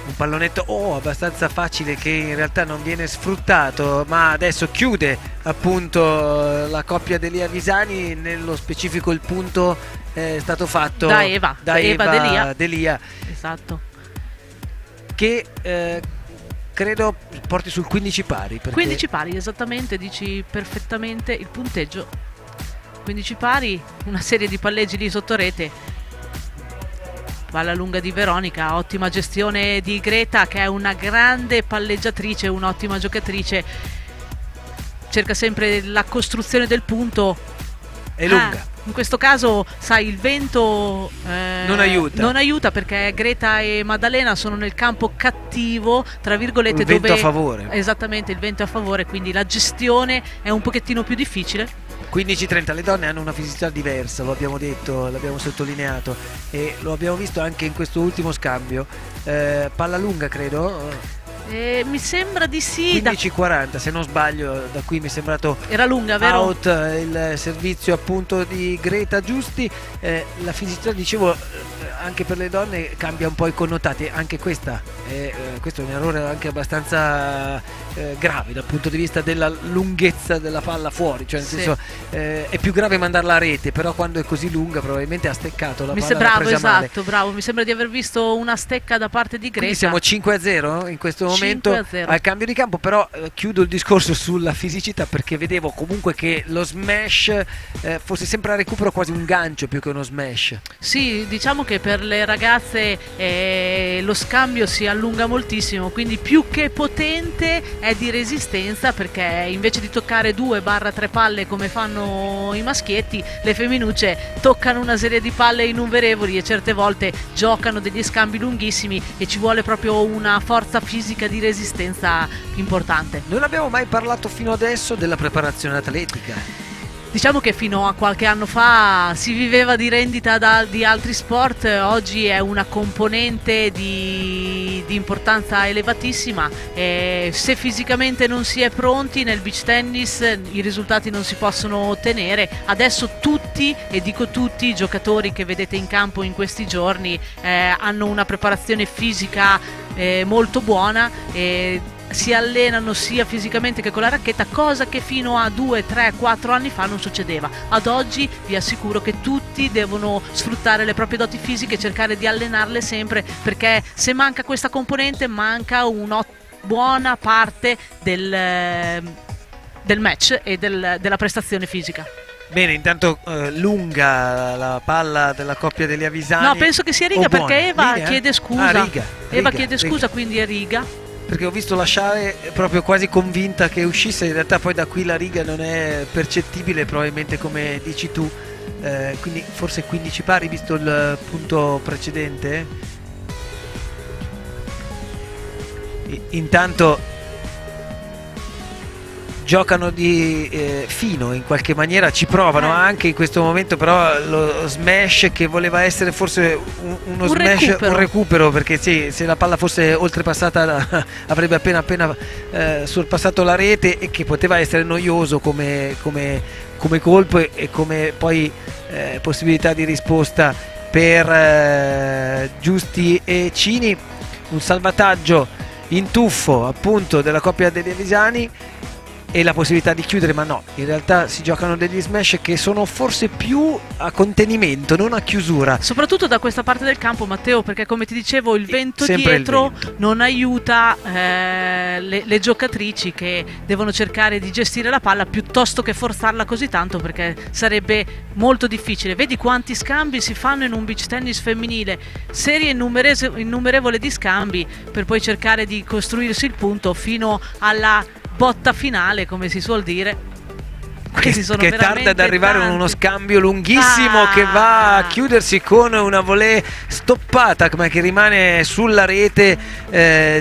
Un pallonetto abbastanza facile che in realtà non viene sfruttato, ma adesso chiude appunto la coppia Delia Visani. Nello specifico il punto è stato fatto da Eva Delia. Esatto. Che credo porti sul 15 pari. Perché... 15 pari, esattamente, dici perfettamente il punteggio. 15 pari, una serie di palleggi lì sotto rete. Palla lunga di Veronica, ottima gestione di Greta che è una grande palleggiatrice, un'ottima giocatrice, cerca sempre la costruzione del punto. È lunga. in questo caso, sai, il vento non aiuta perché Greta e Maddalena sono nel campo cattivo, tra virgolette, il vento dove a favore. Esattamente, il vento è a favore, quindi la gestione è un pochettino più difficile. 15-30, le donne hanno una fisicità diversa, lo abbiamo detto, l'abbiamo sottolineato e lo abbiamo visto anche in questo ultimo scambio. Palla lunga, credo. Mi sembra di sì. 15-40, se non sbaglio, da qui mi è sembrato era lunga, vero? Out il servizio appunto di Greta Giusti. La fisicità, dicevo, anche per le donne cambia un po' i connotati. Anche questo è un errore anche abbastanza grave dal punto di vista della lunghezza della palla fuori, cioè nel senso è più grave mandarla a rete, però quando è così lunga probabilmente ha steccato la palla. Bravo, esatto, bravo, mi sembra di aver visto una stecca da parte di Greta. Quindi siamo 5-0 in questo momento al cambio di campo, però chiudo il discorso sulla fisicità perché vedevo comunque che lo smash fosse sempre a recupero quasi un gancio più che uno smash. Sì, diciamo che per le ragazze lo scambio si allunga moltissimo, quindi più che potente è di resistenza, perché invece di toccare 2/3 palle come fanno i maschietti, le femminucce toccano una serie di palle innumerevoli e certe volte giocano degli scambi lunghissimi e ci vuole proprio una forza fisica di resistenza importante. Non abbiamo mai parlato fino adesso della preparazione atletica. Diciamo che fino a qualche anno fa si viveva di rendita di altri sport, oggi è una componente di importanza elevatissima. Se fisicamente non si è pronti nel beach tennis i risultati non si possono ottenere. Adesso tutti, e dico tutti, i giocatori che vedete in campo in questi giorni hanno una preparazione fisica molto buona. Si allenano sia fisicamente che con la racchetta, cosa che fino a 2, 3, 4 anni fa non succedeva. Ad oggi vi assicuro che tutti devono sfruttare le proprie doti fisiche e cercare di allenarle sempre, perché se manca questa componente manca una buona parte del match e della prestazione fisica. Bene, intanto lunga la palla della coppia degli Avisani. No, penso che sia riga, perché Eva Linea? chiede scusa. Riga, Eva chiede scusa, quindi è riga. Perché ho visto lasciare proprio quasi convinta che uscisse, in realtà poi da qui la riga non è percettibile, probabilmente come dici tu, quindi forse 15 pari visto il punto precedente. Intanto giocano di fino in qualche maniera, ci provano anche in questo momento, però lo smash che voleva essere forse uno smash, un recupero, perché sì, se la palla fosse oltrepassata avrebbe appena sorpassato la rete, e che poteva essere noioso come colpo e come poi possibilità di risposta per Giusti e Cini. Un salvataggio in tuffo appunto della coppia degli Avisani e la possibilità di chiudere, ma no, in realtà si giocano degli smash che sono forse più a contenimento, non a chiusura. Soprattutto da questa parte del campo, Matteo, perché come ti dicevo il vento dietro non aiuta le giocatrici, che devono cercare di gestire la palla piuttosto che forzarla così tanto, perché sarebbe molto difficile. Vedi quanti scambi si fanno in un beach tennis femminile, serie innumerevole di scambi per poi cercare di costruirsi il punto fino alla botta finale, come si suol dire. Questi sono che tarda ad arrivare tanti. Uno scambio lunghissimo che va a chiudersi con una volée stoppata, ma che rimane sulla rete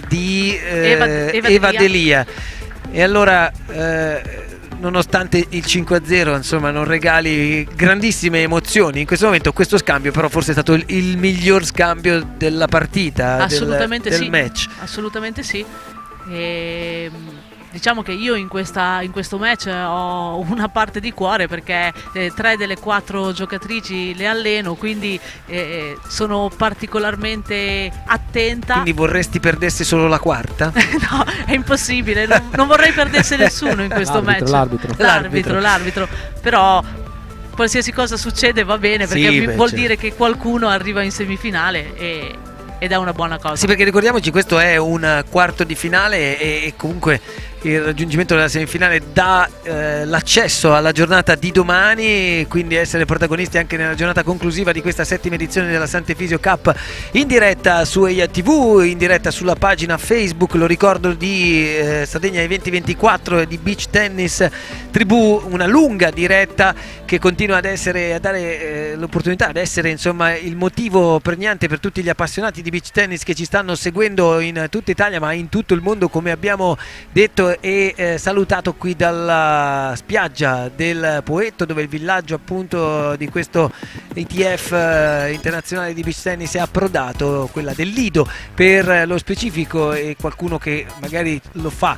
di Eva Delia. E allora nonostante il 5-0 insomma non regali grandissime emozioni in questo momento, questo scambio però forse è stato il miglior scambio della partita, assolutamente del sì, match. Assolutamente sì. Diciamo che io in questo match ho una parte di cuore, perché 3 delle 4 giocatrici le alleno, quindi sono particolarmente attenta. Quindi vorresti perdesse solo la quarta? No, è impossibile, non vorrei perdesse nessuno in questo match. L'arbitro. Però qualsiasi cosa succede va bene, perché vuol dire che qualcuno arriva in semifinale ed è una buona cosa. Sì, perché ricordiamoci, questo è un quarto di finale e comunque il raggiungimento della semifinale dà l'accesso alla giornata di domani, quindi essere protagonisti anche nella giornata conclusiva di questa 7ª edizione della Sant'Efisio Cup, in diretta su EIA TV, in diretta sulla pagina Facebook, lo ricordo, di Sardegna Eventi 24 e di Beach Tennis Tribù, una lunga diretta che continua ad essere, a dare l'opportunità ad essere insomma il motivo pregnante per tutti gli appassionati di beach tennis che ci stanno seguendo in tutta Italia ma in tutto il mondo, come abbiamo detto e salutato qui dalla spiaggia del Poetto, dove il villaggio appunto di questo ITF internazionale di beach tennis è approdato, quella del Lido per lo specifico, e qualcuno che magari lo fa,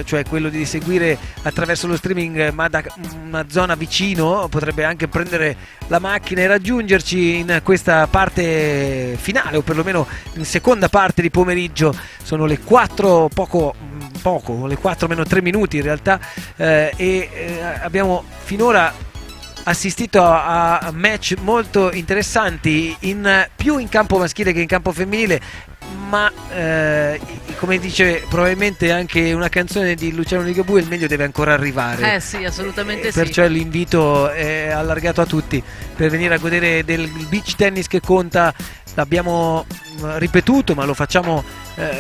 cioè quello di seguire attraverso lo streaming ma da una zona vicino, potrebbe anche prendere la macchina e raggiungerci in questa parte finale, o perlomeno in seconda parte di pomeriggio. Sono le 4 le 4 meno 3 minuti in realtà, abbiamo finora assistito a match molto interessanti, più in campo maschile che in campo femminile, ma come dice probabilmente anche una canzone di Luciano Ligabue, il meglio deve ancora arrivare. Sì, assolutamente sì. Perciò l'invito è allargato a tutti per venire a godere del beach tennis che conta. L'abbiamo ripetuto, ma lo facciamo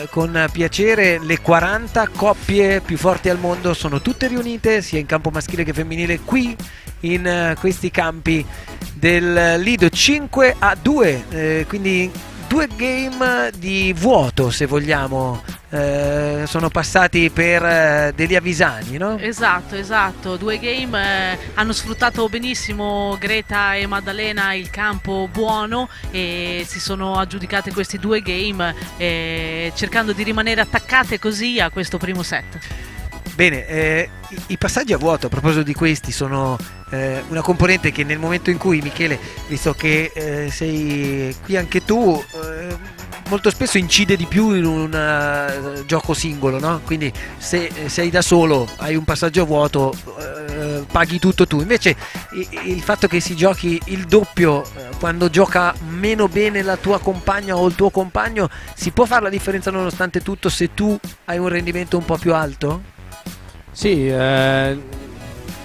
con piacere: le 40 coppie più forti al mondo sono tutte riunite, sia in campo maschile che femminile, qui in questi campi del Lido. 5-2, quindi 2 game di vuoto, se vogliamo, sono passati per Delia Visani, no? Esatto, 2 game, hanno sfruttato benissimo Greta e Maddalena il campo buono e si sono aggiudicate questi 2 game, cercando di rimanere attaccate così a questo primo set. Bene, i passaggi a vuoto, a proposito di questi, sono una componente che nel momento in cui, Michele, visto che sei qui anche tu, molto spesso incide di più in un gioco singolo, no? Quindi se sei da solo, hai un passaggio a vuoto, paghi tutto tu. Invece il fatto che si giochi il doppio quando gioca meno bene la tua compagna o il tuo compagno, si può fare la differenza nonostante tutto se tu hai un rendimento un po' più alto? Sì,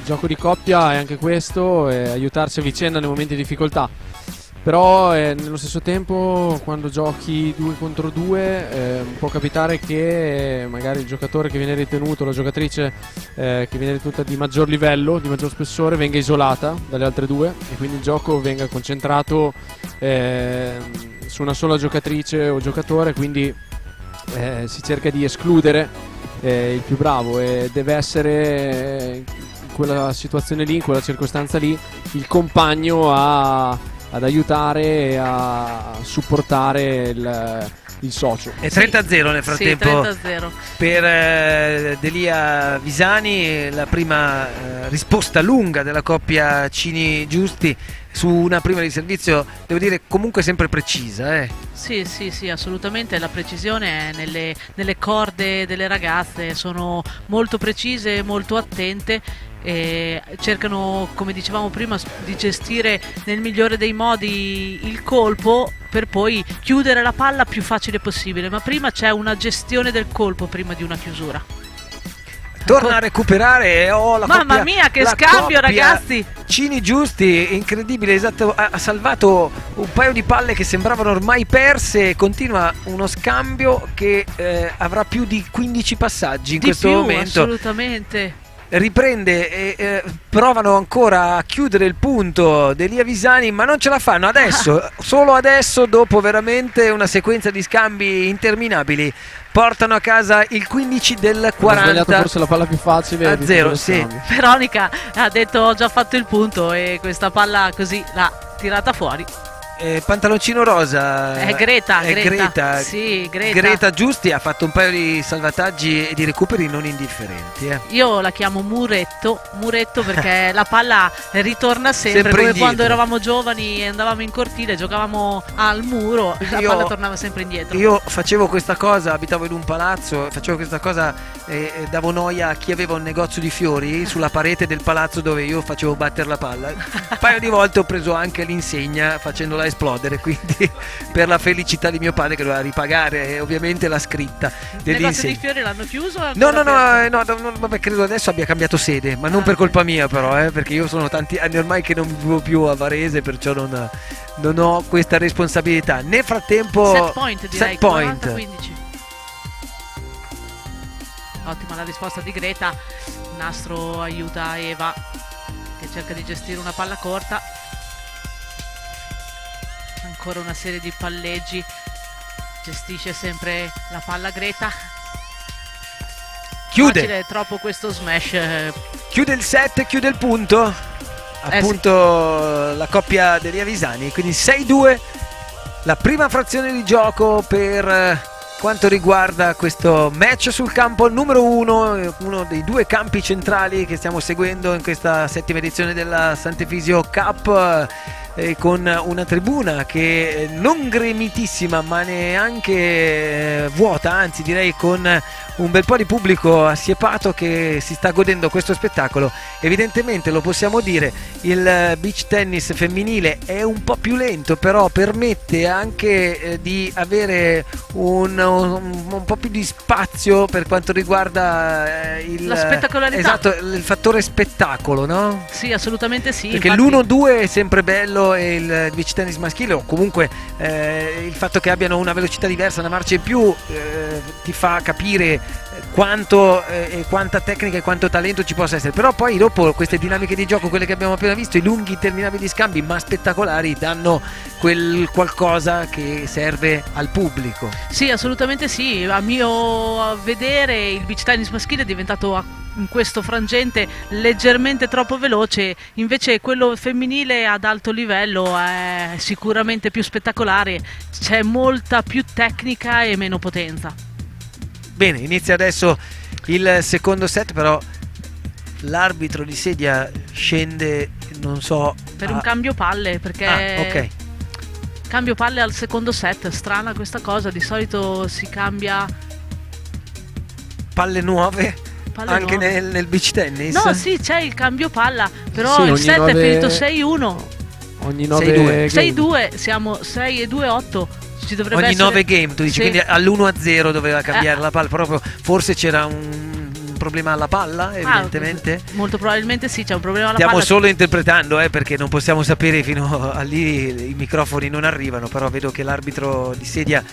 gioco di coppia è anche questo, aiutarsi a vicenda nei momenti di difficoltà. Però nello stesso tempo, quando giochi 2 contro 2, può capitare che magari il giocatore che viene ritenuto, la giocatrice che viene ritenuta di maggior livello, di maggior spessore, venga isolata dalle altre 2 e quindi il gioco venga concentrato su una sola giocatrice o giocatore, quindi si cerca di escludere il più bravo, e deve essere in quella situazione lì, in quella circostanza lì, il compagno ad aiutare e a supportare il socio. È 30-0 nel frattempo, sì, 30-0 per Delia Visani, la prima risposta lunga della coppia Cini Giusti su una prima di servizio, devo dire comunque sempre precisa. Sì, assolutamente, la precisione è nelle corde delle ragazze, sono molto precise, molto attente, e cercano, come dicevamo prima, di gestire nel migliore dei modi il colpo per poi chiudere la palla più facile possibile, ma prima c'è una gestione del colpo prima di una chiusura. Torna a recuperare, mamma mia, che scambio, ragazzi! Cini Giusti, incredibile, esatto, ha salvato un paio di palle che sembravano ormai perse. Continua uno scambio che avrà più di 15 passaggi in questo momento. Assolutamente. Riprende e provano ancora a chiudere il punto Delia Visani, ma non ce la fanno adesso. Solo adesso, dopo veramente una sequenza di scambi interminabili, portano a casa il 15 del 40. Ha sbagliato forse la palla più facile a 0, sì. Veronica ha detto: ho già fatto il punto, e questa palla così l'ha tirata fuori. Pantaloncino rosa è Greta. Sì, Greta Giusti ha fatto un paio di salvataggi e di recuperi non indifferenti. Io la chiamo muretto perché la palla ritorna sempre come indietro. Quando eravamo giovani e andavamo in cortile, giocavamo al muro, la palla tornava sempre indietro. Io facevo questa cosa, abitavo in un palazzo, facevo questa cosa e davo noia a chi aveva un negozio di fiori sulla parete del palazzo dove io facevo battere la palla. Un paio di volte ho preso anche l'insegna facendola a esplodere, quindi per la felicità di mio padre che doveva ripagare ovviamente la scritta Il negozio dell'insegna. di fiori l'hanno chiuso? o è No, ancora no, aperto? no, vabbè, credo adesso abbia cambiato sede, ma non per colpa mia però, perché io sono tanti anni ormai che non vivo più a Varese, perciò non ho questa responsabilità. Nel frattempo Set point direi, set point. 40-15. Ottima la risposta di Greta. Nastro aiuta Eva che cerca di gestire una palla corta. Ancora una serie di palleggi. Gestisce sempre la palla Greta. Chiude. Facile troppo questo smash. Chiude il set, chiude il punto. Appunto la coppia degli Avisani. Quindi 6-2. La prima frazione di gioco per quanto riguarda questo match sul campo numero 1, uno dei due campi centrali che stiamo seguendo in questa 7ª edizione della Sant'Efisio Cup, con una tribuna che non gremitissima ma neanche vuota, anzi direi con un bel po' di pubblico assiepato che si sta godendo questo spettacolo. Evidentemente, lo possiamo dire, il beach tennis femminile è un po' più lento, però permette anche di avere un po' più di spazio per quanto riguarda la spettacolarità. Esatto, il fattore spettacolo, no? Sì, assolutamente sì. Perché infatti... l'1-2 è sempre bello, e il beach tennis maschile, o comunque il fatto che abbiano una velocità diversa, una marcia in più, ti fa capire quanto e quanta tecnica e quanto talento ci possa essere. Però poi dopo queste dinamiche di gioco, quelle che abbiamo appena visto, i lunghi interminabili scambi ma spettacolari, danno quel qualcosa che serve al pubblico. Sì, assolutamente sì. A mio vedere il beach tennis maschile è diventato in questo frangente leggermente troppo veloce, invece quello femminile ad alto livello è sicuramente più spettacolare, c'è molta più tecnica e meno potenza. Bene, inizia adesso il secondo set, però l'arbitro di sedia scende, non so, Per un cambio palle, perché ok. Cambio palle al secondo set, strana questa cosa, di solito si cambia palle nuove anche nuove. nel beach tennis. No, sì, c'è il cambio palla, però Sì, il ogni set è 9 finito 6-1. Ogni 9 6-2, siamo 6-2-8. Ci dovrebbe ogni essere... 9 game, tu dici, Sì. quindi all'1-0 doveva cambiare la palla, proprio forse c'era un problema alla palla, evidentemente. Molto probabilmente sì, c'è un problema alla Stiamo palla. solo interpretando, perché non possiamo sapere, fino a lì i microfoni non arrivano, però vedo che l'arbitro di sedia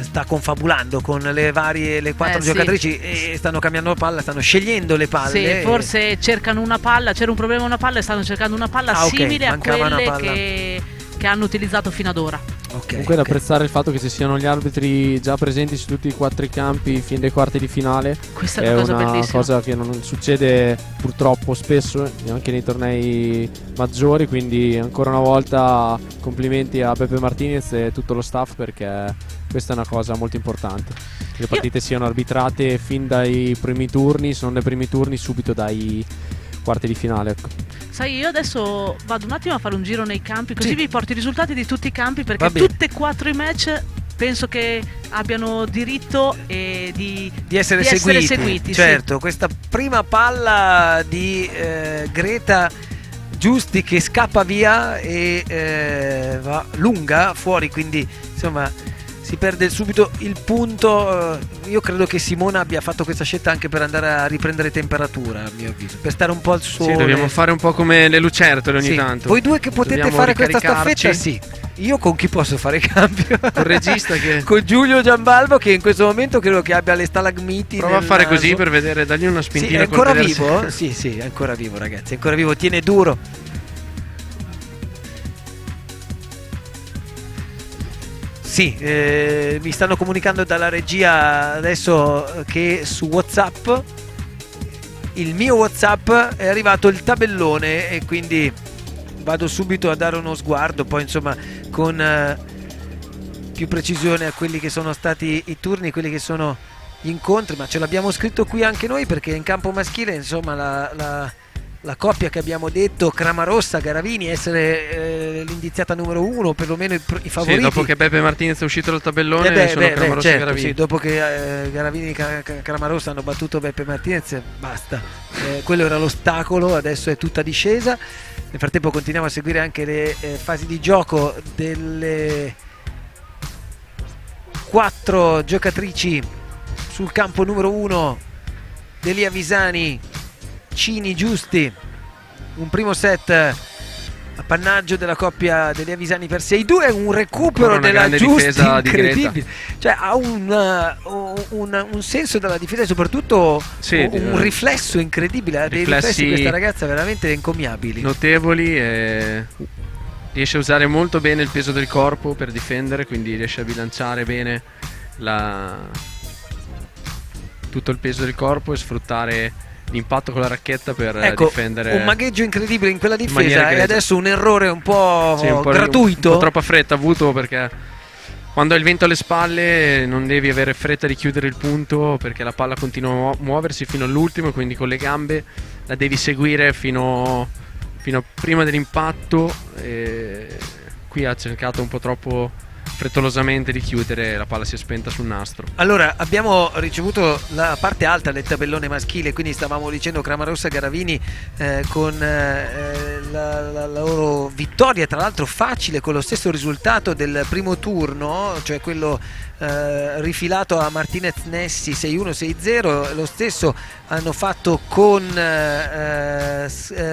sta confabulando con le 4 sì. giocatrici e stanno cambiando la palla, stanno scegliendo le palle. Sì, forse cercano una palla, c'era un problema una palla e stanno cercando una palla ok, simile a mancava una quelle palla. che hanno utilizzato fino ad ora. Comunque è da apprezzare il fatto che ci siano gli arbitri già presenti su tutti i 4 campi fin dai quarti di finale. Questa è una cosa bellissima. Cosa che non succede purtroppo spesso anche nei tornei maggiori, quindi ancora una volta complimenti a Beppe Martinez e tutto lo staff, perché questa è una cosa molto importante. Le partite siano arbitrate fin dai primi turni, se non dai primi turni subito dai quarti di finale, ecco. Sai, io adesso vado un attimo a fare un giro nei campi, così Sì. vi porto i risultati di tutti i campi, Va perché bene. tutte e 4 i match penso che abbiano diritto di essere seguiti. Certo, sì. questa prima palla di Greta Giusti che scappa via e va lunga fuori, quindi insomma si perde subito il punto. Io credo che Simona abbia fatto questa scelta anche per andare a riprendere temperatura, a mio avviso, per stare un po' al sole. Sì, dobbiamo fare un po' come le lucertole ogni Sì. tanto. Voi due che potete Dobbiamo fare questa ricaricarci. staffetta, sì. Io con chi posso fare cambio? Col regista che Con Giulio Giambalvo, che in questo momento credo che abbia le stalagmiti. prova a nel fare naso. così per vedere, dagli una Sì, spintina. è ancora col vivo? vedersi. Sì, è ancora vivo, ragazzi, è ancora vivo, tiene duro. Sì, mi stanno comunicando dalla regia adesso che su WhatsApp, il mio WhatsApp, è arrivato il tabellone e quindi vado subito a dare uno sguardo, poi insomma con più precisione a quelli che sono stati i turni, quelli che sono gli incontri, ma ce l'abbiamo scritto qui anche noi, perché in campo maschile insomma la coppia che abbiamo detto, Cramarossa-Garavini, essere l'indiziata numero 1, perlomeno i favoriti. Sì, dopo che Beppe Martinez è uscito dal tabellone, sono Cramarossa certo, e Garavini. sì, dopo che Garavini e Cramarossa hanno battuto Beppe Martinez, basta. Quello era l'ostacolo, adesso è tutta discesa. Nel frattempo continuiamo a seguire anche le fasi di gioco delle 4 giocatrici sul campo numero 1, Delia Visani, Cini Giusti. Un primo set appannaggio della coppia Delia Visani per 6-2, un recupero della Giusti incredibile, cioè ha un senso della difesa e soprattutto un riflesso incredibile, ha dei riflessi questa ragazza veramente encomiabili, notevoli, riesce a usare molto bene il peso del corpo per difendere, quindi riesce a bilanciare bene tutto il peso del corpo e sfruttare l'impatto con la racchetta per difendere. Un magheggio incredibile in quella difesa e adesso un errore un po' gratuito, un po' troppa fretta avuto, perché quando hai il vento alle spalle non devi avere fretta di chiudere il punto, perché la palla continua a muoversi fino all'ultimo, quindi con le gambe la devi seguire fino a prima dell'impatto. Qui ha cercato un po' troppo frettolosamente di chiudere, la palla si è spenta sul nastro. Allora, abbiamo ricevuto la parte alta del tabellone maschile, quindi stavamo dicendo Cramarossa Garavini con la loro vittoria, tra l'altro facile, con lo stesso risultato del primo turno, cioè quello rifilato a Martinez Nessi 6-1, 6-0. Lo stesso hanno fatto con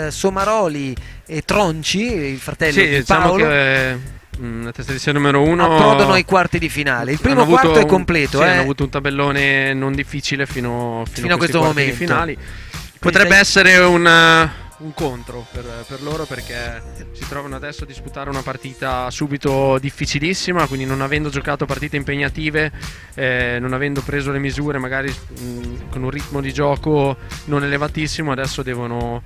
Somaroli e Tronci, il fratello di Paolo. Diciamo che la testa di serie numero 1 approdano ai quarti di finale. Il primo quarto è completo. Hanno avuto un tabellone non difficile fino a questo momento. Di finali. Potrebbe essere un contro per loro, perché si trovano adesso a disputare una partita subito difficilissima, quindi non avendo giocato partite impegnative, non avendo preso le misure magari con un ritmo di gioco non elevatissimo, adesso devono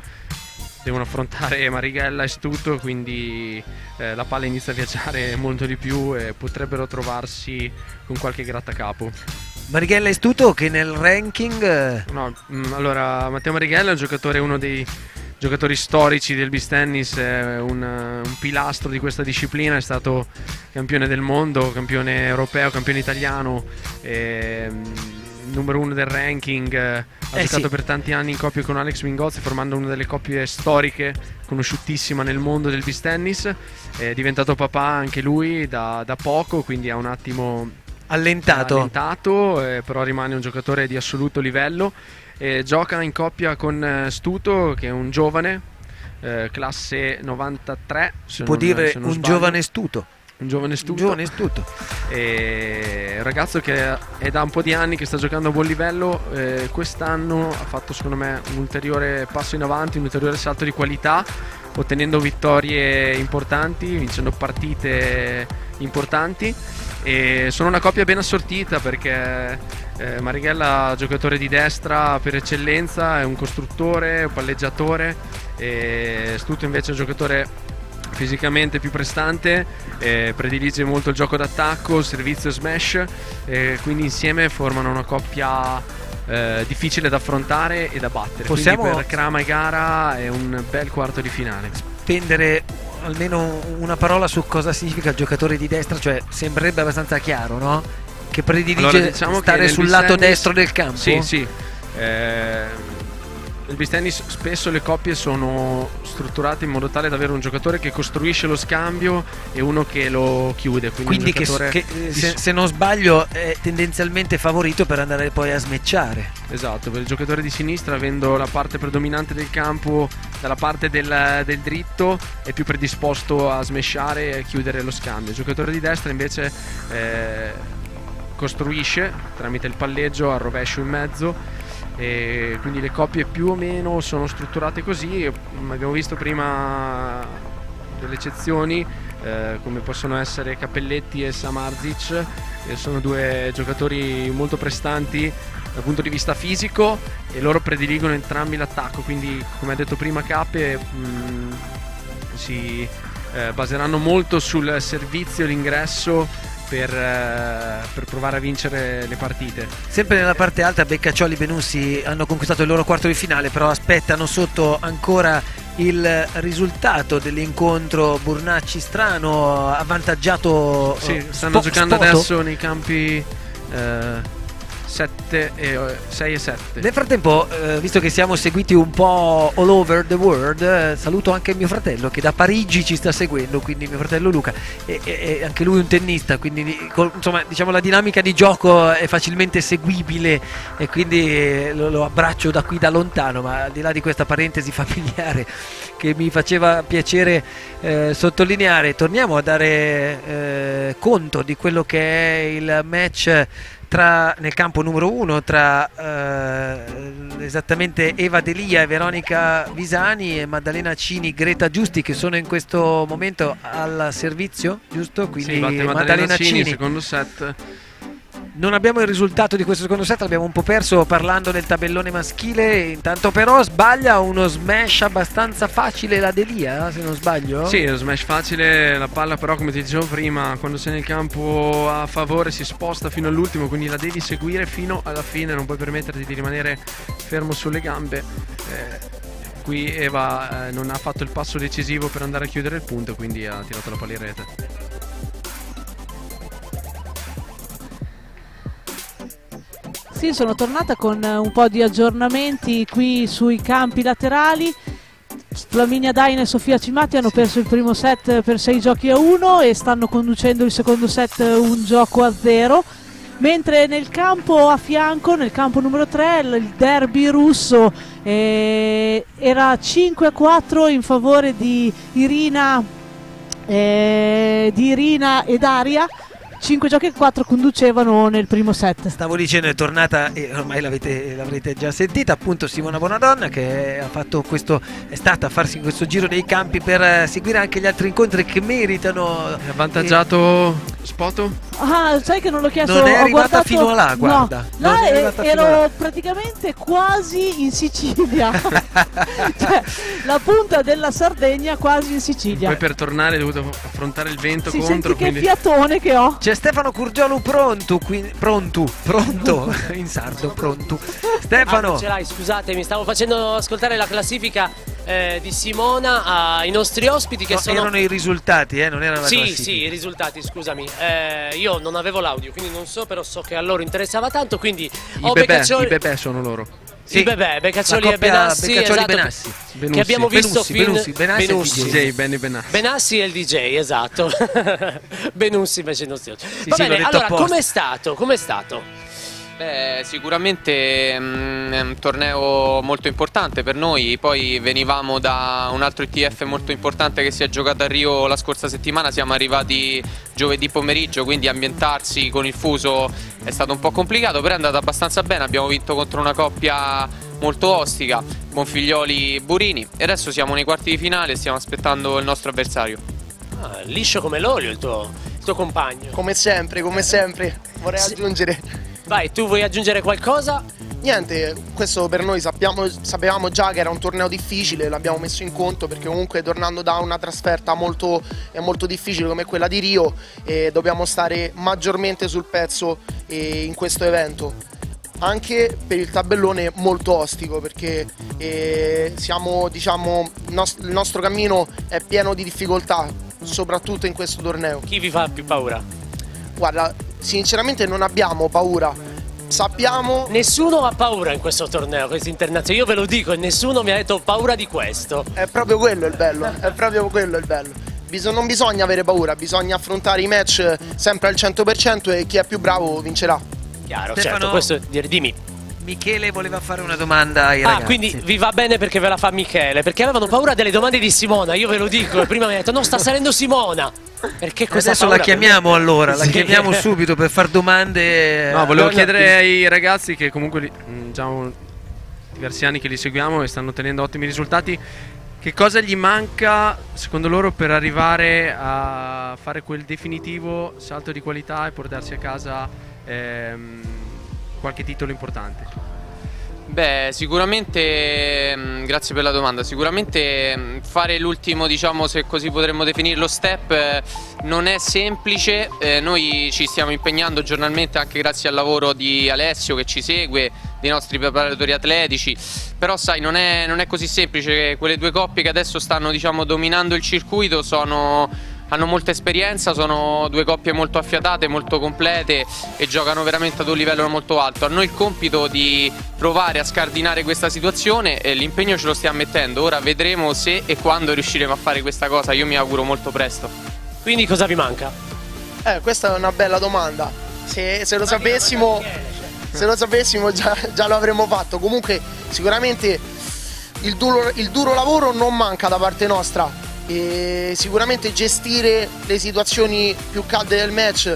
affrontare Marighella e Stuto, quindi la palla inizia a viaggiare molto di più e potrebbero trovarsi con qualche grattacapo. Marighella e Stuto che nel ranking... Allora, Matteo Marighella è uno dei giocatori storici del beach tennis, un pilastro di questa disciplina, è stato campione del mondo, campione europeo, campione italiano, numero 1 del ranking, ha giocato per tanti anni in coppia con Alex Mingozzi, formando una delle coppie storiche conosciutissima nel mondo del beach tennis. È diventato papà anche lui da poco, quindi ha un attimo allentato, però rimane un giocatore di assoluto livello. Gioca in coppia con Stuto, che è un giovane, classe 93, si può dire un giovane Stuto. Un giovane Stuto. Un ragazzo che è da un po' di anni che sta giocando a buon livello. Quest'anno ha fatto secondo me un ulteriore passo in avanti, un ulteriore salto di qualità, ottenendo vittorie importanti, vincendo partite importanti. E sono una coppia ben assortita, perché Marighella, giocatore di destra per eccellenza, è un costruttore, un palleggiatore, e Stuto invece è un giocatore fisicamente più prestante, predilige molto il gioco d'attacco, servizio smash, quindi insieme formano una coppia difficile da affrontare e da battere. Possiamo, quindi per Crama e Gara è un bel quarto di finale. Spendere almeno una parola su cosa significa il giocatore di destra, cioè sembrerebbe abbastanza chiaro, no? Che predilige stare sul lato destro del campo. Sì. Nel beach tennis spesso le coppie sono strutturate in modo tale da avere un giocatore che costruisce lo scambio e uno che lo chiude. Quindi che se non sbaglio è tendenzialmente favorito per andare poi a smatchare. Esatto, per il giocatore di sinistra, avendo la parte predominante del campo dalla parte del dritto, è più predisposto a smashare e chiudere lo scambio. Il giocatore di destra invece costruisce tramite il palleggio al rovescio in mezzo. E quindi le coppie più o meno sono strutturate così. Abbiamo visto prima delle eccezioni, come possono essere Cappelletti e Samardzic, che sono due giocatori molto prestanti dal punto di vista fisico, e loro prediligono entrambi l'attacco, quindi come ha detto prima Cappe si baseranno molto sul servizio e l'ingresso per provare a vincere le partite. Sempre nella parte alta Beccaccioli e Benussi hanno conquistato il loro quarto di finale, però aspettano sotto ancora il risultato dell'incontro Burnacci-Strano, avvantaggiato. Stanno giocando adesso nei campi 6 e 7. Nel frattempo, visto che siamo seguiti un po' all over the world, saluto anche mio fratello che da Parigi ci sta seguendo, quindi mio fratello Luca, e anche lui un tennista, quindi insomma diciamo la dinamica di gioco è facilmente seguibile e quindi lo abbraccio da qui da lontano, ma al di là di questa parentesi familiare che mi faceva piacere sottolineare, torniamo a dare conto di quello che è il match nel campo numero 1 tra esattamente Eva Delia e Veronica Visani e Maddalena Cini, Greta Giusti, che sono in questo momento al servizio, giusto? Quindi sì, batte Maddalena Cini, secondo set. Non abbiamo il risultato di questo secondo set, l'abbiamo un po' perso parlando del tabellone maschile. Intanto però sbaglia uno smash abbastanza facile la Delia, se non sbaglio. Sì, è uno smash facile, la palla però come ti dicevo prima, quando sei nel campo a favore si sposta fino all'ultimo, quindi la devi seguire fino alla fine, non puoi permetterti di rimanere fermo sulle gambe. Qui Eva non ha fatto il passo decisivo per andare a chiudere il punto, quindi ha tirato la palla in rete. Sì, sono tornata con un po' di aggiornamenti qui sui campi laterali. Flaminia Daina e Sofia Cimatti hanno perso il primo set per 6-1 e stanno conducendo il secondo set 1-0. Mentre nel campo a fianco, nel campo numero 3, il derby russo era 5-4 in favore di Irina e Daria. 5 giochi e 4 conducevano nel primo set. Stavo dicendo, è tornata, e ormai l'avrete già sentita, appunto Simona Bonadonna, che è stata a farsi questo giro dei campi per seguire anche gli altri incontri che meritano. È avvantaggiato Spoto? Ah, sai che non l'ho chiesto. Non è arrivata fino là, guarda. No, ero praticamente quasi in Sicilia. Cioè, la punta della Sardegna quasi in Sicilia. Poi per tornare hai dovuto affrontare il vento contro. Senti quindi... che fiatone che ho. C'è Stefano Curgiolo pronto in sardo, pronto. Stefano. Ce l'hai, scusate, mi stavo facendo ascoltare la classifica di Simona ai nostri ospiti che sono... erano i risultati, non era la classifica. Sì, i risultati, scusami. Io non avevo l'audio, quindi non so, però so che a loro interessava tanto, quindi i bebè sono loro. Sì, Beccaccioli e Benassi, Benassi. Che abbiamo visto Benassi e il DJ, esatto. Benussi invece non si... Sì, Va sì, bene, allora com'è stato? Beh, sicuramente un torneo molto importante per noi, poi venivamo da un altro ITF molto importante che si è giocato a Rio la scorsa settimana, siamo arrivati giovedì pomeriggio, quindi ambientarsi con il fuso è stato un po' complicato, però è andato abbastanza bene, abbiamo vinto contro una coppia molto ostica, Bonfiglioli Burini, e adesso siamo nei quarti di finale e stiamo aspettando il nostro avversario. Liscio come l'olio il tuo compagno. Come sempre, vorrei aggiungere. Vai, tu vuoi aggiungere qualcosa? Niente, questo per noi sapevamo già che era un torneo difficile, l'abbiamo messo in conto perché comunque tornando da una trasferta molto difficile come quella di Rio dobbiamo stare maggiormente sul pezzo in questo evento. Anche per il tabellone molto ostico perché il nostro cammino è pieno di difficoltà, soprattutto in questo torneo. Chi vi fa più paura? Guarda, sinceramente non abbiamo paura, sappiamo... Nessuno ha paura in questo torneo, questo internazionale, io ve lo dico, e nessuno mi ha detto paura di questo. È proprio quello il bello, non bisogna avere paura, bisogna affrontare i match sempre al 100% e chi è più bravo vincerà. Chiaro, Stefano, certo, questo dimmi. Michele voleva fare una domanda ai ragazzi. Quindi vi va bene perché ve la fa Michele, perché avevano paura delle domande di Simona, io ve lo dico, e prima mi ha detto no, sta salendo Simona. Perché adesso la chiamiamo allora, la chiamiamo subito per far domande. No, volevo chiedere ai ragazzi che comunque già diversi anni che li seguiamo e stanno ottenendo ottimi risultati, che cosa gli manca secondo loro per arrivare a fare quel definitivo salto di qualità e portarsi a casa qualche titolo importante? Beh, sicuramente, grazie per la domanda, sicuramente fare l'ultimo, diciamo, se così potremmo definirlo, step non è semplice, noi ci stiamo impegnando giornalmente anche grazie al lavoro di Alessio che ci segue, dei nostri preparatori atletici, però sai, non è così semplice, quelle due coppie che adesso stanno, diciamo, dominando il circuito sono hanno molta esperienza, sono due coppie molto affiatate, molto complete e giocano veramente ad un livello molto alto. A noi il compito di provare a scardinare questa situazione e l'impegno ce lo stiamo mettendo. Ora vedremo se e quando riusciremo a fare questa cosa, io mi auguro molto presto. Quindi cosa vi manca? Questa è una bella domanda. Se lo sapessimo, già lo avremmo fatto. Comunque sicuramente il duro lavoro non manca da parte nostra. E sicuramente gestire le situazioni più calde del match,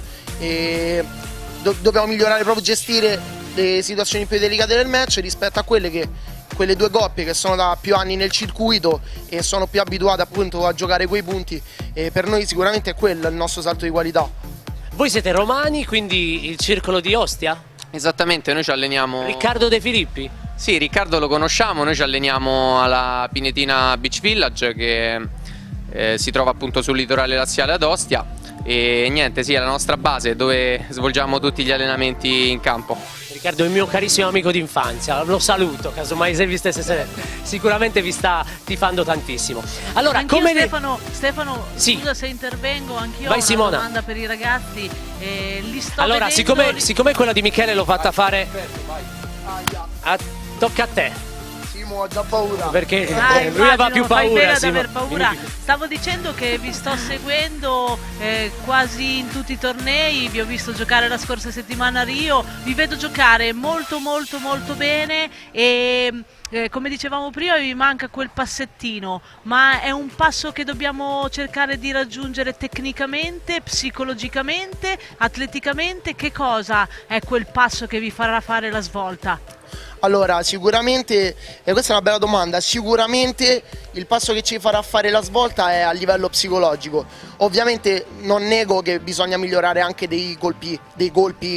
dobbiamo migliorare proprio gestire le situazioni più delicate del match rispetto a quelle due coppie che sono da più anni nel circuito e sono più abituate appunto a giocare quei punti, e per noi sicuramente è quello il nostro salto di qualità. Voi siete romani, quindi il circolo di Ostia? Esattamente, noi ci alleniamo... Riccardo De Filippi? Sì, Riccardo lo conosciamo, noi ci alleniamo alla Pinetina Beach Village che si trova appunto sul litorale laziale ad Ostia, e niente, sì, è la nostra base dove svolgiamo tutti gli allenamenti in campo. Riccardo è il mio carissimo amico d'infanzia, lo saluto, casomai se vi stesse, sicuramente vi sta tifando tantissimo. Allora, anch'io come Stefano, sì. Scusa se intervengo, anch'io Vai, ho una Simona. domanda per i ragazzi. Li sto Allora, vedendo, siccome quella di Michele l'ho fatta fare, tocca a te. Ho già paura. Perché Dai, lui aveva più fai bene paura. ad aver paura. Stavo dicendo che vi sto seguendo quasi in tutti i tornei, vi ho visto giocare la scorsa settimana a Rio, vi vedo giocare molto bene e come dicevamo prima vi manca quel passettino, ma è un passo che dobbiamo cercare di raggiungere tecnicamente, psicologicamente, atleticamente. Che cosa è quel passo che vi farà fare la svolta? Allora, sicuramente, e questa è una bella domanda, sicuramente il passo che ci farà fare la svolta è a livello psicologico. Ovviamente non nego che bisogna migliorare anche dei colpi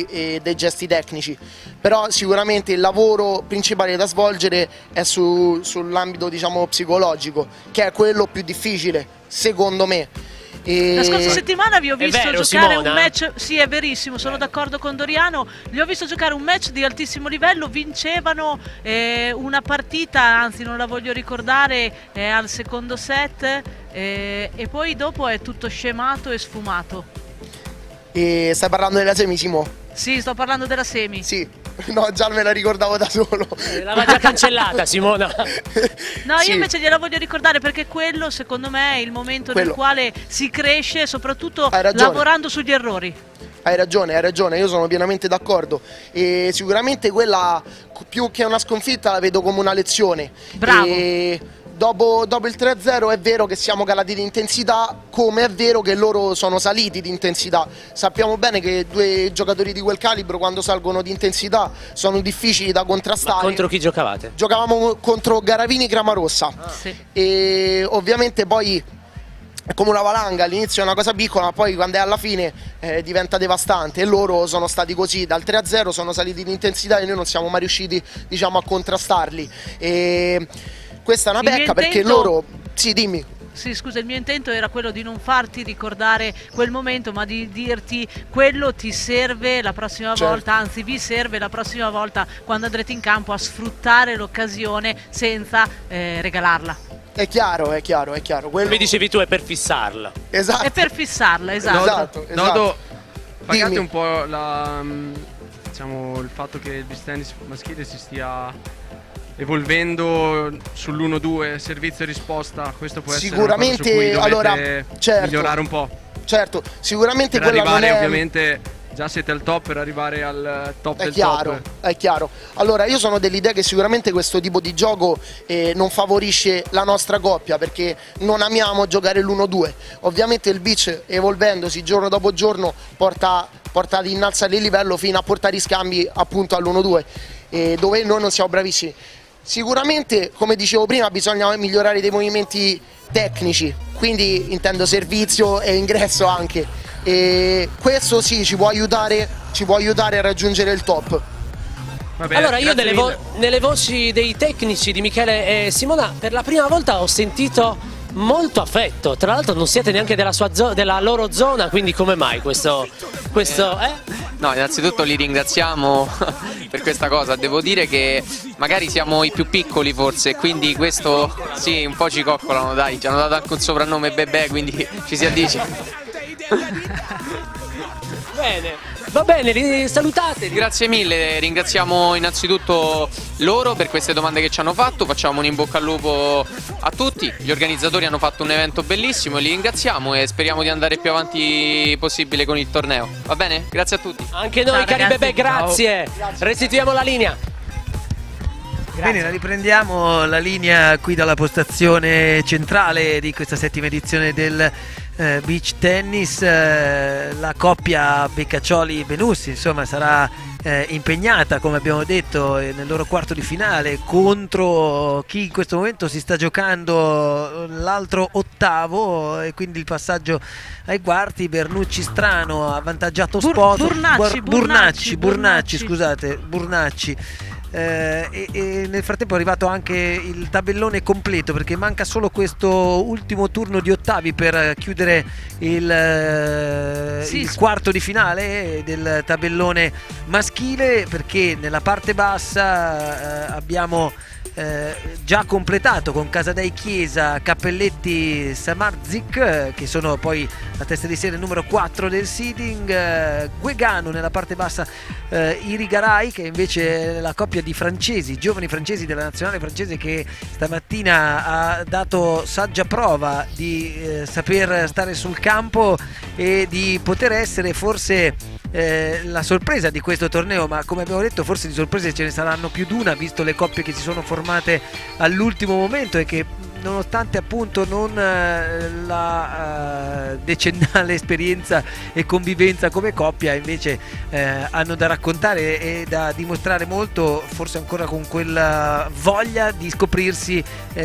e dei gesti tecnici, però sicuramente il lavoro principale da svolgere è sull'ambito, diciamo, psicologico, che è quello più difficile, secondo me. La scorsa settimana vi ho visto giocare Simona? un match, sì è verissimo, sono d'accordo con Doriano, li ho visto giocare un match di altissimo livello, vincevano una partita, anzi non la voglio ricordare, al secondo set e poi dopo è tutto scemato e sfumato. E stai parlando della semi, Simo? Sì, sto parlando della semi. Sì, no, già me la ricordavo da solo. L'aveva già cancellata, Simona. No, Sì. io invece gliela voglio ricordare perché quello secondo me è il momento nel quale si cresce, soprattutto lavorando sugli errori. Hai ragione, io sono pienamente d'accordo e sicuramente quella più che una sconfitta la vedo come una lezione. Bravo. E dopo il 3-0 è vero che siamo calati di intensità, come è vero che loro sono saliti di intensità. Sappiamo bene che due giocatori di quel calibro quando salgono di intensità sono difficili da contrastare. Ma contro chi giocavate? Giocavamo contro Garavini e Cramarossa. Sì. E ovviamente poi è come una valanga, all'inizio è una cosa piccola, ma poi quando è alla fine diventa devastante, e loro sono stati così, dal 3-0 sono saliti di intensità e noi non siamo mai riusciti, diciamo, a contrastarli. E questa è una pecca perché loro... Sì, dimmi. Sì, scusa, il mio intento era quello di non farti ricordare quel momento, ma di dirti quello ti serve la prossima volta, anzi vi serve la prossima volta quando andrete in campo a sfruttare l'occasione senza regalarla. È chiaro. Come dicevi tu, è per fissarla. Esatto. È per fissarla, esatto. Nodo, pagate un po' diciamo, il fatto che il beach tennis maschile si stia evolvendo sull'1-2, servizio e risposta. Questo può essere sicuramente, una cosa su cui allora, dovete migliorare un po'. Certo, sicuramente per quella arrivare, non è... ovviamente già siete al top, per arrivare al top del top. È chiaro. Allora, io sono dell'idea che sicuramente questo tipo di gioco non favorisce la nostra coppia, perché non amiamo giocare l'1-2. Ovviamente il beach, evolvendosi giorno dopo giorno, porta ad innalzare il livello fino a portare i scambi appunto all'1-2, dove noi non siamo bravissimi. Sicuramente, come dicevo prima, bisogna migliorare dei movimenti tecnici, quindi intendo servizio e ingresso anche, e questo sì ci può aiutare a raggiungere il top. Vabbè, allora io nelle voci dei tecnici di Michele e Simona per la prima volta ho sentito molto affetto. Tra l'altro non siete neanche della loro zona, quindi come mai questo No, innanzitutto li ringraziamo per questa cosa. Devo dire che magari siamo i più piccoli forse, quindi questo sì, un po' ci coccolano, dai, ci hanno dato anche un soprannome Bebè, quindi ci si addice. Bene. Va bene, salutate. Grazie mille, ringraziamo innanzitutto loro per queste domande che ci hanno fatto, facciamo un in bocca al lupo a tutti, gli organizzatori hanno fatto un evento bellissimo, li ringraziamo e speriamo di andare più avanti possibile con il torneo, va bene? Grazie a tutti. Anche noi, cari Bebè, grazie. Restituiamo la linea. Grazie. Bene, la riprendiamo la linea qui dalla postazione centrale di questa 7ª edizione del beach tennis. La coppia Beccaccioli-Benussi insomma sarà impegnata, come abbiamo detto, nel loro quarto di finale contro chi in questo momento si sta giocando l'altro ottavo, e quindi il passaggio ai quarti. Bernucci Strano avvantaggiato spot. Burnacci, scusate, Burnacci. E nel frattempo è arrivato anche il tabellone completo, perché manca solo questo ultimo turno di ottavi per chiudere il quarto di finale del tabellone maschile, perché nella parte bassa abbiamo già completato con Casadei Chiesa, Cappelletti, Samarzik, che sono poi la testa di serie numero 4 del seeding, Guegano nella parte bassa, Irigaray, che invece è la coppia di francesi, giovani francesi della nazionale francese, che stamattina ha dato saggia prova di saper stare sul campo e di poter essere forse la sorpresa di questo torneo, ma come abbiamo detto forse di sorprese ce ne saranno più di una, visto le coppie che si sono formate all'ultimo momento e che, nonostante appunto non la decennale esperienza e convivenza come coppia, invece hanno da raccontare e da dimostrare molto, forse ancora con quella voglia di scoprirsi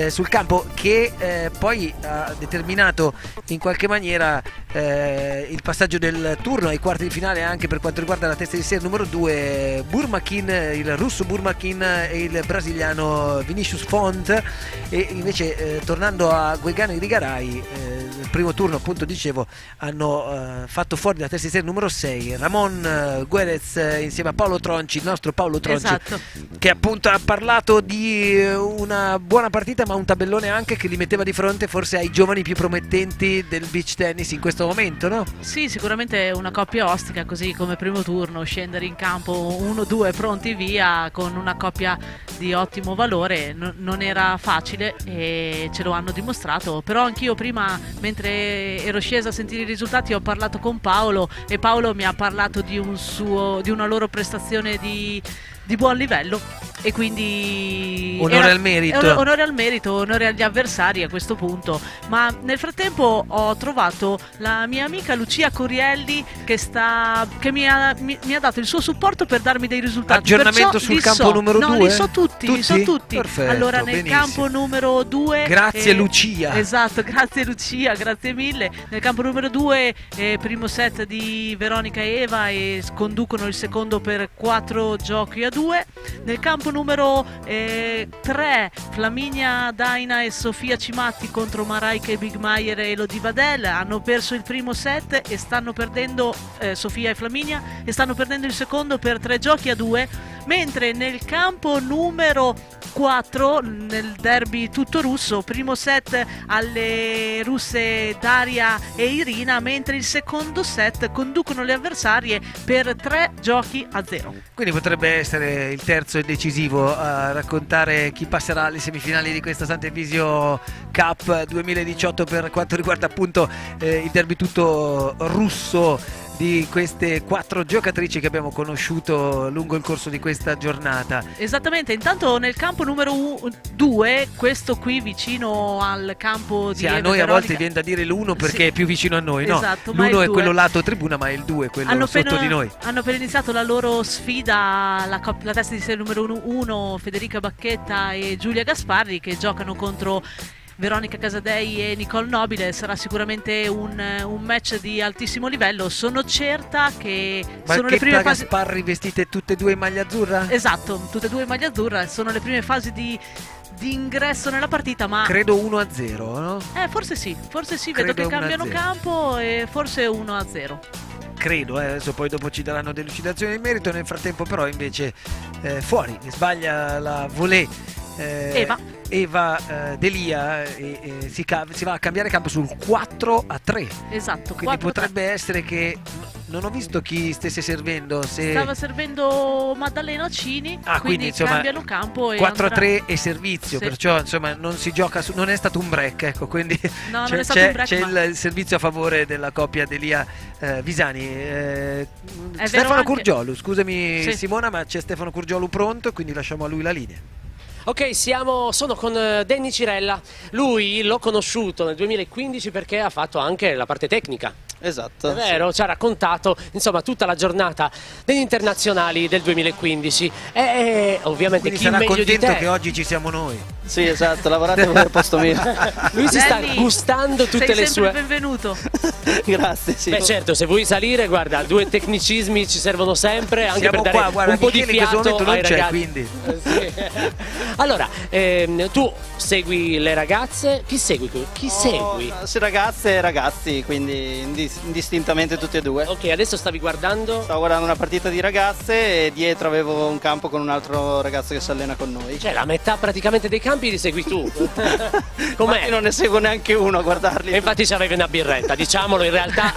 sul campo, che poi ha determinato in qualche maniera il passaggio del turno ai quarti di finale anche per quanto riguarda la testa di serie numero 2, Burmakin, il russo Burmakin e il brasiliano Vinicius Font. E invece tornando a Guegano e Irigaray, nel primo turno appunto dicevo hanno fatto fuori la testa di serie numero 6 Ramon Guerez insieme a Paolo Tronci, il nostro Paolo Tronci, esatto, che appunto ha parlato di una buona partita, ma un tabellone anche che li metteva di fronte forse ai giovani più promettenti del beach tennis in questo momento, no? Sì, sicuramente è una coppia ostica, così come primo turno, scendere in campo 1-2 pronti via con una coppia di ottimo valore non era facile e ce lo hanno dimostrato. Però anch'io prima, mentre ero scesa a sentire i risultati, ho parlato con Paolo e Paolo mi ha parlato di una loro prestazione di buon livello, e quindi onore al merito, onore agli avversari a questo punto. Ma nel frattempo ho trovato la mia amica Lucia Corielli che mi ha dato il suo supporto per darmi dei risultati. Aggiornamento sul campo numero 2? No, li so tutti. Perfetto, allora nel benissimo. campo numero 2, grazie Lucia. Esatto, grazie Lucia, grazie mille. Nel campo numero 2 primo set di Veronica e Eva, e conducono il secondo per 4 giochi a 2. Nel campo numero 3 Flaminia Daina e Sofia Cimatti contro Maraika e Bigmaier e Elodie Vadel. Hanno perso il primo set e stanno perdendo, Sofia e Flaminia, e stanno perdendo il secondo per 3 giochi a 2. Mentre nel campo numero 4, nel derby tutto russo, primo set alle russe Daria e Irina, mentre il secondo set conducono le avversarie per 3 giochi a 0. Quindi potrebbe essere il terzo e decisivo a raccontare chi passerà alle semifinali di questa Sant'Evisio Cup 2018 per quanto riguarda appunto il derby tutto russo di queste 4 giocatrici che abbiamo conosciuto lungo il corso di questa giornata. Esattamente. Intanto nel campo numero 2, questo qui vicino al campo di a noi a volte viene da dire l'1 perché è più vicino a noi, no? Esatto, l'1 è quello lato tribuna, ma è il 2 quello sotto di noi. Hanno appena iniziato la loro sfida, la testa di serie numero 1 Federica Bacchetta e Giulia Gasparri, che giocano contro Veronica Casadei e Nicole Nobile. Sarà sicuramente un match di altissimo livello. Sono certa che sono le prime fasi. Gasparri vestite tutte e due in maglia azzurra? Esatto, tutte e due in maglia azzurra. Sono le prime fasi di ingresso nella partita, ma credo 1-0, no? Forse sì, vedo che cambiano campo e forse 1-0. credo, adesso poi dopo ci daranno delucidazioni in merito. Nel frattempo però invece fuori sbaglia la volée Eva Delia e si va a cambiare campo sul 4-3. Esatto, quindi potrebbe essere che non ho visto chi stesse servendo. Stava servendo Maddalena Cini, quindi insomma, cambiano campo e 4-3 e servizio, Sì. perciò insomma non si gioca non è stato un break, ecco, quindi No, non è stato un break, c'è ma- il servizio a favore della coppia Delia Visani. vero Stefano anche- Curgiolu, scusami Sì. Simona, ma c'è Stefano Curgiolu pronto, quindi lasciamo a lui la linea. Ok, sono con Danny Cirella. Lui l'ho conosciuto nel 2015 perché ha fatto anche la parte tecnica. Esatto. È vero, ci ha raccontato insomma tutta la giornata degli internazionali del 2015 e ovviamente Quindi chi sarà meglio di contento te. che oggi ci siamo noi. Sì, esatto, lavorate per posto mio. Lui si sta Danny, gustando tutte sei le sempre sue. benvenuto. Grazie, sì. Beh certo, se vuoi salire, guarda, 2 tecnicismi ci servono sempre anche Siamo per dare qua, guarda, un po' di Michele in questo fiato momento non ai c'è, ragazzi. quindi. Sì. Allora, tu segui le ragazze, chi segui? Chi segui? Sì, ragazze e ragazzi, quindi indistintamente tutti e due. Ok, adesso stavi guardando? Stavo guardando una partita di ragazze e dietro avevo un campo con un altro ragazzo che si allena con noi. Cioè la metà praticamente dei campi li segui tu. Ma io non ne seguo neanche uno a guardarli. E infatti c'avevi una birretta, diciamolo in realtà.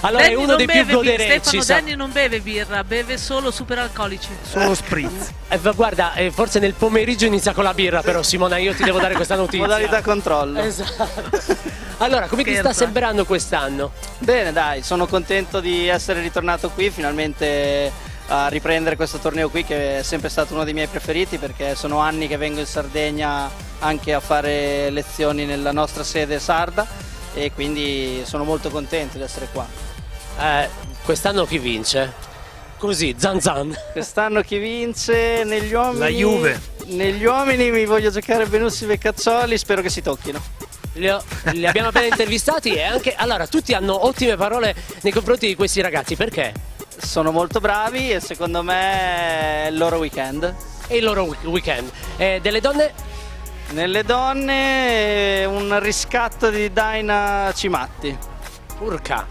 Allora Danny è uno non dei più beve goderecci. Stefano Danny non beve birra, beve solo superalcolici. Solo spritz. Guarda, forse nel pomeriggio inizia con la birra, però Simona io ti devo dare questa notizia. Modalità controllo. Esatto. Allora, come ti sta sembrando quest'anno? Bene, dai, sono contento di essere ritornato qui, finalmente a riprendere questo torneo qui che è sempre stato uno dei miei preferiti perché sono anni che vengo in Sardegna anche a fare lezioni nella nostra sede sarda e quindi sono molto contento di essere qua. Quest'anno chi vince? Così, zan zan. Quest'anno chi vince negli uomini? La Juve. Negli uomini mi voglio giocare Benussi e Cazzoli, spero che si tocchino. Li abbiamo appena intervistati e anche allora tutti hanno ottime parole nei confronti di questi ragazzi, perché? Sono molto bravi e secondo me è il loro weekend. E il loro weekend. Delle donne? Nelle donne un riscatto di Daina Cimatti. Urca.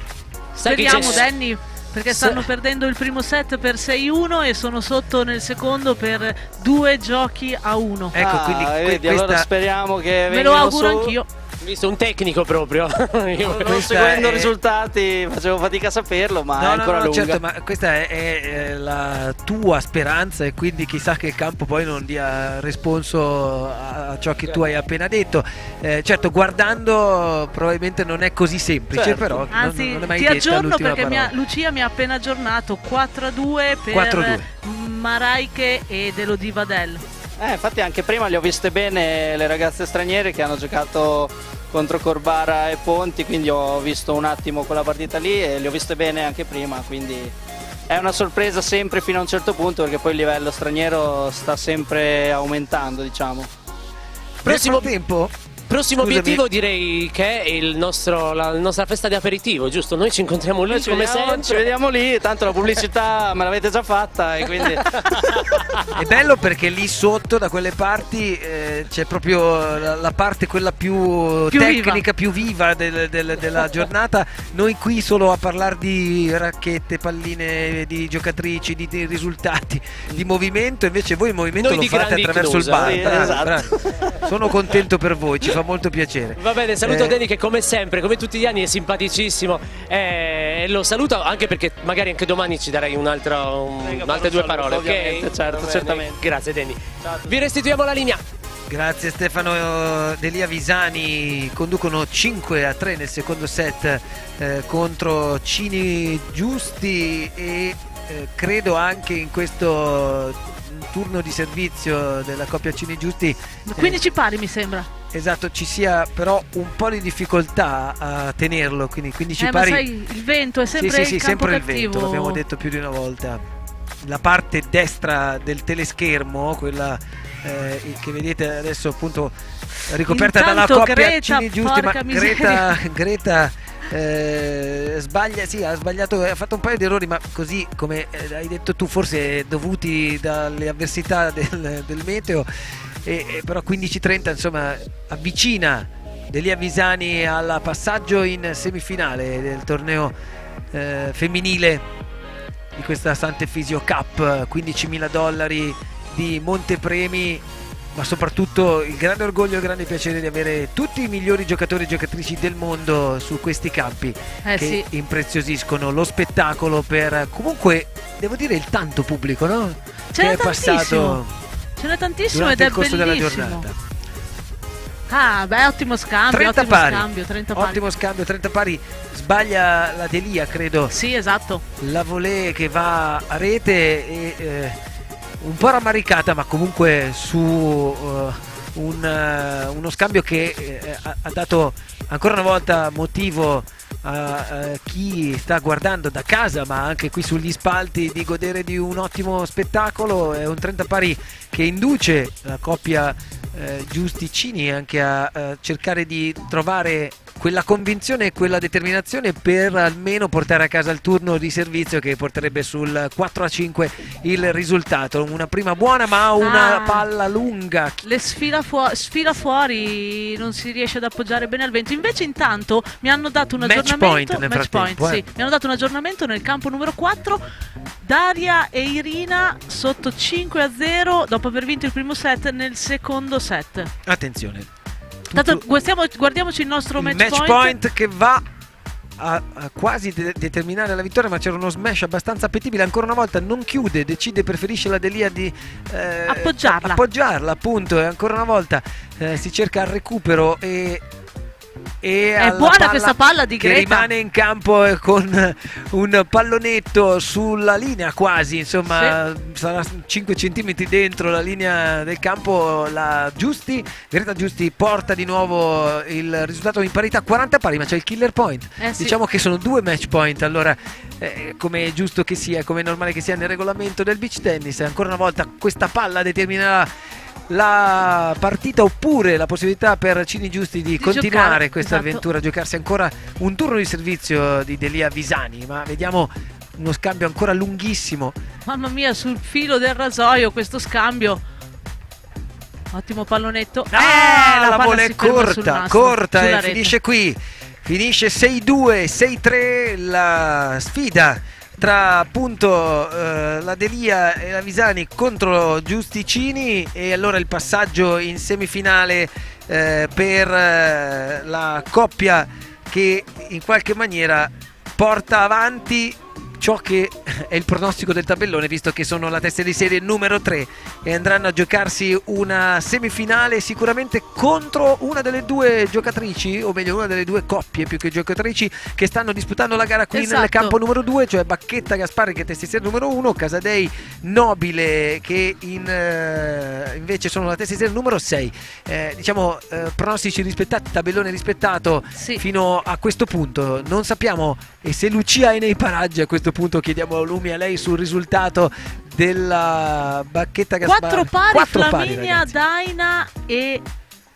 Speriamo, Danny, perché stanno perdendo il primo set per 6-1 e sono sotto nel secondo per 2-1. Ecco, quindi vedi, allora speriamo che me lo auguro anch'io. Visto un tecnico proprio. Non seguendo risultati facevo fatica a saperlo, ma è ancora lunga. Certo, ma questa è la tua speranza e quindi chissà che il campo poi non dia responso a ciò che tu hai appena detto. Certo, guardando probabilmente non è così semplice, Certo. però Anzi, non è mai ti detta aggiorno l'ultima perché parola. Lucia mi ha appena aggiornato 4-2 per 4-2. Maraiche ed Elodie Vadel. Infatti anche prima le ho viste bene le ragazze straniere che hanno giocato contro Corbara e Ponti, quindi ho visto un attimo quella partita lì e le ho viste bene anche prima, quindi è una sorpresa sempre fino a un certo punto perché poi il livello straniero sta sempre aumentando, diciamo. Prossimo tempo? Prossimo Scusami. obiettivo direi che è la nostra festa di aperitivo, giusto? Noi ci incontriamo lì come sempre. Ci vediamo lì, tanto la pubblicità me l'avete già fatta e quindi... È bello perché lì sotto da quelle parti c'è proprio la parte quella più tecnica, più viva della giornata. Noi qui solo a parlare di racchette, palline, di giocatrici, di risultati, di movimento, invece voi il movimento Noi lo di fate grandi attraverso il close, bar. sì, Bravi, esatto. bravi. Sono contento per voi, ci fa molto piacere. Va bene, saluto Danny che come sempre, come tutti gli anni è simpaticissimo e lo saluto anche perché magari anche domani ci darei altre due parole, ovviamente, ok? certo, Va bene. certamente. Grazie Danny. Vi restituiamo la linea. Grazie Stefano Delia Visani, conducono 5-3 nel secondo set contro Cini Giusti e credo anche in questo turno di servizio della coppia Cini Giusti 15 pari mi sembra. esatto, ci sia però un po' di difficoltà a tenerlo, quindi 15 Ma pari. sai, il vento è sempre sì, il campo sempre cattivo. il vento, l'abbiamo detto più di una volta. La parte destra del teleschermo, quella che vedete adesso appunto ricoperta dalla Intanto coppia Greta, Cini Giusti, ma porca miseria. Greta sbaglia, sì, ha sbagliato, ha fatto un paio di errori, ma così come hai detto tu, forse dovuti dalle avversità del meteo, però 15-30 insomma avvicina Delia Visani al passaggio in semifinale del torneo femminile di questa Sant'Efisio Cup, $15.000 di montepremi, ma soprattutto il grande orgoglio e il grande piacere di avere tutti i migliori giocatori e giocatrici del mondo su questi campi che sì, impreziosiscono lo spettacolo per, comunque devo dire, il tanto pubblico, no? Ce che n'è è passato ce n'è tantissimo durante ed è il corso della bellissimo. giornata. Ah, beh, ottimo scambio, 30 ottimo pari. scambio, 30 pari. Ottimo scambio, 30 pari. Sbaglia la Delia, credo. Sì, esatto. La volée che va a rete e un po' rammaricata, ma comunque su uno scambio che ha dato ancora una volta motivo a chi sta guardando da casa, ma anche qui sugli spalti, di godere di un ottimo spettacolo. È un 30 pari che induce la coppia Giusticini anche a cercare di trovare quella convinzione e quella determinazione per almeno portare a casa il turno di servizio che porterebbe sul 4-5 il risultato. Una prima buona, ma una palla lunga. Le sfila fuori, non si riesce ad appoggiare bene al vento. Invece intanto mi hanno dato un aggiornamento. Match point, sì. Mi hanno dato un aggiornamento nel campo numero 4. Daria e Irina sotto 5-0 dopo aver vinto il primo set nel secondo set. Attenzione. Tanto guardiamoci il nostro match point che va a quasi determinare la vittoria, ma c'era uno smash abbastanza appetibile. Ancora una volta non chiude, preferisce la Delia di appoggiarla, appunto, e ancora una volta si cerca il recupero e è buona questa palla di Greta, che rimane in campo con un pallonetto sulla linea quasi, insomma, sì, sarà 5 centimetri dentro la linea del campo. Greta Giusti porta di nuovo il risultato in parità, 40 pari, ma c'è il killer point. Sì. Diciamo che sono 2 match point, allora come è giusto che sia, come è normale che sia nel regolamento del beach tennis. Ancora una volta questa palla determinerà la partita oppure la possibilità per Cini Giusti di continuare giocare, questa avventura, giocarsi ancora un turno di servizio di Delia Visani. Ma vediamo uno scambio ancora lunghissimo. Mamma mia, sul filo del rasoio questo scambio. Ottimo pallonetto. La volée corta e rete. finisce qui. Finisce 6-2, 6-3 la sfida tra appunto la Delia e la Visani contro Giusticini, e allora il passaggio in semifinale per la coppia che in qualche maniera porta avanti ciò che è il pronostico del tabellone, visto che sono la testa di serie numero 3 e andranno a giocarsi una semifinale sicuramente contro una delle due giocatrici, o meglio una delle due coppie più che giocatrici che stanno disputando la gara qui nel campo numero 2, cioè Bacchetta Gasparri che è testa di serie numero 1, Casadei Nobile che invece sono la testa di serie numero 6. Pronostici rispettati, tabellone rispettato, sì, fino a questo punto. Non sappiamo, e se Lucia è nei paraggi a questo punto chiediamo a Lumi, a lei, sul risultato della Bacchetta Gasparri. 4 pari Flaminia, Daina e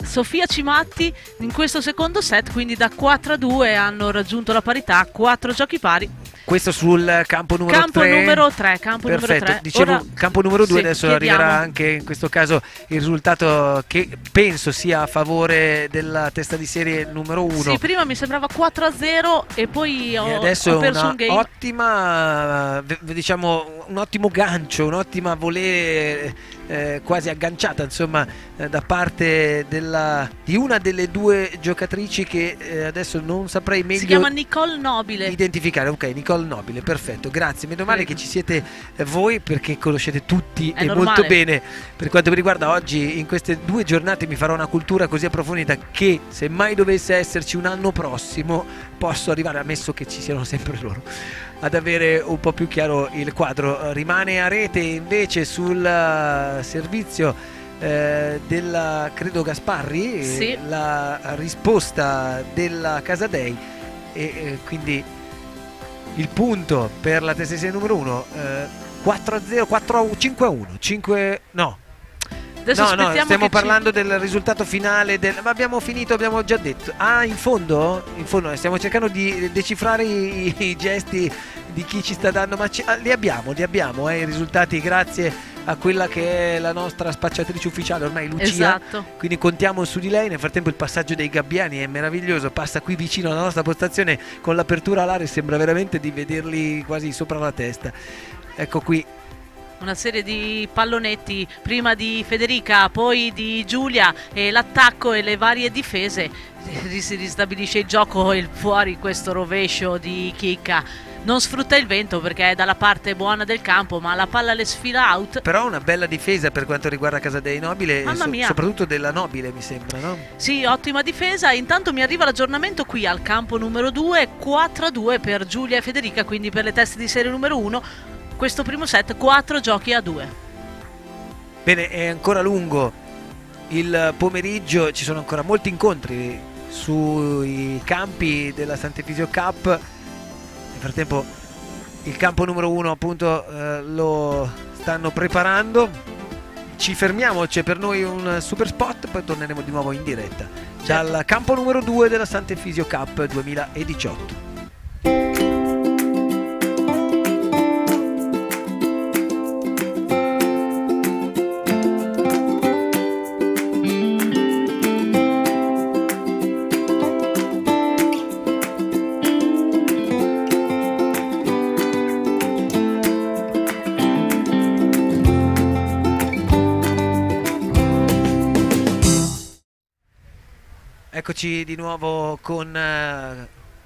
Sofia Cimatti in questo secondo set, quindi da 4-2 hanno raggiunto la parità, 4 giochi pari. Questo sul campo numero 3. Campo Perfetto. numero 3. Dicevo, ora, campo numero 2, sì, adesso chiediamo. arriverà anche in questo caso il risultato che penso sia a favore della testa di serie numero 1. Sì, prima mi sembrava 4-0 e poi ho perso un game. Ottima, diciamo, un ottimo gancio, un'ottima volée quasi agganciata, insomma, da parte di una delle due giocatrici che adesso non saprei meglio. Si chiama Nicole Nobile. Identificare, ok, Nicole Nobile, perfetto, grazie. Meno male che ci siete voi, perché conoscete tutti e molto bene. Per quanto mi riguarda, oggi in queste 2 giornate mi farò una cultura così approfondita che, se mai dovesse esserci un anno prossimo, posso arrivare, ammesso che ci siano sempre loro, ad avere un po' più chiaro il quadro. Rimane a rete invece sul servizio della, credo, Gasparri, sì, la risposta della Casadei, e quindi il punto per la testa di serie numero 1, 4-0, 5-1, no. Adesso no, stiamo parlando del risultato finale ma abbiamo finito, abbiamo già detto. In fondo stiamo cercando di decifrare i gesti di chi ci sta dando, ma li abbiamo i risultati, grazie a quella che è la nostra spacciatrice ufficiale ormai, Lucia. Esatto. Quindi contiamo su di lei. Nel frattempo il passaggio dei gabbiani è meraviglioso, passa qui vicino alla nostra postazione con l'apertura alare, sembra veramente di vederli quasi sopra la testa. Ecco qui una serie di pallonetti, prima di Federica, poi di Giulia, e l'attacco e le varie difese. Si ristabilisce il gioco e fuori questo rovescio di Chicca. Non sfrutta il vento perché è dalla parte buona del campo, ma la palla le sfila out. però una bella difesa per quanto riguarda Casadei Nobile, Mamma mia. soprattutto della Nobile, mi sembra, no? Sì, ottima difesa. Intanto mi arriva l'aggiornamento qui al campo numero 2, 4-2 per Giulia e Federica, quindi per le teste di serie numero 1. Questo primo set 4 giochi a 2. Bene, è ancora lungo il pomeriggio, ci sono ancora molti incontri sui campi della Sant'Efisio Cup. Nel frattempo il campo numero 1 appunto lo stanno preparando. Ci fermiamo, c'è per noi un super spot, poi torneremo di nuovo in diretta dal campo numero 2 della Sant'Efisio Cup 2018. Eccoci di nuovo con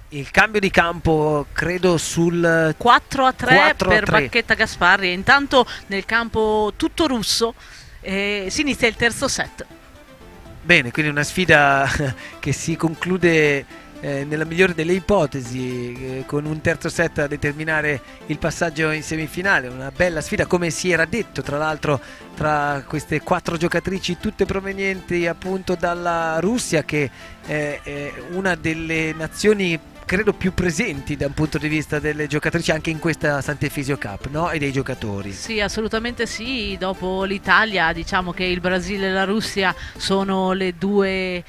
il cambio di campo, credo sul 4-3 per 4-3. Bacchetta Gasparri. E intanto nel campo tutto russo si inizia il terzo set. Bene, quindi una sfida che si conclude nella migliore delle ipotesi con un terzo set a determinare il passaggio in semifinale. Una bella sfida, come si era detto, tra l'altro, tra queste 4 giocatrici tutte provenienti appunto dalla Russia, che è una delle nazioni credo più presenti da un punto di vista delle giocatrici anche in questa Sant'Efisio Cup, no? E dei giocatori. Sì, assolutamente sì. Dopo l'Italia, diciamo che il Brasile e la Russia sono le due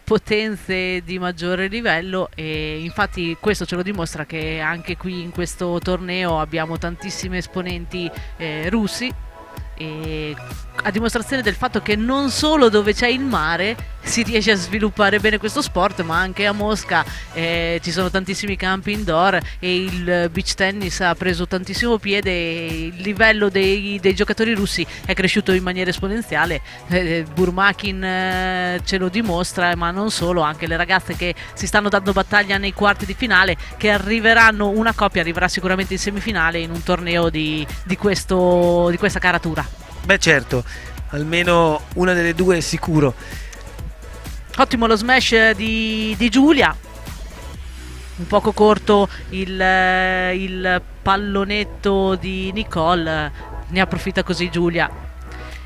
potenze di maggiore livello, e infatti questo ce lo dimostra che anche qui in questo torneo abbiamo tantissimi esponenti russi, e a dimostrazione del fatto che non solo dove c'è il mare si riesce a sviluppare bene questo sport, ma anche a Mosca ci sono tantissimi campi indoor e il beach tennis ha preso tantissimo piede, e il livello dei giocatori russi è cresciuto in maniera esponenziale. Burmakin ce lo dimostra, ma non solo, anche le ragazze che si stanno dando battaglia nei quarti di finale, che arriveranno, una coppia arriverà sicuramente in semifinale in un torneo di questa caratura. Beh certo, almeno una delle due è sicuro. Ottimo lo smash di Giulia, un poco corto il pallonetto di Nicole, ne approfitta così Giulia.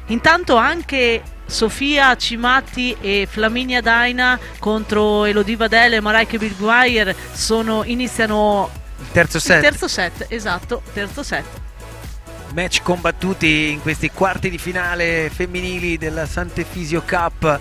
Intanto anche Sofia Cimatti e Flaminia Daina contro Elodie Vadel e Mareike Birgmeier iniziano il terzo set. Il terzo set, esatto, terzo set. Match combattuti in questi quarti di finale femminili della Sant'Efisio Cup.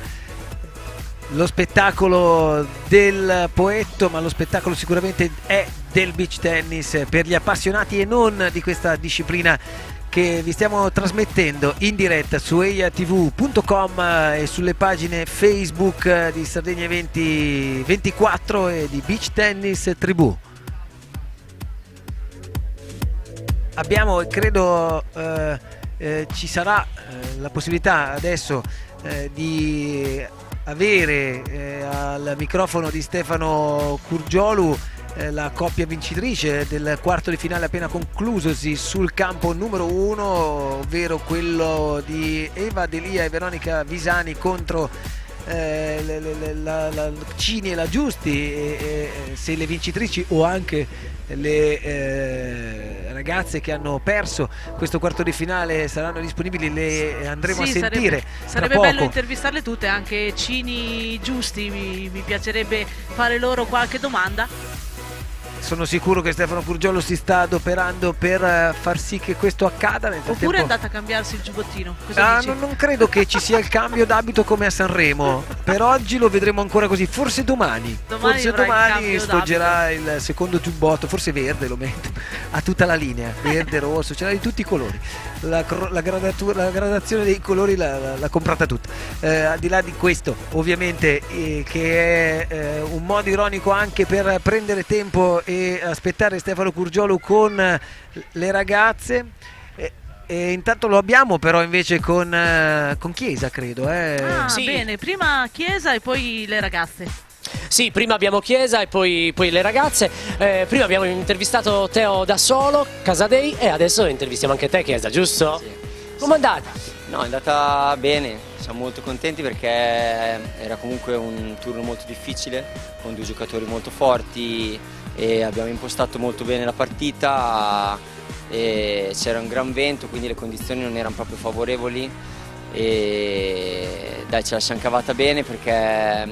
Lo spettacolo del Poetto, ma lo spettacolo sicuramente è del beach tennis per gli appassionati e non di questa disciplina che vi stiamo trasmettendo in diretta su eiatv.com e sulle pagine Facebook di Sardegna Eventi 24 e di Beach Tennis Tribù. Abbiamo, credo ci sarà la possibilità adesso di avere al microfono di Stefano Curgiolu la coppia vincitrice del quarto di finale appena conclusosi sul campo numero 1, ovvero quello di Eva Delia e Veronica Visani contro la Cini e la Giusti, se le vincitrici o anche le ragazze che hanno perso questo quarto di finale saranno disponibili, le andremo a sentire. Sarebbe bello intervistarle tutte, anche Cini Giusti, mi piacerebbe fare loro qualche domanda. sono sicuro che Stefano Curgiolo si sta adoperando per far sì che questo accada. Nel frattempo... Oppure è andata a cambiarsi il giubbottino. Cosa dici? Non credo che ci sia il cambio d'abito come a Sanremo. Per oggi lo vedremo ancora così. Forse domani Forse domani sfoggerà il secondo giubbotto, forse verde lo metto, a tutta la linea, verde, rosso, ce l'ha di tutti i colori. La gradazione dei colori l'ha comprata tutta. Al di là di questo, ovviamente, che è un modo ironico anche per prendere tempo e aspettare Stefano Curgiolo con le ragazze. E intanto lo abbiamo però invece con Chiesa, credo. Sì. Bene, prima Chiesa e poi le ragazze. Sì, prima abbiamo Chiesa e poi le ragazze. Prima abbiamo intervistato Teo da solo, Casadei, e adesso intervistiamo anche te, Chiesa, giusto? Sì. Come è andata? No, è andata bene, siamo molto contenti perché era comunque un turno molto difficile, con due giocatori molto forti e abbiamo impostato molto bene la partita e c'era un gran vento, quindi le condizioni non erano proprio favorevoli e dai, ce la siamo cavata bene perché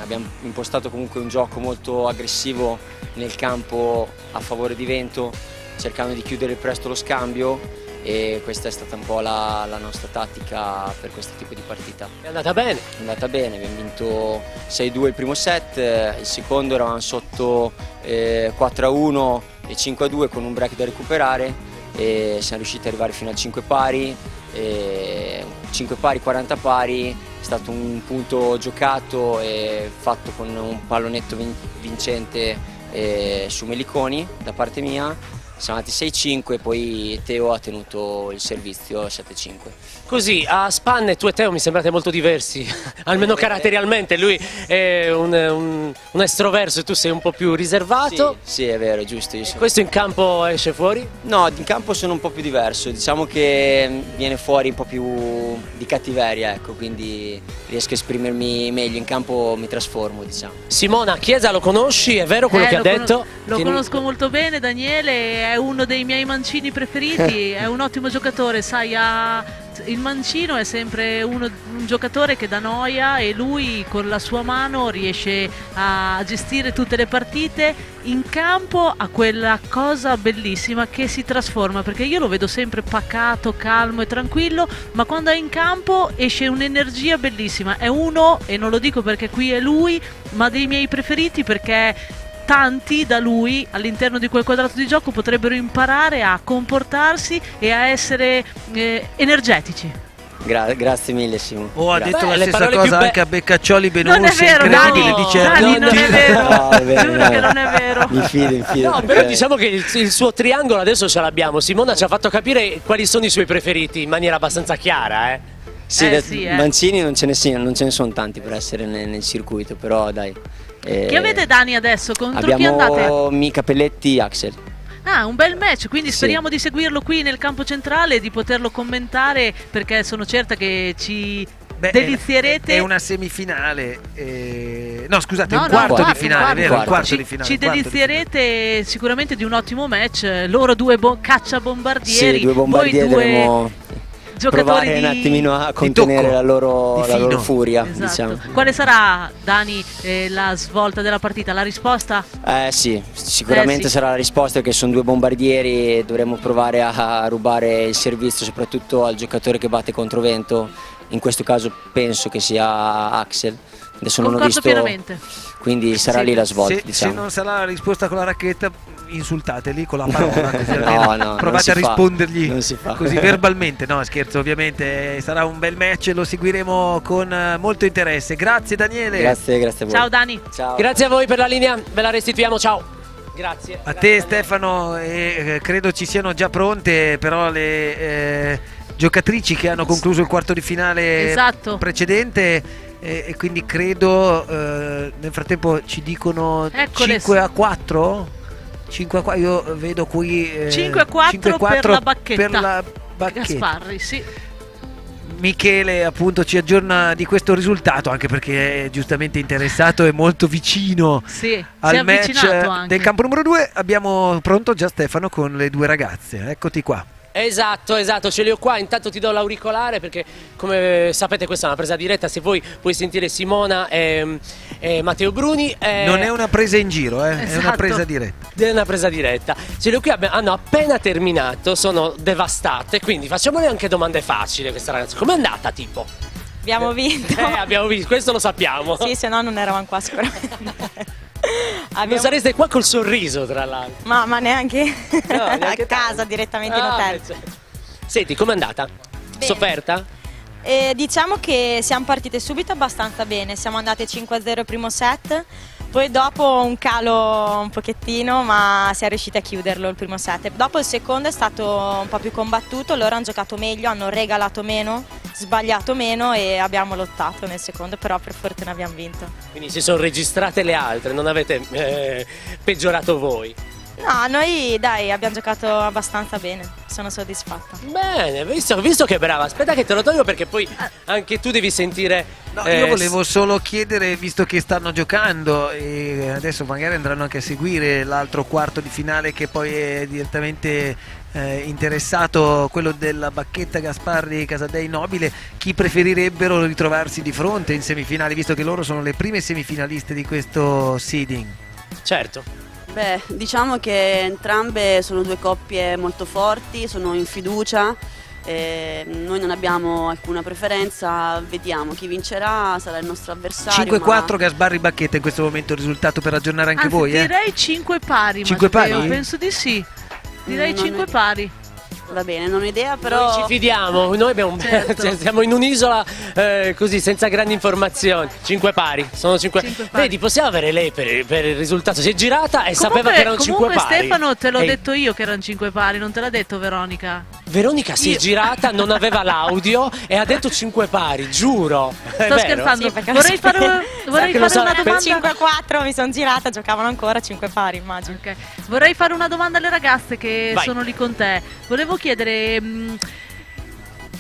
abbiamo impostato comunque un gioco molto aggressivo nel campo a favore di vento, cercando di chiudere presto lo scambio, e questa è stata un po' la nostra tattica per questo tipo di partita. È andata bene? È andata bene, abbiamo vinto 6-2 il primo set, il secondo eravamo sotto 4-1 e 5-2 con un break da recuperare e siamo riusciti ad arrivare fino a 5 pari, 5 pari, 40 pari, è stato un punto giocato e fatto con un pallonetto vincente su Meliconi da parte mia. Siamo andati 6-5 e poi Teo ha tenuto il servizio 7-5. Così, a spanne tu e Teo mi sembrate molto diversi, almeno caratterialmente. Lui è un estroverso e tu sei un po' più riservato. Sì, è vero, è giusto. Questo in campo esce fuori? No, in campo sono un po' più diverso, diciamo che viene fuori un po' più di cattiveria, ecco, quindi riesco a esprimermi meglio, in campo mi trasformo, diciamo. Simona, Chiesa lo conosci, è vero quello che ha detto? Lo conosco molto bene, Daniele, è uno dei miei mancini preferiti, è un ottimo giocatore, sai, il mancino è sempre un giocatore che dà noia e lui con la sua mano riesce a gestire tutte le partite. In campo ha quella cosa bellissima che si trasforma, perché io lo vedo sempre pacato, calmo e tranquillo, ma quando è in campo esce un'energia bellissima. È uno, e non lo dico perché qui è lui, ma dei miei preferiti, perché tanti da lui all'interno di quel quadrato di gioco potrebbero imparare a comportarsi e a essere energetici. Grazie mille, Simo. Ha detto la stessa cosa anche a Beccaccioli Benucci. Non è vero, incredibile, Dani, dice Dani, non è vero. No, Giuro che non è vero. Mi fido. No, però diciamo che il suo triangolo adesso ce l'abbiamo. Simona ci ha fatto capire quali sono i suoi preferiti in maniera abbastanza chiara, Sì, Mancini non ce ne sono tanti per essere nel circuito, però dai. Che avete, Dani, adesso? Contro chi andate? Abbiamo Mica Pelletti, Axel. Un bel match, quindi speriamo di seguirlo qui nel campo centrale e di poterlo commentare, perché sono certa che ci delizierete. È una semifinale, no scusate, un quarto di finale, vero? Un quarto di finale. Ci delizierete sicuramente di un ottimo match. Loro due cacciabombardieri, sì, due bombardieri, voi due giocatori provare un attimino a contenere la loro furia, esatto. Diciamo. Quale sarà, Dani, la svolta della partita? La risposta? Sì, sicuramente sarà la risposta, perché sono due bombardieri e dovremo provare a rubare il servizio soprattutto al giocatore che batte contro vento. In questo caso penso che sia Axel. Adesso non ho visto, pienamente. Quindi sarà lì la svolta, diciamo. Se non sarà la risposta con la racchetta, insultateli con la parola, no, provate a rispondergli così verbalmente. No, scherzo, ovviamente sarà un bel match, lo seguiremo con molto interesse. Grazie Daniele. Grazie a voi. Ciao Dani. Ciao. Grazie a voi per la linea, ve la restituiamo, ciao. Grazie. A te Stefano, credo ci siano già pronte però le giocatrici che hanno concluso il quarto di finale precedente. E quindi credo nel frattempo ci dicono 5-4. 5-4, io vedo qui 5-4 per la bacchetta. Per la bacchetta. Gasparri, sì. Michele appunto ci aggiorna di questo risultato, anche perché è giustamente interessato e molto vicino al match del campo numero 2. Abbiamo pronto già Stefano con le due ragazze, eccoti qua. Esatto, ce li ho qua. Intanto ti do l'auricolare perché, come sapete, questa è una presa diretta. Se vuoi puoi sentire Simona e Matteo Bruni. Non è una presa in giro, è una Esatto. presa diretta. È una presa diretta. Ce li ho qui, hanno appena terminato, sono devastate. Quindi facciamole anche domande facili a questa ragazza. Com'è andata, tipo? Abbiamo vinto. Abbiamo visto, questo lo sappiamo. Sì, se no non eravamo qua sicuramente. Non sareste qua col sorriso, tra l'altro. Ma neanche, neanche a casa, direttamente in Ah, hotel. Senti, com'è andata? Sofferta? Diciamo che siamo partite subito abbastanza bene, siamo andate 5-0 il primo set, poi dopo un calo un pochettino, ma siamo riusciti a chiuderlo il primo set. Dopo il secondo è stato un po' più combattuto, loro hanno giocato meglio, hanno regalato meno, sbagliato meno e abbiamo lottato nel secondo, però per fortuna abbiamo vinto. Quindi si sono registrate le altre, non avete peggiorato voi. No, noi dai, abbiamo giocato abbastanza bene, sono soddisfatta. Bene, visto che è brava, aspetta che te lo tolgo perché poi anche tu devi sentire... Io volevo solo chiedere, visto che stanno giocando e adesso magari andranno anche a seguire l'altro quarto di finale che poi è direttamente interessato, quello della Bacchetta Gasparri Casadei Nobile, chi preferirebbero ritrovarsi di fronte in semifinale, visto che loro sono le prime semifinaliste di questo seeding? Certo. Beh, diciamo che entrambe sono due coppie molto forti, sono in fiducia, noi non abbiamo alcuna preferenza, vediamo chi vincerà, sarà il nostro avversario. 5-4 Gasparri Bacchetta in questo momento il risultato per aggiornare anche Anzi, voi? direi 5 pari. 5 pari? Matteo, penso di sì. Direi 5 pari. Va bene, non ho idea, però... Noi ci fidiamo, noi abbiamo cioè, siamo in un'isola così, senza grandi informazioni. 5 pari, sono 5 pari. Vedi, possiamo avere lei per il risultato. Si è girata e sapeva che erano 5 pari. Comunque Stefano te l'ho detto io che erano 5 pari, non te l'ha detto Veronica. Veronica si è girata, non aveva l'audio e ha detto 5 pari, giuro. Sto scherzando, vorrei fare una domanda. Per 5-4 mi sono girata, giocavano ancora 5 pari, immagino. Okay. Vorrei fare una domanda alle ragazze che Vai. sono lì con te. Volevo chiedere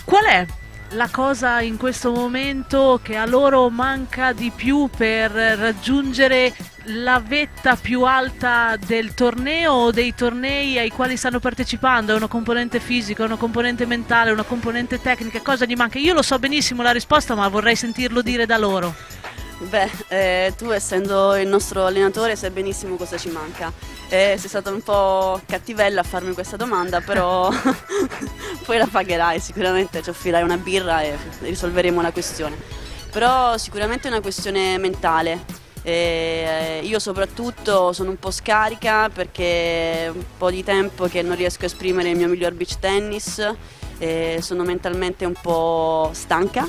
qual è la cosa in questo momento che a loro manca di più per raggiungere la vetta più alta del torneo o dei tornei ai quali stanno partecipando? È una componente fisica, una componente mentale, una componente tecnica? Cosa gli manca? Io lo so benissimo la risposta, ma vorrei sentirlo dire da loro. Beh, tu essendo il nostro allenatore sai benissimo cosa ci manca. Sei stata un po' cattivella a farmi questa domanda, però poi la pagherai, sicuramente ci offrirai una birra e risolveremo la questione. Però sicuramente è una questione mentale. Io soprattutto sono un po' scarica perché è un po' di tempo che non riesco a esprimere il mio miglior beach tennis, sono mentalmente un po' stanca,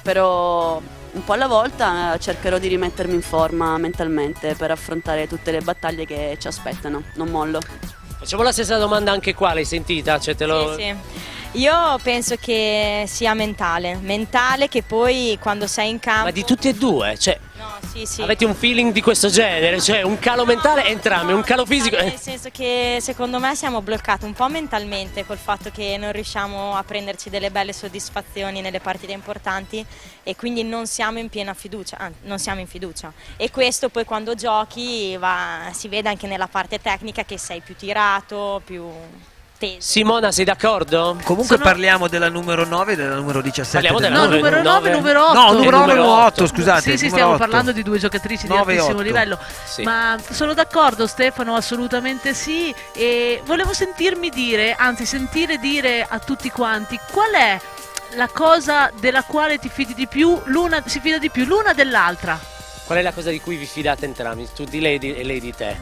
però un po' alla volta cercherò di rimettermi in forma mentalmente per affrontare tutte le battaglie che ci aspettano, non mollo. Facciamo la stessa domanda anche qua, l'hai sentita? Cioè, te lo... Sì. Io penso che sia mentale che poi quando sei in campo... Ma di tutti e due? Cioè, sì. avete un feeling di questo genere? Cioè un calo mentale entrambi, un calo fisico... Nel senso che secondo me siamo bloccati un po' mentalmente col fatto che non riusciamo a prenderci delle belle soddisfazioni nelle partite importanti e quindi non siamo in piena fiducia, anzi non siamo in fiducia. E questo poi quando giochi si vede anche nella parte tecnica che sei più tirato, più... Simona, sei d'accordo? Comunque parliamo della numero 9 e della numero 17. Parliamo della numero 9 e numero 8. No, numero 9 e numero 8, scusate. Sì, stiamo parlando di due giocatrici di 9 e altissimo 8. livello. Sì. Ma sono d'accordo Stefano, assolutamente sì. E volevo sentirmi dire, anzi sentire dire a tutti quanti, qual è la cosa della quale ti fidi di più, si fida di più l'una dell'altra? Qual è la cosa di cui vi fidate entrambi? Tu di lei e lei di te?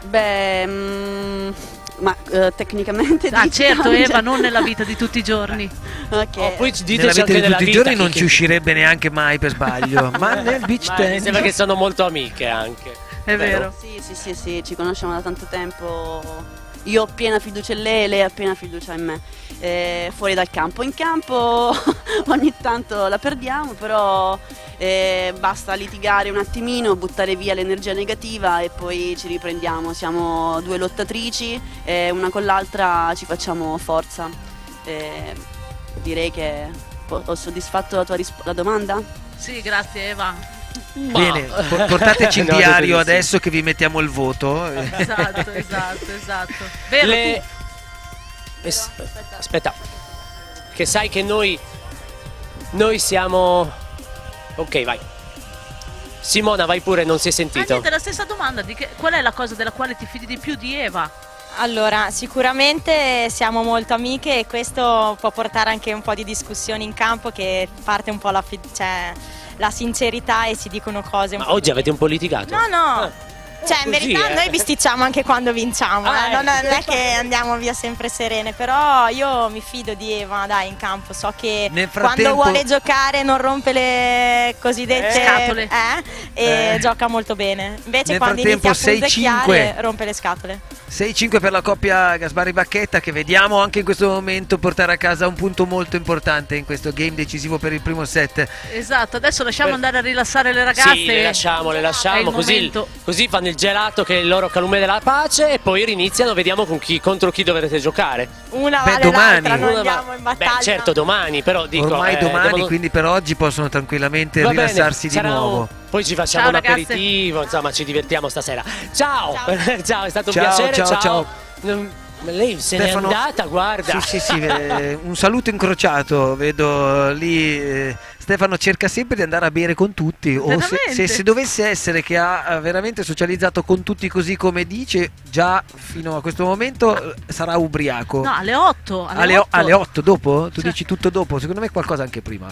Beh... Ma tecnicamente certo Eva, non nella vita di tutti i giorni. Okay. Poi nella vita di tutti i giorni non ci uscirebbe neanche mai per sbaglio. Ma nel beach tennis mi sembra che sono molto amiche anche. È vero? Sì, ci conosciamo da tanto tempo. Io ho piena fiducia in lei ha piena fiducia in me. Fuori dal campo, in campo ogni tanto la perdiamo, però basta litigare un attimino, buttare via l'energia negativa e poi ci riprendiamo. Siamo due lottatrici e una con l'altra ci facciamo forza. Direi che ho soddisfatto la domanda? Sì, grazie Eva. Bene, portateci il diario adesso che vi mettiamo il voto. Esatto. Vero, Aspetta, che sai che noi siamo... Ok, vai. Simona, vai pure, non si è sentito. Niente, la stessa domanda, qual è la cosa della quale ti fidi di più di Eva? Allora, sicuramente siamo molto amiche e questo può portare anche un po' di discussioni in campo, che parte un po' la sincerità e si dicono cose un po'. Ma oggi avete un po' litigato? No. Cioè, in così, verità noi bisticciamo anche quando vinciamo, non è che andiamo via sempre serene, però io mi fido di Eva, dai, in campo, so che quando vuole giocare non rompe le cosiddette scatole e gioca molto bene. Invece Nel quando inizia a frattempo punzecchiare rompe le scatole. 6-5 per la coppia Gasbarri-Bacchetta, che vediamo anche in questo momento portare a casa un punto molto importante in questo game decisivo per il primo set. Esatto, adesso lasciamo andare a rilassare le ragazze. Sì, le lasciamo, così fanno il gelato che è il loro calume della pace e poi riniziano, vediamo contro chi dovrete giocare. Una vale l'altra, non andiamo in battaglia. Certo, domani, però dico... Ormai domani, quindi per oggi possono tranquillamente rilassarsi di nuovo. Poi ci facciamo un aperitivo, insomma ci divertiamo stasera. Ciao, ciao, è stato un piacere. Ciao. Lei se n'è andata, guarda. Sì, un saluto incrociato, vedo lì. Stefano cerca sempre di andare a bere con tutti, o se dovesse essere che ha veramente socializzato con tutti così come dice, già fino a questo momento sarà ubriaco. No, alle 8. Alle 8 dopo? Tu dici tutto dopo? Secondo me qualcosa anche prima.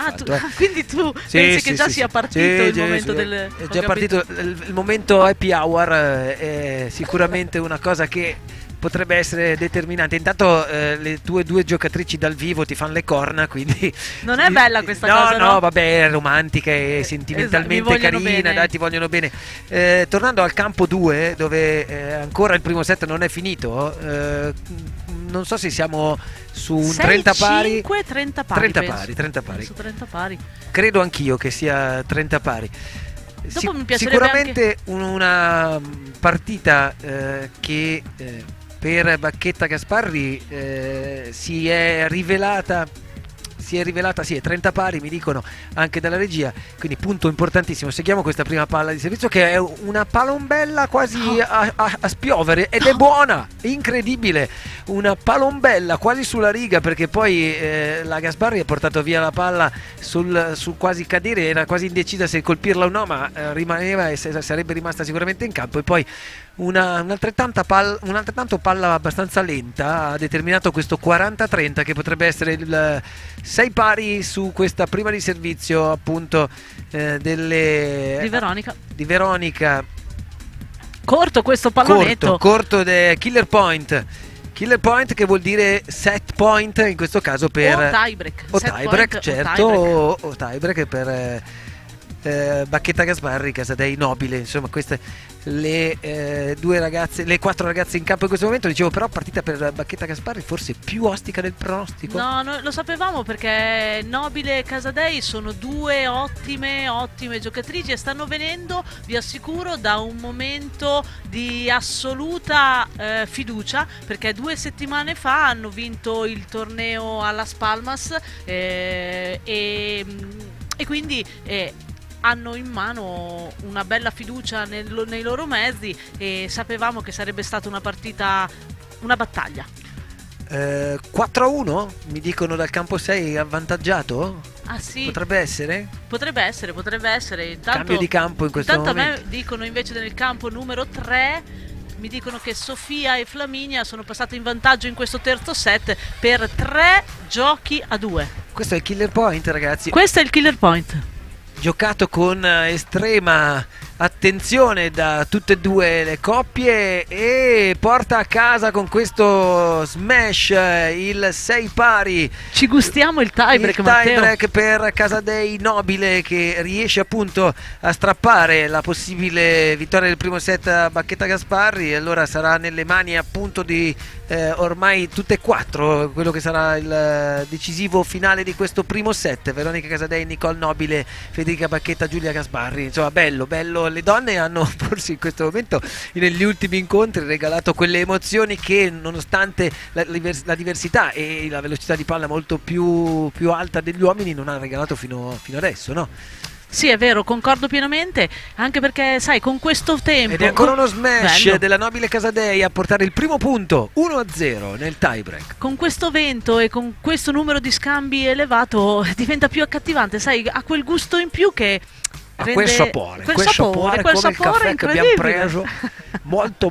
Quindi tu pensi che già sia partito il momento del... È già partito il momento happy hour, è sicuramente una cosa che potrebbe essere determinante. Intanto le tue due giocatrici dal vivo ti fanno le corna, quindi non è bella questa cosa, no? No, vabbè, è romantica e sentimentalmente carina, dai, ti vogliono bene. Tornando al campo 2, dove ancora il primo set non è finito, non so se siamo su un 30 pari. 30 pari. 30 pari. Su 30 pari. Credo anch'io che sia 30 pari. Mi piacerebbe sicuramente una partita che per Bacchetta Gasbarri si è rivelata, sì, è 30 pari, mi dicono anche dalla regia, quindi punto importantissimo. Seguiamo questa prima palla di servizio, che è una palombella quasi a spiovere, ed è buona, incredibile, una palombella quasi sulla riga, perché poi la Gasbarri ha portato via la palla sul quasi cadere, era quasi indecisa se colpirla o no, ma rimaneva e sarebbe rimasta sicuramente in campo. E poi un'altrettanto palla abbastanza lenta ha determinato questo 40-30, che potrebbe essere il 6 pari su questa prima di servizio, appunto, di Veronica. Corto questo pallonetto. Corto Killer point, che vuol dire set point in questo caso per o tiebreak, certo, o tiebreak per Bacchetta Gasbarri, Casadei Nobile. Insomma, queste le due ragazze, le 4 ragazze in campo in questo momento. Dicevo, però partita per Bacchetta Gasbarri forse più ostica del pronostico. No, noi lo sapevamo, perché Nobile e Casadei sono due ottime giocatrici e stanno venendo, vi assicuro, da un momento di assoluta fiducia, perché 2 settimane fa hanno vinto il torneo a Las Palmas e quindi hanno in mano una bella fiducia nei loro mezzi, e sapevamo che sarebbe stata una partita, una battaglia. 4-1 mi dicono dal campo 6, avvantaggiato? Ah sì? Potrebbe essere? Potrebbe essere. Intanto, cambio di campo in questo momento. A me dicono invece nel campo numero 3, mi dicono che Sofia e Flaminia sono passate in vantaggio in questo terzo set per 3-2. Questo è il killer point, ragazzi. Questo è il killer point, giocato con estrema attenzione da tutte e due le coppie, e porta a casa con questo smash il 6 pari. Ci gustiamo il tiebreak per Casadei Nobile, che riesce appunto a strappare la possibile vittoria del primo set a Bacchetta Gasbarri, e allora sarà nelle mani appunto di ormai tutte e 4 quello che sarà il decisivo finale di questo primo set. Veronica Casadei, Nicole Nobile, Federica Bacchetta, Giulia Gasbarri. Insomma, bello, le donne hanno forse in questo momento, negli ultimi incontri, regalato quelle emozioni che, nonostante la diversità e la velocità di palla molto più alta degli uomini, non hanno regalato fino adesso, no? Sì, è vero, concordo pienamente, anche perché sai, con questo tempo... Ed è ancora uno smash Bello. della Nobile Casadei a portare il primo punto, 1-0 nel tiebreak. Con questo vento e con questo numero di scambi elevato diventa più accattivante, sai, ha quel gusto in più che... A quel sapore, quel sapore come il caffè che abbiamo preso, molto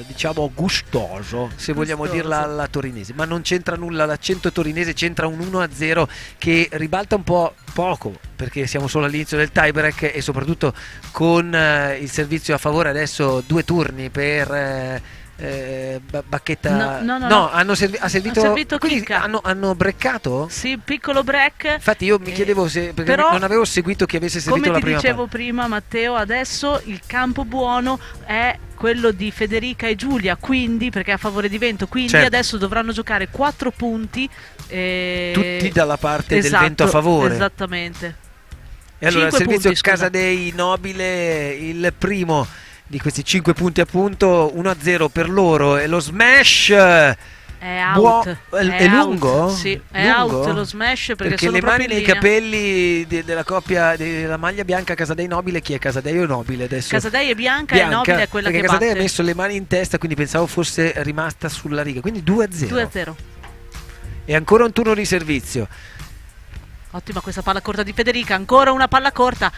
diciamo gustoso, se vogliamo dirla alla torinese, ma non c'entra nulla l'accento torinese, c'entra un 1-0 che ribalta un po' poco, perché siamo solo all'inizio del tiebreak e soprattutto con il servizio a favore adesso 2 turni per Bacchetta. No, ha servito quindi hanno breccato? Sì, piccolo break. Infatti io mi chiedevo se, perché però, non avevo seguito chi avesse servito la prima come ti dicevo prima, Matteo, adesso il campo buono è quello di Federica e Giulia, quindi perché è a favore di vento, quindi certo, adesso dovranno giocare 4 punti tutti dalla parte del vento a favore. Esattamente. E allora il servizio punti, Casadei Nobile, il primo di questi 5 punti appunto, 1-0 per loro, e lo smash è out, è lungo? Sì, è lungo? out lo smash perché sono le mani proprio in nei linea. capelli della coppia della maglia bianca Casadei Nobile, chi è Casadei o Nobile adesso? Casadei è bianca e Nobile è quella perché che Casadei batte. ha messo le mani in testa, quindi pensavo fosse rimasta sulla riga, quindi 2-0. 2-0. E ancora un turno di servizio. Ottima questa palla corta di Federica, ancora una palla corta.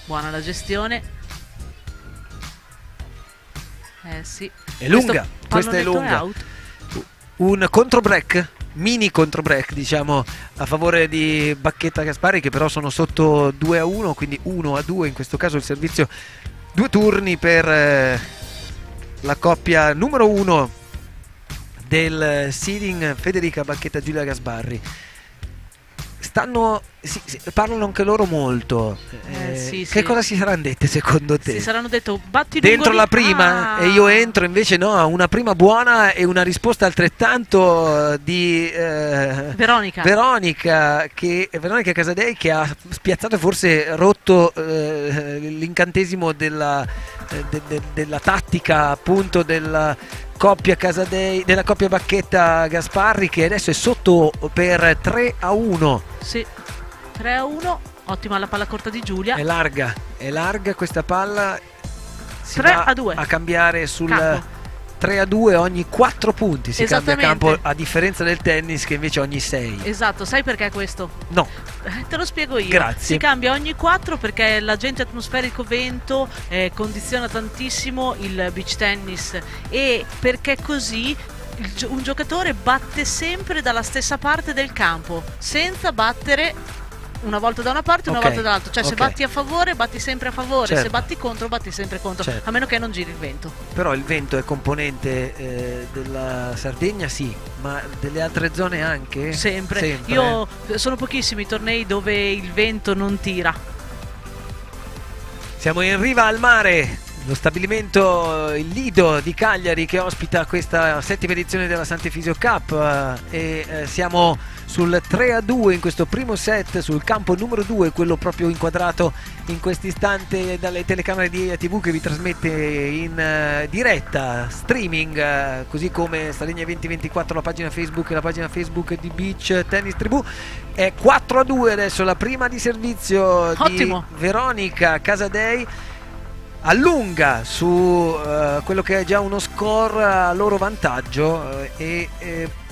Buona la gestione. Sì. È lunga, questa è lunga. Un contro break, mini contro break diciamo a favore di Bacchetta Gasparri, che però sono sotto 2-1, quindi 1-2 in questo caso il servizio. 2 turni per la coppia numero 1 del seeding, Federica Bacchetta Giulia Gasparri. Parlano anche loro molto. Che cosa si saranno dette secondo te? Si saranno detto batti dentro la prima e io entro, invece no, una prima buona e una risposta altrettanto di Veronica Casadei, che ha spiazzato e forse rotto l'incantesimo della tattica appunto della coppia Casadei, della coppia Bacchetta Gasparri, che adesso è sotto per 3-1. Sì, 3-1, ottima la palla corta di Giulia. È larga questa palla. Si 3-2 a cambiare sul campo. 3-2 ogni 4 punti si cambia campo, a differenza del tennis che invece ogni 6. Esatto, sai perché questo? No. Te lo spiego io. Grazie. Si cambia ogni 4 perché l'agente atmosferico vento condiziona tantissimo il beach tennis, e perché così un giocatore batte sempre dalla stessa parte del campo, senza battere una volta da una parte e una volta dall'altra, cioè se batti a favore batti sempre a favore, certo, se batti contro batti sempre contro, certo, a meno che non giri il vento. Però il vento è componente della Sardegna, sì, ma delle altre zone anche? Sempre. Io sono pochissimi i tornei dove il vento non tira. Siamo in riva al mare, lo stabilimento Il Lido di Cagliari che ospita questa 7ª edizione della Sant'Efisio Cup, e siamo sul 3-2 in questo primo set sul campo numero 2, quello proprio inquadrato in questo istante dalle telecamere di EA TV, che vi trasmette in diretta streaming, così come Sardegna 2024, la pagina Facebook e la pagina Facebook di Beach Tennis Tribù. È 4-2 adesso la prima di servizio. Ottimo. Di Veronica Casadei, allunga su quello che è già uno score a loro vantaggio, e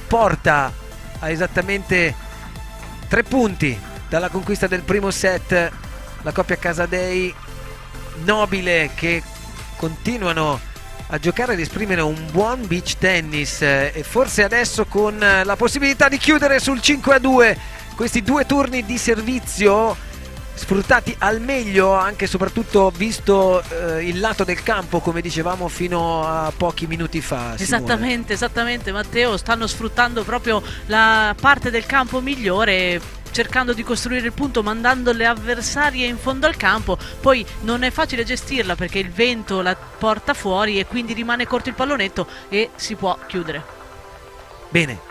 porta a esattamente 3 punti dalla conquista del primo set la coppia Casadei Nobile, che continuano a giocare ed esprimere un buon beach tennis, e forse adesso con la possibilità di chiudere sul 5-2 questi 2 turni di servizio sfruttati al meglio, anche e soprattutto visto il lato del campo, come dicevamo fino a pochi minuti fa. Esattamente Matteo, stanno sfruttando proprio la parte del campo migliore, cercando di costruire il punto, mandando le avversarie in fondo al campo. Poi non è facile gestirla perché il vento la porta fuori e quindi rimane corto il pallonetto e si può chiudere. Bene,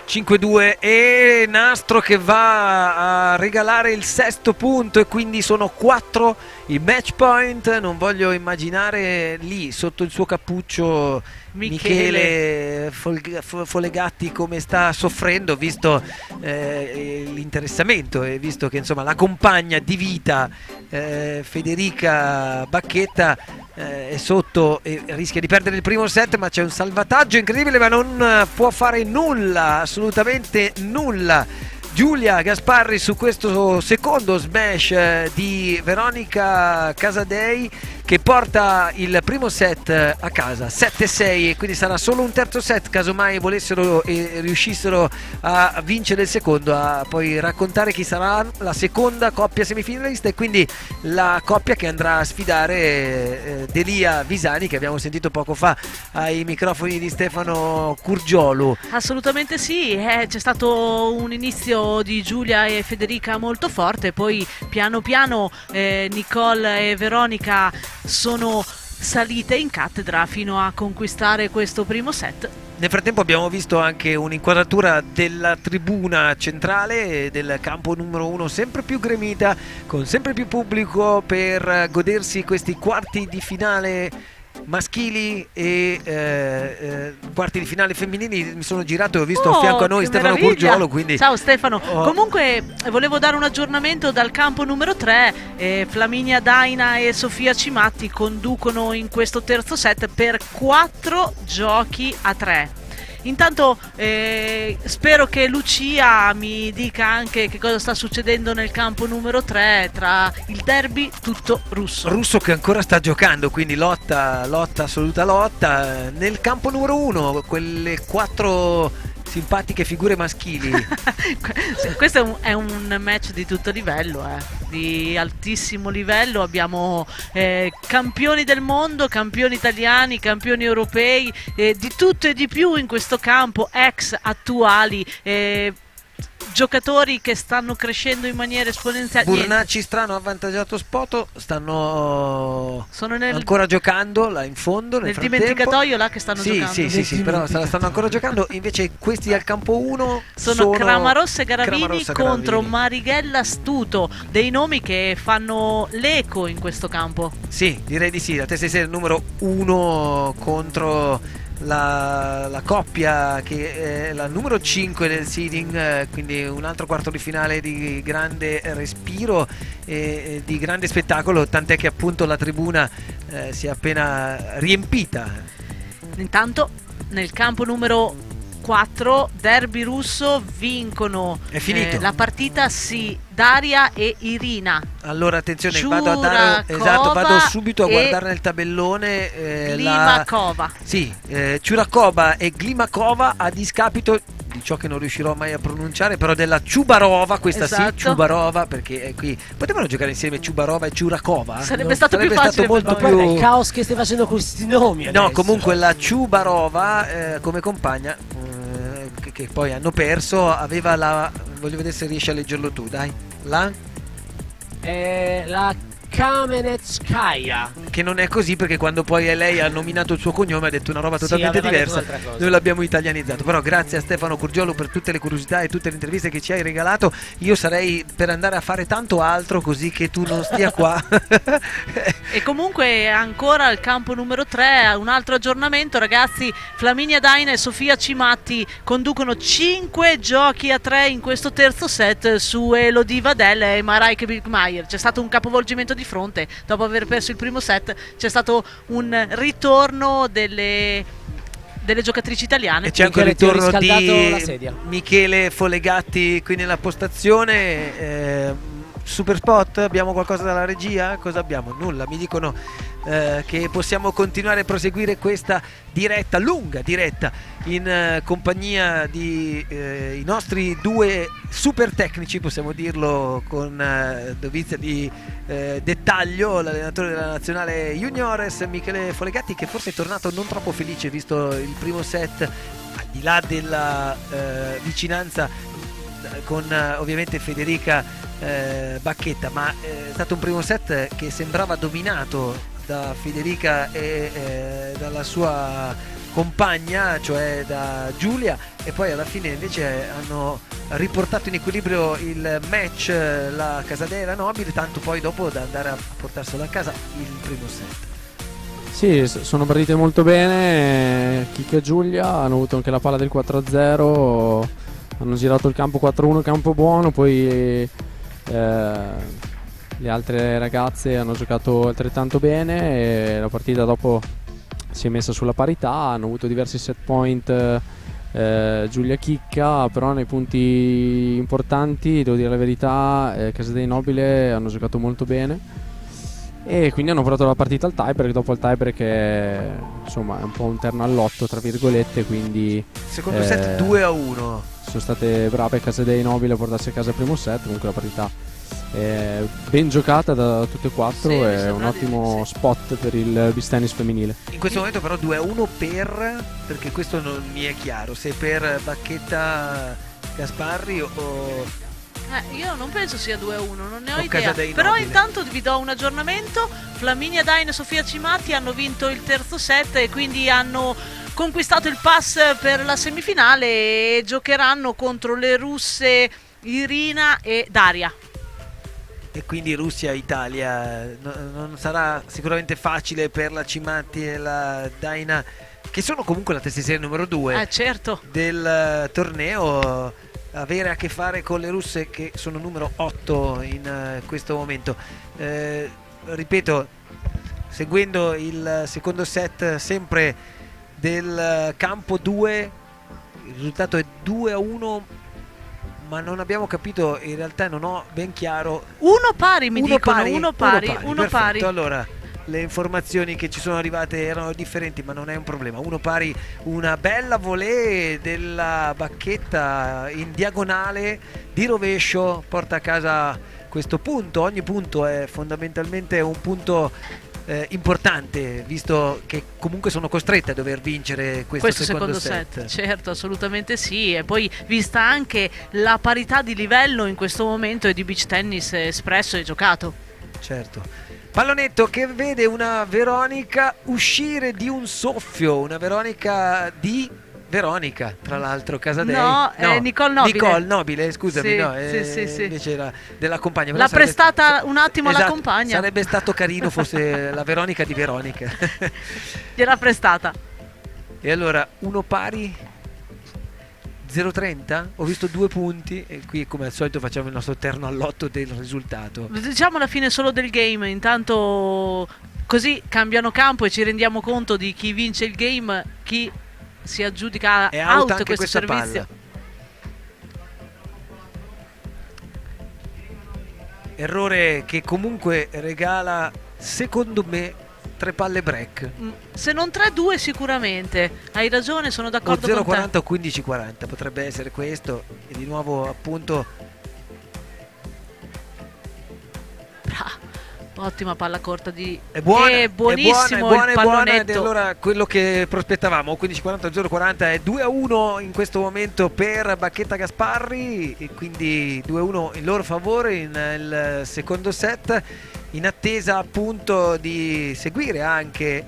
5-2 e Nastro che va a regalare il 6º punto, e quindi sono 4 i match point. Non voglio immaginare lì sotto il suo cappuccio Michele Folegatti come sta soffrendo, visto l'interessamento e visto che insomma la compagna di vita Federica Bacchetta è sotto e rischia di perdere il primo set, ma c'è un salvataggio incredibile, ma non può fare nulla, assolutamente nulla, Giulia Gasparri su questo secondo smash di Veronica Casadei, che porta il primo set a casa 7-6, e quindi sarà solo un terzo set casomai volessero e riuscissero a vincere il secondo, a poi raccontare chi sarà la seconda coppia semifinalista, e quindi la coppia che andrà a sfidare Delia Visani, che abbiamo sentito poco fa ai microfoni di Stefano Curgiolo. Assolutamente sì, c'è stato un inizio di Giulia e Federica molto forte, poi piano piano Nicole e Veronica sono salite in cattedra fino a conquistare questo primo set. Nel frattempo abbiamo visto anche un'inquadratura della tribuna centrale del campo numero 1 sempre più gremita, con sempre più pubblico per godersi questi quarti di finale maschili e quarti di finale femminili. Mi sono girato e ho visto a fianco a noi Stefano Curgiolo, quindi... Ciao Stefano. Comunque volevo dare un aggiornamento dal campo numero 3. Flaminia Daina e Sofia Cimatti conducono in questo terzo set per 4 giochi a 3. Intanto spero che Lucia mi dica anche che cosa sta succedendo nel campo numero 3 tra il derby tutto russo. Russo che ancora sta giocando, quindi lotta, assoluta lotta. Nel campo numero 1 quelle 4 simpatiche figure maschili. Questo è un match di tutto livello, di altissimo livello. Abbiamo campioni del mondo, campioni italiani, campioni europei, di tutto e di più in questo campo, ex attuali, giocatori che stanno crescendo in maniera esponenziale. Burnacci strano avvantaggiato Spoto, sono ancora giocando là in fondo nel dimenticatoio là che stanno giocando. Sì, però stanno ancora giocando. Invece questi al campo 1 sono Cramarossa e Garavini contro Marighella Stuto, dei nomi che fanno l'eco in questo campo. Sì, direi di sì. La testa di serie numero 1 contro la coppia che è la numero 5 del seeding, quindi un altro quarto di finale di grande respiro e di grande spettacolo, tant'è che appunto la tribuna si è appena riempita. Intanto nel campo numero 4 derby russo, vincono la partita Daria e Irina. Allora attenzione, vado subito a guardare nel tabellone Glimakova. Ciurakova e Glimakova, a discapito di ciò che non riuscirò mai a pronunciare, però della Ciubarova, questa esatto. Sì, Ciubarova, perché qui potevano giocare insieme Ciubarova e Ciurakova. Sarebbe stato più facile, molto più... il caos che stai facendo con questi nomi adesso. No, comunque la Ciubarova come compagna che poi hanno perso aveva voglio vedere se riesci a leggerlo tu, dai. La Kamenetskaya, che non è così, perché quando poi lei ha nominato il suo cognome ha detto una roba totalmente diversa. Noi l'abbiamo italianizzato. Però grazie a Stefano Curgiolo per tutte le curiosità e tutte le interviste che ci hai regalato. Io sarei per andare a fare tanto altro, così che tu non stia qua. E comunque ancora al campo numero 3 un altro aggiornamento, ragazzi. Flaminia Daina e Sofia Cimatti conducono 5 giochi a 3 in questo terzo set su Elodie Vadel e Marijke Bigmeier. C'è stato un capovolgimento di fronte dopo aver perso il primo set, c'è stato un ritorno delle giocatrici italiane. E c'è anche il ritorno di Michele Folegatti qui nella postazione. Super spot, abbiamo qualcosa dalla regia? Cosa abbiamo? Nulla, mi dicono che possiamo continuare a proseguire questa diretta, lunga diretta, in compagnia di i nostri due super tecnici, possiamo dirlo con dovizia di dettaglio, l'allenatore della nazionale juniores Michele Folegatti, che forse è tornato non troppo felice visto il primo set, al di là della vicinanza con ovviamente Federica Bacchetta, ma è stato un primo set che sembrava dominato da Federica e dalla sua compagna, cioè da Giulia, e poi alla fine invece hanno riportato in equilibrio il match la Casadei e la Nobile, tanto poi dopo da andare a portarselo a casa il primo set. Sì, sono partite molto bene. Chicca e Giulia hanno avuto anche la palla del 4-0, hanno girato il campo 4-1, campo buono, poi le altre ragazze hanno giocato altrettanto bene e la partita dopo si è messa sulla parità, hanno avuto diversi set point Giulia Chicca, però nei punti importanti, devo dire la verità, Casadei Nobile hanno giocato molto bene e quindi hanno portato la partita al tiebreak. Dopo il tiebreak insomma è un po' un terno all'otto tra virgolette, quindi secondo set 2-1. Sono state brave Casadei Nobile a portarsi a casa il primo set. Comunque la partita è ben giocata da tutte e quattro, Sì, è un ottimo spot per il beach tennis femminile. In questo momento però 2-1 perché questo non mi è chiaro, se per Bacchetta Gasparri o Io non penso sia 2-1, non ne ho O idea. Casadei Però Nobile. intanto vi do un aggiornamento. Flaminia Dain e Sofia Cimatti hanno vinto il terzo set e quindi hanno conquistato il pass per la semifinale e giocheranno contro le russe Irina e Daria. e quindi Russia-Italia non sarà sicuramente facile per la Cimatti e la Daina, che sono comunque la testa di serie numero 2 certo. del torneo, avere a che fare con le russe che sono numero 8 in questo momento. Ripeto, seguendo il secondo set sempre del campo 2, il risultato è 2-1, ma non abbiamo capito, in realtà non ho ben chiaro. Uno pari mi dicono, pari, uno pari. Perfetto, allora le informazioni che ci sono arrivate erano differenti, ma non è un problema. Uno pari, una bella volée della Bacchetta in diagonale di rovescio porta a casa questo punto. Ogni punto è fondamentalmente un punto importante, visto che comunque sono costrette a dover vincere questo secondo set. Certo, assolutamente sì. E poi vista anche la parità di livello in questo momento e di beach tennis espresso e giocato. Certo. Pallonetto che vede una Veronica uscire di un soffio, una Veronica di Veronica, tra l'altro Casadei. No, Nicole Nobile. Nicole Nobile, scusami, Sì, no, sì. invece era della compagna. L'ha prestata un attimo esatto, la compagna. Sarebbe stato carino fosse la Veronica di Veronica. Gliel'ha prestata. E allora, uno pari 0-30, ho visto 2 punti e qui come al solito facciamo il nostro terno all'otto del risultato. Diciamo alla fine solo del game, intanto così cambiano campo e ci rendiamo conto di chi vince il game, chi si aggiudica È out anche questo questa servizio. palla. Errore che comunque regala, secondo me, 3 palle break. Se non 3-2 sicuramente, hai ragione, sono O d'accordo con te. 0-40 o 15-40, potrebbe essere questo. E di nuovo appunto Ottima palla corta di... è buona, è buonissimo il pallonetto. ed allora quello che prospettavamo, 15-40 0-40, è 2-1 in questo momento per Bacchetta Gasparri e quindi 2-1 in loro favore nel secondo set, in attesa appunto di seguire anche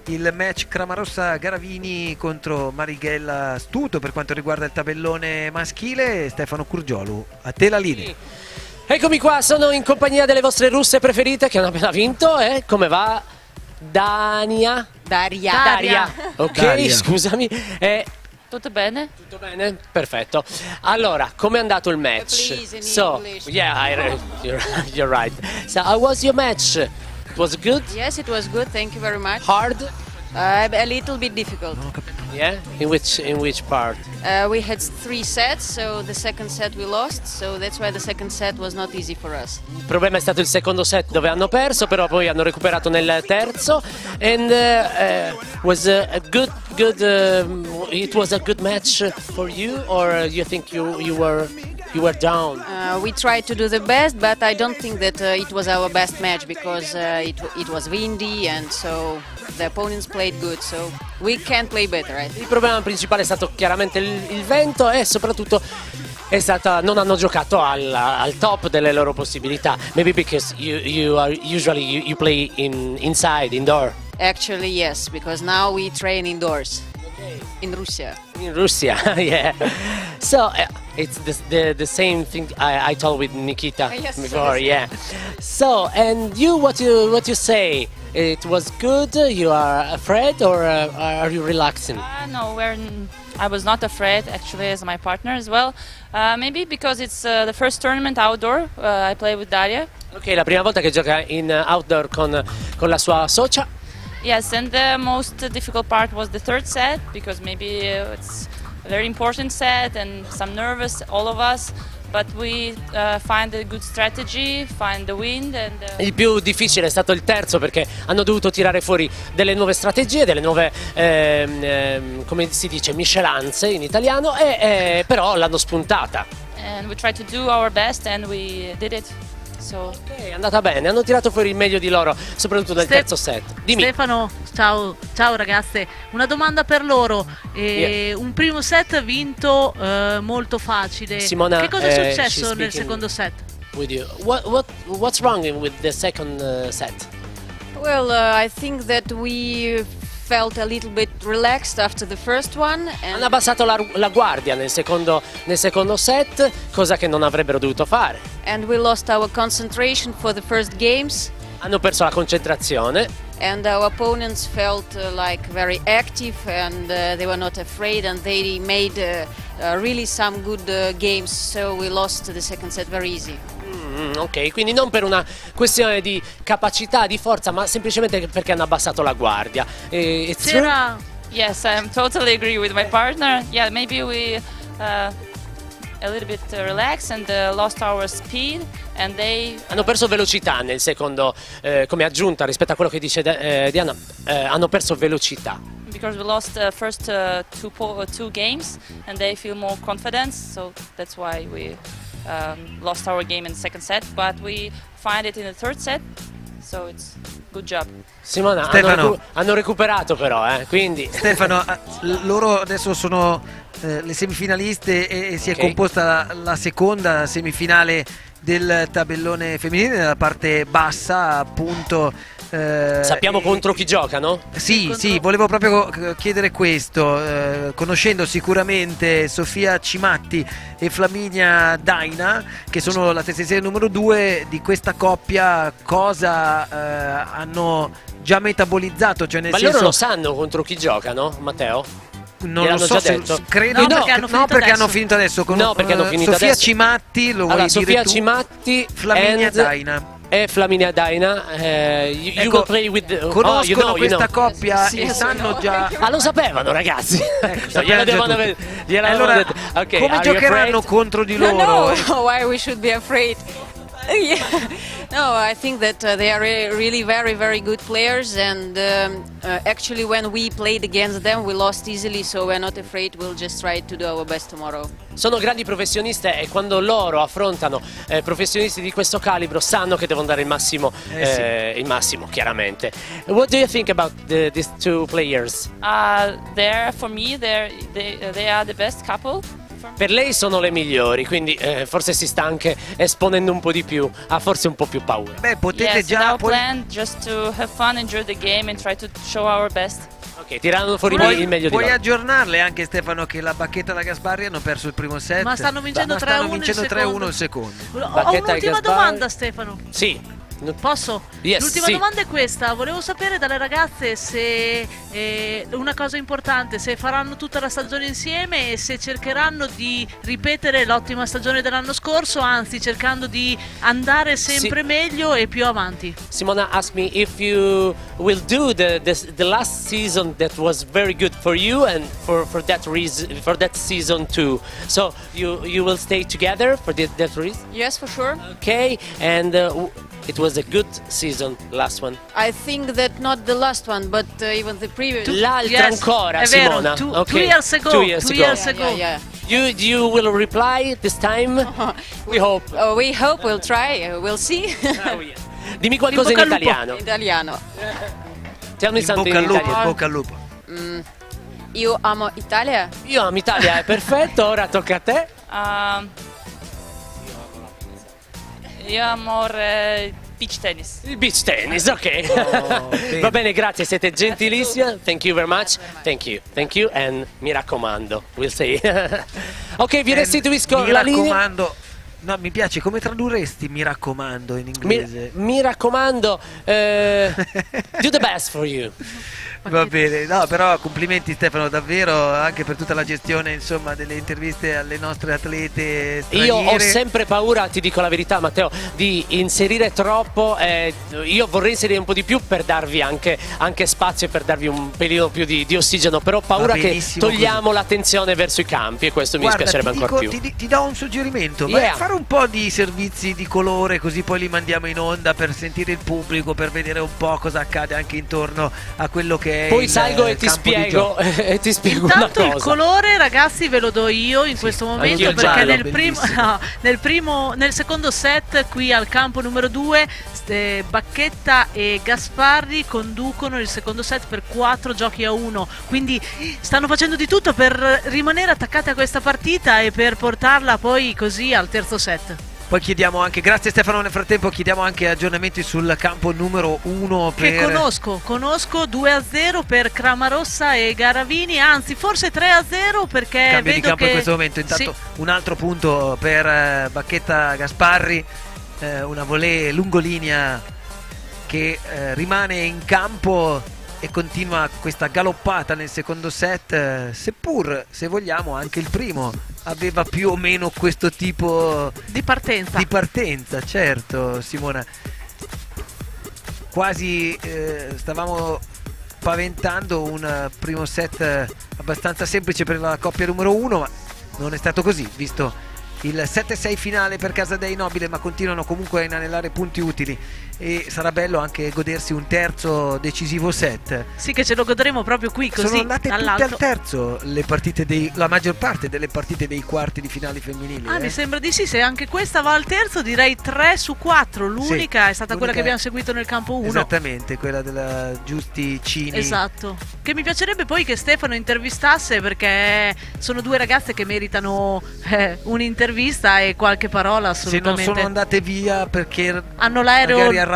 il match Cramarossa Garavini contro Marighella Stuto per quanto riguarda il tabellone maschile. Stefano Curgiolu, a te la linea. Eccomi qua, sono in compagnia delle vostre russe preferite che hanno appena vinto. Come va? Daria. Ok, Daria. scusami. Tutto bene? Tutto bene? Perfetto. Allora, com'è andato il match? Please, in So, English. yeah, you're right. So, how was your match? It was good? Yes, it was good. Thank you very much. Hard? A little bit difficult. Yeah? In which part? We had 3 sets, so the second set we lost, so that's why the second set was not easy for us. Il problema è stato il secondo set dove hanno perso, però poi hanno recuperato nel terzo. And was a good it was a good match for you, or you think you were down? We tried to do the best, but I don't think that it was our best match because it was windy and so the opponents played good, so we can play better, I think. Il problema principale è stato chiaramente il vento e soprattutto non hanno giocato al top delle loro possibilità. Maybe because you are usually you play inside, indoor. Actually, yes, because now we train indoors. In Russia. In Russia, yeah. So it's the same thing I told with Nikita Yes. before, yeah. So, and what you say? It was good. You are afraid, or are you relaxing? No, I was not afraid actually, as my partner as well. Maybe because it's the first tournament outdoor. I play with Daria. Ok, la prima volta che gioca in outdoor con la sua socia. Yes, and the most difficult part was the third set because maybe it's a very important set and some nervous, all of us. But we find a good strategy, find the wind and... Il più difficile è stato il terzo perché hanno dovuto tirare fuori delle nuove strategie, delle nuove, come si dice, miscelanze in italiano, e però l'hanno spuntata. And we tried to do our best and we did it. So. È andata bene, hanno tirato fuori il meglio di loro, soprattutto nel terzo set. Dimmi. Stefano, ciao ragazze, una domanda per loro. Un primo set vinto molto facile. Simona, che cosa è successo nel secondo set? With you. What's wrong with the second set? Well, I think that we felt a little bit relaxed after the first one. Hanno abbassato la guardia nel secondo set, cosa che non avrebbero dovuto fare. And we lost our concentration for the first games. Hanno perso la concentrazione. And our opponents felt like very active and they were not afraid and they made really some good games, so we lost the second set very easy. Ok, quindi non per una questione di capacità, di forza, ma semplicemente perché hanno abbassato la guardia. Yes, I totally agree with my partner. Yeah, maybe we a little bit relaxed and lost our speed and they... Hanno perso velocità nel secondo, come aggiunta rispetto a quello che dice Diana, hanno perso velocità. Because we lost the first two games and they feel more confidence, so that's why we lost our game in the second set, but we find it in the third set, so it's good job. Simona, hanno recuperato però, quindi... Stefano, loro adesso sono le semifinaliste e si è composta la seconda semifinale del tabellone femminile nella parte bassa, appunto. Sappiamo contro chi giocano? Sì, volevo proprio chiedere questo, conoscendo sicuramente Sofia Cimatti e Flaminia Daina, che sono la testa numero 2 di questa coppia, cosa hanno già metabolizzato? Cioè nel Ma senso... loro lo sanno contro chi giocano, Matteo? Non lo so, credo perché hanno finito adesso con Sofia Cimatti, lo vuoi Sofia dire tu? Cimatti, Flaminia Daina e Flaminia Daina. You will play with conoscono questa coppia e sanno già. Lo sapevano, ragazzi. Allora, come giocheranno contro di loro? No, why we should be afraid? Yeah. No, I think that they are really very, very good players, and actually when we played against them we lost easily, so we're not afraid, we'll just try to do our best tomorrow. Sono grandi professioniste e quando loro affrontano professionisti di questo calibro sanno che devono dare il massimo, il massimo chiaramente. What do you think about these two players? For me, they are the best couple. Per lei sono le migliori, quindi forse si sta anche esponendo un po' di più, ha forse un po' più paura. Beh, potete già plan just to have fun, enjoy the game and try to show our best. Ok, tirando fuori il meglio di loro. Puoi aggiornarle anche, Stefano, che la Bacchetta e la Gasparri hanno perso il primo set, ma stanno vincendo 3-1 il secondo. Ho un'ultima domanda, Stefano. Sì. Posso? Yes, l'ultima domanda è questa, volevo sapere dalle ragazze se una cosa importante, se faranno tutta la stagione insieme e se cercheranno di ripetere l'ottima stagione dell'anno scorso, anzi cercando di andare sempre meglio e più avanti. Simona asked me if you will do the last season that was very good for you and for that reason, for that season too. So you will stay together for that reason? Yes, for sure. Okay, and it was a good season, last one. I think that not the last one, but even the previous. L'altra ancora, Simona. Vero, 2 years ago. 2 years ago. Yeah. You will reply this time? We hope. We hope, we'll try, we'll see. Dimmi qualcosa in italiano. In italiano. Tell me something in italiano. Bocca al lupo. Io amo Italia. Io amo Italia, è perfetto, ora tocca a te. Io amo beach tennis. Il beach tennis, ok. Va bene, grazie, siete gentilissimi. Thank you very much. Thank you, and mi raccomando. We'll see. Ok, vi restituisco la linea. Mi raccomando. No, mi piace, come tradurresti mi raccomando in inglese? Mi raccomando, do the best for you. Va bene, no, però complimenti Stefano, davvero, anche per tutta la gestione, insomma, delle interviste alle nostre atlete straniere. Io ho sempre paura, ti dico la verità Matteo, di inserire troppo, io vorrei inserire un po' di più per darvi anche spazio e per darvi un pelino più di ossigeno, però ho paura che togliamo l'attenzione verso i campi e questo mi dispiacerebbe ancora più. Ti do un suggerimento, fare un po' di servizi di colore, così poi li mandiamo in onda per sentire il pubblico, per vedere un po' cosa accade anche intorno a quello che è poi salgo e ti spiego una cosa. Il colore, ragazzi, ve lo do io in questo momento, perché nel secondo set qui al campo numero 2 Bacchetta e Gasparri conducono il secondo set per 4-1, quindi stanno facendo di tutto per rimanere attaccati a questa partita e per portarla poi così al terzo set. Poi chiediamo anche, grazie Stefano, nel frattempo chiediamo anche aggiornamenti sul campo numero 1 che conosco 2-0 per Cramarossa e Garavini, anzi forse 3-0 perché cambio vedo di campo che in questo momento. Intanto un altro punto per Bacchetta Gasparri, una volée lungolinea che rimane in campo e continua questa galoppata nel secondo set, seppur, se vogliamo, anche il primo aveva più o meno questo tipo di partenza. Certo, Simona. Quasi stavamo paventando un primo set abbastanza semplice per la coppia numero 1, ma non è stato così, visto il 7-6 finale per Casadei Nobile, ma continuano comunque a inanellare punti utili e sarà bello anche godersi un terzo decisivo set. Sì, che ce lo godremo proprio qui, così. Sono andate tutte al terzo le partite la maggior parte delle partite dei quarti di finali femminili. Mi sembra di sì, se anche questa va al terzo direi 3-4, l'unica è stata quella che abbiamo seguito nel campo 1. Esattamente, quella della Giusticini. Esatto, che mi piacerebbe poi che Stefano intervistasse, perché sono due ragazze che meritano un'intervista e qualche parola assolutamente. Se non sono andate via perché hanno l'aereo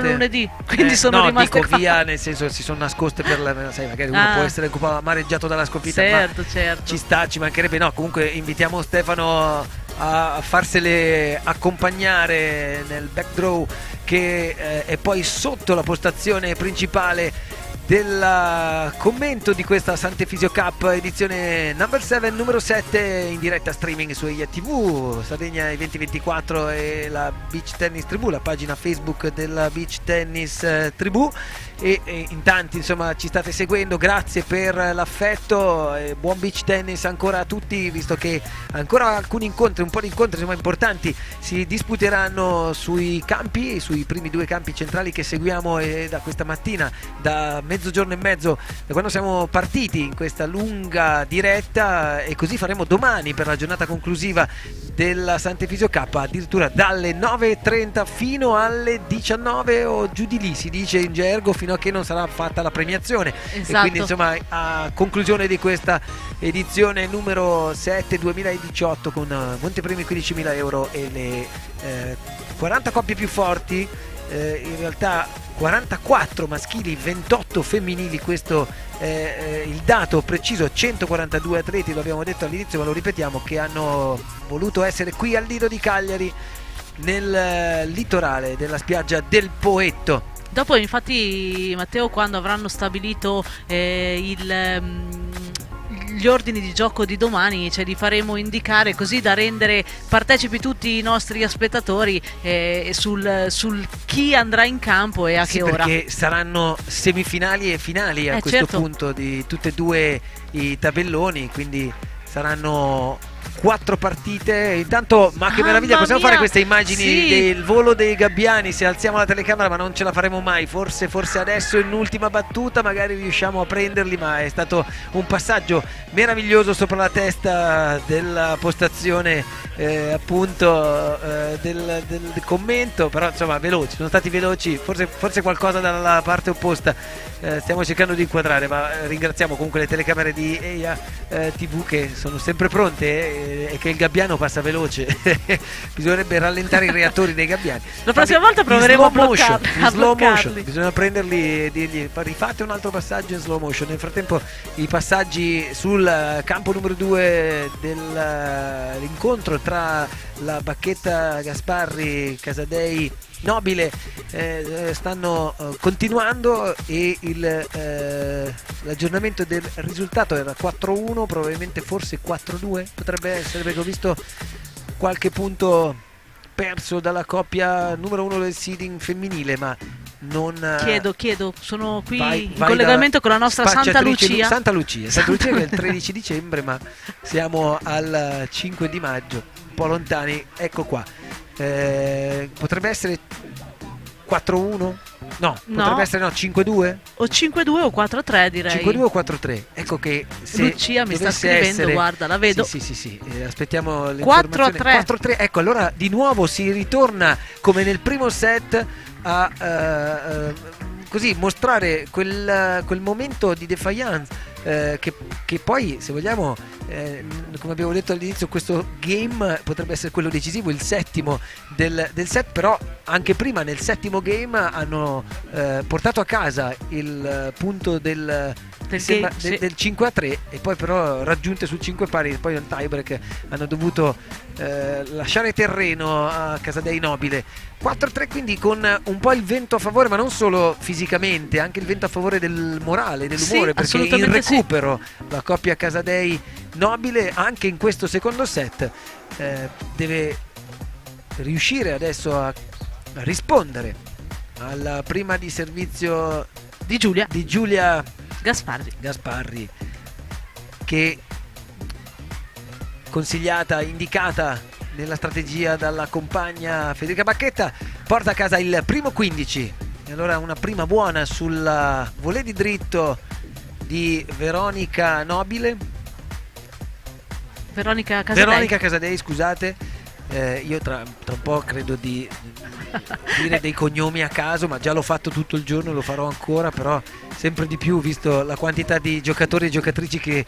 lunedì, quindi sono rimaste qua. Via nel senso, si sono nascoste per sai, magari uno può essere amareggiato dalla sconfitta, certo. Ci sta, ci mancherebbe. No, comunque invitiamo Stefano a farsele accompagnare nel back draw che è poi sotto la postazione principale del commento di questa Sant'Efisio Cup edizione number 7, numero 7, in diretta streaming su EIA TV, Sardegna Eventi 24 e la Beach Tennis Tribù, la pagina Facebook della Beach Tennis Tribù, e in tanti insomma ci state seguendo, grazie per l'affetto e buon beach tennis ancora a tutti, visto che ancora alcuni incontri, un po' di incontri insomma importanti si disputeranno sui campi, sui primi due campi centrali che seguiamo da questa mattina, da mezzogiorno e mezzo, da quando siamo partiti in questa lunga diretta, e così faremo domani per la giornata conclusiva della Sant'Efisio Cup, addirittura dalle 9:30 fino alle 19 o giù di lì, si dice in gergo, fino a che non sarà fatta la premiazione. Esatto. E quindi insomma a conclusione di questa edizione numero 7 2018 con montepremi 15.000 euro e le 40 coppie più forti, in realtà 44 maschili, 28 femminili, questo è il dato preciso, 142 atleti, lo abbiamo detto all'inizio ma lo ripetiamo, che hanno voluto essere qui al Lido di Cagliari, nel litorale della spiaggia del Poetto. Dopo infatti Matteo, quando avranno stabilito gli ordini di gioco di domani, li faremo indicare, così da rendere partecipi tutti i nostri spettatori sul chi andrà in campo e a che ora. Perché saranno semifinali e finali a questo punto di tutte e due i tabelloni, quindi saranno 4 partite. Intanto, ma che meraviglia, possiamo fare queste immagini del volo dei gabbiani se alziamo la telecamera, ma non ce la faremo mai, forse adesso in ultima battuta magari riusciamo a prenderli, ma è stato un passaggio meraviglioso sopra la testa della postazione appunto del commento, però insomma veloci, sono stati veloci, forse qualcosa dalla parte opposta stiamo cercando di inquadrare, ma ringraziamo comunque le telecamere di EIA TV che sono sempre pronte e che il gabbiano passa veloce. Bisognerebbe rallentare i reattori dei gabbiani. La prossima volta proveremo a slow motion, bloccarli. bisogna prenderli e dirgli rifate un altro passaggio in slow motion. Nel frattempo i passaggi sul campo numero 2 dell'incontro tra la Bacchetta Gasparri Casadei Nobile stanno continuando e l'aggiornamento del risultato era 4-1, probabilmente forse 4-2 potrebbe essere, perché ho visto qualche punto perso dalla coppia numero 1 del seeding femminile, ma non chiedo, sono qui in collegamento con la nostra Santa Lucia. Santa Lucia che è il 13 dicembre, ma siamo al 5 di maggio, un po' lontani. Ecco qua, potrebbe essere 4-1? No, potrebbe essere 5-2? O 5-2 o 4-3 direi. 5-2 o 4-3. Ecco che se Lucia mi sta scrivendo, guarda, la vedo. Sì. Aspettiamo l'informazione. 4-3. Ecco, allora di nuovo si ritorna come nel primo set a così mostrare quel momento di defiance che poi, se vogliamo, come abbiamo detto all'inizio, questo game potrebbe essere quello decisivo, il settimo del set, però anche prima nel settimo game hanno portato a casa il punto del 5-3 e poi però raggiunte sul 5 pari, poi un tiebreak hanno dovuto lasciare terreno a Casadei Nobile. 4-3, quindi con un po' il vento a favore, ma non solo fisicamente, anche il vento a favore del morale, dell'umore, perché in recupero la coppia Casadei Nobile anche in questo secondo set deve riuscire adesso a rispondere alla prima di servizio di Giulia Gasparri, che consigliata, indicata nella strategia dalla compagna Federica Bacchetta, porta a casa il primo 15. E allora una prima buona sul volée di dritto di Veronica Nobile. Veronica Casadei, scusate. Io tra un po' credo di dire dei cognomi a caso, ma già l'ho fatto tutto il giorno, lo farò ancora, però sempre di più, visto la quantità di giocatori e giocatrici che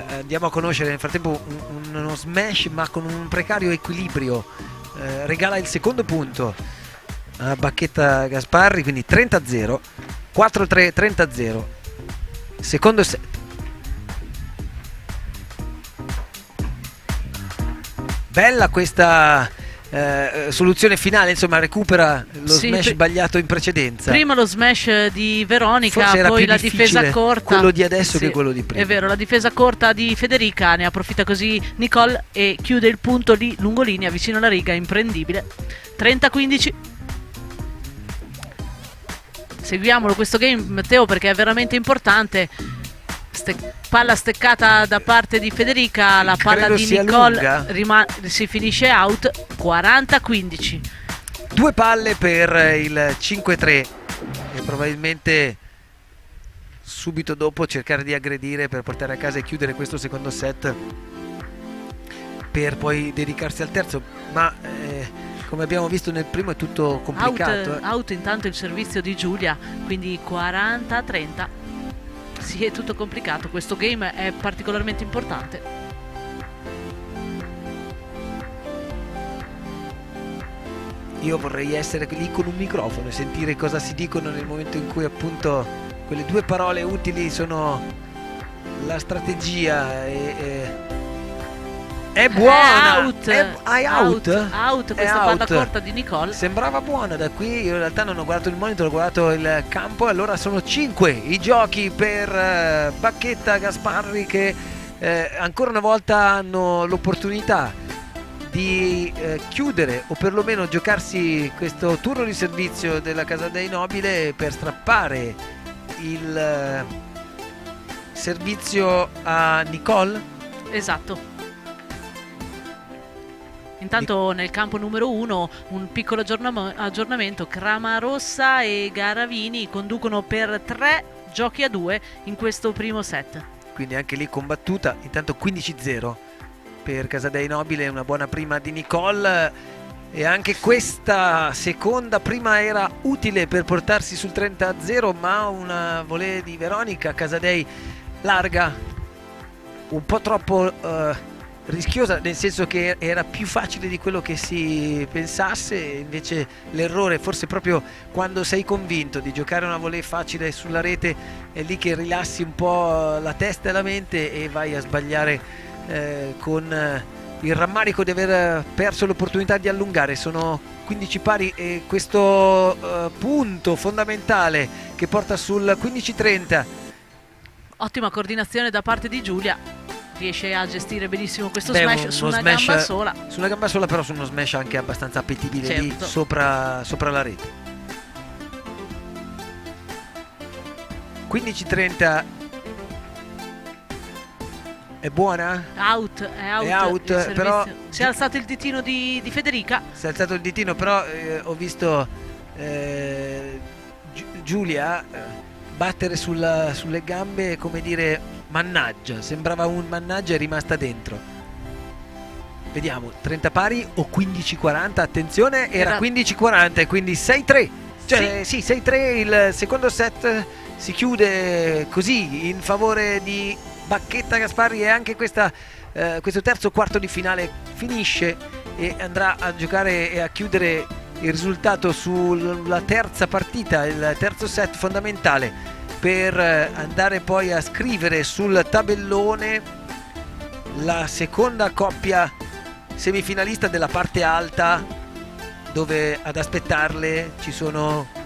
andiamo a conoscere. Nel frattempo uno smash ma con un precario equilibrio regala il secondo punto a Bacchetta Gasparri, quindi 30-0, 4-3, 30-0, secondo set. Bella questa soluzione finale, insomma recupera lo smash sbagliato in precedenza. Prima lo smash di Veronica, poi la difesa corta, quello di adesso che quello di prima. È vero, la difesa corta di Federica, ne approfitta così Nicole e chiude il punto lì lungolinea vicino alla riga, imprendibile. 30-15. Seguiamolo questo game, Matteo, perché è veramente importante. Palla steccata da parte di Federica, la palla di Nicole si finisce out. 40-15. Due palle per il 5-3 e probabilmente subito dopo cercare di aggredire per portare a casa e chiudere questo secondo set, per poi dedicarsi al terzo, ma come abbiamo visto nel primo è tutto complicato. Out intanto il servizio di Giulia, quindi 40-30. Sì, è tutto complicato, questo game è particolarmente importante. Io vorrei essere lì con un microfono e sentire cosa si dicono nel momento in cui appunto quelle due parole utili sono la strategia è buona. Out questa palla corta di Nicole. Sembrava buona da qui, io in realtà non ho guardato il monitor, ho guardato il campo. Allora sono 5 i giochi per Bacchetta Gasparri, che ancora una volta hanno l'opportunità di chiudere o perlomeno giocarsi questo turno di servizio della Casadei Nobile per strappare il servizio a Nicole. Esatto. Intanto nel campo numero 1 un piccolo aggiornamento: Cramarossa e Garavini conducono per 3 giochi a 2 in questo primo set. Quindi anche lì combattuta. Intanto 15-0 per Casadei Nobile, una buona prima di Nicole. E anche questa seconda prima era utile per portarsi sul 30-0, ma una volée di Veronica Casadei larga, un po' troppo rischiosa, nel senso che era più facile di quello che si pensasse. Invece l'errore, forse proprio quando sei convinto di giocare una volée facile sulla rete, è lì che rilassi un po' la testa e la mente e vai a sbagliare con il rammarico di aver perso l'opportunità di allungare. Sono 15 pari e questo punto fondamentale che porta sul 15-30. Ottima coordinazione da parte di Giulia, riesce a gestire benissimo questo smash su una gamba sola. Su una gamba sola, però su uno smash anche abbastanza appetibile, certo, lì sopra la rete. 15-30. È buona? È out, però si è alzato il ditino di Federica. Si è alzato il ditino, però ho visto Giulia battere sulle gambe, come dire, mannaggia. Sembrava un mannaggia, è rimasta dentro. Vediamo, 30 pari o 15-40, attenzione, era 15-40 e quindi 6-3. Cioè sì, 6-3, il secondo set si chiude così in favore di Bacchetta Gasparri, e anche questo terzo quarto di finale finisce e andrà a giocare e a chiudere il risultato sulla terza partita, il terzo set fondamentale per andare poi a scrivere sul tabellone la seconda coppia semifinalista della parte alta, dove ad aspettarle ci sono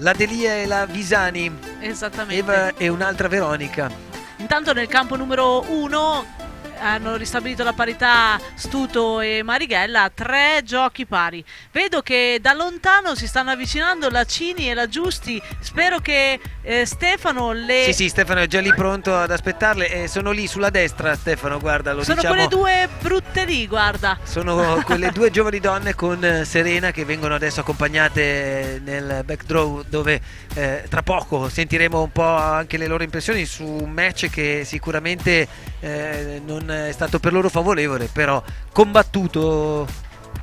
la Delia e la Visani. Esattamente. Eva e un'altra Veronica. Intanto nel campo numero 1 hanno ristabilito la parità Stuto e Marighella, 3 giochi pari. Vedo che da lontano si stanno avvicinando la Cini e la Giusti. Spero che Stefano le... Sì, Stefano è già lì pronto ad aspettarle. Sono lì sulla destra, Stefano, guarda, lo sono diciamo. Quelle due brutte lì, guarda. Sono quelle due giovani donne con Serena che vengono adesso accompagnate nel backdraw, dove tra poco sentiremo un po' anche le loro impressioni su un match che sicuramente non è stato per loro favorevole, però combattuto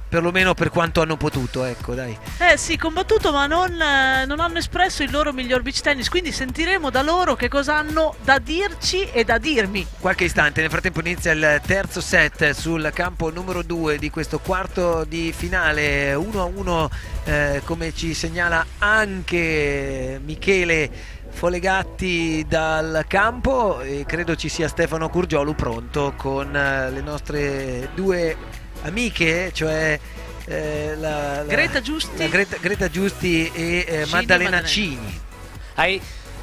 perlomeno per quanto hanno potuto, ecco, dai. Sì, combattuto, ma non hanno espresso il loro miglior beach tennis, quindi sentiremo da loro che cosa hanno da dirci e da dirmi. Qualche istante, nel frattempo inizia il terzo set sul campo numero 2 di questo quarto di finale, 1-1, come ci segnala anche Michele Folegatti dal campo, e credo ci sia Stefano Curgiolu pronto con le nostre due amiche, cioè Greta Giusti, Greta Giusti e Maddalena Cini.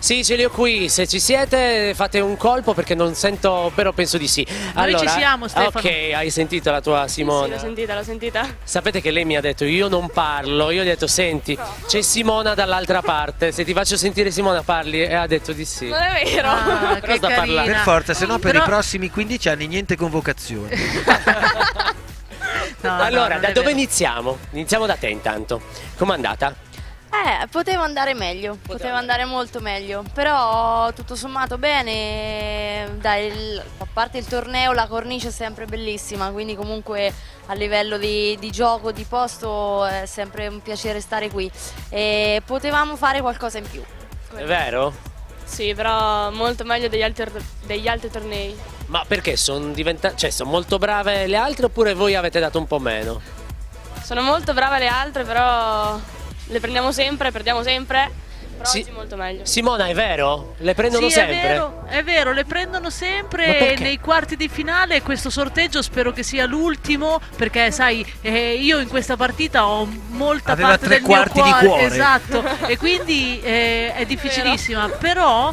Sì, ce li ho qui, se ci siete fate un colpo perché non sento, però penso di sì. Noi ci siamo, Stefano. Ok, hai sentito la tua Simona? Sì, l'ho sentita. Sapete che lei mi ha detto io non parlo, io gli ho detto senti, c'è Simona dall'altra parte, se ti faccio sentire Simona parli, e ha detto di sì. Non è vero. Che carina. Per forza, se no per i prossimi 15 anni niente convocazione. Allora, da dove iniziamo? Iniziamo da te intanto. Com'è andata? Poteva andare meglio, poteva andare molto meglio, però tutto sommato bene. Dai, a parte il torneo, la cornice è sempre bellissima, quindi comunque a livello di gioco, di posto, è sempre un piacere stare qui. E potevamo fare qualcosa in più. È vero? Sì, però molto meglio degli altri tornei. Ma perché sono molto brave le altre, oppure voi avete dato un po' meno? Sono molto brave le altre, però le prendiamo sempre, perdiamo sempre, però oggi molto meglio. Simona, è vero? Le prendono sempre? È vero, le prendono sempre, e nei quarti di finale questo sorteggio spero che sia l'ultimo, perché sai, io in questa partita ho molta parte del mio cuore, esatto, e quindi è difficilissima, però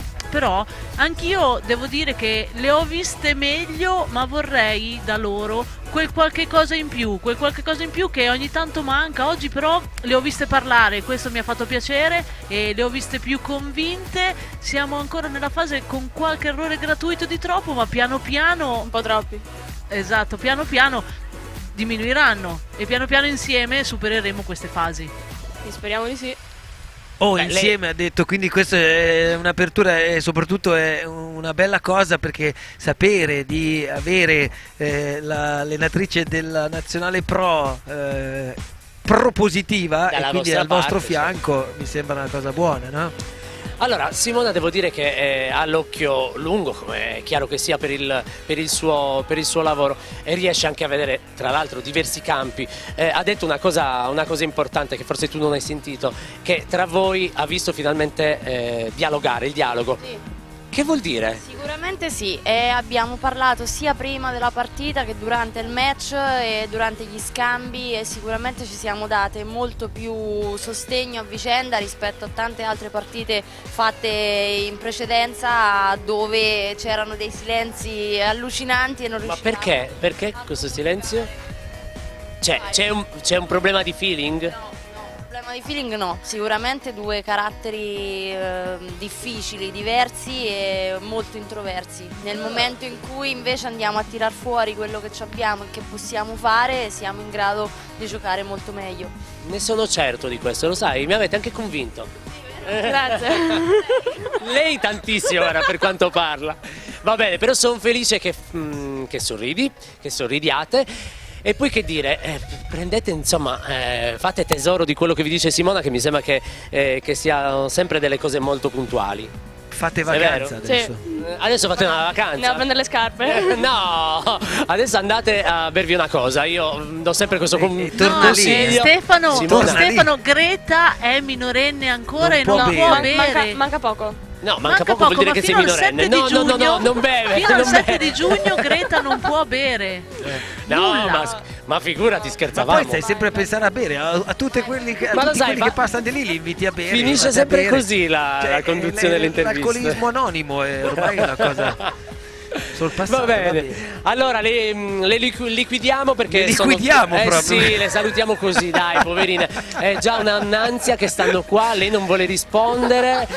anch'io devo dire che le ho viste meglio, ma vorrei da loro quel qualche cosa in più che ogni tanto manca. Oggi però le ho viste parlare, questo mi ha fatto piacere, e le ho viste più convinte. Siamo ancora nella fase con qualche errore gratuito di troppo, ma piano piano, un po' troppi. Esatto, piano piano diminuiranno e piano piano insieme supereremo queste fasi. Speriamo di sì. Insieme ha detto, quindi questa è un'apertura e soprattutto è una bella cosa, perché sapere di avere l'allenatrice della nazionale pro propositiva e quindi al vostro fianco mi sembra una cosa buona, no? Allora, Simona devo dire che ha l'occhio lungo, come è chiaro che sia per il suo lavoro, e riesce anche a vedere, tra l'altro, diversi campi. Ha detto una cosa importante che forse tu non hai sentito, che tra voi ha visto finalmente dialogare, il dialogo. Sì. Che vuol dire? Sicuramente sì, e abbiamo parlato sia prima della partita che durante il match e durante gli scambi, e sicuramente ci siamo date molto più sostegno a vicenda rispetto a tante altre partite fatte in precedenza, dove c'erano dei silenzi allucinanti e non riuscivamo. Ma perché? Perché questo silenzio? C'è un problema di feeling? Problema di feeling no, sicuramente due caratteri difficili, diversi e molto introversi. Nel momento in cui invece andiamo a tirar fuori quello che abbiamo e che possiamo fare, siamo in grado di giocare molto meglio. Ne sono certo di questo, lo sai, mi avete anche convinto. Grazie. Lei tantissimo era per quanto parla. Va bene, però sono felice che sorridi, che sorridiate. E poi che dire, prendete, insomma, fate tesoro di quello che vi dice Simona, che mi sembra che siano sempre delle cose molto puntuali. Fate vacanza adesso? Sì. Adesso fate una vacanza? Andiamo a prendere le scarpe? No, adesso andate a bervi una cosa, io do sempre questo consiglio. Stefano, Greta è minorenne ancora e non può bere. Manca poco. No, manca poco vuol dire che sei minorenne. No, non beve. Fino al 7 di giugno Greta non può bere. No, ma figurati, scherzavamo. Ma poi stai sempre a pensare a bere, a tutti quelli che passano di lì li inviti a bere. Finisce sempre così la conduzione dell'intervista. L'alcolismo anonimo è ormai una cosa sul passato. Va bene. Allora le liquidiamo, perché proprio. Sì, le salutiamo così, dai, poverine. È già un'ansia che stanno qua, lei non vuole rispondere,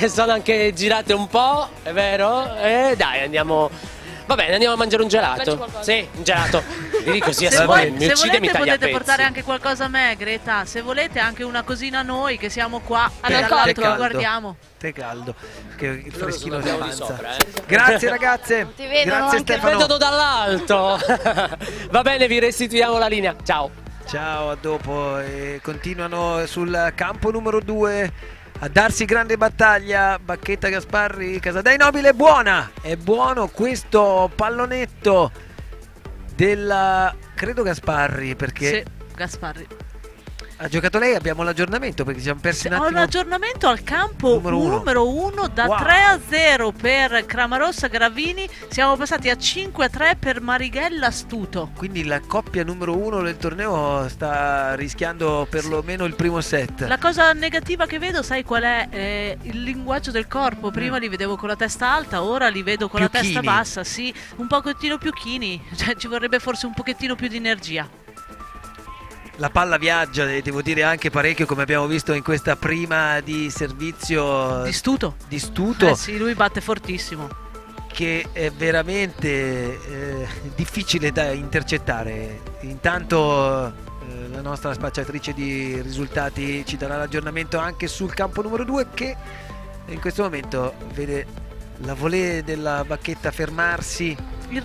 sono anche girate un po', è vero? Dai, andiamo. Va bene, andiamo a mangiare un gelato. Sì, un gelato. Vi dico così, se volete potete portare anche qualcosa a me, Greta. Se volete anche una cosina a noi, che siamo qua dall'alto che guardiamo. Te caldo, che il freschino si avanza. Grazie ragazze. Ti vedo, grazie Stefano. Vedono dall'alto. Va bene, vi restituiamo la linea. Ciao. Ciao, a dopo. Continuano sul campo numero 2 a darsi grande battaglia Bacchetta, Gasparri, Casadei, Nobile. È buono questo pallonetto della, credo, Gasparri, perché sì, Gasparri ha giocato lei. Abbiamo l'aggiornamento, perché ci siamo persi un attimo. Ho l'aggiornamento al campo numero 1 da 3-0 per Cramarossa Gravini, siamo passati a 5-3 per Marighella Astuto. Quindi la coppia numero 1 del torneo sta rischiando perlomeno il primo set. La cosa negativa che vedo, sai qual è? Il linguaggio del corpo. Prima li vedevo con la testa alta, ora li vedo con la testa bassa. Sì, un pochettino più chini, cioè ci vorrebbe forse un pochettino più di energia. La palla viaggia, devo dire, anche parecchio, come abbiamo visto in questa prima di servizio di Stuto. Sì, lui batte fortissimo, che è veramente difficile da intercettare. Intanto la nostra spacciatrice di risultati ci darà l'aggiornamento anche sul campo numero 2, che in questo momento vede la volée della Bacchetta fermarsi in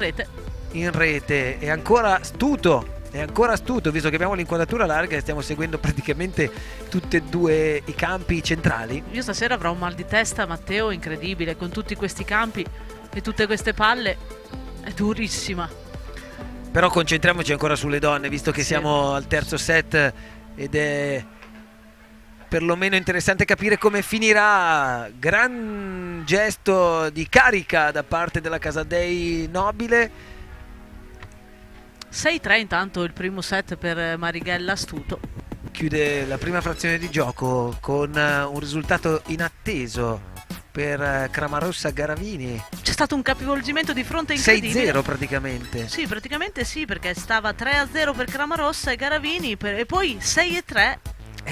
rete. È ancora Stuto. È ancora Astuto, visto che abbiamo l'inquadratura larga e stiamo seguendo praticamente tutti e due i campi centrali. Io stasera avrò un mal di testa, Matteo, incredibile, con tutti questi campi e tutte queste palle. È durissima. Però concentriamoci ancora sulle donne, visto che siamo al terzo set ed è perlomeno interessante capire come finirà. Gran gesto di carica da parte della Casadei Nobile. 6-3 intanto il primo set per Marighella Astuto. Chiude la prima frazione di gioco con un risultato inatteso per Cramarossa Garavini. C'è stato un capovolgimento di fronte incredibile. 6-0 praticamente. Sì, praticamente sì, perché stava 3-0 per Cramarossa e Garavini e poi 6-3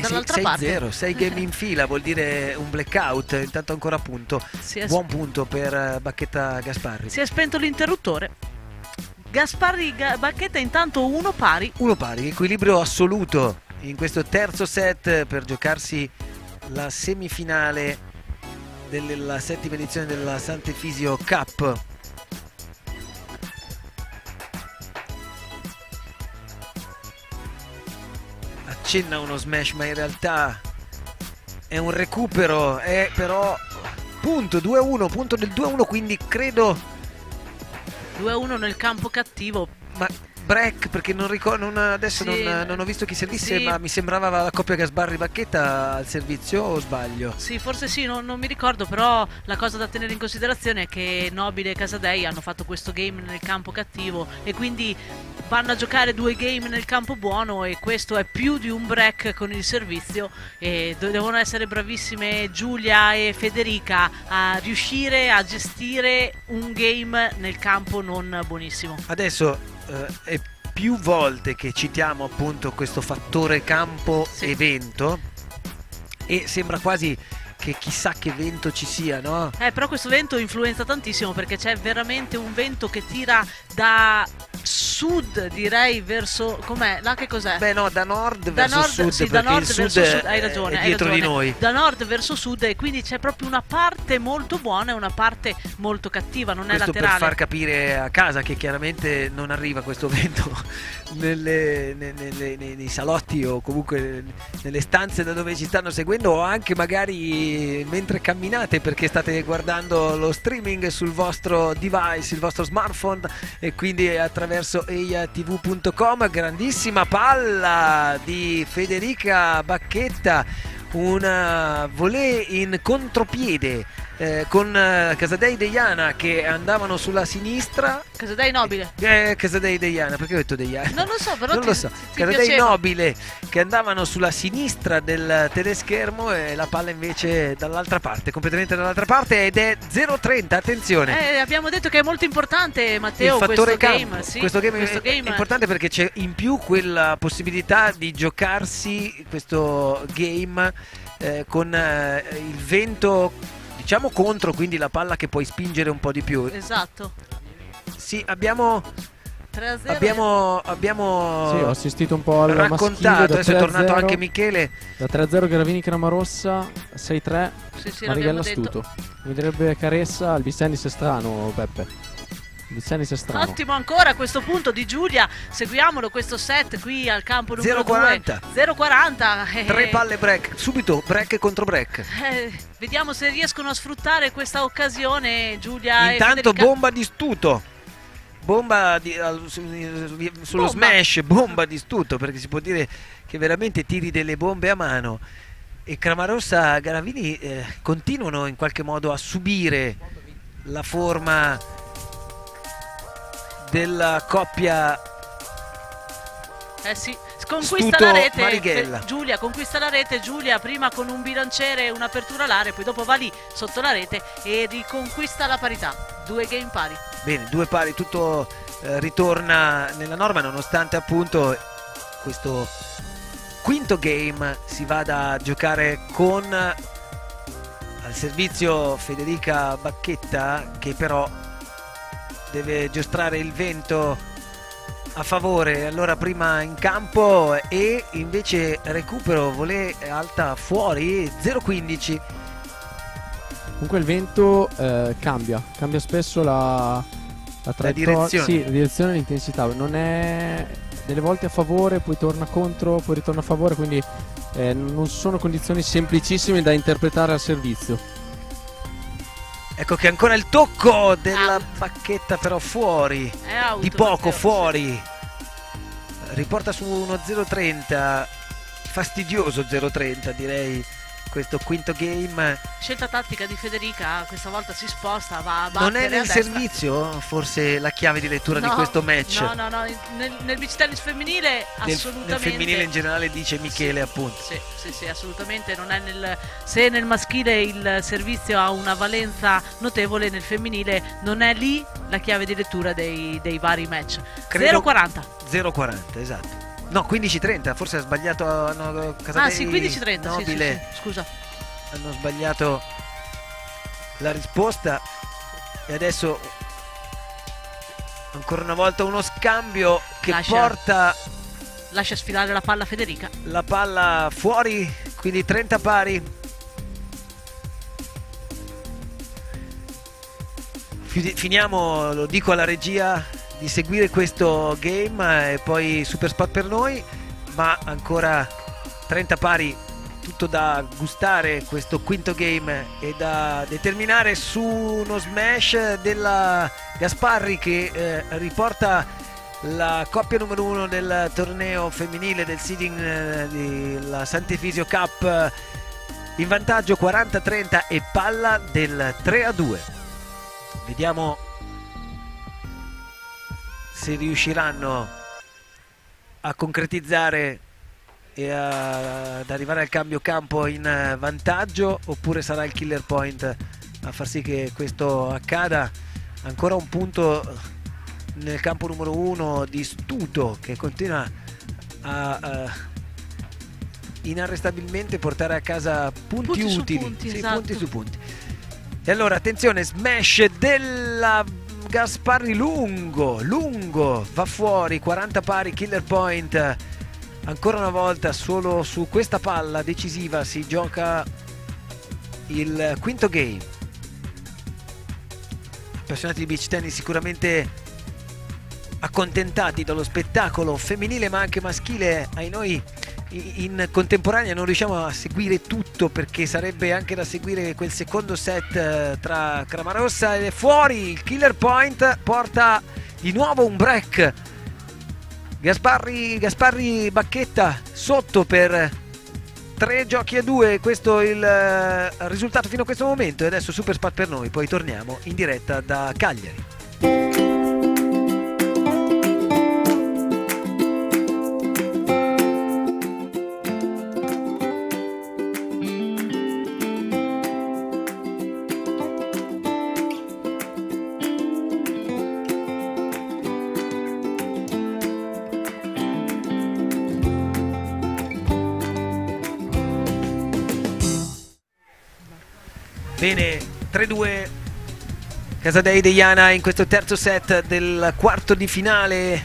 dall'altra parte. 6-0, 6 game in fila, vuol dire un blackout. Intanto ancora punto. Buon punto per Bacchetta Gasparri. Si è spento l'interruttore. Gasparri Bacchetta intanto 1 pari. 1 pari, equilibrio assoluto in questo terzo set per giocarsi la semifinale della settima edizione della Sant'Efisio Cup. Accenna uno smash, ma in realtà è un recupero, è però punto 2-1, punto del 2-1, quindi credo 2-1 nel campo cattivo. Ma break, perché non ricordo, adesso Sì, non ho visto chi servisse, sì. ma mi sembrava la coppia Gasbarri-Bacchetta al servizio, o sbaglio? Sì, forse sì, non mi ricordo, però la cosa da tenere in considerazione è che Nobile e Casadei hanno fatto questo game nel campo cattivo e quindi vanno a giocare 2 game nel campo buono, e questo è più di un break con il servizio, e devono essere bravissime Giulia e Federica a riuscire a gestire un game nel campo non buonissimo. Adesso è più volte che citiamo appunto questo fattore campo evento, e sembra quasi che chissà che vento ci sia, no? Però questo vento influenza tantissimo, perché c'è veramente un vento che tira da sud, direi, verso... com'è? Là che cos'è? Beh no, da nord verso sud, sì, perché da nord il sud verso sud, hai ragione, è dietro hai di ragione. noi. Da nord verso sud, e quindi c'è proprio una parte molto buona e una parte molto cattiva, non Questo è laterale. per far capire a casa che chiaramente non arriva questo vento nei salotti o comunque nelle stanze da dove ci stanno seguendo, o anche magari mentre camminate perché state guardando lo streaming sul vostro device, il vostro smartphone, e quindi attraverso eiatv.com. Grandissima palla di Federica Bacchetta, una volée in contropiede con Casadei Deiana che andavano sulla sinistra. Casadei Nobile. Casadei Deiana, perché ho detto Deiana? Non lo so, però non lo so. Casadei piaceva. Nobile che andavano sulla sinistra del teleschermo, e la palla invece dall'altra parte, completamente dall'altra parte, ed è 0-30, attenzione. Abbiamo detto che è molto importante, Matteo, Il fattore questo campo. game. Sì, questo game questo è game importante perché c'è in più quella possibilità di giocarsi questo game con il vento, diciamo, contro, quindi la palla che puoi spingere un po' di più. Esatto. Sì, abbiamo 3-0. Sì, ho assistito un po' al raccontato, maschile, adesso è tornato 3-0, anche Michele. Da 3-0 Gravini Cramarossa, 6-3 Sì, Marighella l'abbiamo detto. Astuto. Mi direbbe Caressa, il Bissennis è strano, Peppe. Il Bissennis è strano. Ottimo ancora a questo punto di Giulia, seguiamolo questo set qui al campo numero 0-40. 2. 0-40. 3 palle break, subito break contro break. Vediamo se riescono a sfruttare questa occasione Giulia Intanto e Federica. bomba di Stuto. Bomba sullo smash, bomba di Stuto, perché si può dire che veramente tiri delle bombe a mano. E Cramarossa Garavini continuano in qualche modo a subire la forma della coppia. Sì, conquista Stuto la rete. Marighella. Giulia conquista la rete. Giulia prima con un bilanciere e un'apertura alare, poi dopo va lì sotto la rete e riconquista la parità. 2 game pari. Bene, 2 pari, tutto ritorna nella norma, nonostante appunto questo quinto game si vada a giocare con al servizio Federica Bacchetta, che però deve giostrare il vento a favore. Allora prima in campo e invece recupero, volée alta fuori, 0-15. Comunque il vento cambia spesso la direzione. Sì, la direzione e l'intensità. Non è delle volte a favore, poi torna contro, poi ritorna a favore, quindi non sono condizioni semplicissime da interpretare al servizio. Ecco che ancora il tocco della Bacchetta, però fuori, out, di poco, Matteo, fuori. Riporta su uno 0-30, fastidioso 0-30 direi, questo quinto game. Scelta tattica di Federica, questa volta si sposta, va a Non è battere a nel destra. servizio forse la chiave di lettura di No, questo match? No, nel beach tennis femminile assolutamente. Nel femminile in generale, dice Michele, appunto. Sì, assolutamente non è se nel maschile il servizio ha una valenza notevole, nel femminile non è lì la chiave di lettura dei vari match. 0-40. 0-40, esatto. No, 15-30, forse ha sbagliato. Ah sì, 15-30, Nobile. sì, scusa. Hanno sbagliato la risposta. E adesso ancora una volta uno scambio che lascia sfilare la palla Federica. la palla fuori, quindi 30 pari. Finiamo, lo dico alla regia, di seguire questo game e poi super spot per noi, ma ancora 30 pari, tutto da gustare questo quinto game e da determinare su uno smash della Gasparri che riporta la coppia numero 1 del torneo femminile del seeding della Sant'Efisio Cup in vantaggio 40-30 e palla del 3-2. Vediamo se riusciranno a concretizzare e ad arrivare al cambio campo in vantaggio, oppure sarà il killer point a far sì che questo accada. Ancora un punto nel campo numero 1 di Stuto, che continua a inarrestabilmente portare a casa punti utili, punti, sì, esatto. punti su punti. E allora attenzione, smash della Gasparri lungo, va fuori, 40 pari, killer point. Ancora una volta solo su questa palla decisiva si gioca il quinto game. Appassionati di beach tennis sicuramente accontentati dallo spettacolo femminile ma anche maschile. Ai noi in contemporanea non riusciamo a seguire tutto, perché sarebbe anche da seguire quel secondo set tra Cramarossa ed è fuori. Il killer point porta di nuovo un break. Gasparri Bacchetta sotto per 3-2, questo è il risultato fino a questo momento, e adesso super spot per noi, poi torniamo in diretta da Cagliari. Bene, 3-2 Casadei Deiana in questo terzo set del quarto di finale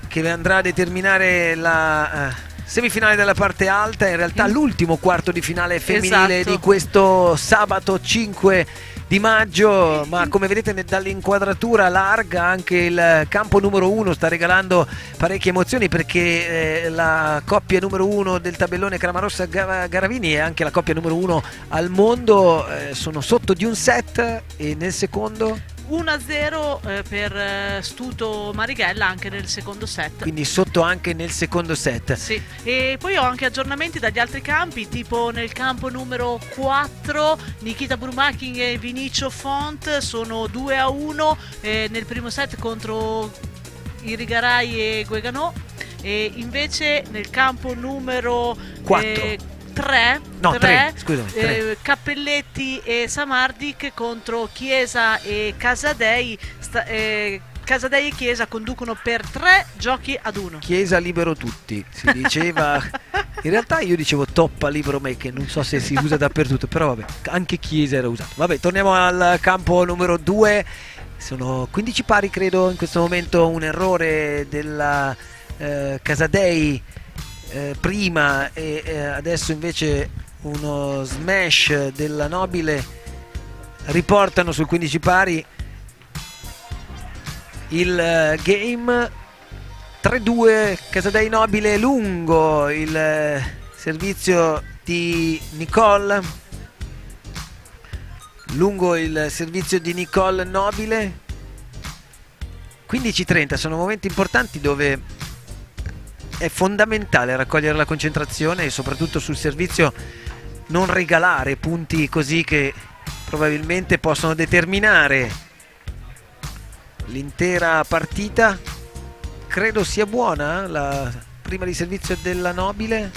che andrà a determinare la semifinale della parte alta, in realtà l'ultimo quarto di finale femminile, esatto, di questo sabato 5 di maggio, ma come vedete dall'inquadratura larga anche il campo numero 1 sta regalando parecchie emozioni, perché la coppia numero 1 del tabellone Cramarossa Garavini e anche la coppia numero 1 al mondo sono sotto di un set, e nel secondo 1-0 per Stuto Marighella anche nel secondo set. Quindi sotto anche nel secondo set. Sì. E poi ho anche aggiornamenti dagli altri campi, tipo nel campo numero 4 Nikita Burmakin e Vinicio Font sono 2-1 nel primo set contro Irigaray e Guegano, e invece nel campo numero 4 3, scusami, Cappelletti e Samardic contro Chiesa e Casadei. Casadei e Chiesa conducono per 3-1. Chiesa libero tutti, si diceva. In realtà io dicevo toppa libero me, che non so se si usa dappertutto, però vabbè, anche Chiesa era usato. Vabbè, torniamo al campo numero 2. Sono 15 pari credo in questo momento, un errore della Casadei prima, e adesso invece uno smash della Nobile riportano sul 15 pari il game. 3-2 Casadei Nobile lungo, il servizio di Nicole, Nobile. 15-30 sono momenti importanti dove è fondamentale raccogliere la concentrazione e soprattutto sul servizio non regalare punti così che probabilmente possono determinare l'intera partita. Credo sia buona la prima di servizio della Nobile,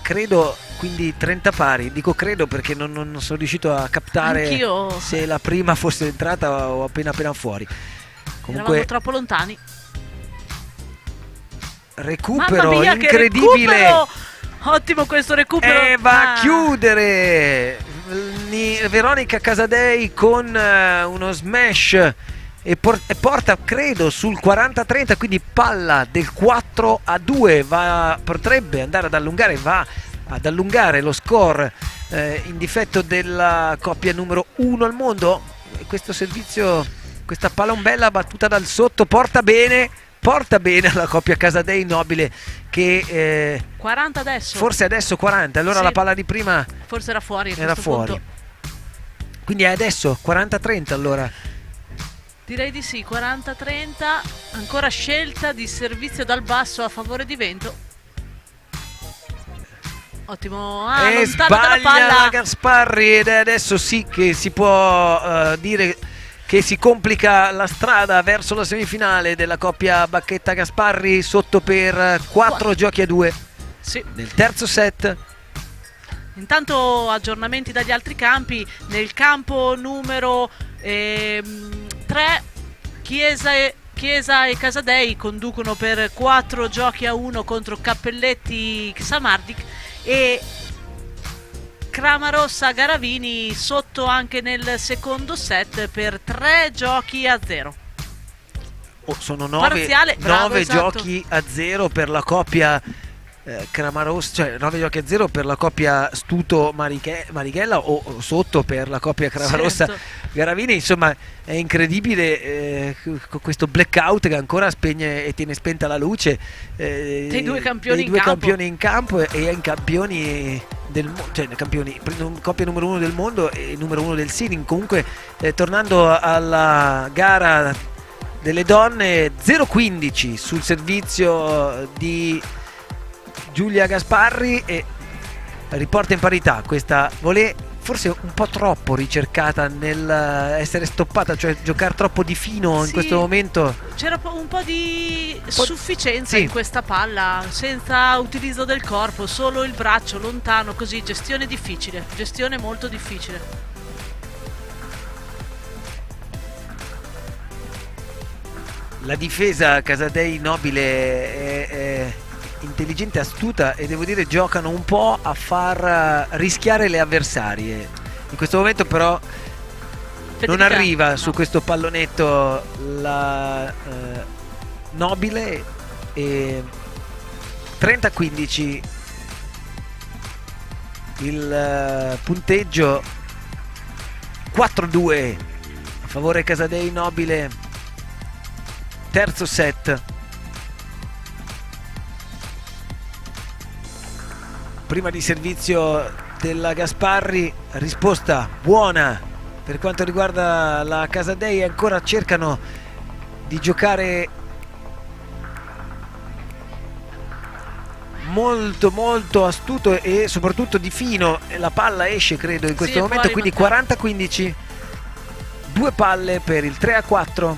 credo, quindi 30 pari. Dico credo perché non sono riuscito a captare Anch'io. Se la prima fosse entrata o appena fuori. Comunque eravamo troppo lontani. Recupero Mamma mia, incredibile, che recupero! Ottimo questo recupero, e va a chiudere Veronica Casadei con uno smash e porta credo sul 40-30, quindi palla del 4-2, potrebbe andare ad allungare, va ad allungare lo score in difetto della coppia numero 1 al mondo. Questo servizio, questa palombella battuta dal sotto porta bene alla coppia Casadei Nobile che 40 adesso. Forse adesso 40, allora Sì. la palla di prima Forse era fuori a era questo fuori. punto. Quindi è adesso 40-30 allora. Direi di sì, 40-30, ancora scelta di servizio dal basso a favore di Vento. Ottimo, E lontano dalla sbaglia palla. Gasparri ed è adesso sì che si può dire che si complica la strada verso la semifinale della coppia Bacchetta Gasparri, sotto per 4 giochi a 2 Sì. nel terzo set. Intanto aggiornamenti dagli altri campi. Nel campo numero 3 Chiesa e Casadei conducono per 4 giochi a 1 contro Cappelletti Samardic, e Cramarossa Garavini sotto anche nel secondo set per 3 giochi a 0. Sono 9 Parziale, bravo, esatto. giochi a 0 per la coppia Cramarossa, cioè 9 giochi a 0 per la coppia Stuto Marighella o sotto per la coppia Cramarossa Garavini. Insomma, è incredibile con questo blackout che ancora spegne e tiene spenta la luce dei due campioni in campo e ai campioni del cioè campioni, coppia numero 1 del mondo e numero 1 del seeding. Comunque tornando alla gara delle donne, 0-15 sul servizio di Giulia Gasparri e riporta in parità questa volée, forse un po' troppo ricercata nel essere stoppata, cioè giocare troppo di fino in questo momento. C'era un po' di sufficienza in questa palla, senza utilizzo del corpo, solo il braccio lontano, così gestione difficile, gestione molto difficile. La difesa Casadei Nobile è intelligente, astuta e devo dire giocano un po' a far rischiare le avversarie. In questo momento però non arriva su questo pallonetto la Nobile e 30-15 il punteggio, 4-2 a favore Casadei Nobile, terzo set. Prima di servizio della Gasparri, risposta buona per quanto riguarda la Casadei, ancora cercano di giocare molto astuto e soprattutto di fino. La palla esce credo in questo momento, quindi 40-15, 2 palle per il 3-4.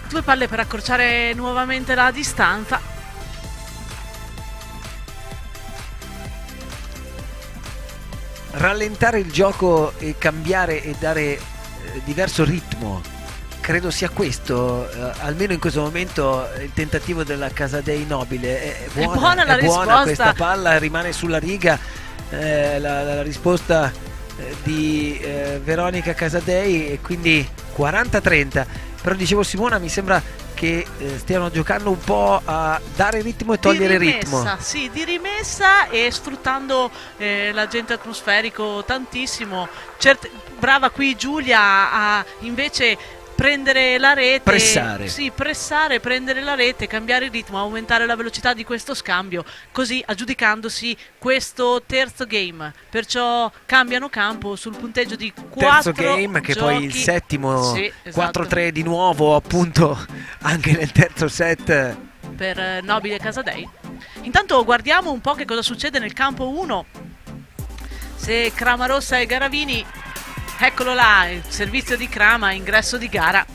2 palle per accorciare nuovamente la distanza. Rallentare il gioco e cambiare e dare diverso ritmo, credo sia questo, almeno in questo momento, il tentativo della Casadei Nobile. È buona la risposta. Questa palla rimane sulla riga, la risposta di Veronica Casadei, e quindi 40-30. Però dicevo Simona, mi sembra che stiano giocando un po' a dare ritmo e togliere ritmo. Sì, di rimessa e sfruttando l'agente atmosferico tantissimo. Brava qui Giulia a invece prendere la rete, pressare, prendere la rete, cambiare il ritmo, aumentare la velocità di questo scambio, così aggiudicandosi questo terzo game. Perciò cambiano campo sul punteggio di 4 terzo game, che giochi. poi il settimo, sì, esatto. 4-3 di nuovo appunto anche nel terzo set per Nobile Casadei. Intanto guardiamo un po' che cosa succede nel campo 1. Se Cramarossa e Garavini, eccolo là, il servizio di Crama, ingresso di gara,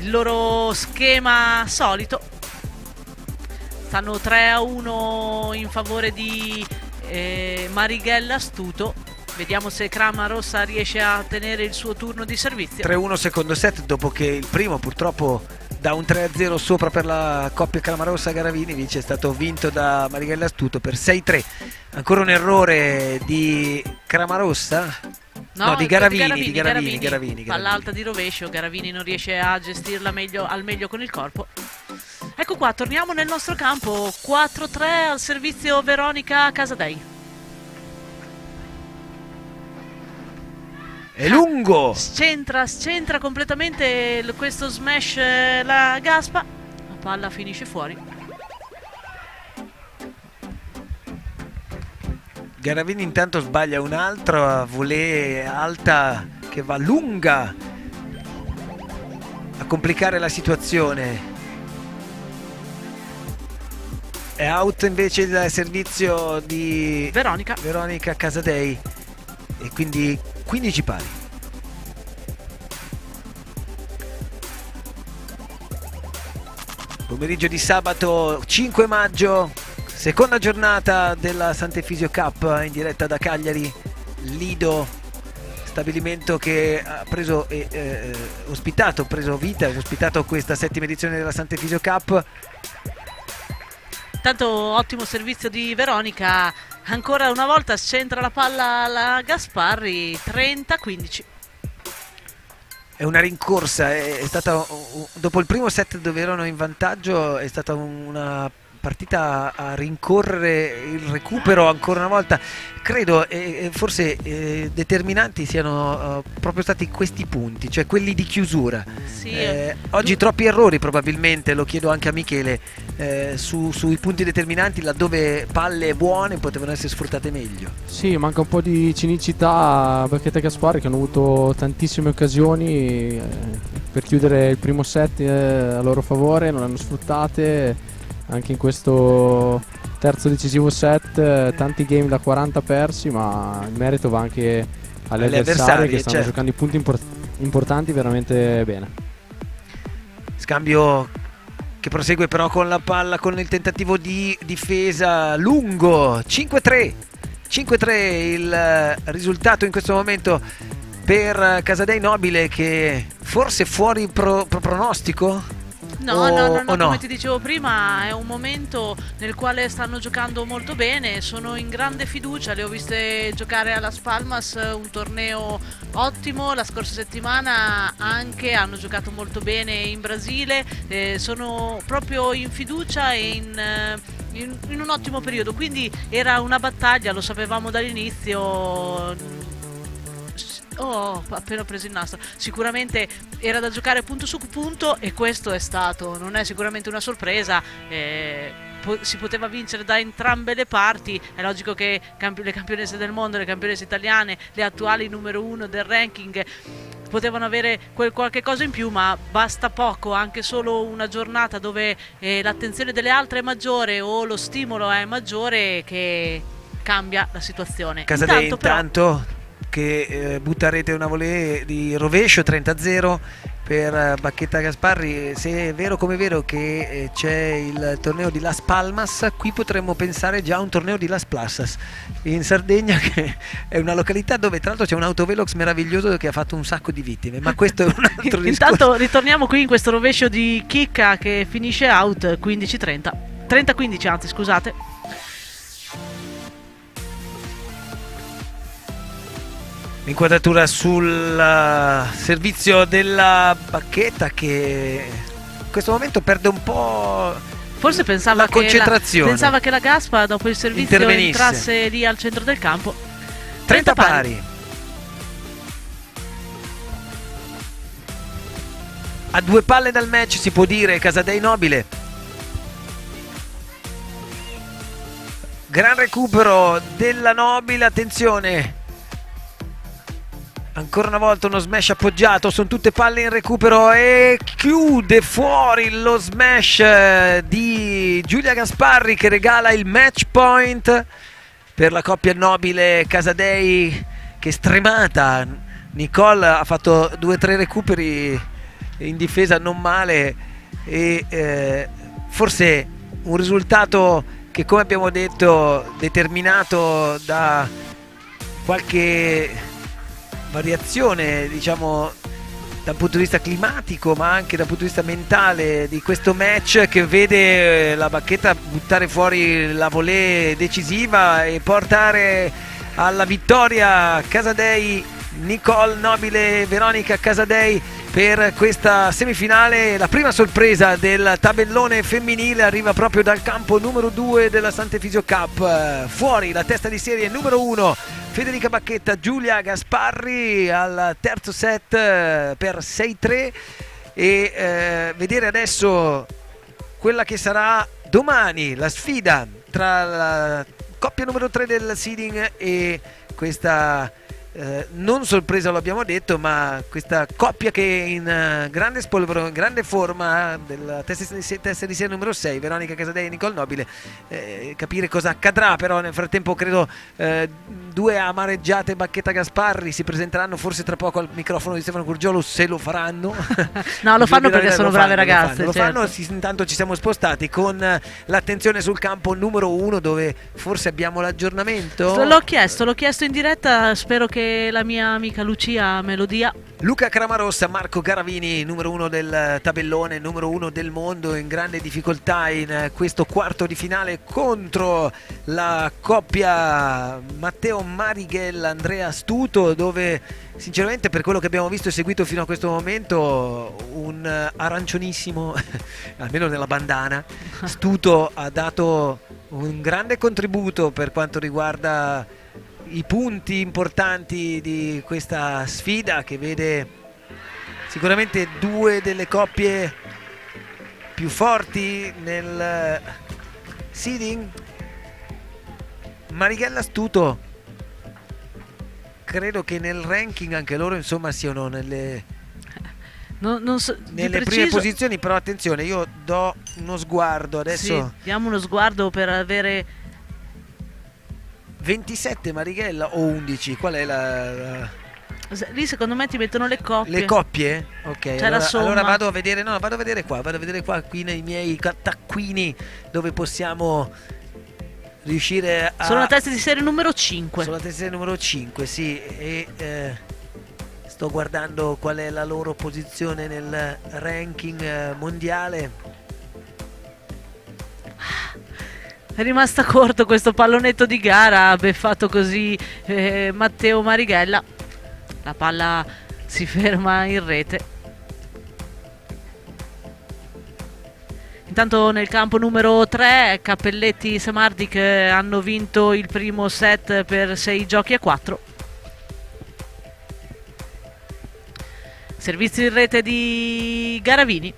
il loro schema solito. Stanno 3-1 in favore di Marighella Astuto. Vediamo se Cramarossa riesce a tenere il suo turno di servizio. 3-1 secondo set, dopo che il primo purtroppo da un 3-0 sopra per la coppia Cramarossa Garavini invece è stato vinto da Marighella Astuto per 6-3. Ancora un errore di Cramarossa? No, di Garavini. Palla alta di rovescio, Garavini non riesce a gestirla al meglio con il corpo. Ecco qua, torniamo nel nostro campo, 4-3 al servizio Veronica Casadei. È lungo! Scentra completamente questo smash la Gaspa, la palla finisce fuori. Garavini intanto sbaglia un'altra volée alta che va lunga a complicare la situazione. È out invece il servizio di Veronica Casadei e quindi 15 pari. Pomeriggio di sabato 5 maggio, seconda giornata della Sant'Efisio Cup in diretta da Cagliari. Lido, stabilimento che ha preso ospitato questa settima edizione della Sant'Efisio Cup. Tanto ottimo servizio di Veronica, ancora una volta centra la palla la Gasparri, 30-15. È una rincorsa, è stata dopo il primo set dove erano in vantaggio, è stata una partita a rincorrere il recupero ancora una volta. Credo forse determinanti siano proprio stati questi punti, cioè quelli di chiusura. Sì, oggi troppi errori probabilmente, lo chiedo anche a Michele, sui punti determinanti laddove palle buone potevano essere sfruttate meglio. Sì, manca un po' di cinicità a Bacchetta e Gasparri, che hanno avuto tantissime occasioni per chiudere il primo set a loro favore, non le hanno sfruttate. Anche in questo terzo decisivo set tanti game da 40 persi, ma il merito va anche alle avversarie che stanno giocando i punti importanti veramente bene. Scambio che prosegue però con la palla, con il tentativo di difesa lungo. 5-3 il risultato in questo momento per Casadei Nobile, che forse fuori pronostico. No, come ti dicevo prima, è un momento nel quale stanno giocando molto bene, sono in grande fiducia, le ho viste giocare alla Palmas, un torneo ottimo, la scorsa settimana anche hanno giocato molto bene in Brasile, sono proprio in fiducia e in un ottimo periodo, quindi era una battaglia, lo sapevamo dall'inizio. Ho appena preso il nastro, sicuramente era da giocare punto su punto e questo è stato, non è sicuramente una sorpresa, si poteva vincere da entrambe le parti. È logico che le campionesse del mondo, le campionesse italiane, le attuali numero 1 del ranking potevano avere qualche cosa in più, ma basta poco, anche solo una giornata dove l'attenzione delle altre è maggiore o lo stimolo è maggiore, che cambia la situazione. Casadei intanto che butta a rete una volée di rovescio, 30-0 per Bacchetta Gasparri. Se è vero come è vero che c'è il torneo di Las Palmas, qui potremmo pensare già a un torneo di Las Plasas in Sardegna, che è una località dove tra l'altro c'è un autovelox meraviglioso che ha fatto un sacco di vittime, ma questo è un altro discorso. Intanto ritorniamo qui in questo rovescio di Chicca che finisce out, 15-30, 30-15 anzi, scusate. L'inquadratura sul servizio della Bacchetta, che in questo momento perde un po'. Forse pensava la concentrazione. Pensava che la Gaspa dopo il servizio entrasse lì al centro del campo. 30 pari. A 2 palle dal match, si può dire, Casadei Nobile. Gran recupero della Nobile, attenzione. Ancora una volta uno smash appoggiato, sono tutte palle in recupero e chiude fuori lo smash di Giulia Gasparri, che regala il match point per la coppia Nobile Casadei, che è stremata. Nicole ha fatto 2-3 recuperi in difesa non male e forse un risultato che, come abbiamo detto, determinato da qualche variazione, diciamo, dal punto di vista climatico ma anche dal punto di vista mentale di questo match, che vede la Bacchetta buttare fuori la volée decisiva e portare alla vittoria Casadei, Nicole Nobile, Veronica Casadei, per questa semifinale. La prima sorpresa del tabellone femminile arriva proprio dal campo numero 2 della Sant'Efisio Cup. Fuori la testa di serie numero 1 Federica Bacchetta, Giulia Gasparri al terzo set per 6-3 e vedere adesso quella che sarà domani la sfida tra la coppia numero 3 del seeding e questa non sorpresa, lo abbiamo detto, ma questa coppia che è in grande spolvero, in grande forma della testa di serie numero 6, Veronica Casadei e Nicole Nobile. Capire cosa accadrà, però nel frattempo credo due amareggiate Bacchetta Gasparri si presenteranno forse tra poco al microfono di Stefano Curgiolo, se lo faranno. No, lo fanno perché sono brave ragazze. Lo fanno, certo. Intanto ci siamo spostati con l'attenzione sul campo numero 1 dove forse abbiamo l'aggiornamento. L'ho chiesto in diretta, spero che la mia amica Lucia me lo dia. Luca Cramarossa, Marco Garavini, numero 1 del tabellone, numero 1 del mondo, in grande difficoltà in questo quarto di finale contro la coppia Matteo Marighella, Andrea Stuto, dove sinceramente per quello che abbiamo visto e seguito fino a questo momento un arancianissimo, almeno nella bandana, Stuto ha dato un grande contributo per quanto riguarda i punti importanti di questa sfida, che vede sicuramente due delle coppie più forti nel seeding. Marighella Stuto, credo che nel ranking anche loro insomma siano nelle nelle prime posizioni, però attenzione, io do uno sguardo adesso. Sì, diamo uno sguardo per avere 27 Marighella o 11? Qual è la... Lì secondo me ti mettono le coppie. Le coppie? Ok, allora vado a vedere, no, vado a vedere qua qui nei miei taccuini dove possiamo riuscire a... Sono la testa di serie numero 5. Sono la testa di serie numero 5, sì, e sto guardando qual è la loro posizione nel ranking mondiale. È rimasta corto questo pallonetto di gara, ha beffato così Matteo Marighella. La palla si ferma in rete. Intanto nel campo numero 3 Cappelletti e Samardi che hanno vinto il primo set per 6-4. Servizio in rete di Garavini.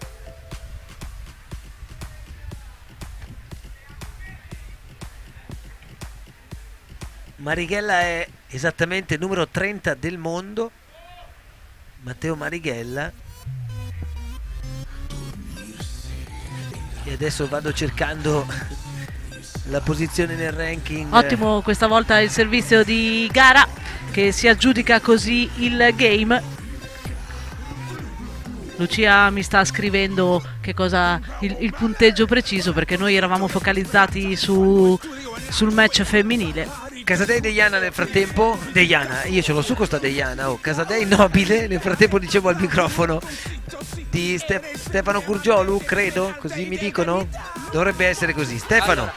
Marighella è esattamente il numero 30 del mondo, Matteo Marighella, e adesso vado cercando la posizione nel ranking. Ottimo questa volta il servizio di gara che si aggiudica così il game. Lucia mi sta scrivendo che cosa il punteggio preciso, perché noi eravamo focalizzati sul match femminile. Casadei Deiana nel frattempo, Deiana, io ce l'ho su questa Deiana, Casadei Nobile nel frattempo, dicevo al microfono di Stefano Curgiolu, credo, così mi dicono, dovrebbe essere così. Stefano,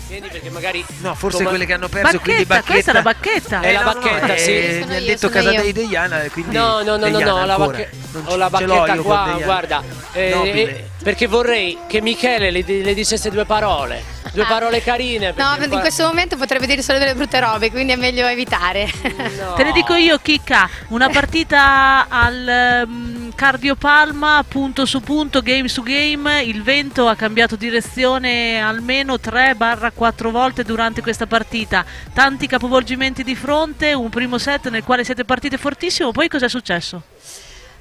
vieni perché magari no, forse quelle che hanno perso, quindi Bacchetta. Questa è la Bacchetta. È la Bacchetta, sì. Mi ha detto Casadei Deiana, quindi no, ho la Bacchetta qua, guarda, perché vorrei che Michele le dicesse due parole carine. No, in questo momento potrebbe dire solo delle brutte robe, quindi è meglio evitare. No. Te ne dico io, chicca, una partita al Cardiopalma, punto su punto, game su game, il vento ha cambiato direzione almeno 3-4 volte durante questa partita, tanti capovolgimenti di fronte, un primo set nel quale siete partite fortissimo, poi cos'è successo?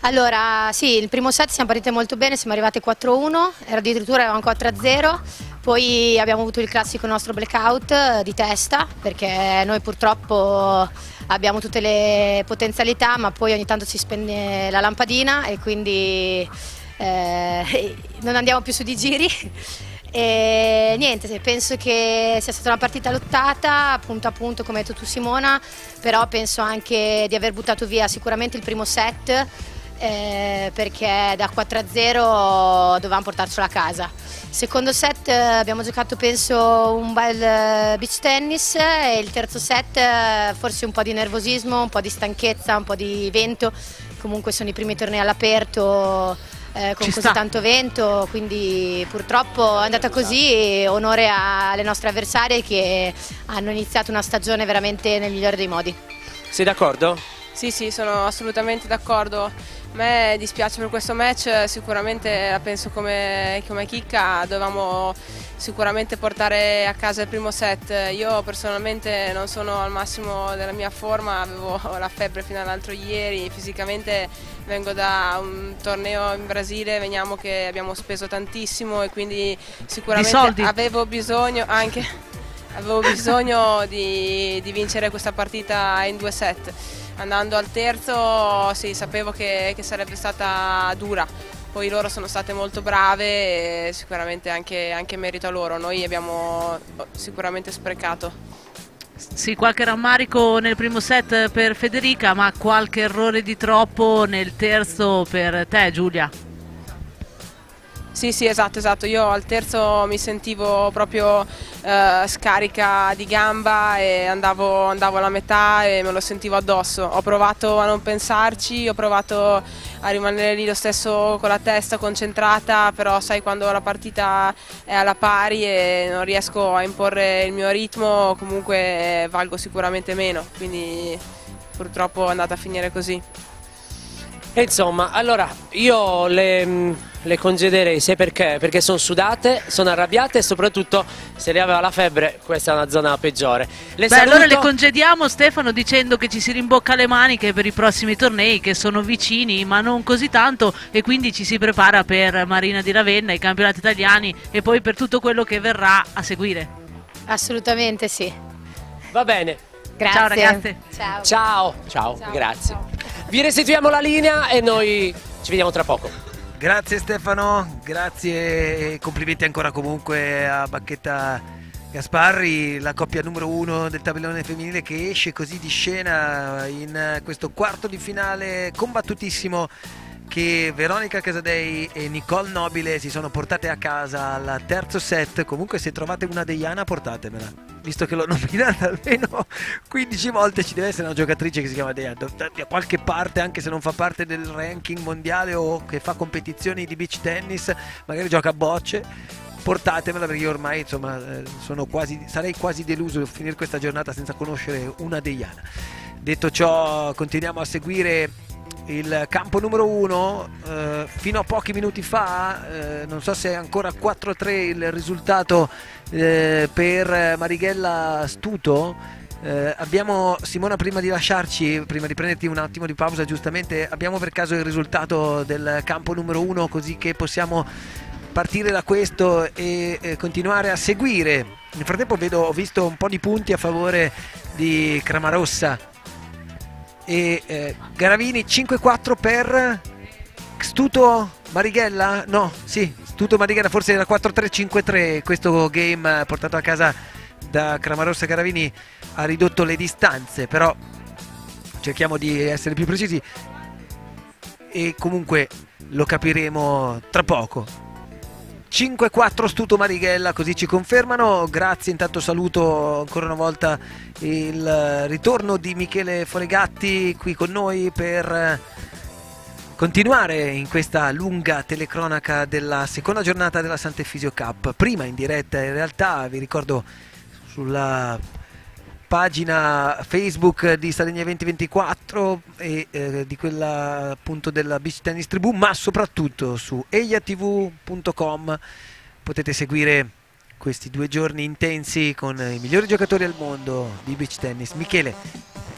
Allora, sì, il primo set siamo partite molto bene, siamo arrivate 4-1, addirittura eravamo 4-0, poi abbiamo avuto il classico nostro blackout di testa, perché noi purtroppo abbiamo tutte le potenzialità, ma poi ogni tanto si spende la lampadina e quindi non andiamo più su di giri. E niente, penso che sia stata una partita lottata punto a punto, come hai detto tu Simona, però penso anche di aver buttato via sicuramente il primo set. perché da 4-0 dovevamo portarcela a casa. Secondo set abbiamo giocato penso un bel beach tennis e il terzo set forse un po' di nervosismo, un po' di stanchezza, un po' di vento. Comunque sono i primi tornei all'aperto con così tanto vento, quindi purtroppo è andata così e onore alle nostre avversarie che hanno iniziato una stagione veramente nel migliore dei modi. Sei d'accordo? Sì, sono assolutamente d'accordo. A me dispiace per questo match, sicuramente la penso come Chicca, dovevamo sicuramente portare a casa il primo set. Io personalmente non sono al massimo della mia forma, avevo la febbre fino all'altro ieri, fisicamente vengo da un torneo in Brasile, veniamo che abbiamo speso tantissimo e quindi sicuramente avevo bisogno di vincere questa partita in 2 set. Andando al terzo sì, sapevo che sarebbe stata dura, poi loro sono state molto brave e sicuramente anche merito a loro, noi abbiamo sicuramente sprecato. Sì, qualche rammarico nel primo set per Federica, ma qualche errore di troppo nel terzo per te, Giulia? Sì, esatto, io al terzo mi sentivo proprio scarica di gamba e andavo alla metà e me lo sentivo addosso. Ho provato a non pensarci, ho provato a rimanere lì lo stesso con la testa concentrata, però sai quando la partita è alla pari e non riesco a imporre il mio ritmo, comunque valgo sicuramente meno, quindi purtroppo è andata a finire così. E insomma, allora io le congederei, sai perché? Perché sono sudate, sono arrabbiate e soprattutto se lei aveva la febbre questa è una zona peggiore. Allora le congediamo, Stefano, dicendo che ci si rimbocca le maniche per i prossimi tornei che sono vicini ma non così tanto e quindi ci si prepara per Marina di Ravenna, i campionati italiani e poi per tutto quello che verrà a seguire. Assolutamente sì. Va bene. Grazie. Ciao ragazze. Ciao, grazie. Vi restituiamo la linea e noi ci vediamo tra poco. Grazie Stefano, grazie e complimenti ancora comunque a Bacchetta Gasparri, la coppia numero 1 del tabellone femminile che esce così di scena in questo quarto di finale combattutissimo che Veronica Casadei e Nicole Nobile si sono portate a casa al terzo set. Comunque se trovate una Deiana portatemela, visto che l'ho nominata almeno 15 volte, ci deve essere una giocatrice che si chiama Deiana da qualche parte, anche se non fa parte del ranking mondiale o che fa competizioni di beach tennis, magari gioca a bocce, portatemela perché io ormai insomma sarei quasi deluso di finire questa giornata senza conoscere una Deiana. Detto ciò, continuiamo a seguire il campo numero 1. Fino a pochi minuti fa non so se è ancora 4-3 il risultato per Marighella Stuto. Abbiamo, Simona, prima di lasciarci, prima di prenderti un attimo di pausa, giustamente abbiamo per caso il risultato del campo numero 1 così che possiamo partire da questo e continuare a seguire. Nel frattempo ho visto un po' di punti a favore di Cramarossa e Garavini. 5-4 per Stuto Marighella, no, sì, Stuto Marighella, forse era 4-3-5-3 questo game portato a casa da Cramarossa. Garavini ha ridotto le distanze, però cerchiamo di essere più precisi e comunque lo capiremo tra poco. 5-4 Stuto Marighella, così ci confermano. Grazie, intanto saluto ancora una volta il ritorno di Michele Folegatti qui con noi per continuare in questa lunga telecronaca della seconda giornata della Sant'Efisio Cup, prima in diretta in realtà, vi ricordo sulla pagina Facebook di Sardegna 2024 e di quella appunto della Beach Tennis Tribù, ma soprattutto su eiatv.com potete seguire questi 2 giorni intensi con i migliori giocatori al mondo di beach tennis. Michele,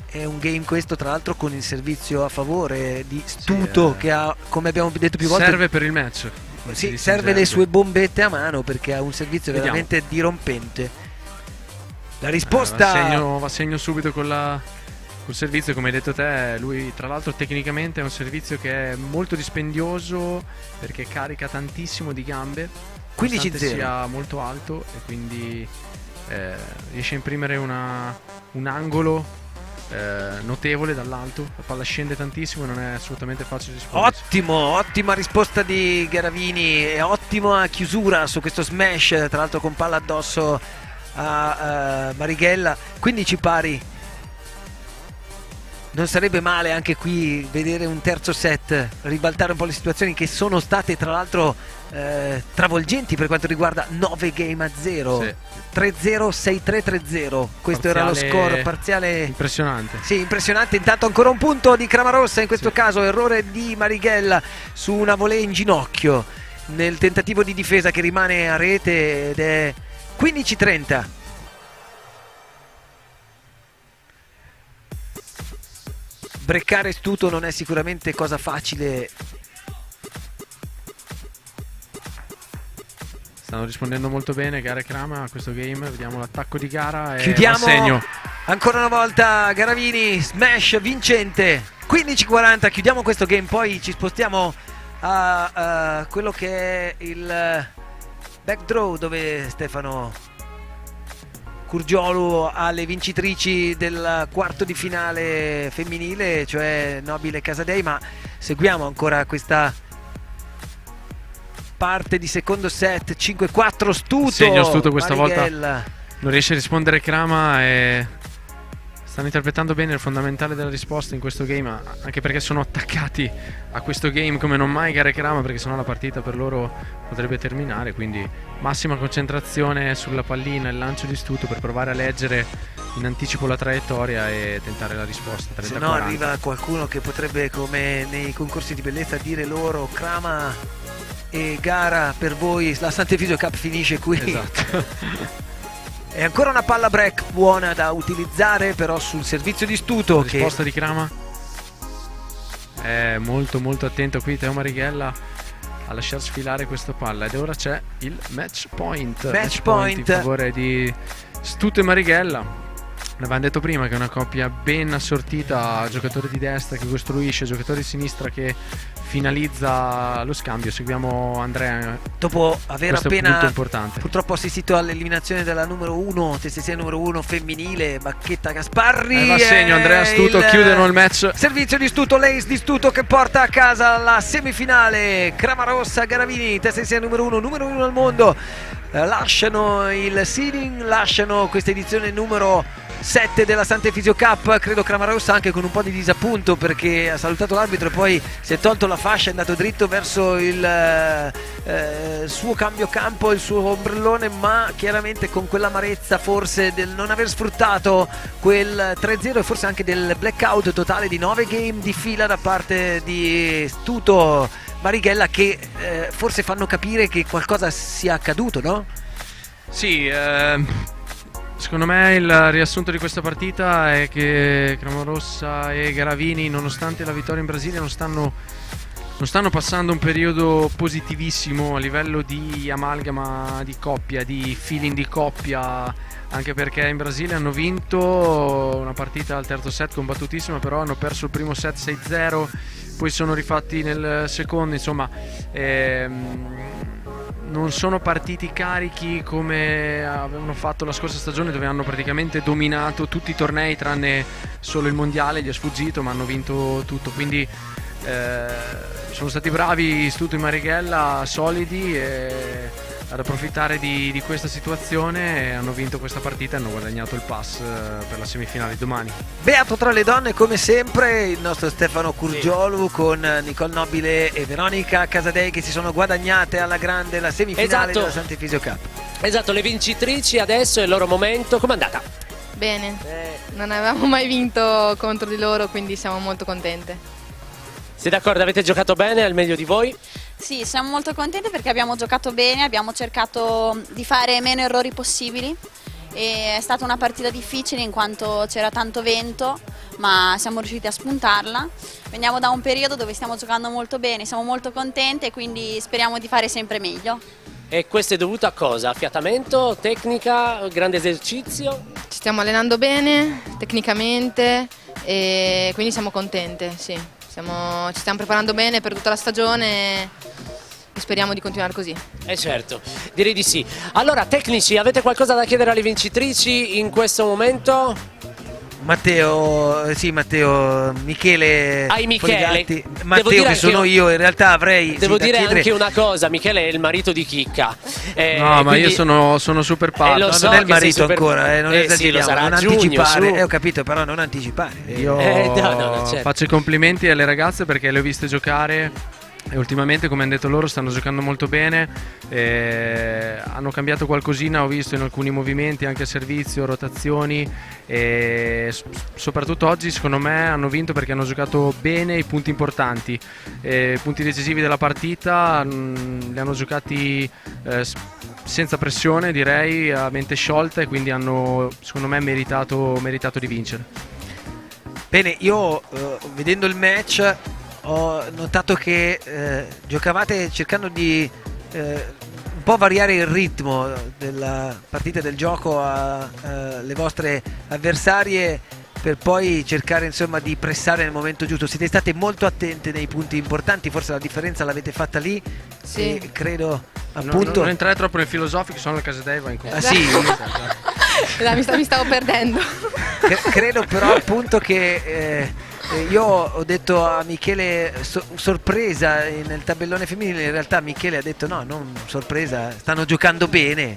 è un game questo tra l'altro con il servizio a favore di Stuto che ha, come abbiamo detto più volte, serve per il match. Sì, serve le sue bombette a mano perché ha un servizio veramente dirompente. La risposta va segno subito col servizio, come hai detto te. Lui tra l'altro tecnicamente è un servizio che è molto dispendioso perché carica tantissimo di gambe, 15-0, sia molto alto e quindi riesce a imprimere un angolo notevole dall'alto, la palla scende tantissimo e non è assolutamente facile rispondere. Ottima risposta di Garavini e ottima chiusura su questo smash, tra l'altro con palla addosso a Marighella. 15 pari. Non sarebbe male anche qui vedere un terzo set, ribaltare un po' le situazioni che sono state tra l'altro travolgenti per quanto riguarda 9 game a 0. Sì. 3-0, 6-3, 3-0. Questo era lo score parziale. Impressionante. Sì, impressionante. Intanto ancora un punto di Cramarossa, in questo caso errore di Marighella su una volée in ginocchio nel tentativo di difesa che rimane a rete ed è 15-30. Breccare Stuto non è sicuramente cosa facile. Stanno rispondendo molto bene Gara e Crama a questo game. Vediamo l'attacco di Gara e chiudiamo segno. Ancora una volta Garavini, smash vincente, 15-40. Chiudiamo questo game, poi ci spostiamo a quello che è il backdraw, dove Stefano Curgiolo ha le vincitrici del quarto di finale femminile, cioè Nobile e Casadei, ma seguiamo ancora questa parte di secondo set. 5-4 Stuto. Segno Stuto questa Marighella. volta non riesce a rispondere Crama e stanno interpretando bene il fondamentale della risposta in questo game, anche perché sono attaccati a questo game come non mai Gara e Crama, perché sennò la partita per loro potrebbe terminare. Quindi massima concentrazione sulla pallina, il lancio di Stuto per provare a leggere in anticipo la traiettoria e tentare la risposta. 30-40. Se no arriva qualcuno che potrebbe, come nei concorsi di bellezza, dire loro Crama e Gara per voi, la Sant'Efisio Cup finisce qui. Esatto. E ancora una palla break buona da utilizzare però sul servizio di Stuto. La risposta di Crama è molto attento qui Teo Marighella a lasciar sfilare questa palla, ed ora c'è il match point. Match point in favore di Stuto e Marighella. Ne avevamo detto prima che è una coppia ben assortita, giocatore di destra che costruisce, giocatore di sinistra che finalizza lo scambio. Seguiamo Andrea dopo aver appena importante. Purtroppo assistito all'eliminazione della numero 1, TSC numero 1 femminile, Bacchetta Gasparri. Va segno Andrea Stuto, chiudono il match. Servizio di Stuto, l'ace di Stuto che porta a casa la semifinale. Cramarossa Garavini, TSC numero 1 al mondo, lasciano il seeding, lasciano questa edizione numero 7 della Sant'Efisio Cup. Credo Cramarossa anche con un po' di disappunto, perché ha salutato l'arbitro e poi si è tolto la fascia, è andato dritto verso il suo cambio campo, il suo ombrellone, ma chiaramente con quell'amarezza forse del non aver sfruttato quel 3-0 e forse anche del blackout totale di 9 game di fila da parte di Stuto Marighella, che forse fanno capire che qualcosa sia accaduto, no? Sì, secondo me il riassunto di questa partita è che Cramarossa e Garavini, nonostante la vittoria in Brasile, non stanno passando un periodo positivissimo a livello di amalgama di coppia, di feeling di coppia, anche perché in Brasile hanno vinto una partita al terzo set combattutissima, però hanno perso il primo set 6-0, poi sono rifatti nel secondo, insomma non sono partiti carichi come avevano fatto la scorsa stagione, dove hanno praticamente dominato tutti i tornei tranne solo il mondiale, gli è sfuggito, ma hanno vinto tutto. Quindi sono stati bravi Stuto e Marighella, solidi, ad approfittare di questa situazione, e hanno vinto questa partita e hanno guadagnato il pass per la semifinale domani. Beato tra le donne come sempre il nostro Stefano Curgiolu, con Nicole Nobile e Veronica Casadei che si sono guadagnate alla grande la semifinale della Sant'Efisio Cup. Esatto, le vincitrici adesso è il loro momento. Com'è andata? Bene, non avevamo mai vinto contro di loro, quindi siamo molto contente. Siete d'accordo? Avete giocato bene, al meglio di voi? Sì, siamo molto contenti perché abbiamo giocato bene, abbiamo cercato di fare meno errori possibili, e è stata una partita difficile in quanto c'era tanto vento, ma siamo riusciti a spuntarla. Veniamo da un periodo dove stiamo giocando molto bene, siamo molto contenti e quindi speriamo di fare sempre meglio. E questo è dovuto a cosa? Affiatamento, tecnica, grande esercizio? Ci stiamo allenando bene, tecnicamente, e quindi siamo contente, sì. Ci stiamo preparando bene per tutta la stagione e speriamo di continuare così. Certo, direi di sì. Allora, tecnici, avete qualcosa da chiedere alle vincitrici in questo momento? Matteo, Michele. Michele. Foligatti. Devo Matteo, dire che sono io, in realtà avrei. Devo da dire chiedere... anche una cosa: Michele è il marito di Chicca. No, ma quindi... io sono super padre. lo No, so non è il che sei marito super- ancora, non sì, lo esageriamo, sarà non a giugno, anticipare. su. Ho capito, però non anticipare. Io certo. faccio i complimenti alle ragazze perché le ho viste giocare e ultimamente, come hanno detto loro, stanno giocando molto bene. Hanno cambiato qualcosina, ho visto in alcuni movimenti, anche servizio, rotazioni, e soprattutto oggi secondo me hanno vinto perché hanno giocato bene i punti importanti. I punti decisivi della partita li hanno giocati senza pressione, direi, a mente sciolta, e quindi hanno secondo me meritato di vincere. Bene, io vedendo il match ho notato che giocavate cercando di un po' variare il ritmo della partita, del gioco alle vostre avversarie, per poi cercare insomma di pressare nel momento giusto. Siete state molto attente nei punti importanti, forse la differenza l'avete fatta lì. Sì. E credo appunto Non entrare troppo nel filosofico, sono la casa d'Eva in Ah sì? Mi stavo perdendo. Credo però appunto che io ho detto a Michele sorpresa nel tabellone femminile, in realtà Michele ha detto no, non sorpresa, stanno giocando bene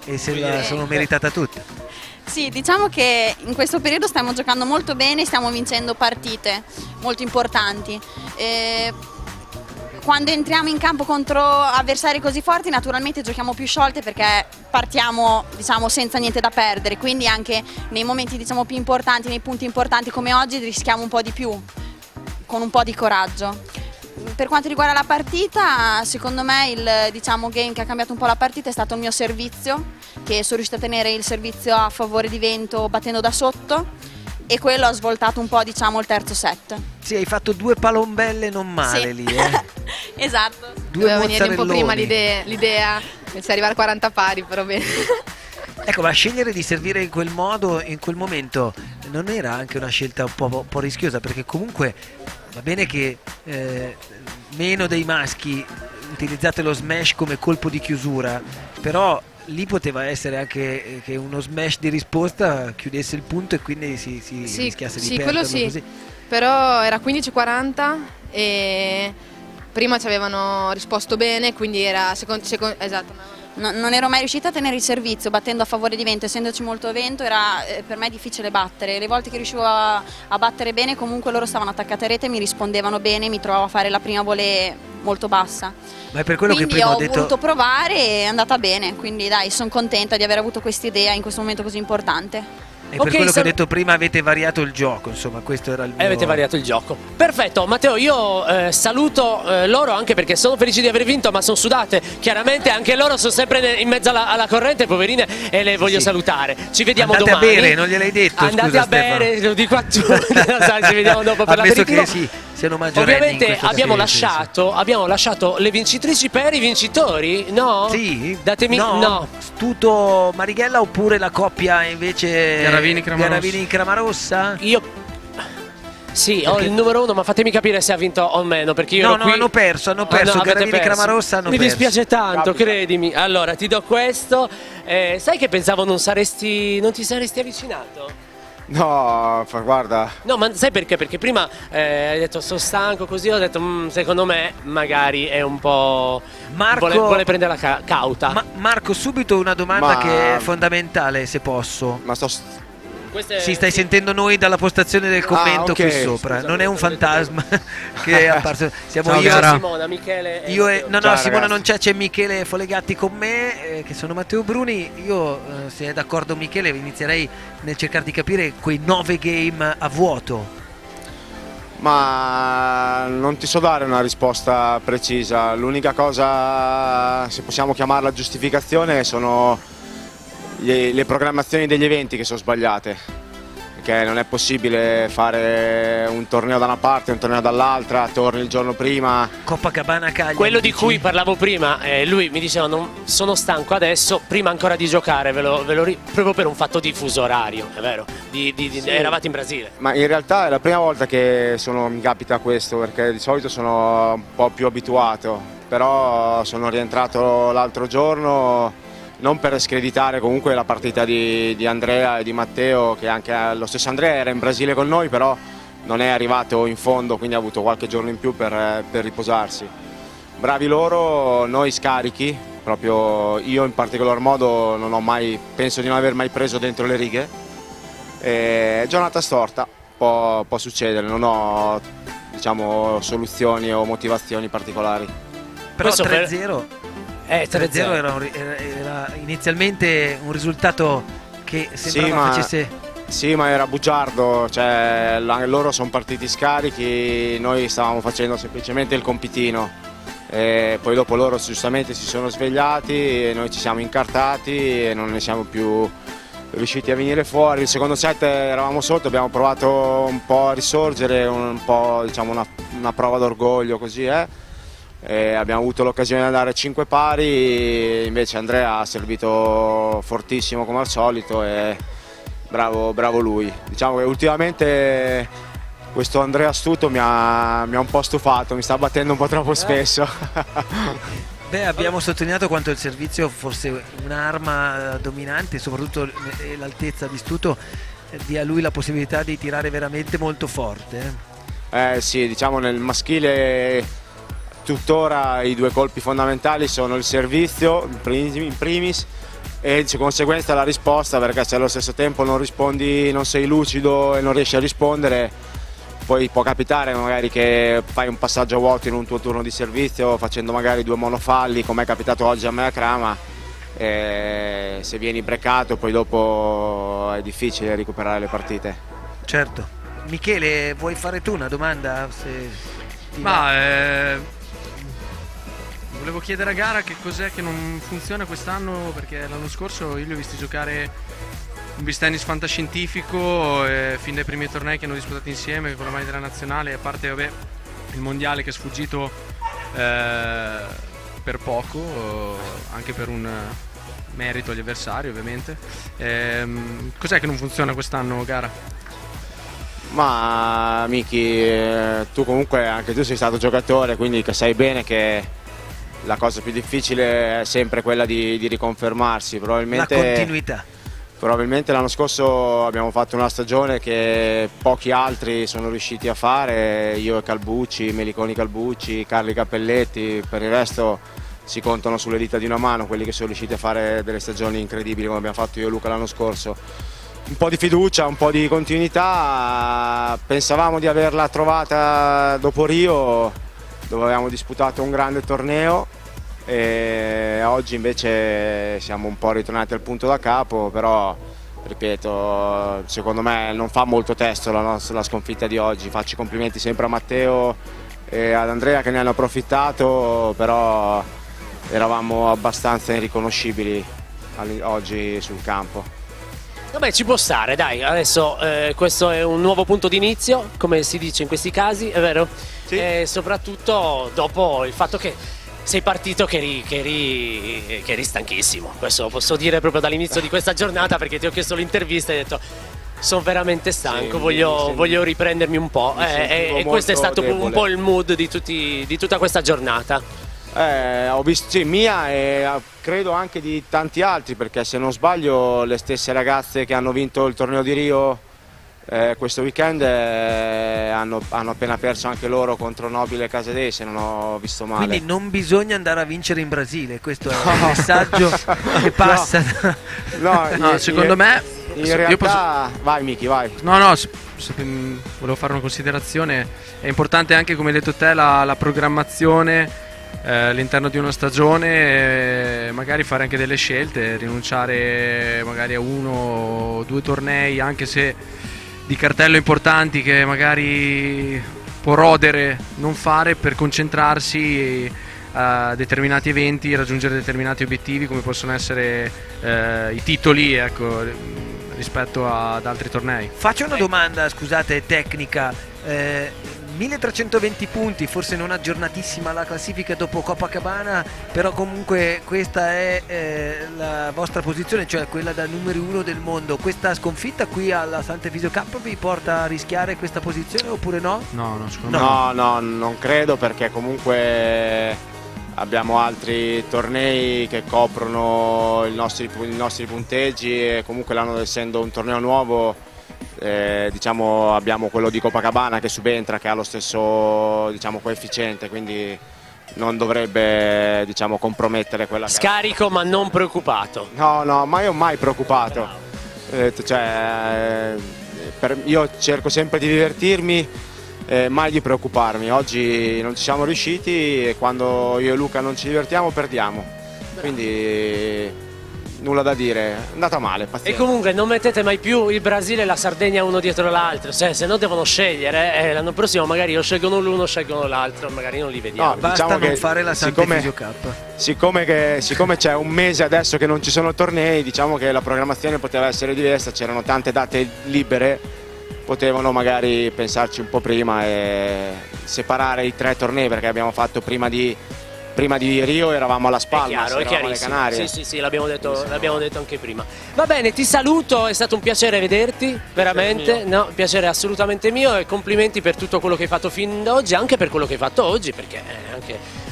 e se la sono meritata tutta. Sì, diciamo che in questo periodo stiamo giocando molto bene, stiamo vincendo partite molto importanti. Quando entriamo in campo contro avversari così forti, naturalmente giochiamo più sciolte perché partiamo, diciamo, senza niente da perdere, quindi anche nei momenti, diciamo, più importanti, nei punti importanti come oggi, rischiamo un po' di più, con un po' di coraggio. Per quanto riguarda la partita, secondo me il game che ha cambiato un po' la partita è stato il mio servizio, che sono riuscita a tenere il servizio a favore di Vento battendo da sotto, e quello ha svoltato un po', diciamo, il terzo set. Sì, hai fatto 2 palombelle non male Sì. lì, Esatto. Doveva venire un po' prima mozzarelloni. l'idea, se arrivare a 40 pari, però bene. Ecco, ma scegliere di servire in quel modo, in quel momento, non era anche una scelta un po' rischiosa? Perché comunque va bene che meno dei maschi utilizzate lo smash come colpo di chiusura, però lì poteva essere anche che uno smash di risposta chiudesse il punto e quindi si rischiasse di perderlo quello sì. così. Però era 15-40 e prima ci avevano risposto bene, quindi era esatto. Non ero mai riuscita a tenere il servizio battendo a favore di Vento, essendoci molto vento era per me difficile battere. Le volte che riuscivo a battere bene, comunque loro stavano attaccate a rete, mi rispondevano bene, mi trovavo a fare la prima volée molto bassa. Ma è per quello Quindi che prima ho ho detto voluto provare e è andata bene, quindi dai, sono contenta di aver avuto questa idea in questo momento così importante. e per quello che ho detto prima avete variato il gioco, insomma, questo era il mio... Avete variato il gioco. Perfetto, Matteo, io saluto loro anche perché sono felici di aver vinto, ma sono sudate. Chiaramente anche loro sono sempre in mezzo alla corrente, poverine, e le voglio salutare. Ci vediamo Andate domani. a bere, non gliel'hai detto, Andate scusa, a bere, Stefano. lo dico a tutti. Ci vediamo dopo per Ammesso l'aperitivo. che sì, siano maggiorenni in Ovviamente questo abbiamo senso. lasciato le vincitrici per i vincitori, no? Sì? Datemi no. Stuto Marighella oppure la coppia invece Garavini-Cramarossa? Io sì, ho il numero 1, ma fatemi capire se ha vinto o meno, perché io ero qui... hanno perso, avete Garavini perso. Cramarossa hanno Mi perso. dispiace tanto, Capita. credimi. Allora, ti do questo. Sai che pensavo non ti saresti avvicinato? No, guarda. No, ma sai perché? Perché prima hai detto sono stanco, così ho detto secondo me magari è un po'... Marco- vuole prendere la cauta. Marco, subito una domanda Ma- che è fondamentale, se posso. Ma sto... Sì, stai sentendo noi dalla postazione del commento ok. qui sopra. Non è un fantasma che è apparso. Siamo Ciao, io, cara. Simona, Michele e io e, Matteo. no, Ciao, Simona ragazzi. non c'è Michele Folegatti con me, che sono Matteo Bruni. Io, se è d'accordo Michele, inizierei nel cercare di capire quei 9 game a vuoto. Ma non ti so dare una risposta precisa. L'unica cosa, se possiamo chiamarla giustificazione, sono le programmazioni degli eventi che sono sbagliate. Perché non è possibile fare un torneo da una parte e un torneo dall'altra, torni il giorno prima. Copacabana Cagliari. Quello di cui parlavo prima, lui mi diceva sono stanco adesso, prima ancora di giocare, proprio per un fatto di fuso orario, è vero? Sì. Eravate in Brasile. Ma in realtà è la prima volta che mi capita questo, perché di solito sono un po' più abituato. Però sono rientrato l'altro giorno non per screditare comunque la partita di Andrea e di Matteo, che anche lo stesso Andrea era in Brasile con noi, però non è arrivato in fondo, quindi ha avuto qualche giorno in più per riposarsi. Bravi loro, noi scarichi, proprio io in particolar modo non ho mai, penso di non aver mai preso dentro le righe. Giornata storta, può succedere, non ho diciamo soluzioni o motivazioni particolari. Però 3-0 era inizialmente un risultato che sembrava facesse... Sì, ma era bugiardo, cioè loro sono partiti scarichi, noi stavamo facendo semplicemente il compitino. Poi dopo loro giustamente si sono svegliati e noi ci siamo incartati e non ne siamo più riusciti a venire fuori. Il secondo set eravamo sotto, abbiamo provato un po' a risorgere, un po' diciamo una prova d'orgoglio così, abbiamo avuto l'occasione di andare a 5 pari, invece Andrea ha servito fortissimo come al solito e bravo lui. Diciamo che ultimamente questo Andrea astuto mi ha un po' stufato, mi sta battendo un po' troppo spesso. Beh, abbiamo sottolineato quanto il servizio fosse un'arma dominante, soprattutto l'altezza di Stuto dia a lui la possibilità di tirare veramente molto forte. Sì, diciamo nel maschile tuttora i due colpi fondamentali sono il servizio in primis e di conseguenza la risposta, perché se allo stesso tempo non rispondi, non sei lucido e non riesci a rispondere, poi può capitare magari che fai un passaggio a vuoto in un tuo turno di servizio facendo magari 2 monofalli, come è capitato oggi a me a Crama, e se vieni brecato poi dopo è difficile recuperare le partite. Certo. Michele, vuoi fare tu una domanda? Volevo chiedere a gara che cos'è che non funziona quest'anno, perché l'anno scorso io li ho visti giocare un beach tennis fantascientifico fin dai primi tornei che hanno disputato insieme con la maglia della nazionale, a parte il mondiale che è sfuggito per poco, anche per un merito agli avversari ovviamente. Cos'è che non funziona quest'anno gara? Ma Miki, tu comunque anche tu sei stato giocatore, quindi sai bene che la cosa più difficile è sempre quella di riconfermarsi. La continuità. Probabilmente l'anno scorso abbiamo fatto una stagione che pochi altri sono riusciti a fare, io e Calbucci, Meliconi Calbucci, Carli Cappelletti, per il resto si contano sulle dita di una mano quelli che sono riusciti a fare delle stagioni incredibili come abbiamo fatto io e Luca l'anno scorso. Un po' di fiducia, un po' di continuità, pensavamo di averla trovata dopo Rio, dove avevamo disputato un grande torneo, e oggi invece siamo un po' ritornati al punto da capo, però ripeto, secondo me non fa molto testo la sconfitta di oggi. Faccio i complimenti sempre a Matteo e ad Andrea che ne hanno approfittato, però eravamo abbastanza irriconoscibili oggi sul campo. Vabbè, ci può stare, dai, adesso questo è un nuovo punto d'inizio, come si dice in questi casi, è vero? Sì. E soprattutto dopo il fatto che sei partito che eri stanchissimo, questo lo posso dire proprio dall'inizio di questa giornata, perché ti ho chiesto l'intervista e hai detto sono veramente stanco, voglio riprendermi un po', e questo è stato un po' il mood di tutta questa giornata. Ho visto mia e credo anche di tanti altri, perché se non sbaglio le stesse ragazze che hanno vinto il torneo di Rio questo weekend hanno appena perso anche loro contro Nobile e Casadei, se non ho visto male. Quindi non bisogna andare a vincere in Brasile, questo è il messaggio che passa. No, secondo me in realtà vai Miki, vai. No, volevo fare una considerazione, è importante anche, come hai detto te, la programmazione all'interno di una stagione, magari fare anche delle scelte, rinunciare magari a 1 o 2 tornei, anche se di cartello importanti, che magari può rodere non fare, per concentrarsi a determinati eventi, raggiungere determinati obiettivi come possono essere i titoli, ecco, rispetto ad altri tornei. Faccio una domanda, scusate, tecnica. 1320 punti, forse non aggiornatissima la classifica dopo Copacabana, però comunque questa è la vostra posizione, cioè quella da numero 1 del mondo. Questa sconfitta qui alla Sant'Efisio Cup vi porta a rischiare questa posizione oppure no? No, non credo, perché comunque abbiamo altri tornei che coprono i nostri punteggi e comunque l'anno essendo un torneo nuovo diciamo abbiamo quello di Copacabana che subentra, che ha lo stesso diciamo coefficiente, quindi non dovrebbe diciamo compromettere quella Scarico ma non preoccupato. No, ma io mai preoccupato. Io cerco sempre di divertirmi, mai di preoccuparmi. Oggi non ci siamo riusciti e quando io e Luca non ci divertiamo perdiamo, quindi nulla da dire, è andata male, pazienza. E comunque non mettete mai più il Brasile e la Sardegna uno dietro l'altro, se no devono scegliere, l'anno prossimo magari o scelgono l'uno o scelgono l'altro, magari non li vediamo. No, basta diciamo non fare la Santa Fisio Cup. Siccome c'è un mese adesso che non ci sono tornei, diciamo che la programmazione poteva essere diversa, c'erano tante date libere, potevano magari pensarci un po' prima e separare i 3 tornei, perché abbiamo fatto prima di Rio eravamo alla Spalma, eravamo alle Canarie. Sì, l'abbiamo detto anche prima. Va bene, ti saluto, è stato un piacere vederti, veramente, no, piacere assolutamente mio e complimenti per tutto quello che hai fatto fin da oggi, anche per quello che hai fatto oggi, perché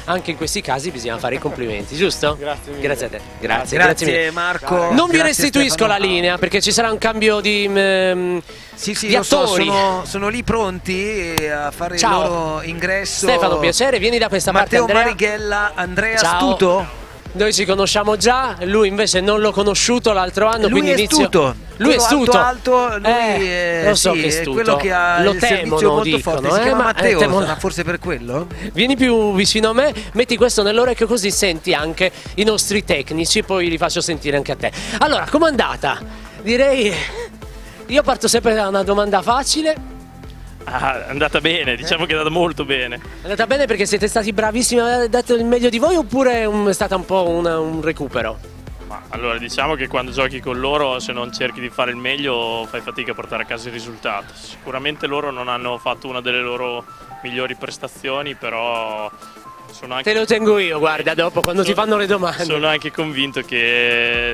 anche in questi casi bisogna fare i complimenti, giusto? Grazie mille. Grazie a te. Grazie Marco. Non vi restituisco la linea perché ci sarà un cambio di Sì, lo so, sono lì pronti a fare il loro ingresso. Stefano, piacere, vieni da questa parte. Matteo Marighella, Andrea Stuto. Noi ci conosciamo già, lui invece non l'ho conosciuto l'altro anno, lui quindi è Stuto. Lui è Stuto. Alto, lui lo so sì, che è è Stuto. quello che ha lo il temono, servizio molto dicono, forte. Si chiama Matteo, ma forse per quello? Vieni più vicino a me, metti questo nell'orecchio così senti anche i nostri tecnici, poi li faccio sentire anche a te. Allora, com'è andata? Direi, io parto sempre da una domanda facile. È andata bene, diciamo che è andata molto bene. È andata bene perché siete stati bravissimi, avete dato il meglio di voi oppure è stato un po' un recupero? Allora, diciamo che quando giochi con loro, se non cerchi di fare il meglio, fai fatica a portare a casa il risultato. Sicuramente loro non hanno fatto una delle loro migliori prestazioni, però sono anche... Te lo tengo io, guarda, dopo quando ti fanno le domande. Sono anche convinto che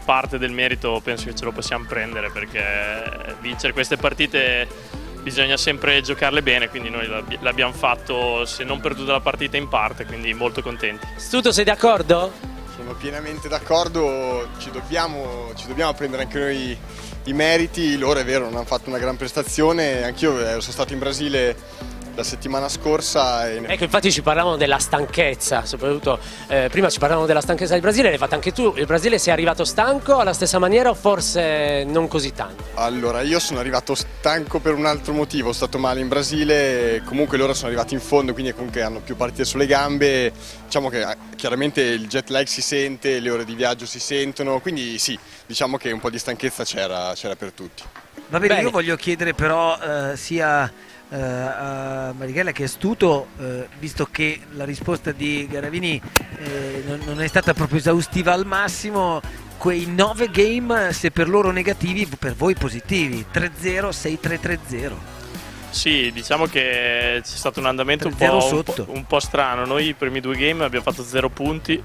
parte del merito penso che ce lo possiamo prendere, perché vincere queste partite bisogna sempre giocarle bene, quindi noi l'abbiamo fatto, se non per tutta la partita, in parte, quindi molto contenti. Stuto, sei d'accordo? Sono pienamente d'accordo, ci dobbiamo prendere anche noi i meriti. Loro è vero, non hanno fatto una gran prestazione, anch'io sono stato in Brasile la settimana scorsa. Ecco, infatti ci parlavano della stanchezza, soprattutto prima ci parlavano della stanchezza del Brasile, l'hai fatta anche tu. Il Brasile sei arrivato stanco alla stessa maniera o forse non così tanto? Allora, io sono arrivato stanco per un altro motivo, sono stato male in Brasile, comunque loro sono arrivati in fondo, quindi comunque hanno più partite sulle gambe. Diciamo che chiaramente il jet lag si sente, le ore di viaggio si sentono, quindi sì, diciamo che un po' di stanchezza c'era per tutti. Va bene, io voglio chiedere però sia a Marighella che è Stuto, visto che la risposta di Garavini non è stata proprio esaustiva al massimo, quei 9 game, se per loro negativi, per voi positivi, 3-0, 6-3, 3-0. Sì, diciamo che c'è stato un andamento un po' strano. Noi i primi 2 game abbiamo fatto 0 punti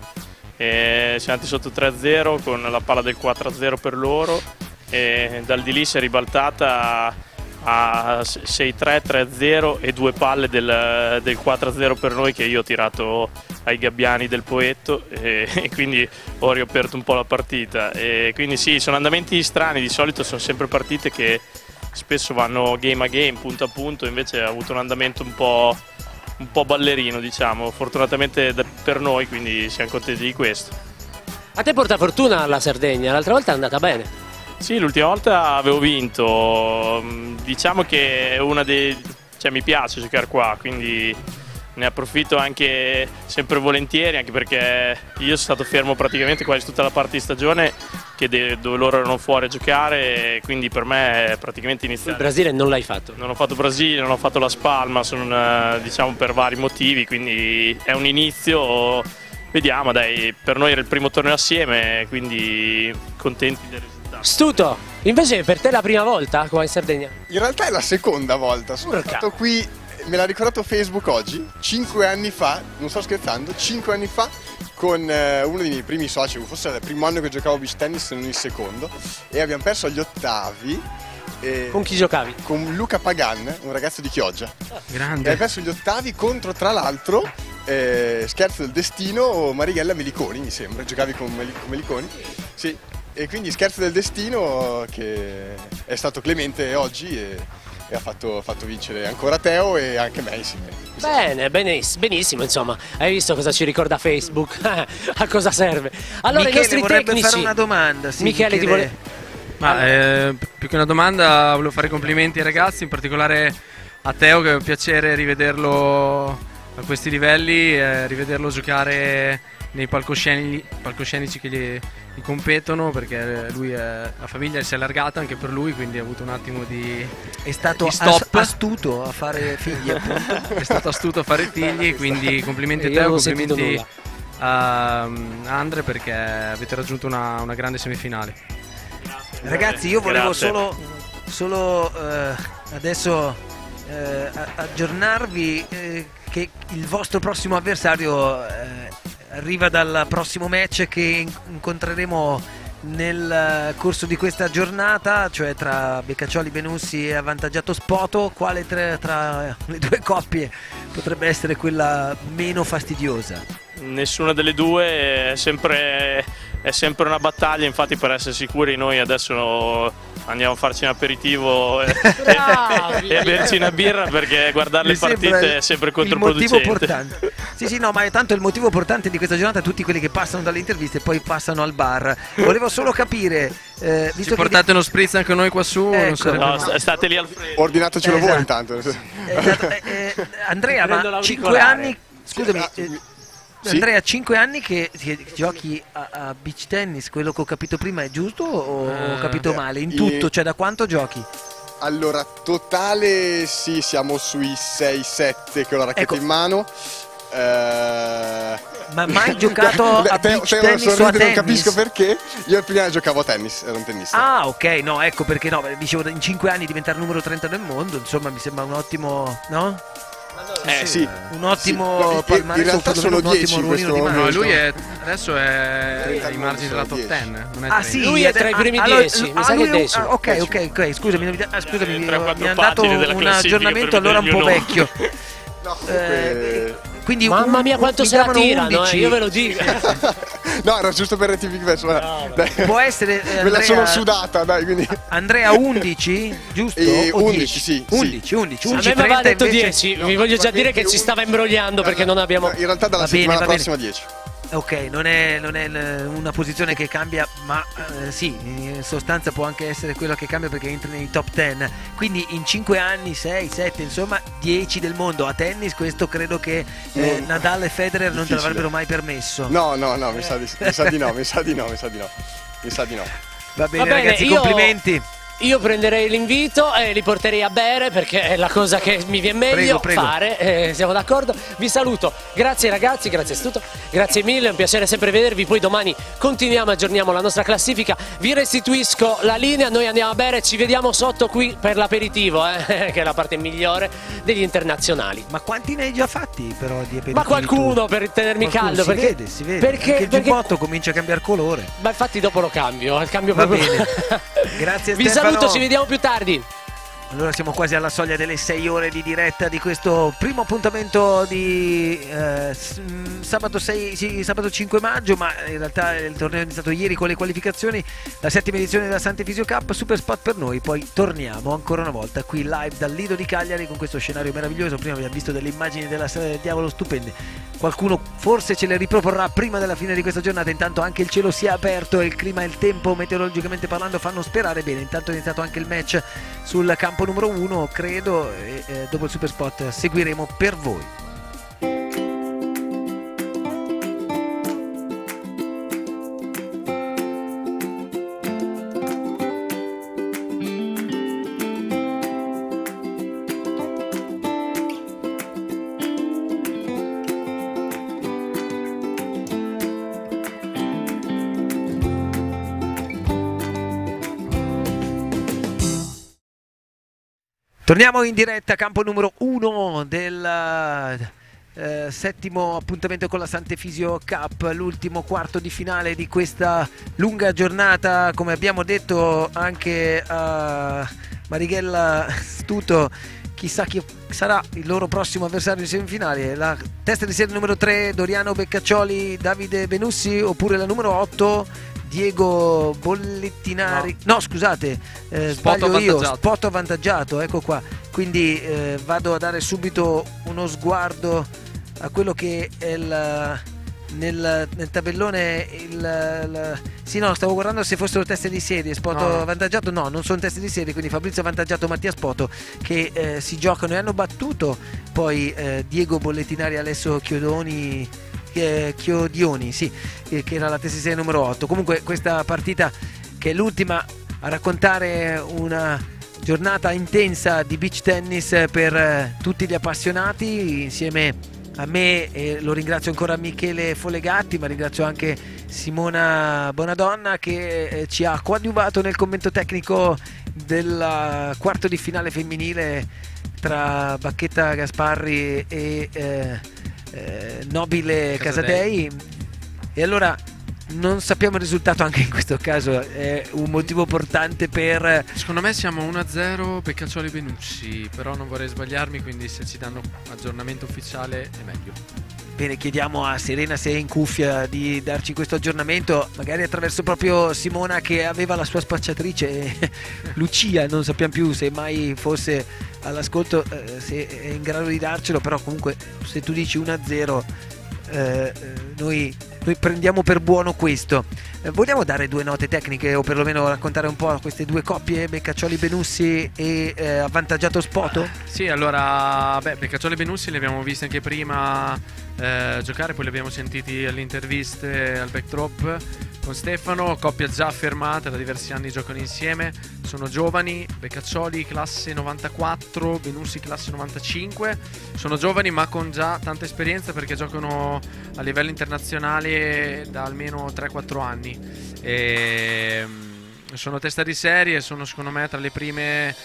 e siamo andati sotto 3-0 con la palla del 4-0 per loro, e dal di lì si è ribaltata a 6-3, 3-0 e 2 palle del 4-0 per noi, che io ho tirato ai gabbiani del Poetto, e quindi ho riaperto un po' la partita. E quindi sì, sono andamenti strani, di solito sono sempre partite che spesso vanno game a game, punto a punto, invece ha avuto un andamento un po' ballerino, diciamo, fortunatamente per noi, quindi siamo contenti di questo. A te porta fortuna alla Sardegna, l'altra volta è andata bene. Sì, l'ultima volta avevo vinto, diciamo che è mi piace giocare qua, quindi ne approfitto anche sempre volentieri, anche perché io sono stato fermo praticamente quasi tutta la parte di stagione dove loro erano fuori a giocare, quindi per me è praticamente iniziato. Il Brasile non l'hai fatto? Non ho fatto Brasile, non ho fatto la Spalma, diciamo per vari motivi, quindi è un inizio, vediamo, dai, per noi era il primo torneo assieme, quindi contenti del risultato. Stuto, invece per te è la prima volta qua in Sardegna? In realtà è la seconda volta, sono stato qui, me l'ha ricordato Facebook oggi, 5 anni fa, non sto scherzando, 5 anni fa, con uno dei miei primi soci, forse era il primo anno che giocavo a beach tennis, non il secondo, e abbiamo perso agli ottavi. Con chi giocavi? Con Luca Pagan, un ragazzo di Chioggia. Grande. E abbiamo perso gli ottavi contro, tra l'altro, scherzo del destino, Marighella Meliconi mi sembra, giocavi con Meliconi, sì, e quindi scherzo del destino che è stato clemente oggi e ha fatto vincere ancora Teo e anche me insieme. Bene, benissimo, insomma, hai visto cosa ci ricorda Facebook? A cosa serve? Allora Michele i nostri vorrebbe tecnici... fare una domanda, sì, Michele ti vuole... Più che una domanda, volevo fare i complimenti ai ragazzi, in particolare a Teo, che è un piacere rivederlo a questi livelli, rivederlo giocare nei palcoscenici che gli competono, perché lui la famiglia si è allargata anche per lui, quindi ha avuto un attimo di è stato stop. astuto a fare figli, appunto. È stato astuto a fare figli, quindi complimenti a Teo, complimenti a Andre, perché avete raggiunto una grande semifinale. Ragazzi, io volevo solo adesso aggiornarvi che il vostro prossimo avversario arriva dal prossimo match che incontreremo nel corso di questa giornata, cioè tra Beccaccioli Benussi e Avvantaggiato Spoto. Quale tra le due coppie potrebbe essere quella meno fastidiosa? Nessuna delle due, è sempre una battaglia, infatti per essere sicuri noi adesso andiamo a farci un aperitivo e a berci una birra, perché guardare le partite è sempre controproducente. Il motivo portante. Sì, no, ma tanto il motivo portante di questa giornata è tutti quelli che passano dalle interviste e poi passano al bar. Volevo solo capire, visto se portate uno spritz anche noi qua su, ecco, non no, state lì al freddo. Ordinatecelo voi intanto. Andrea, ma 5 anni, scusami, Andrea, 5 anni che giochi a beach tennis, quello che ho capito prima è giusto o ho capito male? In tutto, cioè da quanto giochi? Allora, totale sì, siamo sui 6-7 con la racchetta in mano. Ma mai giocato a beach tennis o a tennis? Non capisco perché. Io prima giocavo a tennis, ero un tennista. Ah, ok, no, ecco perché no, dicevo in 5 anni diventare numero 30 nel mondo, insomma mi sembra un ottimo, no? Sì, un ottimo in realtà sono 10 in questo momento. No, lui adesso è ai margini della top 10, non è sì, lui è tra i primi 10, mi sa che è decimo. Ok, scusami, mi ha dato un aggiornamento allora un po' vecchio. Quindi mamma mia quanto se la tirano, io ve lo dico. No, era giusto per rettificare. Può essere me la sono sudata, dai, quindi. Andrea 11, giusto? 11, sì. 11. A me aveva detto 10, vi voglio già dire che ci stava imbrogliando perché non abbiamo. In realtà dalla settimana prossima 10. Ok, non è una posizione che cambia, ma sì, in sostanza può anche essere quella che cambia perché entri nei top 10. Quindi in 5 anni, 6, 7, insomma 10 del mondo a tennis. Questo credo che Nadal e Federer non te l'avrebbero mai permesso. No, mi sa di no. Va bene ragazzi, complimenti. Io prenderei l'invito e li porterei a bere, perché è la cosa che mi viene meglio fare, siamo d'accordo. Vi saluto, grazie ragazzi, grazie Astuto, grazie mille, è un piacere sempre vedervi. Poi domani continuiamo, aggiorniamo la nostra classifica. Vi restituisco la linea, noi andiamo a bere, ci vediamo sotto qui per l'aperitivo, che è la parte migliore degli internazionali. Ma quanti ne hai già fatti però di aperitivi? Ma qualcuno per tenermi caldo, perché si vede. Perché il giubbotto comincia a cambiare colore. Ma infatti dopo lo cambio, Va bene. Grazie Vi saluto, ci vediamo più tardi. Allora siamo quasi alla soglia delle 6 ore di diretta di questo primo appuntamento di sabato 5 maggio, ma in realtà il torneo è iniziato ieri con le qualificazioni, la 7ª edizione della Sant'Efisio Cup, super spot per noi. Poi torniamo ancora una volta qui live dal Lido di Cagliari con questo scenario meraviglioso. Prima abbiamo visto delle immagini della Strada del Diavolo stupende, qualcuno forse ce le riproporrà prima della fine di questa giornata. Intanto anche il cielo si è aperto e il clima e il tempo meteorologicamente parlando fanno sperare bene. Intanto è iniziato anche il match sul campo numero 1 credo, e dopo il super spot seguiremo per voi. Torniamo in diretta, campo numero 1 del settimo appuntamento con la Sant'Efisio Cup, l'ultimo quarto di finale di questa lunga giornata. Come abbiamo detto anche a Marighella Stuto, chissà chi sarà il loro prossimo avversario in semifinale. La testa di serie numero 3 Doriano Beccaccioli, Davide Benussi, oppure la numero 8 Diego Bollettinari. No, scusate, sbaglio io, spot avvantaggiato, ecco qua. Quindi vado a dare subito uno sguardo a quello che è nel tabellone. Sì, no, stavo guardando se fossero teste di serie. Spoto avvantaggiato, no, non sono teste di serie, quindi Fabrizio avvantaggiato, Mattia Spoto, che si giocano e hanno battuto poi Diego Bollettinari e Alessio Chiodioni, sì, che era la testa di serie numero 8. Comunque questa partita, che è l'ultima a raccontare una giornata intensa di beach tennis per tutti gli appassionati, insieme a me, e lo ringrazio ancora Michele Folegatti, ma ringrazio anche Simona Bonadonna che ci ha coadiuvato nel commento tecnico del quarto di finale femminile tra Bacchetta Gasparri e Nobile Casadei. E allora non sappiamo il risultato anche in questo caso, è un motivo portante per... Secondo me siamo 1-0 Beccaccioli Benussi, però non vorrei sbagliarmi, quindi se ci danno aggiornamento ufficiale è meglio. Bene, chiediamo a Serena, se è in cuffia, di darci questo aggiornamento, magari attraverso proprio Simona, che aveva la sua spacciatrice Lucia, non sappiamo più se mai fosse all'ascolto, se è in grado di darcelo, però comunque se tu dici 1-0 noi prendiamo per buono questo. Vogliamo dare due note tecniche, o perlomeno raccontare un po' queste due coppie, Beccaccioli Benussi e avvantaggiato Spoto? Sì, allora, Beccaccioli Benussi li abbiamo visti anche prima giocare, poi li abbiamo sentiti alle interviste al backdrop con Stefano. Coppia già affermata, da diversi anni giocano insieme, sono giovani. Beccaccioli classe 94, Benussi classe 95. Sono giovani ma con già tanta esperienza, perché giocano a livello internazionale da almeno 3-4 anni. Sono testa di serie, sono secondo me tra le prime,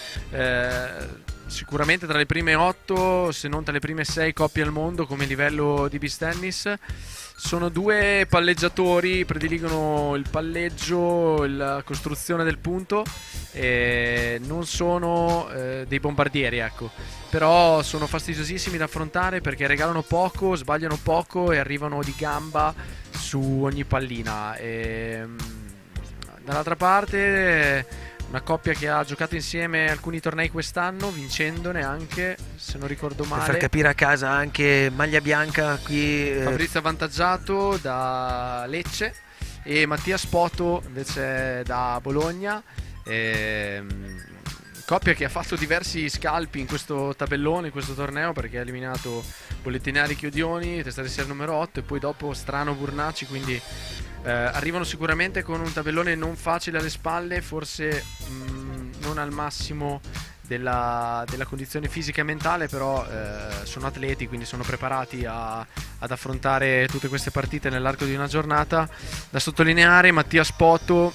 sicuramente tra le prime 8, se non tra le prime 6 coppie al mondo come livello di beach tennis. Sono due palleggiatori, prediligono il palleggio, la costruzione del punto, non sono dei bombardieri, ecco. Però sono fastidiosissimi da affrontare, perché regalano poco, sbagliano poco e arrivano di gamba su ogni pallina. Dall'altra parte una coppia che ha giocato insieme alcuni tornei quest'anno, vincendone anche, se non ricordo male. Per far capire a casa, anche maglia bianca qui. Fabrizio avvantaggiato da Lecce e Mattia Spoto invece da Bologna. Coppia che ha fatto diversi scalpi in questo tabellone, in questo torneo, perché ha eliminato Bollettinari Chiodioni, testa di serie numero 8, e poi dopo Strano Burnacci, quindi arrivano sicuramente con un tabellone non facile alle spalle, forse non al massimo della condizione fisica e mentale, però sono atleti, quindi sono preparati ad affrontare tutte queste partite nell'arco di una giornata. Da sottolineare Mattia Spoto,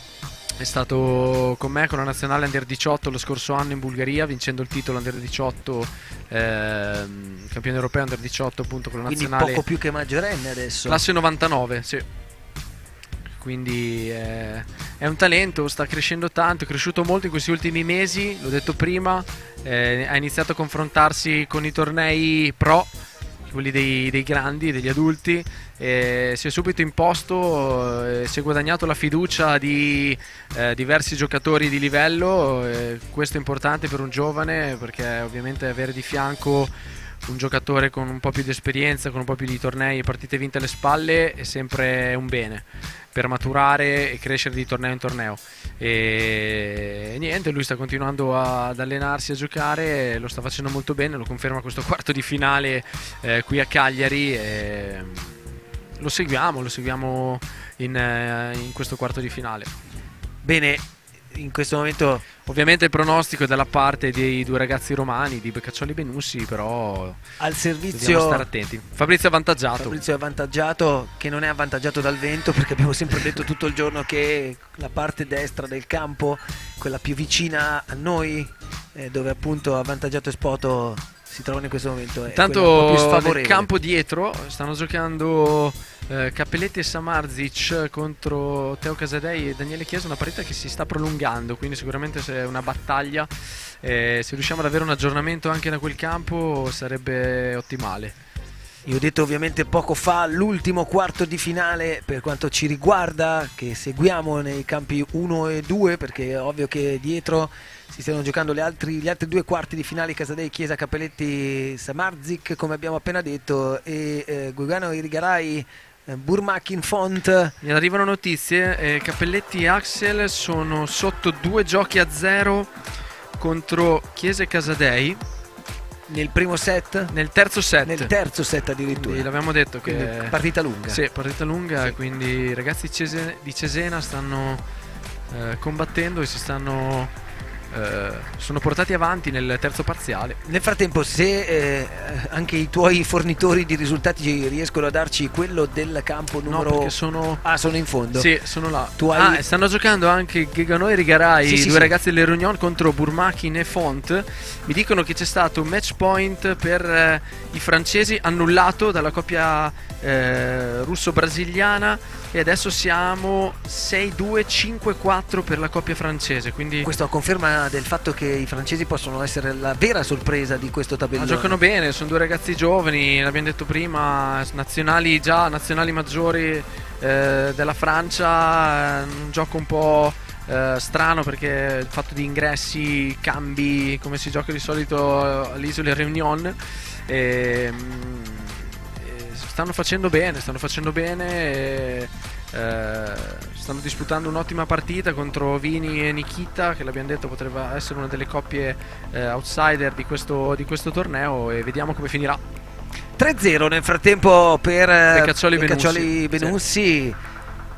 è stato con me con la nazionale Under 18 lo scorso anno in Bulgaria, vincendo il titolo Under 18, campione europeo Under 18 appunto con la nazionale. Quindi poco più che maggiorenne adesso. Classe 99, sì. Quindi è un talento, sta crescendo tanto, è cresciuto molto in questi ultimi mesi, l'ho detto prima, ha iniziato a confrontarsi con i tornei pro, quelli dei grandi, degli adulti, si è subito imposto, si è guadagnato la fiducia di diversi giocatori di livello. Questo è importante per un giovane, perché ovviamente avere di fianco un giocatore con un po' più di esperienza, con un po' più di tornei e partite vinte alle spalle è sempre un bene per maturare e crescere di torneo in torneo. E niente, lui sta continuando ad allenarsi, a giocare, lo sta facendo molto bene, lo conferma questo quarto di finale qui a Cagliari, e lo seguiamo in questo quarto di finale. Bene, in questo momento ovviamente il pronostico è dalla parte dei due ragazzi romani, di Beccaccioli Benussi, però al servizio dobbiamo stare attenti. Fabrizio è avvantaggiato, che non è avvantaggiato dal vento, perché abbiamo sempre detto tutto il giorno che la parte destra del campo, quella più vicina a noi, dove appunto avvantaggiato Spoto si trovano in questo momento è Intanto quella un po' più nel sfavorevole. campo dietro stanno giocando Cappelletti e Samardzic contro Teo Casadei e Daniele Chiesa, una partita che si sta prolungando, quindi sicuramente se è una battaglia, se riusciamo ad avere un aggiornamento anche da quel campo sarebbe ottimale. Io ho detto ovviamente poco fa l'ultimo quarto di finale per quanto ci riguarda, che seguiamo nei campi 1 e 2, perché è ovvio che dietro si stanno giocando gli altri 2 quarti di finale, Casadei, Chiesa, Cappelletti, Samardzic, come abbiamo appena detto, e Guigano, Irigaray, Burmakin, Font. Mi arrivano notizie, Cappelletti e Axel sono sotto 2-0 contro Chiesa e Casadei. Nel primo set? Nel terzo set. Nel terzo set addirittura. Quindi l'avevamo detto che quindi partita lunga. Sì, partita lunga, sì. Quindi i ragazzi di Cesena stanno combattendo e sono portati avanti nel terzo parziale. Nel frattempo, se anche i tuoi fornitori di risultati riescono a darci quello del campo numero... No, perché sono... Ah, sono in fondo. Sì, sono là. Tu hai... stanno giocando anche Guigano e Irigaray, sì, due ragazzi delle Reunion, contro Burmakin e Font. Mi dicono che c'è stato un match point per i francesi annullato dalla coppia russo-brasiliana e adesso siamo 6-2-5-4 per la coppia francese, quindi questo a conferma del fatto che i francesi possono essere la vera sorpresa di questo tabellone. Giocano bene, sono due ragazzi giovani, l'abbiamo detto prima, nazionali maggiori della Francia, un gioco un po' strano perché il fatto di ingressi, cambi, come si gioca di solito all'Isola Réunion, stanno facendo bene, stanno disputando un'ottima partita contro Vini e Nikita, che l'abbiamo detto potrebbe essere una delle coppie outsider di questo torneo, e vediamo come finirà. 3-0 nel frattempo per Beccaccioli Benussi, sì.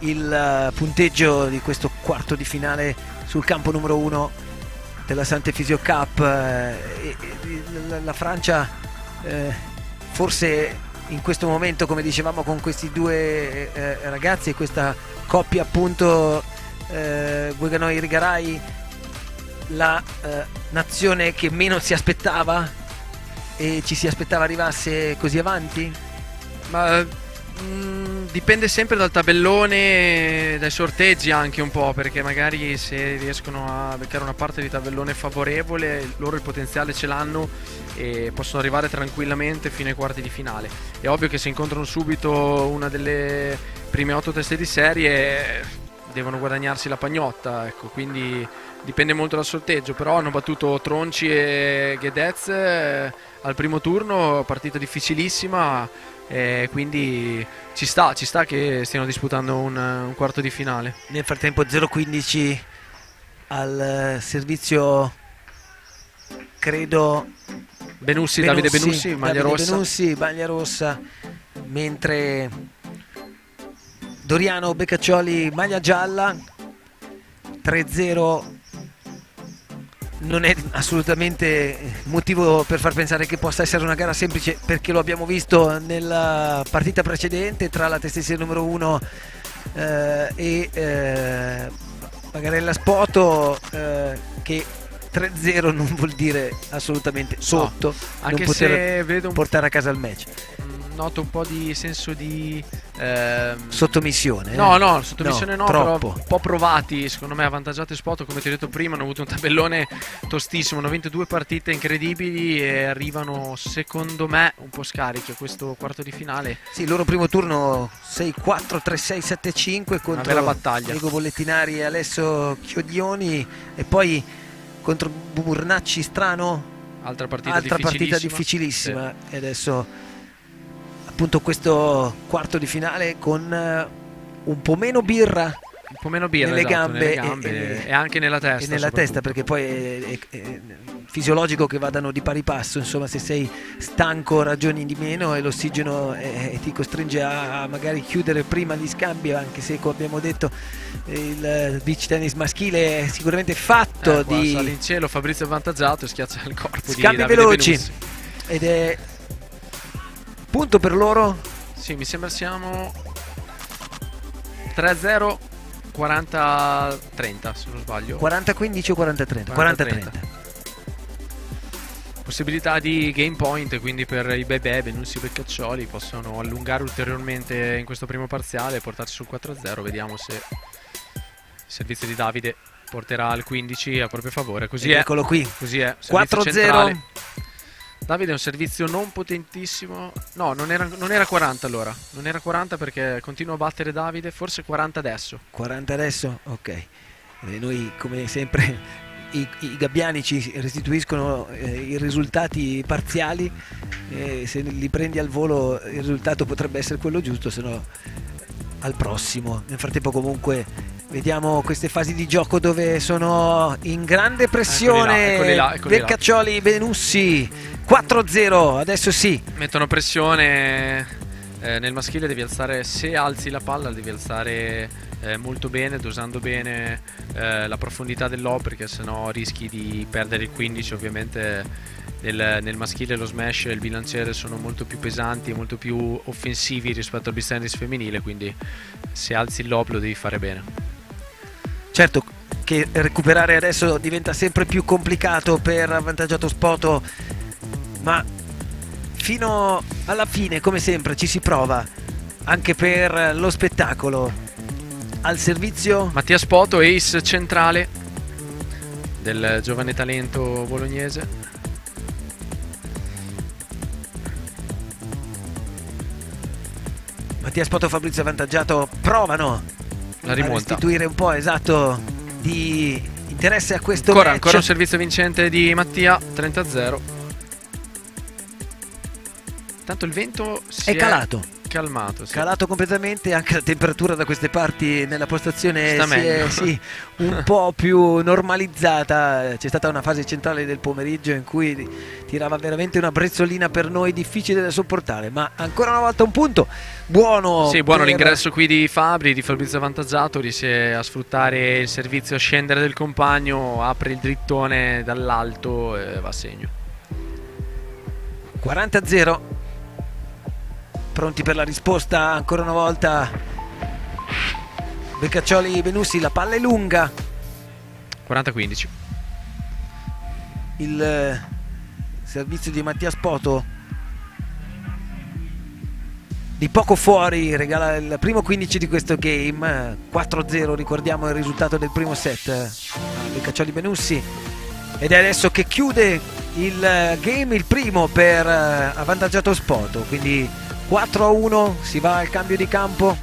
Il punteggio di questo quarto di finale sul campo numero 1 della Sant'Efisio Cup. La Francia forse in questo momento, come dicevamo, con questi due ragazzi e questa coppia appunto Guigano e Irigaray, la nazione che meno si aspettava e ci si aspettava arrivasse così avanti? Ma dipende sempre dal tabellone, dai sorteggi anche un po', perché magari se riescono a beccare una parte di tabellone favorevole, loro il potenziale ce l'hanno e possono arrivare tranquillamente fino ai quarti di finale. È ovvio che se incontrano subito una delle prime 8 teste di serie devono guadagnarsi la pagnotta, ecco, quindi dipende molto dal sorteggio, però hanno battuto Tronci e Ghedez al primo turno, partita difficilissima, quindi ci sta che stiano disputando un quarto di finale. Nel frattempo 0-15 al servizio, credo, Davide Benussi, maglia rossa. Benussi, maglia rossa, mentre Doriano Beccaccioli, maglia gialla. 3-0 non è assolutamente motivo per far pensare che possa essere una gara semplice, perché lo abbiamo visto nella partita precedente tra la testa di serie numero 1 e Magarella Spoto, che 3-0 non vuol dire assolutamente sotto, anche non poter se vedo portare a casa il match. Noto un po' di senso di sottomissione. No, sottomissione no, troppo. però un po' provati, secondo me avvantaggiati Spot, come ti ho detto prima, hanno avuto un tabellone tostissimo, hanno vinto 2 partite incredibili e arrivano secondo me un po' scarichi a questo quarto di finale. Sì, il loro primo turno 6-4, 3-6, 7-5 contro una bella battaglia. Diego Bollettinari e Alessio Chiodioni, e poi contro Burnacci Strano, altra partita difficilissima. Sì. E adesso appunto questo quarto di finale con un po' meno birra nelle gambe e anche nella testa. E nella testa, perché poi è fisiologico che vadano di pari passo, insomma, se sei stanco ragioni di meno e l'ossigeno ti costringe a magari chiudere prima gli scambi, anche se, come abbiamo detto, il beach tennis maschile è sicuramente fatto di... Sale in cielo, Fabrizio è avvantaggiato e schiaccia il corpo scambi veloci, ed è punto per loro. Sì, mi sembra siamo 3-0, 40-30 se non sbaglio. 40-15 o 40-30? 40-30. possibilità di game point, quindi per i Bebè, Benussi e Beccaccioli possono allungare ulteriormente in questo primo parziale e portarsi sul 4-0. Vediamo se il servizio di Davide porterà al 15 a proprio favore. Così è. Eccolo qui. Così è. 4-0. Davide è un servizio non potentissimo. No, non era 40 allora. Non era 40 perché continua a battere Davide. Forse 40 adesso. 40 adesso? Ok. Noi come sempre i gabbiani ci restituiscono i risultati parziali. Se li prendi al volo il risultato potrebbe essere quello giusto, se no al prossimo. Nel frattempo comunque vediamo queste fasi di gioco dove sono in grande pressione. Eccoli là. Beccaccioli, Benussi 4-0, adesso sì. Mettono pressione. Nel maschile devi alzare, se alzi la palla devi alzare molto bene, dosando bene la profondità del lob, perché sennò rischi di perdere il 15. Ovviamente nel maschile lo smash e il bilanciere sono molto più pesanti e molto più offensivi rispetto al beach tennis femminile, quindi se alzi il lob lo devi fare bene. Certo che recuperare adesso diventa sempre più complicato per Avvantaggiato Spoto, ma fino alla fine, come sempre, ci si prova anche per lo spettacolo. Al servizio Mattia Spoto, ace centrale del giovane talento bolognese. Mattia Spoto, Fabrizio Avvantaggiato provano la a rimonta, restituire un po' di interesse a questo match. Ancora un servizio vincente di Mattia, 30-0. Tanto il vento si è calmato. Calmato, sì. Calato completamente, anche la temperatura da queste parti nella postazione si è un po' più normalizzata. C'è stata una fase centrale del pomeriggio in cui tirava veramente una brezzolina per noi difficile da sopportare, ma ancora una volta un punto buono. Sì, buono l'ingresso qui di Fabrizio Avvantaggiato, riesce a sfruttare il servizio, a scendere del compagno, apre il drittone dall'alto e va a segno. 40-0. Pronti per la risposta ancora una volta. Beccaccioli, Benussi, la palla è lunga. 40-15. Il servizio di Mattia Spoto di poco fuori regala il primo 15 di questo game. 4-0, ricordiamo il risultato del primo set. Beccaccioli, Benussi. Ed è adesso che chiude il game, il primo per Avvantaggiato Spoto, quindi 4-1, si va al cambio di campo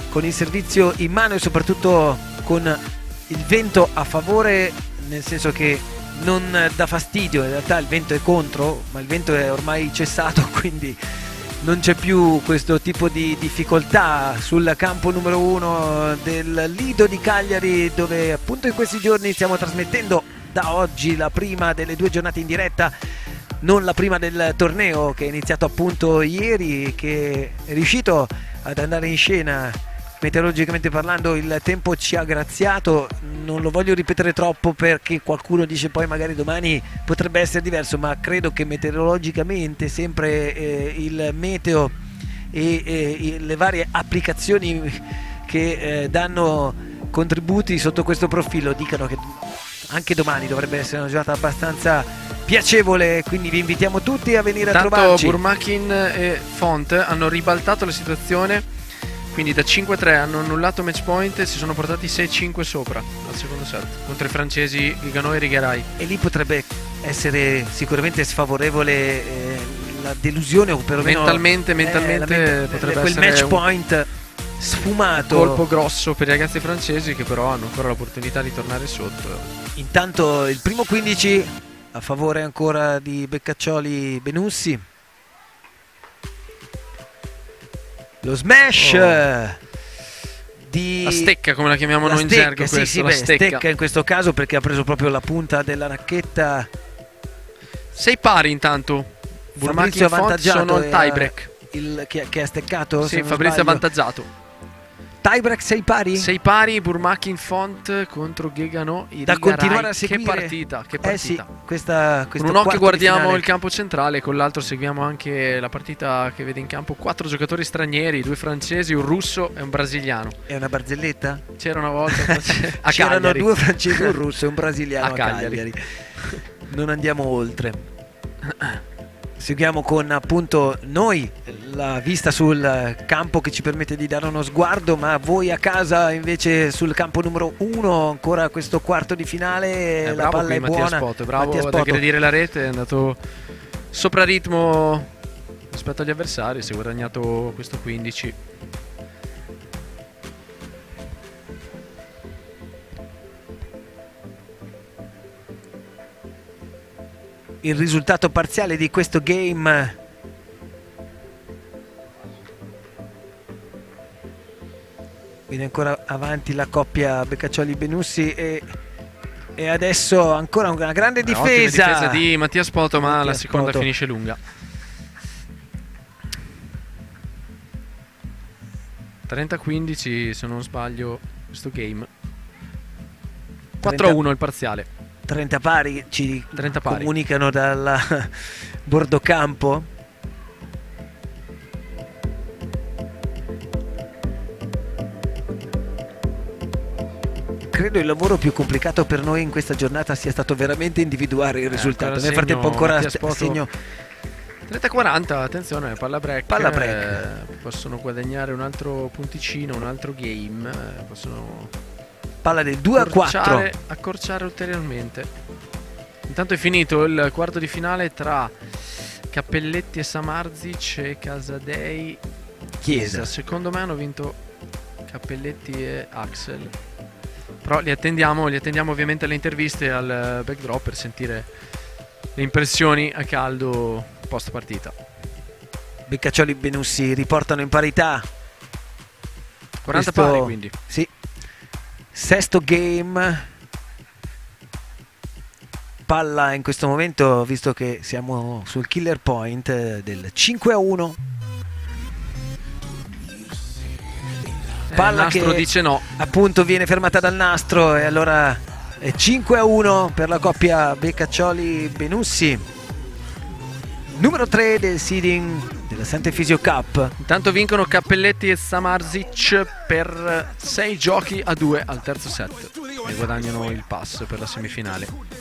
con il servizio in mano e soprattutto con il vento a favore, nel senso che non dà fastidio, in realtà il vento è contro, ma il vento è ormai cessato, quindi non c'è più questo tipo di difficoltà sul campo numero 1 del Lido di Cagliari, dove appunto in questi giorni stiamo trasmettendo da oggi la prima delle 2 giornate in diretta, non la prima del torneo che è iniziato appunto ieri, che è riuscito ad andare in scena. Meteorologicamente parlando il tempo ci ha graziato, non lo voglio ripetere troppo perché qualcuno dice poi magari domani potrebbe essere diverso, ma credo che meteorologicamente sempre il meteo e le varie applicazioni che danno contributi sotto questo profilo dicano che anche domani dovrebbe essere una giornata abbastanza piacevole, quindi vi invitiamo tutti a venire a trovarci. Burmakin e Font hanno ribaltato la situazione, quindi da 5-3 hanno annullato match point e si sono portati 6-5 sopra al secondo set contro i francesi Guiganò e Righerai. E lì potrebbe essere sicuramente sfavorevole la delusione, o perlomeno mentalmente potrebbe quel essere match point sfumato, colpo grosso per i ragazzi francesi che però hanno ancora l'opportunità di tornare sotto. Intanto il primo 15 a favore ancora di Beccaccioli, Benussi. Lo smash di la stecca, come la chiamiamo noi in gergo, stecca in questo caso perché ha preso proprio la punta della racchetta. 6 pari intanto. Fabrizio Avvantaggiato sono al tie break. Che ha steccato? Sì, Fabrizio Avvantaggiato. Tie break 6 pari? 6 pari, Burmakin Font contro Guiganò. Da continuare a seguire. Che partita, che partita. Sì, con un occhio guardiamo il campo centrale, con l'altro seguiamo anche la partita che vede in campo 4 giocatori stranieri, 2 francesi, un russo e un brasiliano. È una barzelletta? C'era una volta a c'erano 2 francesi, un russo e un brasiliano a Cagliari. Non andiamo oltre. seguiamo con appunto noi la vista sul campo che ci permette di dare uno sguardo, ma voi a casa invece sul campo numero 1 ancora questo quarto di finale, la palla è buona. Bravo ad aggredire la rete, è andato sopra ritmo rispetto agli avversari, si è guadagnato questo 15. Il risultato parziale di questo game quindi ancora avanti la coppia Beccaccioli-Benussi e adesso ancora una grande difesa. Ottima difesa di Mattia Spoto, ma la seconda finisce lunga. 30-15 se non sbaglio questo game. 4-1 il parziale. 30 pari ci comunicano dal bordocampo. Credo il lavoro più complicato per noi in questa giornata sia stato veramente individuare il risultato. Nel frattempo ancora segno 30-40, attenzione, palla break. Palla break. Possono guadagnare un altro punticino, un altro game. Possono palla del 2-4. Accorciare ulteriormente. Intanto è finito il quarto di finale tra Cappelletti e Samarzic e Casadei Chiesa. Secondo me hanno vinto Cappelletti e Axel. Però li attendiamo ovviamente alle interviste al backdrop per sentire le impressioni a caldo post partita. Beccaccioli-Benussi riportano in parità 40 pari, quindi sì. Sesto game, palla in questo momento, visto che siamo sul killer point del 5-1. Palla nastro che dice no, appunto viene fermata dal nastro e allora è 5-1 per la coppia Beccaccioli-Benussi, numero 3 del seeding della Sant'Efisio Cup. Intanto vincono Cappelletti e Samarzic per 6 giochi a 2 al terzo set e guadagnano il pass per la semifinale.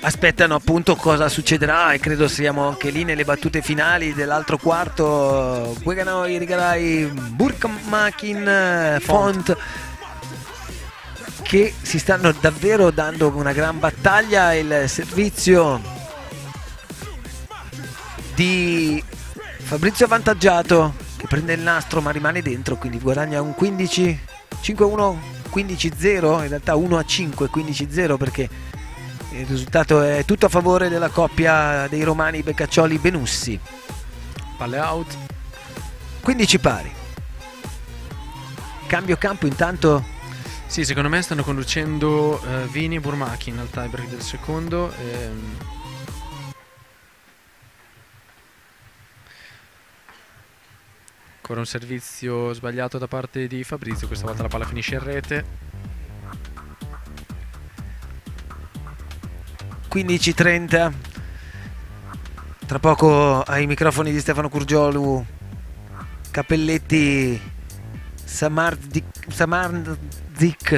Aspettano appunto cosa succederà e credo siamo anche lì nelle battute finali dell'altro quarto. Guegano Irigaray, Burkmakin, Font, che si stanno davvero dando una gran battaglia. Il servizio di Fabrizio avvantaggiato che prende il nastro ma rimane dentro, quindi guadagna un 15, 5-1, 15-0, in realtà 1-5, 15-0 perché il risultato è tutto a favore della coppia dei romani Beccaccioli-Benussi. Palle out. 15 pari. Cambio campo intanto. Sì, secondo me stanno conducendo Vini e Burmakin al tiebreak del secondo. Ancora un servizio sbagliato da parte di Fabrizio, questa volta la palla finisce in rete. 15-30. Tra poco ai microfoni di Stefano Curgiolu Cappelletti, Samarzic,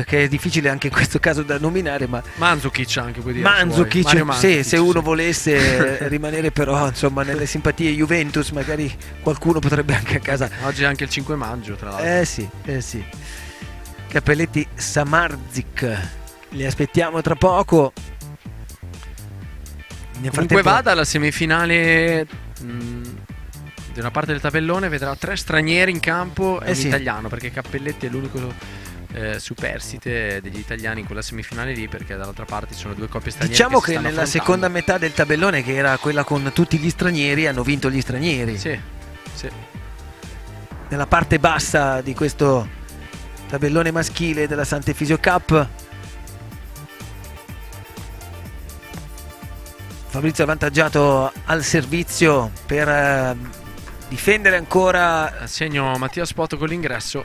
che è difficile anche in questo caso da nominare, ma Mandzukic anche puoi dire. Mandzukic, sì, se uno volesse rimanere però insomma nelle simpatie Juventus, magari qualcuno potrebbe anche a casa. Oggi è anche il 5 maggio tra l'altro. Sì. Cappelletti, Samarzic, li aspettiamo tra poco. Comunque vada la semifinale di una parte del tabellone vedrà 3 stranieri in campo e un italiano, perché Cappelletti è l'unico superstite degli italiani in quella semifinale lì, perché dall'altra parte ci sono 2 coppie straniere. Diciamo che nella seconda metà del tabellone, che era quella con tutti gli stranieri, hanno vinto gli stranieri. Sì. Nella parte bassa di questo tabellone maschile della Sant'Efisio Cup, Fabrizio avvantaggiato al servizio per difendere ancora. Segno Mattia Spoto con l'ingresso.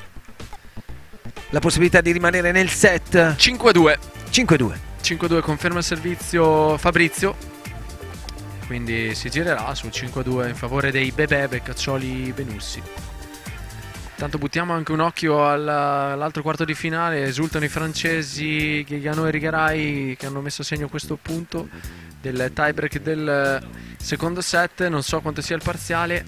La possibilità di rimanere nel set. 5-2 conferma il servizio Fabrizio, quindi si girerà sul 5-2 in favore dei bebè Beccaccioli-Benussi. Intanto buttiamo anche un occhio all'altro quarto di finale. Esultano i francesi Guegano e Irigaray, che hanno messo a segno questo punto del tiebreak del secondo set. Non so quanto sia il parziale.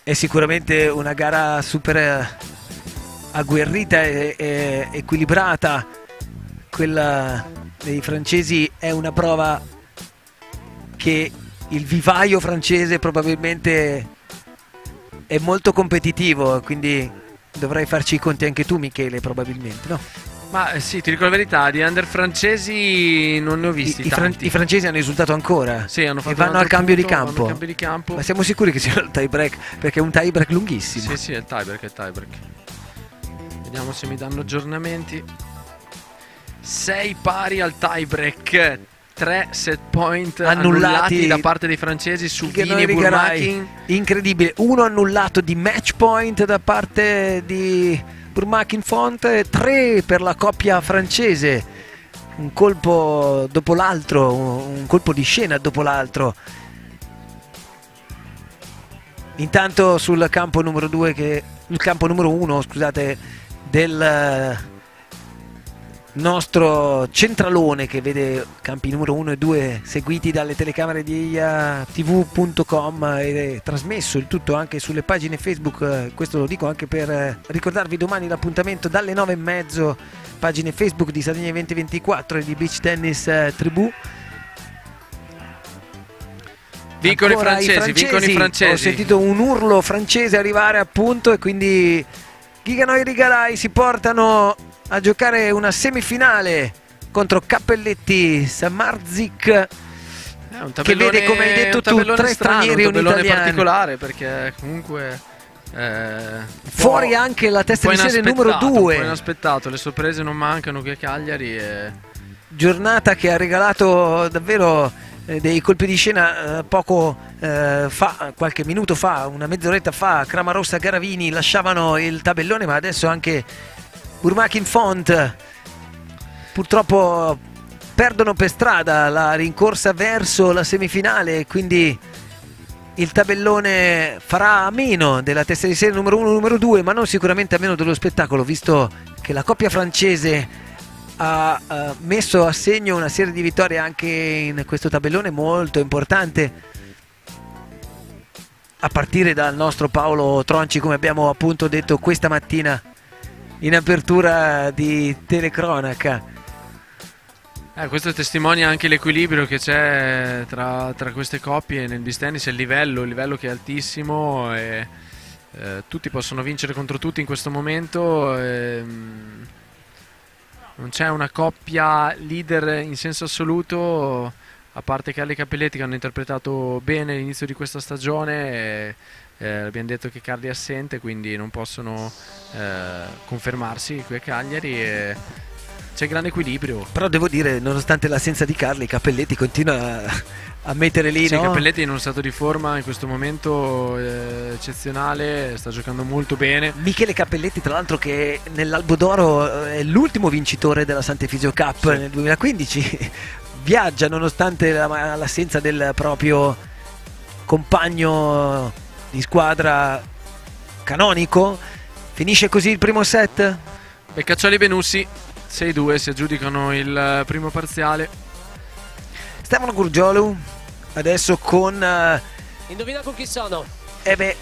È sicuramente una gara super agguerrita e equilibrata. Quella dei francesi è una prova che il vivaio francese probabilmente è molto competitivo, quindi dovrai farci i conti anche tu, Michele, probabilmente, no? Ma sì, ti dico la verità, di under francesi non ne ho visti tanti. I francesi hanno risultato ancora? Sì, hanno fatto e vanno un al altro cambio punto, di campo. vanno al cambio di campo. Ma siamo sicuri che sia il tie break? Perché è un tie break lunghissimo. Sì, sì, è il tiebreak. Vediamo se mi danno aggiornamenti. 6 pari al tiebreak. 3 set point annullati da parte dei francesi su Vini e Burmakin. Incredibile. 1 annullato di match point da parte di Burmakin Font, 3 per la coppia francese. Un colpo dopo l'altro, un colpo di scena dopo l'altro. Intanto sul campo numero 2 il campo numero 1, scusate, del nostro centralone, che vede campi numero 1 e 2 seguiti dalle telecamere di tv.com ed è trasmesso il tutto anche sulle pagine Facebook. Questo lo dico anche per ricordarvi domani l'appuntamento dalle 9:30, pagine Facebook di Sardegna 2024 e di Beach Tennis Tribù. Vincono i francesi. Ho sentito un urlo francese arrivare, appunto, e quindi Ghigano e Rigarai si portano a giocare una semifinale contro Cappelletti Samardzic, che vede, come hai detto tu, 3 stranieri e un italiano. Particolare, perché comunque fuori anche la testa di serie numero 2. Un po' inaspettato, le sorprese non mancano qui a Cagliari. Giornata che ha regalato davvero dei colpi di scena. Poco fa, qualche minuto fa, una mezz'oretta fa, Cramarossa e Garavini lasciavano il tabellone, ma adesso anche Burmakin Font purtroppo perdono per strada la rincorsa verso la semifinale, quindi il tabellone farà a meno della testa di serie numero 1 e numero 2, ma non sicuramente a meno dello spettacolo, visto che la coppia francese ha messo a segno una serie di vittorie anche in questo tabellone molto importante, a partire dal nostro Paolo Tronci, come abbiamo appunto detto questa mattina in apertura di telecronaca. Questo testimonia anche l'equilibrio che c'è tra queste coppie nel beach tennis, il livello che è altissimo, e tutti possono vincere contro tutti in questo momento. Non c'è una coppia leader in senso assoluto, a parte Carli e Cappelletti, che hanno interpretato bene l'inizio di questa stagione. Abbiamo detto che Carli è assente, quindi non possono confermarsi qui a Cagliari, e c'è grande equilibrio. Però devo dire, nonostante l'assenza di Carli, Cappelletti continua a mettere lì, sì, no? Cappelletti in uno stato di forma in questo momento eccezionale, sta giocando molto bene. Michele Cappelletti, tra l'altro, che nell'Albo d'Oro è l'ultimo vincitore della Sant'Efisio Cup nel 2015, viaggia nonostante l'assenza del proprio compagno di squadra canonico. Finisce così il primo set. Beccaccioli Benussi 6-2 si aggiudicano il primo parziale. Stefano Gurgiolu adesso con indovina con chi sono?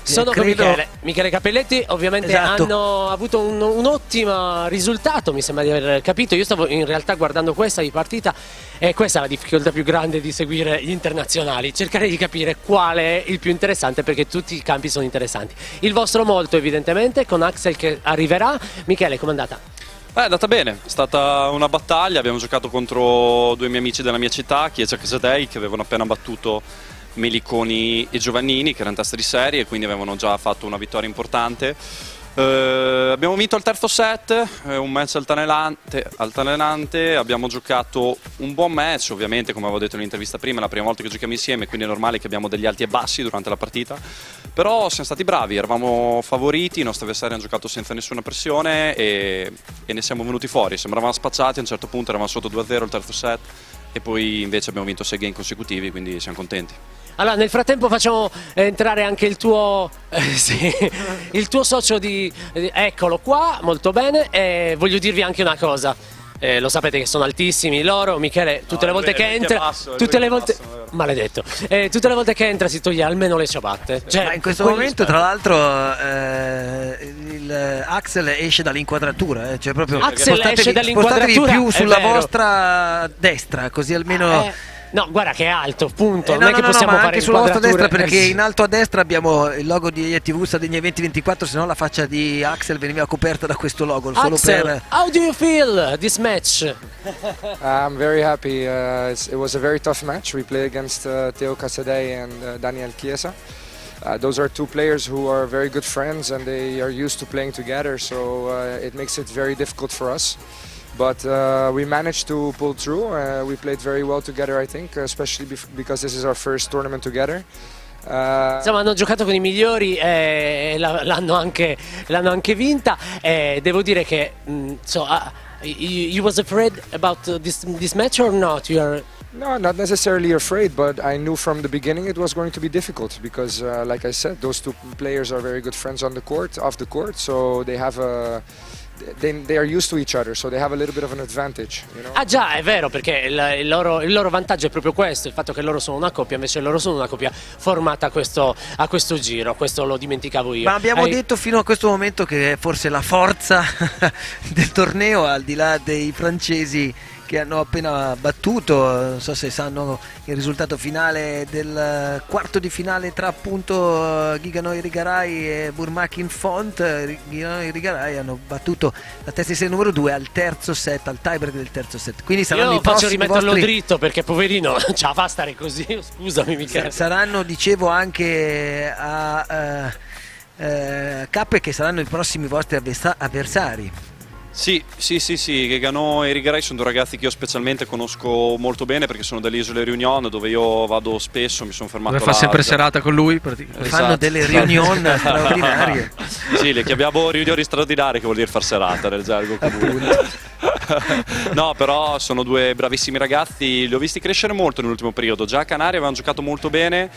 Sono con Michele Cappelletti. Ovviamente esatto, hanno avuto un ottimo risultato, mi sembra di aver capito. Io stavo in realtà guardando questa di partita, e questa è la difficoltà più grande di seguire gli internazionali, cercare di capire qual è il più interessante, perché tutti i campi sono interessanti. Il vostro molto evidentemente, con Axel che arriverà. Michele, com'è andata? È andata bene, è stata una battaglia. Abbiamo giocato contro 2 miei amici della mia città, Chiesa e Casadei, che avevano appena battuto Meliconi e Giovannini, che erano testa di serie, e quindi avevano già fatto una vittoria importante. Abbiamo vinto il terzo set, un match altalenante, abbiamo giocato un buon match, ovviamente come avevo detto nell'intervista prima, è la prima volta che giochiamo insieme, quindi è normale che abbiamo degli alti e bassi durante la partita, però siamo stati bravi, eravamo favoriti, i nostri avversari hanno giocato senza nessuna pressione e ne siamo venuti fuori, sembravamo spacciati, a un certo punto eravamo sotto 2-0 il terzo set e poi invece abbiamo vinto 6 game consecutivi, quindi siamo contenti. Allora, nel frattempo facciamo entrare anche il tuo, il tuo socio eccolo qua, molto bene, e voglio dirvi anche una cosa. Lo sapete che sono altissimi loro, Michele tutte le volte che entra, tutte le volte, maledetto, tutte le volte che entra si toglie almeno le ciabatte. Cioè, ma in questo momento tra l'altro Axel esce dall'inquadratura, cioè proprio Axel esce dall'inquadratura, spostatevi più sulla vero. vostra destra, così almeno... No, guarda che è alto, punto. No, non è che possiamo ma fare anche sulla vostra destra, inquadrature. perché in alto a destra abbiamo il logo di ETV Sardegna Eventi 24, se no la faccia di Axel veniva coperta da questo logo. Solo Axel, per... how do you feel this match? I'm very happy. It was a very tough match. We played against Teo Casadei and Daniel Chiesa. Those are two players who are very good friends and they are used to playing together, so it makes it very difficult for us. But we managed to pull through. We played very well together, I think, especially because this is our first tournament together. Insomma, hanno giocato con i migliori e l'hanno anche vinta. Devo dire che you was afraid about this match or not? No, not necessarily afraid, but I knew from the beginning it was going to be difficult because, like I said, those two players are very good friends on the court, off the court, so they have they are used to each other, so they have a little bit of an advantage, you know? Ah già, è vero, perché il loro vantaggio è proprio questo, il fatto che loro sono una coppia, invece loro sono una coppia formata a questo giro, questo lo dimenticavo io. Ma abbiamo detto fino a questo momento che forse la forza del torneo, al di là dei francesi che hanno appena battuto, non so se sanno il risultato finale del quarto di finale tra appunto Giganoi Rigarai e Burmakin Font. Giganoi Rigarai hanno battuto la testa di serie numero 2 al terzo set, al tiebreak del terzo set. Quindi saranno io i faccio prossimi rimetterlo dritto perché poverino ce la fa stare così, scusami Michele. Saranno, dicevo, anche a cappe che saranno i prossimi vostri avversari. Sì, Gagano e Rigarai sono due ragazzi che io specialmente conosco molto bene perché sono delle isole Réunion dove io vado spesso, mi sono fermato dove fa sempre serata con lui praticamente. Fanno Esatto. delle riunioni straordinarie. Sì, le chiamiamo riunioni straordinarie, che vuol dire far serata nel gergo comune. No, però sono due bravissimi ragazzi, li ho visti crescere molto nell'ultimo periodo. Già a Canaria avevano giocato molto bene,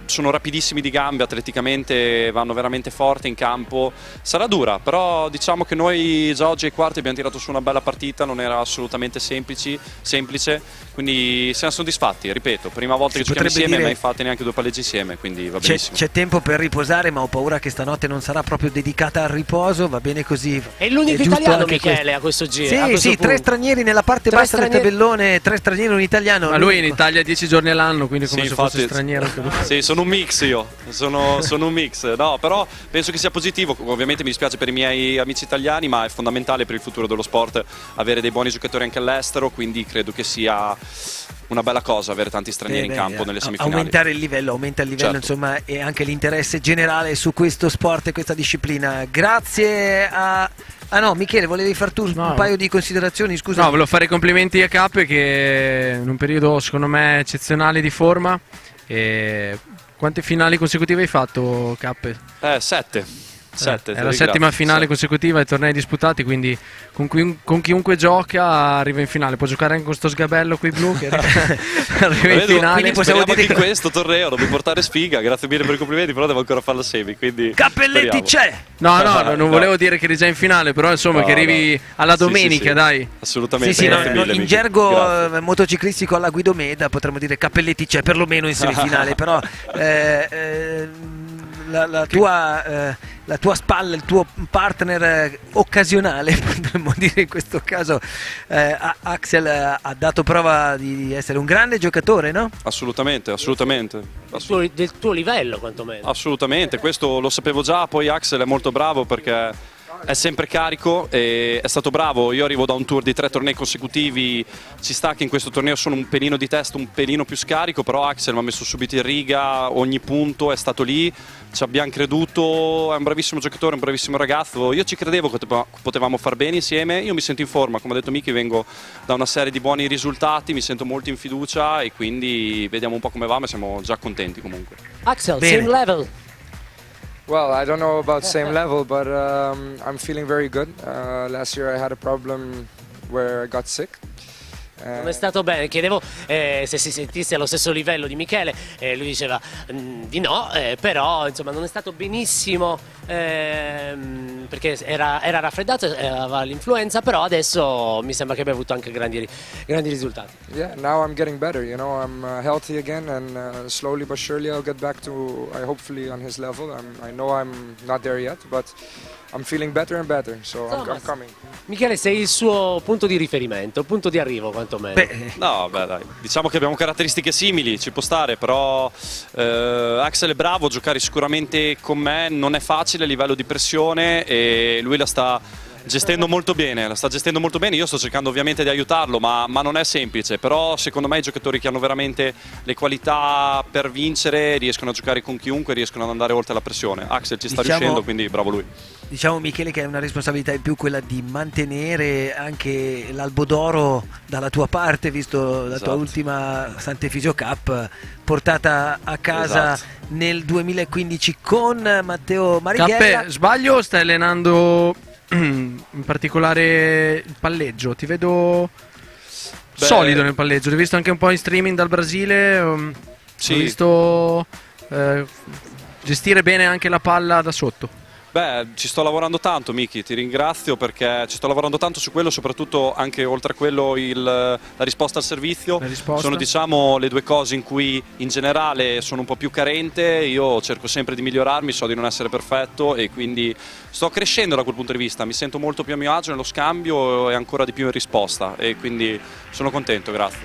sono rapidissimi di gambe, atleticamente vanno veramente forti in campo. Sarà dura, però diciamo che noi già oggi ai quarti abbiamo tirato su una bella partita, non era assolutamente semplice, quindi siamo soddisfatti, ripeto, prima volta che giochiamo insieme, mai fatte neanche 2 palleggi insieme, quindi va benissimo. C'è tempo per riposare, ma ho paura che stanotte non sarà proprio dedicata al riposo, va bene così. È l'unico italiano, Michele, a questo giro. Sì, 3 stranieri nella parte bassa del tabellone, 3 stranieri, un italiano. Ma lui in Italia 10 giorni all'anno, quindi come sì, se infatti, fosse straniero anche lui. Sì, sono un mix io, sono un mix, no, però penso che sia positivo. Ovviamente mi dispiace per i miei amici italiani, ma è fondamentale per il futuro dello sport avere dei buoni giocatori anche all'estero, quindi credo che sia una bella cosa avere tanti stranieri in campo nelle semifinali. Aumenta il livello, certo. Insomma, e anche l'interesse generale su questo sport e questa disciplina. Grazie a... Ah no, Michele, volevi far tu un paio di considerazioni, scusa. No, volevo fare i complimenti a Cappe che in un periodo secondo me eccezionale di forma. E quante finali consecutive hai fatto, Cappe? 7. È la settima finale consecutiva ai tornei disputati, quindi con chiunque gioca arriva in finale. Può giocare anche con sto sgabello qui blu che arriva in finale. Quindi possiamo dire che questo torneo non mi portare sfiga. Grazie mille per i complimenti, però devo ancora fare la semi, quindi Cappelletti c'è! No, non volevo dire che eri già in finale, però insomma che arrivi alla domenica, sì. dai. Assolutamente. Sì, mille, in gergo motociclistico alla Guidomeda potremmo dire Cappelletti c'è, perlomeno in semifinale, però la tua spalla, il tuo partner occasionale, potremmo dire in questo caso, Axel ha dato prova di essere un grande giocatore, no? Assolutamente. Del tuo livello quantomeno. Assolutamente, questo lo sapevo già, poi Axel è molto bravo perché è sempre carico e è stato bravo. Io arrivo da un tour di 3 tornei consecutivi, ci sta che in questo torneo sono un pelino di testa, un pelino più scarico, però Axel mi ha messo subito in riga, ogni punto è stato lì, ci abbiamo creduto, è un bravissimo giocatore, un bravissimo ragazzo. Io ci credevo che potevamo far bene insieme, io mi sento in forma, come ha detto Miki, vengo da una serie di buoni risultati, mi sento molto in fiducia e quindi vediamo un po' come va, ma siamo già contenti comunque. Axel, same level. Well, I don't know about same level, but I'm feeling very good. Last year I had a problem where I got sick, Non è stato bene, chiedevo se si sentisse allo stesso livello di Michele, lui diceva di no, però insomma non è stato benissimo perché era raffreddato, aveva l'influenza, però adesso mi sembra che abbia avuto anche grandi risultati. Yeah, now I'm getting better, you know, I'm healthy again, and slowly but surely I'll get back to, hopefully on his level. I know I'm not there yet, but I'm feeling better and better, so I'm coming. Michele, sei il suo punto di riferimento, il punto di arrivo quantomeno. No, beh, dai, diciamo che abbiamo caratteristiche simili, ci può stare, però Axel è bravo, giocare sicuramente con me non è facile a livello di pressione e lui la sta gestendo molto bene, io sto cercando ovviamente di aiutarlo, ma non è semplice, però secondo me i giocatori che hanno veramente le qualità per vincere riescono a giocare con chiunque, riescono ad andare oltre la pressione. Axel ci sta riuscendo, quindi bravo lui. Diciamo, Michele, che è una responsabilità in più quella di mantenere anche l'albo d'oro dalla tua parte, visto la tua ultima Sant'Efisio Cup portata a casa nel 2015 con Matteo Marighella. Cappe, sbaglio, stai allenando in particolare il palleggio? Ti vedo solido nel palleggio, ti ho visto anche un po' in streaming dal Brasile, sì. Ho visto gestire bene anche la palla da sotto. Beh, ci sto lavorando tanto, Miki, ti ringrazio perché ci sto lavorando tanto su quello, soprattutto anche oltre a quello la risposta al servizio. Sono, diciamo, le due cose in cui in generale sono un po' più carente. Io cerco sempre di migliorarmi, so di non essere perfetto e quindi sto crescendo da quel punto di vista, mi sento molto più a mio agio nello scambio e ancora di più in risposta e quindi sono contento, grazie.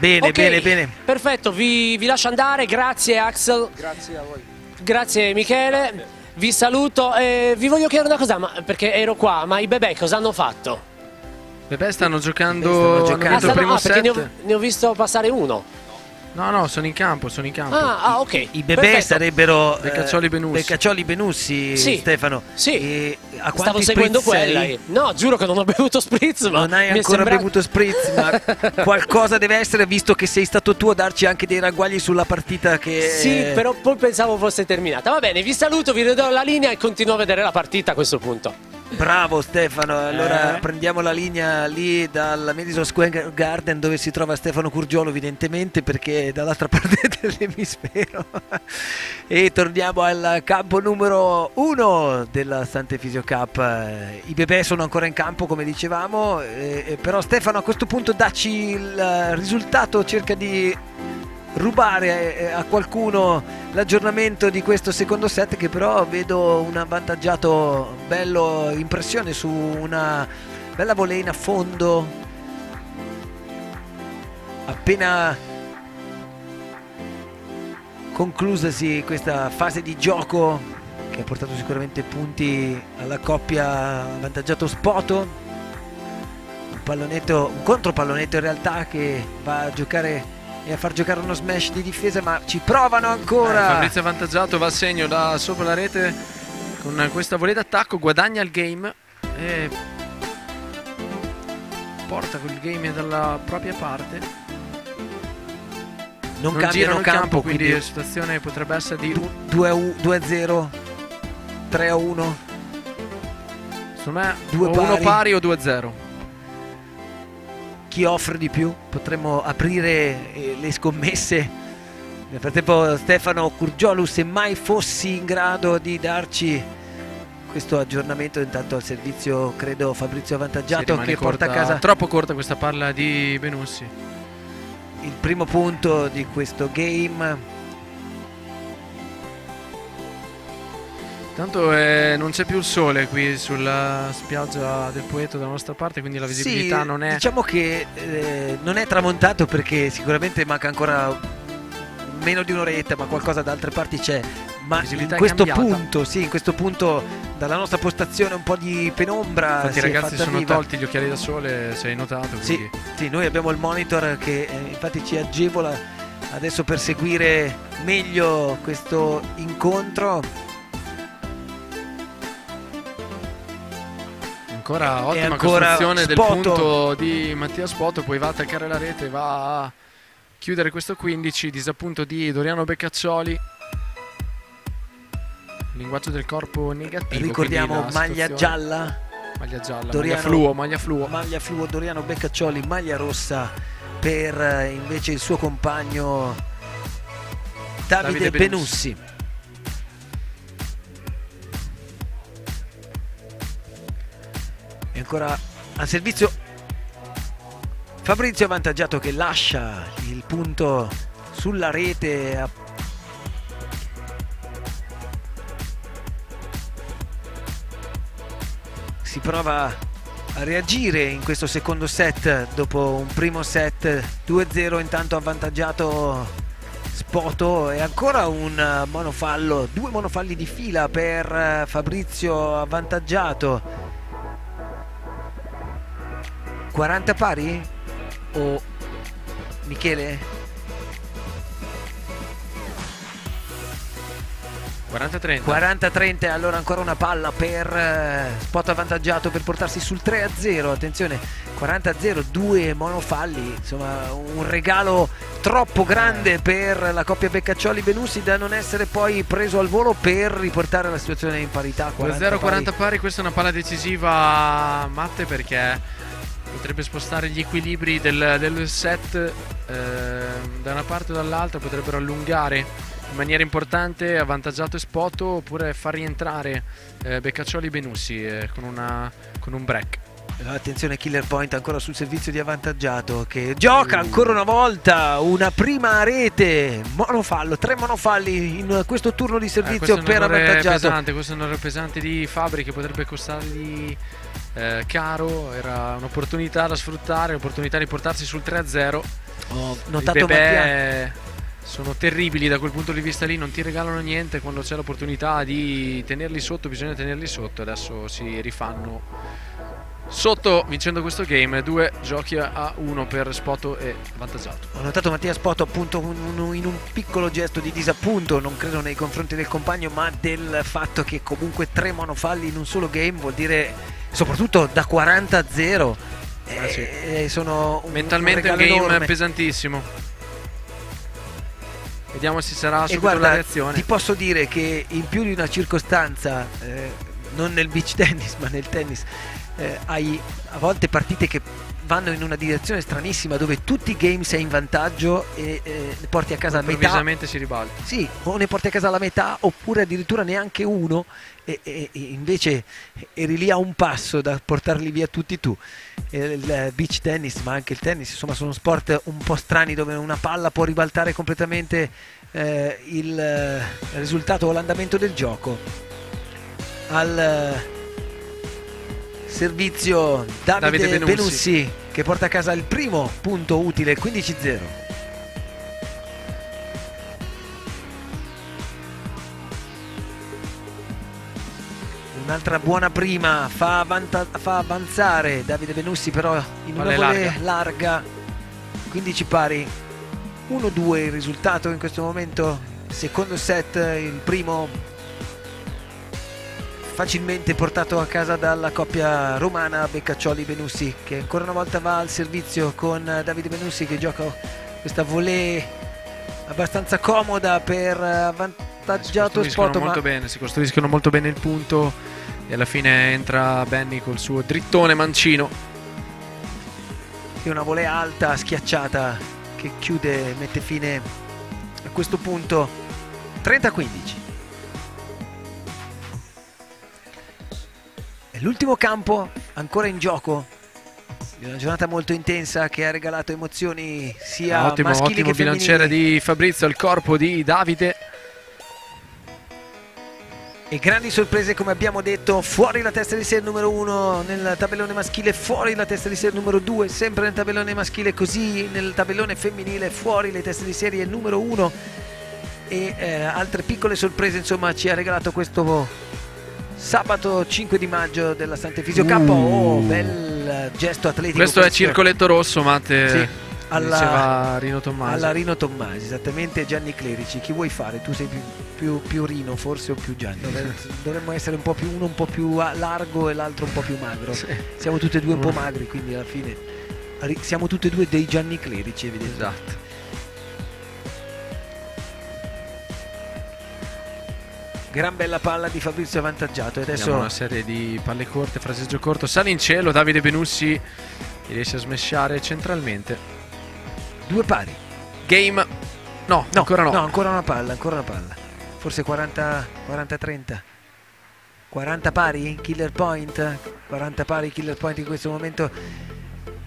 Bene, bene. Perfetto, vi lascio andare, grazie Axel. Grazie a voi. Grazie Michele. Vi saluto e vi voglio chiedere una cosa, perché ero qua, ma i bebè cosa hanno fatto? Bebè stanno giocando il primo set. Perché ne ho visto passare uno. No, sono in campo. Ok. I bebè sarebbero Beccaccioli Benussi, sì. Stefano. Sì. E a stavo seguendo quella. No, giuro che non ho bevuto spritz, ma non hai ancora bevuto spritz, ma qualcosa deve essere, visto che sei stato tu a darci anche dei ragguagli sulla partita che... Sì, però poi pensavo fosse terminata. Va bene, vi saluto, vi ridò la linea e continuo a vedere la partita a questo punto. Bravo Stefano, allora prendiamo la linea lì dal Madison Square Garden dove si trova Stefano Curgiolo, evidentemente, perché è dall'altra parte dell'emisfero. E torniamo al campo numero 1 della Sant'Efisio Cup. I bebè sono ancora in campo, come dicevamo, però Stefano, a questo punto dacci il risultato, cerca di rubare a qualcuno l'aggiornamento di questo secondo set, che però vedo un avvantaggiato bello, impressione su una bella volée a fondo appena conclusasi questa fase di gioco, che ha portato sicuramente punti alla coppia avvantaggiato Spoto. Un contropallonetto in realtà che va a giocare e a far giocare uno smash di difesa, ma ci provano ancora. Fabrizio avvantaggiato, va a segno da sopra la rete con questa volée d'attacco, guadagna il game e porta quel game dalla propria parte. Non cambiano il campo, quindi la situazione potrebbe essere di 2-0, 3-1. Secondo me 1 pari o 2-0. Chi offre di più? Potremmo aprire le scommesse. Nel frattempo Stefano Curgiolu, se mai fossi in grado di darci questo aggiornamento, intanto al servizio credo Fabrizio avvantaggiato, che porta a casa troppo corta questa palla di Benussi. Il primo punto di questo game. Tanto non c'è più il sole qui sulla spiaggia del Poeto dalla nostra parte, quindi la visibilità non è... Diciamo che non è tramontato, perché sicuramente manca ancora meno di un'oretta, ma qualcosa da altre parti c'è. Ma in questo punto dalla nostra postazione un po' di penombra. Infatti i ragazzi sono tolti gli occhiali da sole, se hai notato. Sì, noi abbiamo il monitor che infatti ci agevola adesso per seguire meglio questo incontro. Ancora ottima costruzione del punto di Mattia Spoto, poi va a attaccare la rete, va a chiudere questo 15, disappunto di Doriano Beccaccioli. Linguaggio del corpo negativo. Ricordiamo maglia gialla. Maglia gialla, Doriano, maglia fluo. Maglia fluo, Doriano Beccaccioli, maglia rossa per invece il suo compagno Davide Benussi. E ancora a servizio Fabrizio avvantaggiato, che lascia il punto sulla rete. Si prova a reagire in questo secondo set dopo un primo set 2-0, intanto avvantaggiato Spoto, e ancora un monofallo, 2 monofalli di fila per Fabrizio avvantaggiato. 40 pari o Michele? 40-30. 40-30, allora ancora una palla per Spot avvantaggiato per portarsi sul 3-0. Attenzione, 40-0, 2 monofalli, insomma un regalo troppo grande per la coppia Beccaccioli-Benussi da non essere poi preso al volo per riportare la situazione in parità. 2-0, 40 pari, questa è una palla decisiva, Matte, perché potrebbe spostare gli equilibri del set da una parte o dall'altra, potrebbero allungare in maniera importante, avvantaggiato Espoto, oppure far rientrare Beccaccioli Benussi con un break. Attenzione, Killer Point ancora sul servizio di avvantaggiato, che gioca ancora una volta una prima rete, monofallo, 3 monofalli in questo turno di servizio per avvantaggiato. Questo è un errore pesante di Fabri che potrebbe costargli caro. Era un'opportunità da sfruttare, un'opportunità di portarsi sul 3-0. Ho notato Mattia. Sono terribili da quel punto di vista lì, non ti regalano niente. Quando c'è l'opportunità di tenerli sotto bisogna tenerli sotto. Adesso si rifanno sotto vincendo questo game. 2 giochi a 1 per Spoto e avvantaggiato. Ho notato Mattia Spoto appunto in un piccolo gesto di disappunto, non credo nei confronti del compagno, ma del fatto che comunque 3 monofalli in un solo game vuol dire, soprattutto da 40-0, sì. Sono mentalmente un game enorme, pesantissimo. Vediamo se sarà subito guarda, la reazione. Ti posso dire che in più di una circostanza, non nel beach tennis ma nel tennis, hai a volte partite che vanno in una direzione stranissima, dove tutti i game sei in vantaggio e ne porti a casa la metà. Improvvisamente si ribalta. Sì, o ne porti a casa la metà oppure addirittura neanche uno, e invece eri lì a un passo da portarli via tutti tu. Il beach tennis, ma anche il tennis, insomma, sono sport un po' strani dove una palla può ribaltare completamente il risultato o l'andamento del gioco. Al servizio Davide Benussi, che porta a casa il primo punto utile, 15-0. Un'altra buona prima fa avanzare Davide Benussi, però in una volée larga. 15 pari, 1-2 il risultato in questo momento. Secondo set, il primo facilmente portato a casa dalla coppia romana Beccaccioli-Benussi, che ancora una volta va al servizio con Davide Benussi, che gioca questa volée abbastanza comoda per avvantaggiato Spoto. Si costruiscono molto bene il punto e alla fine entra Benny col suo drittone mancino. E una volée alta, schiacciata, che chiude, mette fine a questo punto. 30-15. L'ultimo campo ancora in gioco di una giornata molto intensa che ha regalato emozioni sia maschili che femminili. Ottimo bilanciere di Fabrizio al corpo di Davide. E grandi sorprese, come abbiamo detto: fuori la testa di serie numero 1 nel tabellone maschile, fuori la testa di serie numero 2 sempre nel tabellone maschile, così nel tabellone femminile fuori le teste di serie numero 1 e altre piccole sorprese, insomma, ci ha regalato questo sabato 5 di maggio della Sant'Efisio Cup. Oh, bel gesto atletico. Questo è circoletto rosso, Matte. Sì, diceva Rino Tommasi. Alla Rino Tommasi, esattamente. Gianni Clerici, chi vuoi fare? Tu sei più Rino forse, o più Gianni? Dovremmo essere un po' più, uno un po' più largo e l'altro un po' più magro. Sì. Siamo tutti e due un po' magri, quindi alla fine siamo tutti e due dei Gianni Clerici, evidentemente. Esatto. Gran bella palla di Fabrizio avvantaggiato. E adesso una serie di palle corte, fraseggio corto, sale in cielo Davide Benussi e riesce a smesciare centralmente. 2 pari. Game. No, ancora no. No, ancora una palla. Forse 40-30. 40 pari, killer point. 40 pari, killer point in questo momento.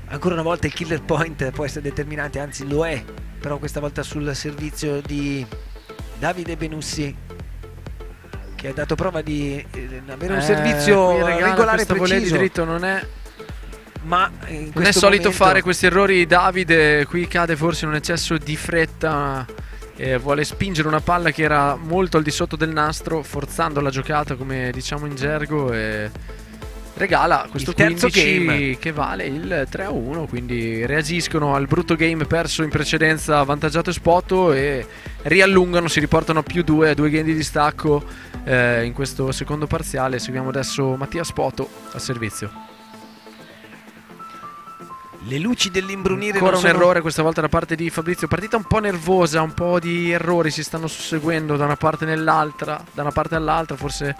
Ancora una volta il killer point può essere determinante, anzi lo è. Però questa volta sul servizio di Davide Benussi, che ha dato prova di avere un servizio regolare e preciso. Di dritto non è, ma non è solito fare questi errori. Davide qui cade forse in un eccesso di fretta e vuole spingere una palla che era molto al di sotto del nastro, forzando la giocata, come diciamo in gergo, e regala questo il terzo 15 game che vale il 3-1. Quindi reagiscono al brutto game perso in precedenza, avvantaggiato Espoto, e riallungano, si riportano a +2, 2 game di distacco in questo secondo parziale. Seguiamo adesso Mattia Spoto al servizio. Le luci dell'imbrunire. Ancora un errore questa volta da parte di Fabrizio. Partita un po' nervosa, un po' di errori si stanno susseguendo da una parte all'altra. Forse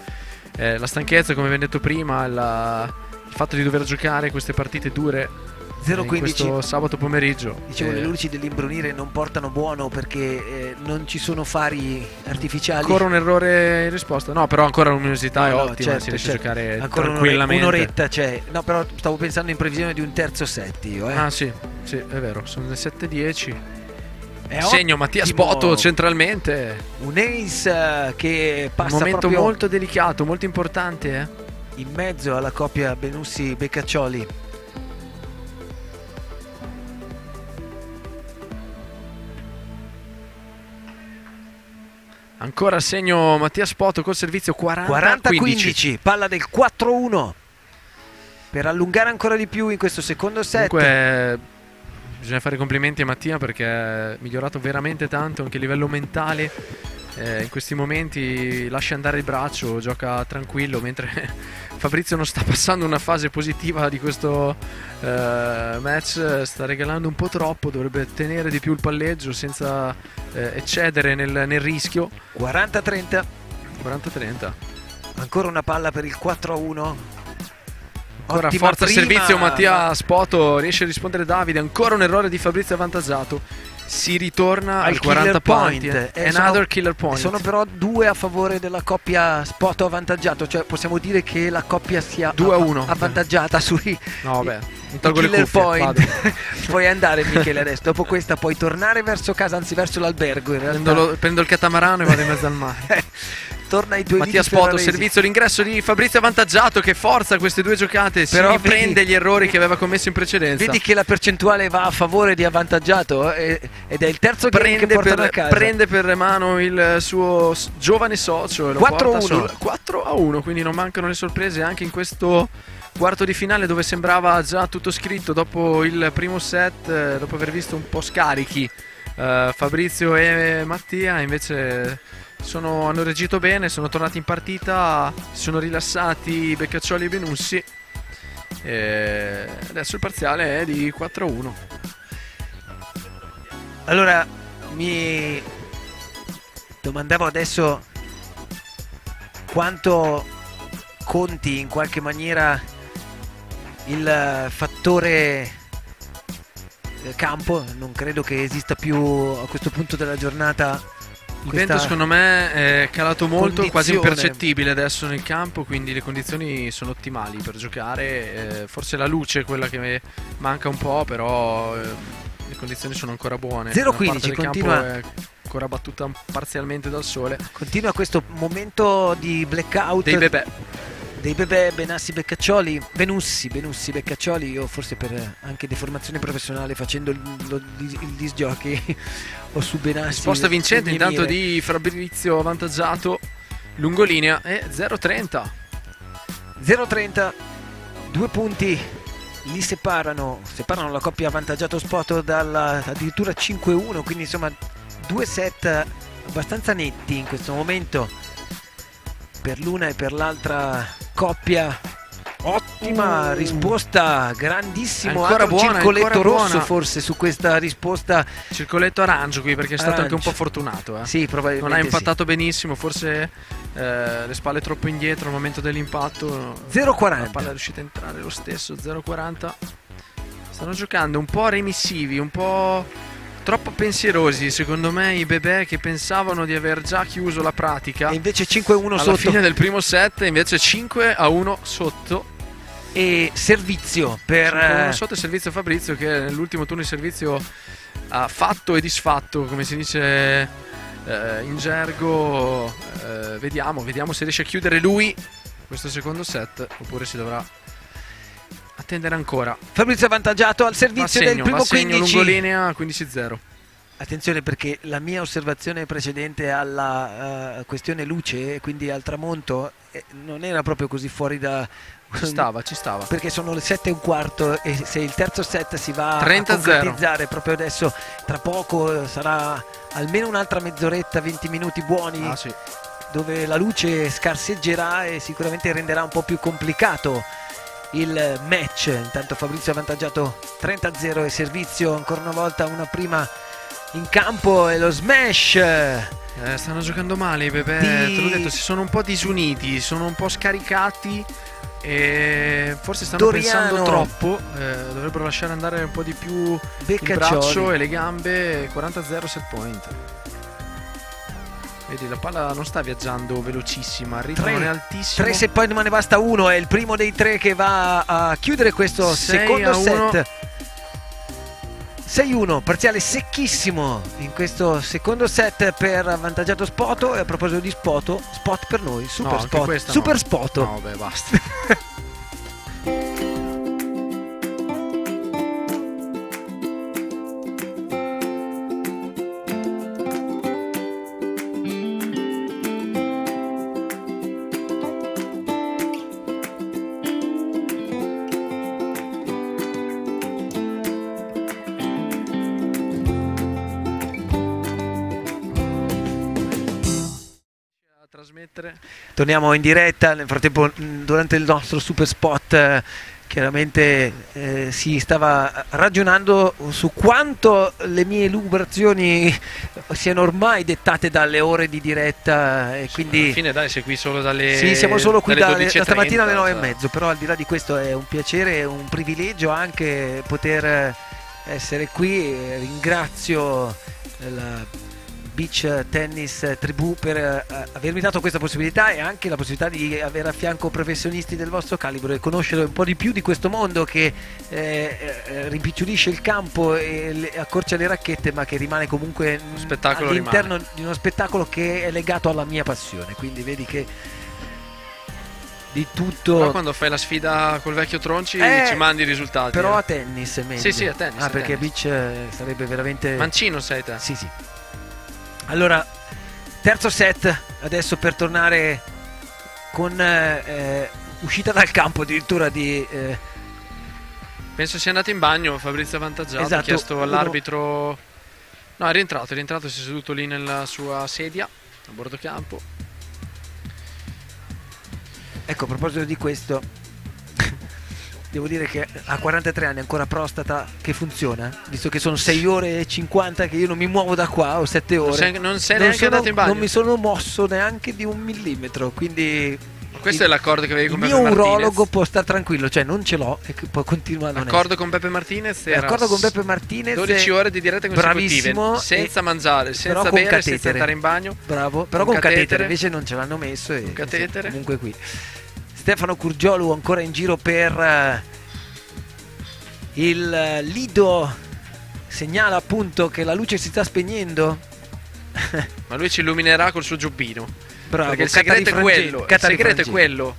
la stanchezza, come abbiamo detto prima, il fatto di dover giocare queste partite dure 0-15 questo sabato pomeriggio. Dicevo, le luci dell'imbrunire non portano buono perché non ci sono fari artificiali. Ancora un errore in risposta. No, però ancora la luminosità è ottima, certo, si riesce a giocare ancora tranquillamente. Un'oretta c'è. No, però stavo pensando in previsione di un terzo set io, Ah sì, è vero, sono le 7:10. È segno Mattia Spoto centralmente. Un ace che passa un momento proprio molto delicato, molto importante, in mezzo alla coppia Benussi-Beccaccioli. Ancora segno Mattia Spoto col servizio 40-15. Palla del 4-1 per allungare ancora di più in questo secondo set. Comunque bisogna fare complimenti a Mattia perché è migliorato veramente tanto anche a livello mentale. In questi momenti lascia andare il braccio, gioca tranquillo, mentre Fabrizio non sta passando una fase positiva di questo match, sta regalando un po' troppo, dovrebbe tenere di più il palleggio senza eccedere nel rischio. 40-30. Ancora una palla per il 4-1. Ancora Ottima forza prima. servizio Mattia Spoto, riesce a rispondere Davide. Ancora un errore di Fabrizio avvantaggiato. Si ritorna al 40 point. Another killer point. Sono però 2 a favore della coppia Spoto avvantaggiato. Cioè possiamo dire che la coppia sia 2-1 avvantaggiata sui killer point. Puoi andare Michele adesso. Dopo questa puoi tornare verso casa, anzi verso l'albergo in realtà. Prendo il catamarano e vado in mezzo al mare. Torna ai tuoi Mattia Spoto, servizio, l'ingresso di Fabrizio avvantaggiato che forza queste due giocate, però si riprende gli errori che aveva commesso in precedenza. Vedi che la percentuale va a favore di avvantaggiato ed è il terzo game che portano a casa. Prende per mano il suo giovane socio e lo 4-1. 4-1, quindi non mancano le sorprese anche in questo quarto di finale dove sembrava già tutto scritto dopo il primo set, dopo aver visto un po' scarichi Fabrizio e Mattia. Invece hanno reagito bene, sono tornati in partita, si sono rilassati Beccaccioli e Benussi e adesso il parziale è di 4-1. Allora mi domandavo adesso quanto conti in qualche maniera il fattore campo. Non credo che esista più a questo punto della giornata. Il vento secondo me è calato molto, quasi impercettibile adesso nel campo, quindi le condizioni sono ottimali per giocare. Forse la luce è quella che manca un po', però le condizioni sono ancora buone. 0-15, continua. È ancora battuta parzialmente dal sole. Continua questo momento di blackout dei bebè Benussi Beccaccioli. Io forse per anche deformazione professionale facendo il disc jockey o su Benussi. Risposta vincente intanto di Fabrizio avvantaggiato lungolinea e 0-30. 2 punti li separano la coppia avvantaggiato Spoto dalla addirittura 5-1, quindi insomma 2 set abbastanza netti in questo momento per l'una e per l'altra coppia. Ottima risposta, grandissimo. Ancora buona, circoletto ancora rosso buona. Forse su questa risposta. Circoletto arancio qui perché è stato anche un po' fortunato. Sì, probabilmente non ha impattato benissimo, forse le spalle troppo indietro al momento dell'impatto. 0-40. La palla è riuscita a entrare lo stesso, 0-40. Stanno giocando un po' remissivi, un po' troppo pensierosi, secondo me, i bebè, che pensavano di aver già chiuso la pratica. E invece 5-1 alla sotto. fine del primo set, invece 5-1 sotto. E servizio per 5-1 sotto, servizio Fabrizio, che nell'ultimo turno di servizio ha fatto e disfatto, come si dice in gergo. Vediamo se riesce a chiudere lui questo secondo set, oppure si dovrà attendere ancora. Fabrizio avvantaggiato al servizio del primo 15. Lungolinea 15-0. Attenzione, perché la mia osservazione precedente alla questione luce, quindi al tramonto, non era proprio così fuori da... Ci stava. Perché sono le 7:15 e se il terzo set si va 30-0. a concretizzare proprio adesso, tra poco sarà almeno un'altra mezz'oretta, 20 minuti buoni, sì, dove la luce scarseggerà e sicuramente renderà un po' più complicato il match. Intanto Fabrizio ha avvantaggiato 30-0 e servizio ancora una volta una prima in campo e lo smash. Stanno giocando male i bebè, te l'ho detto, si sono un po' disuniti, sono un po' scaricati e forse stanno pensando troppo. Dovrebbero lasciare andare un po' di più il braccio e le gambe. 40-0 set point. Vedi, la palla non sta viaggiando velocissima, il ritmo non è altissimo. 3 set point, ma ne basta uno, è il primo dei tre che va a chiudere questo secondo set. 6-1, parziale secchissimo in questo secondo set per avvantaggiato Spoto. E a proposito di Spoto, spot per noi, super spot, super Spoto. No, beh, basta. Torniamo in diretta. Nel frattempo, durante il nostro super spot, chiaramente si stava ragionando su quanto le mie elucubrazioni siano ormai dettate dalle ore di diretta, e quindi alla fine sei qui solo dalle... Sì, siamo solo qui da stamattina alle 9:30, cioè. però al di là di questo è un piacere e un privilegio anche poter essere qui. Ringrazio la Beach Tennis Tribù per avermi dato questa possibilità, e anche la possibilità di avere a fianco professionisti del vostro calibro e conoscere un po' di più di questo mondo che rimpicciolisce il campo e accorcia le racchette, ma che rimane comunque all'interno di uno spettacolo che è legato alla mia passione. Quindi vedi che di tutto. Però quando fai la sfida col vecchio Tronci ci mandi i risultati. Però a tennis è meglio. Sì, a tennis. Perché Beach sarebbe veramente... Mancino sei te. Sì. Allora, terzo set adesso per tornare con uscita dal campo addirittura di... Penso sia andato in bagno Fabrizio avvantaggiato, esatto, ha chiesto all'arbitro... No, è rientrato, si è seduto lì nella sua sedia a bordo campo. Ecco, a proposito di questo, devo dire che a 43 anni ancora prostata che funziona, visto che sono 6 ore e 50 che io non mi muovo da qua, o 7 ore. Non sei neanche andato in bagno? Non mi sono mosso neanche di 1 millimetro, quindi... Questo è l'accordo che avevi con Beppe Martinez. Il mio Martinez. urologo può stare tranquillo, cioè non ce l'ho e può continuare a non L'accordo con Beppe Martinez era... L'accordo con Beppe Martinez 12 ore di dirette consecutive, bravissimo, senza mangiare, senza bere, catetere. senza andare in bagno. Bravo, però con catetere invece non ce l'hanno messo e catetere. Comunque qui Stefano Curgiolu ancora in giro per il Lido, segnala appunto che la luce si sta spegnendo. Ma lui ci illuminerà col suo giubbino. Bravo, perché il segreto è quello. Il segreto è quello.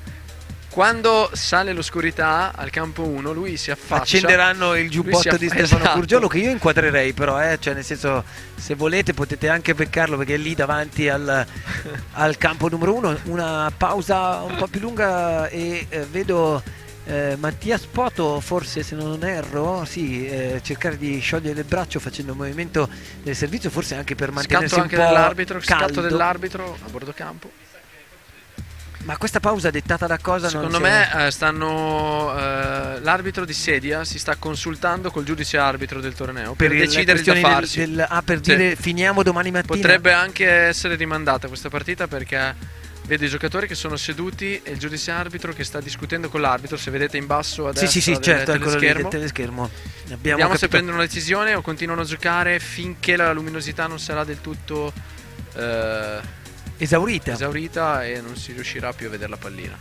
Quando sale l'oscurità al campo 1, lui si affaccia. Accenderanno il giubbotto di Stefano Curgiolu, che io inquadrerei, però, cioè nel senso, se volete potete anche beccarlo perché è lì davanti al campo numero 1. Una pausa un po' più lunga e vedo Mattia Spoto, forse se non erro, cercare di sciogliere il braccio facendo il movimento del servizio, forse anche per mantenersi un po' caldo. Scatto dell'arbitro a bordo campo. Ma questa pausa dettata da cosa? Secondo me l'arbitro di sedia si sta consultando col giudice arbitro del torneo per decidere da farsi. Per dire finiamo domani mattina. Potrebbe anche essere rimandata questa partita perché Vedo i giocatori che sono seduti e il giudice arbitro che sta discutendo con l'arbitro. Se vedete in basso a destra sì, certo, eccolo lì del teleschermo. Vediamo se prendono una decisione o continuano a giocare finché la luminosità non sarà del tutto esaurita e non si riuscirà più a vedere la pallina.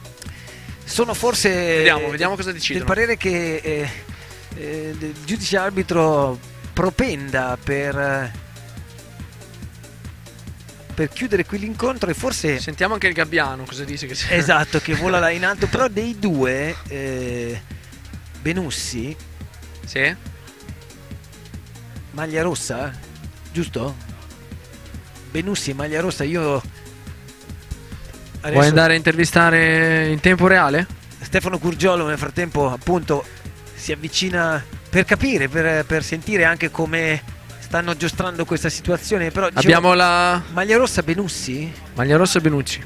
Sono forse vediamo cosa decidono. del parere che il giudice arbitro propenda per chiudere qui l'incontro, e forse sentiamo anche il gabbiano cosa dice, che esatto, che vola là in alto. Però dei due Benussi, sì, maglia rossa, giusto? Benussi maglia rossa. Io adesso... Vuoi andare a intervistare in tempo reale? Stefano Curgiolo nel frattempo appunto si avvicina per capire, per sentire anche come stanno aggiustando questa situazione. Però abbiamo la maglia rossa Benussi? Maglia rossa Benussi.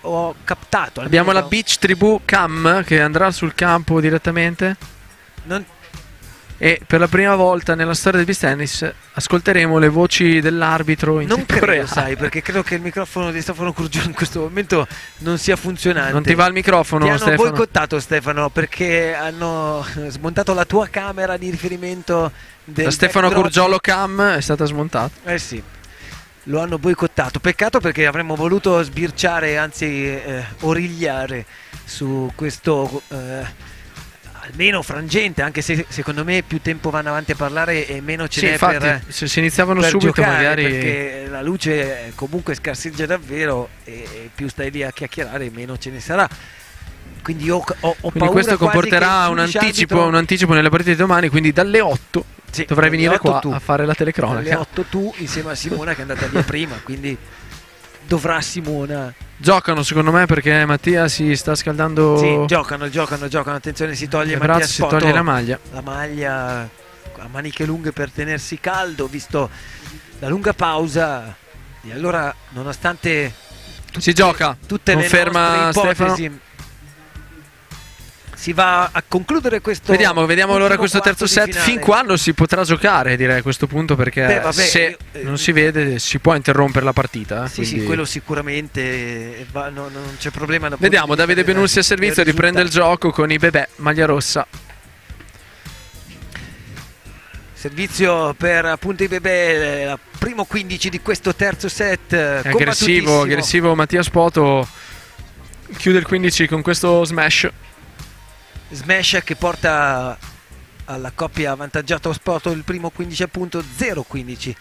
Ho captato. Abbiamo la Beach Tribù Cam che andrà sul campo direttamente. E per la prima volta nella storia del beach tennis ascolteremo le voci dell'arbitro in tempo reale. Sai, perché credo che il microfono di Stefano Curgiolo in questo momento non sia funzionante. Non ti va il microfono, Stefano? Ti hanno boicottato, Stefano, perché hanno smontato la tua camera di riferimento la Stefano Curgiolo Cam è stata smontata. Sì, lo hanno boicottato. Peccato, perché avremmo voluto sbirciare, anzi origliare su questo almeno frangente, anche se secondo me più tempo vanno avanti a parlare e meno ce n'è. Infatti, se si iniziavano per subito giocare, magari, perché la luce comunque scarseggia davvero e più stai lì a chiacchierare meno ce ne sarà. Quindi ho paura. Questo comporterà un anticipo nelle partite di domani, quindi dalle 8 dovrai venire qua a fare la telecronaca. Alle 8 tu insieme a Simona che è andata via prima, quindi dovrà Simona. Giocano secondo me, perché Mattia si sta scaldando. Sì, giocano. Attenzione, si toglie le Mattia braccia, si toglie la maglia. La maglia a maniche lunghe per tenersi caldo, visto la lunga pausa. E allora, nonostante si gioca, tutte conferma le nostre ipotesi, Stefano, si va a concludere questo. Vediamo allora questo terzo set. Fin quando si potrà giocare, direi, a questo punto, perché se non si vede si può interrompere la partita. Sì, quello sicuramente non c'è problema. Vediamo Davide Benussi a servizio, riprende il gioco con i Bebè, maglia rossa. Servizio per appunto i Bebè, primo 15 di questo terzo set. Aggressivo Mattia Spoto, chiude il 15 con questo smash che porta alla coppia avvantaggiata Spoto il primo 15 appunto 0-15.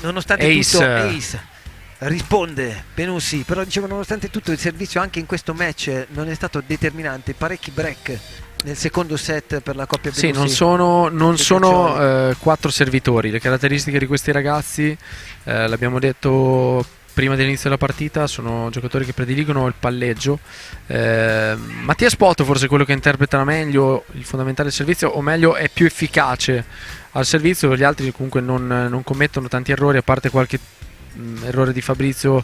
Nonostante tutto Ace risponde Benussi, però dicevo, nonostante tutto il servizio anche in questo match non è stato determinante, parecchi break nel secondo set per la coppia Benussi. Sì, non sono 4 servitori. Le caratteristiche di questi ragazzi, l'abbiamo detto prima dell'inizio della partita, sono giocatori che prediligono il palleggio. Mattia Spoto forse è quello che interpreta meglio il fondamentale del servizio, o meglio è più efficace al servizio. Gli altri comunque non commettono tanti errori, a parte qualche errore di Fabrizio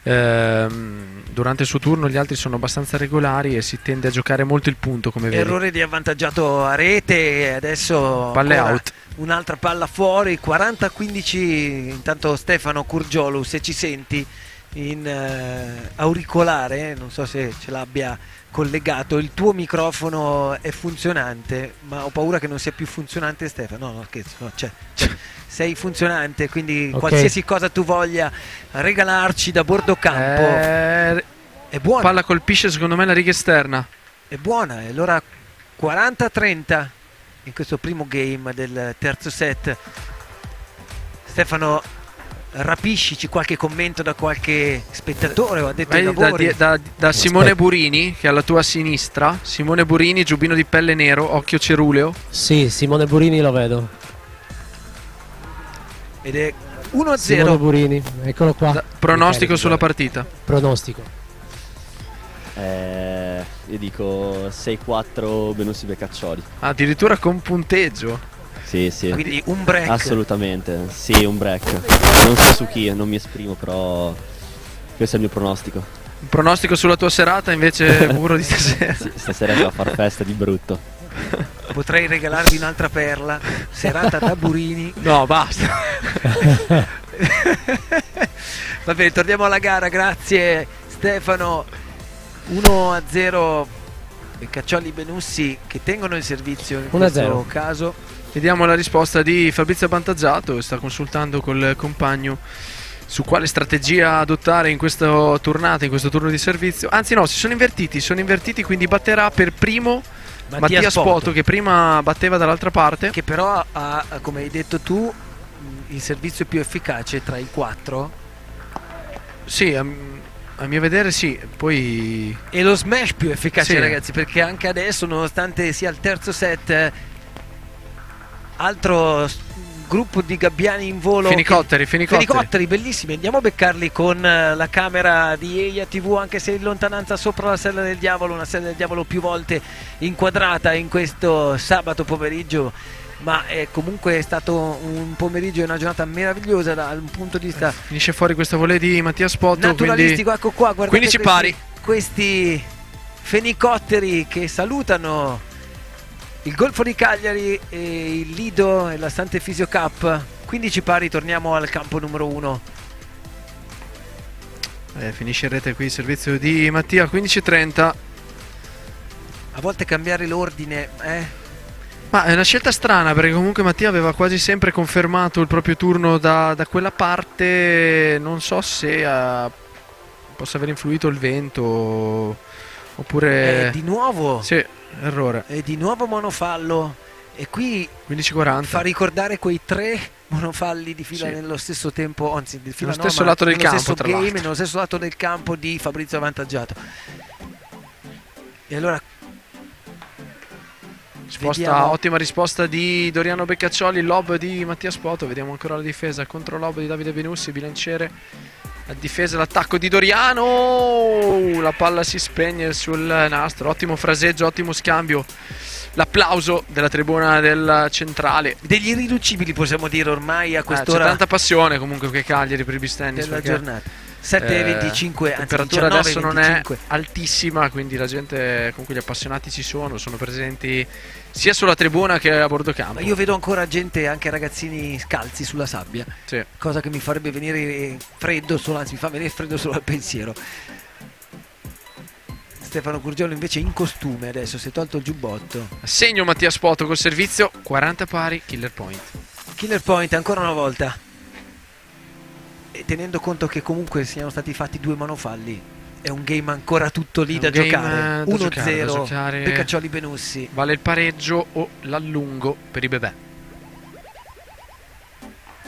durante il suo turno. Gli altri sono abbastanza regolari e si tende a giocare molto il punto, come vedi. Errore di avvantaggiato a rete e adesso palle out. Un'altra palla fuori, 40-15. Intanto Stefano Curgiolo, se ci senti in auricolare, non so se ce l'abbia collegato, il tuo microfono è funzionante, ma ho paura che non sia più funzionante. Stefano, no, scherzo, no, sei funzionante, quindi qualsiasi cosa tu voglia regalarci da bordo campo è buona. Palla colpisce secondo me la riga esterna, è buona, e allora 40-30 in questo primo game del terzo set. Stefano, rapiscici qualche commento da qualche spettatore o addetto ai lavori. Da Simone Burini, che è alla tua sinistra. Simone Burini, giubbino di pelle nero, occhio ceruleo. Sì, Simone Burini lo vedo. Ed è 1-0. Simone Burini, eccolo qua. Pronostico sulla partita. Pronostico. Io dico 6-4 Benussi Beccaccioli. Addirittura con punteggio. Sì. Quindi un break. Assolutamente, sì, un break. Non so su chi, non mi esprimo, però questo è il mio pronostico. Un pronostico sulla tua serata invece, Muro, di stasera? Sì, stasera si va a far festa di brutto. potrei regalarvi un'altra perla. Serata Taburini. No, basta. Va bene, torniamo alla gara. Grazie Stefano. 1-0 Beccaccioli Benussi che tengono il servizio in questo caso. Vediamo la risposta di Fabrizio Avvantaggiato, sta consultando col compagno su quale strategia adottare in questa tornata, in questo turno di servizio. Anzi no, si sono invertiti, quindi batterà per primo Mattia Spoto, che prima batteva dall'altra parte. Che però ha, come hai detto tu, il servizio più efficace tra i 4. Sì, a mio vedere sì. Poi e lo smash più efficace, sì, ragazzi, perché anche adesso, nonostante sia il terzo set, altro gruppo di gabbiani in volo, fenicotteri bellissimi. Andiamo a beccarli con la camera di Eia TV, anche se in lontananza sopra la Sella del Diavolo, una Sella del Diavolo più volte inquadrata in questo sabato pomeriggio, ma è comunque stato un pomeriggio e una giornata meravigliosa dal punto di vista finisce fuori questa volée di Mattia Spoto naturalistico, quindi ecco qua, guardate 15 pari, questi fenicotteri che salutano il Golfo di Cagliari e il Lido e la Sant'Efisio Cup. 15 pari, torniamo al campo numero 1. Finisce in rete qui il servizio di Mattia, 15-30. A volte cambiare l'ordine, Ma è una scelta strana, perché comunque Mattia aveva quasi sempre confermato il proprio turno da quella parte. Non so se possa aver influito il vento oppure di nuovo sì, errore. E di nuovo monofallo. E qui 15-40 fa ricordare quei 3 monofalli di fila nello stesso tempo, anzi di fila nello stesso lato del campo, stesso tra game, l'altro, nello stesso lato del campo di Fabrizio Avvantaggiato. E allora risposta, ottima risposta di Doriano Beccaccioli, lob di Mattia Spoto. Vediamo ancora la difesa, contro lob di Davide Benussi, bilanciere, la difesa, l'attacco di Doriano, la palla si spegne sul nastro. Ottimo fraseggio, ottimo scambio, l'applauso della tribuna del centrale, degli irriducibili possiamo dire ormai a quest'ora. C'è tanta passione comunque che Cagliari per il beach tennis della giornata. 7:25, la temperatura adesso non è altissima, quindi la gente, comunque gli appassionati ci sono presenti sia sulla tribuna che a bordo campo. Ma io vedo ancora gente, anche ragazzini scalzi sulla sabbia, cosa che mi farebbe venire freddo solo, anzi mi fa venire freddo solo al pensiero. Stefano Curgiolo invece in costume adesso, si è tolto il giubbotto. Segno Mattia Spoto col servizio, 40 pari, killer point. Killer point ancora una volta. E tenendo conto che comunque siano stati fatti 2 monofalli, è un game ancora tutto lì da giocare. 1-0 Beccaccioli Benussi. Vale il pareggio o l'allungo per i bebè.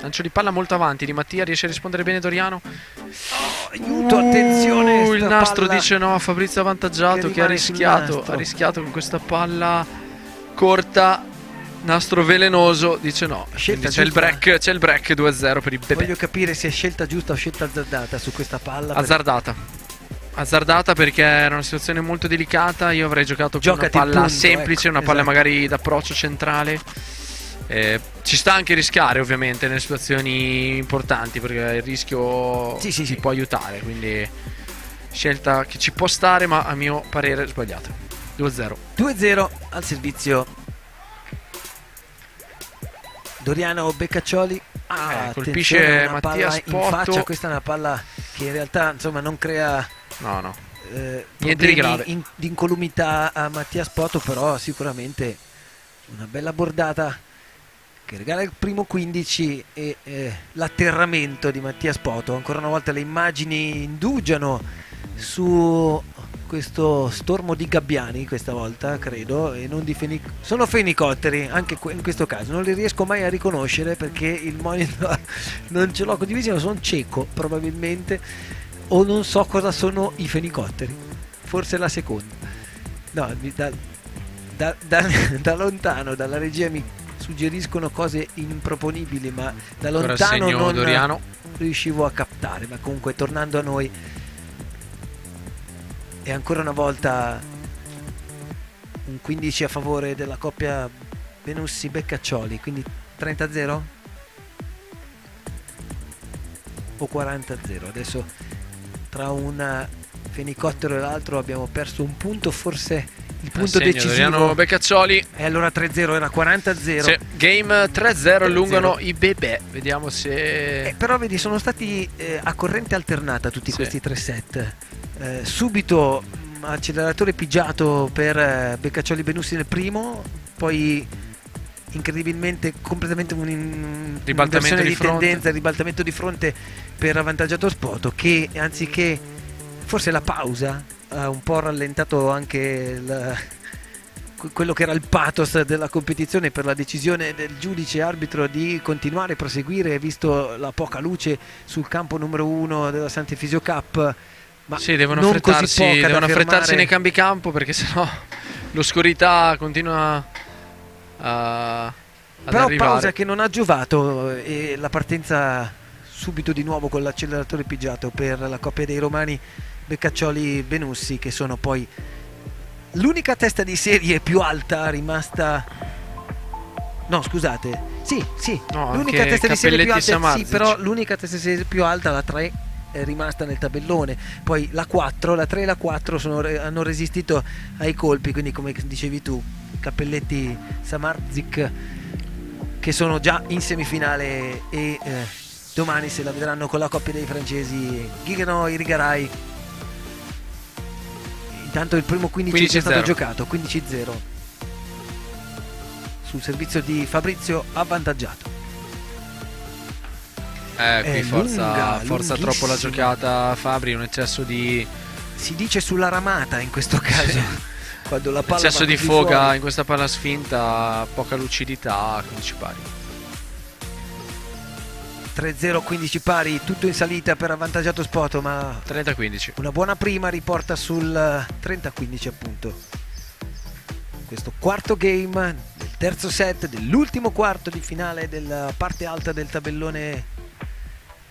Lancio di palla molto avanti di Mattia, riesce a rispondere bene Doriano. Aiuto, attenzione, il nastro dice no a Fabrizio Avvantaggiato, che ha rischiato con questa palla corta. Nastro velenoso, dice no. C'è il break 2-0 per i bebè. Voglio capire se è scelta giusta o scelta azzardata su questa palla. Azzardata perché era una situazione molto delicata. Io avrei giocato con una palla semplice, una palla magari d'approccio centrale. Ci sta anche rischiare ovviamente nelle situazioni importanti, perché il rischio si può aiutare, quindi scelta che ci può stare, ma a mio parere sbagliata. 2-0 al servizio Doriano Beccaccioli. Colpisce una Mattia palla Spoto in faccia. Questa è una palla che in realtà insomma non crea niente di grave, di incolumità a Mattia Spoto, però sicuramente una bella bordata che regala il primo 15 e l'atterramento di Mattia Spoto. Ancora una volta le immagini indugiano su questo stormo di gabbiani, questa volta credo, e non di sono fenicotteri anche in questo caso. Non li riesco mai a riconoscere perché il monitor non ce l'ho condivisivo, sono cieco probabilmente, o non so cosa sono i fenicotteri, forse la seconda. No, da lontano dalla regia mi suggeriscono cose improponibili, ma da lontano non riuscivo a captare. Ma comunque, tornando a noi, e ancora una volta un 15 a favore della coppia Benussi-Beccaccioli, quindi 30-0 o 40-0. Adesso tra un fenicottero e l'altro abbiamo perso un punto, forse il punto decisivo. Beccaccioli. E allora 3-0, era 40-0. Sì, game 3-0, allungano i bebè. Vediamo se... però vedi, sono stati a corrente alternata tutti questi 3 set. Subito acceleratore pigiato per Beccaccioli Benussi nel primo, poi incredibilmente completamente ribaltamento di fronte. tendenza, ribaltamento di fronte per Avvantaggiato Spoto, che anziché forse la pausa ha un po' rallentato anche quello che era il pathos della competizione per la decisione del giudice arbitro di continuare a proseguire, visto la poca luce sul campo numero 1 della Sant'Efisio Cup. Ma sì, devono non così affrettarsi, poca affrettarsi nei cambi-campo, perché sennò l'oscurità continua ad però arrivare. pausa che non ha giovato, e la partenza subito di nuovo con l'acceleratore pigiato per la coppia dei romani Beccaccioli Benussi, che sono poi l'unica testa di serie più alta rimasta. No, scusate, sì, no, l'unica testa di serie più alta, Samarzic. sì, però l'unica testa di serie più alta, la 3, è rimasta nel tabellone. Poi la 4, la 3 e la 4 hanno resistito ai colpi, quindi come dicevi tu, Cappelletti, Samarzic, che sono già in semifinale, e domani se la vedranno con la coppia dei francesi Guigano e Rigarai. Intanto il primo 15 è stato giocato, 15-0 sul servizio di Fabrizio Avvantaggiato. Qui forza troppo la giocata Fabri, un eccesso di... Si dice sulla ramata in questo caso. Quando la palla eccesso di foga fuori. in questa palla sfinta, poca lucidità, 15 pari. 3-0, 15 pari, tutto in salita per Avvantaggiato Spoto, ma 30-15. Una buona prima riporta sul 30-15 appunto. Questo quarto game del terzo set dell'ultimo quarto di finale della parte alta del tabellone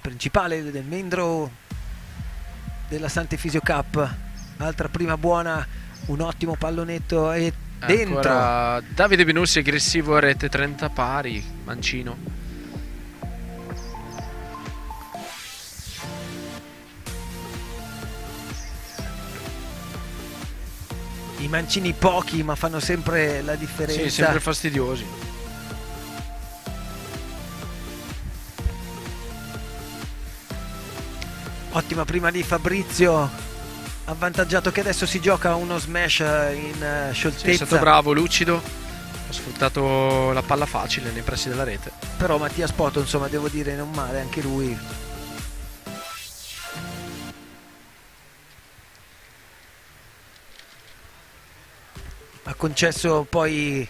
principale del main draw della Sant'Efisio Cup. Altra prima buona, un ottimo pallonetto e dentro. Ancora Davide Benussi aggressivo a rete, 30 pari, mancino. I mancini pochi, ma fanno sempre la differenza. Sì, sempre fastidiosi. Ottima prima di Fabrizio Avvantaggiato, che adesso si gioca uno smash in scioltezza. È stato bravo, lucido, ha sfruttato la palla facile nei pressi della rete. Però Mattia Spoto, insomma, devo dire, non male anche lui. Ha concesso poi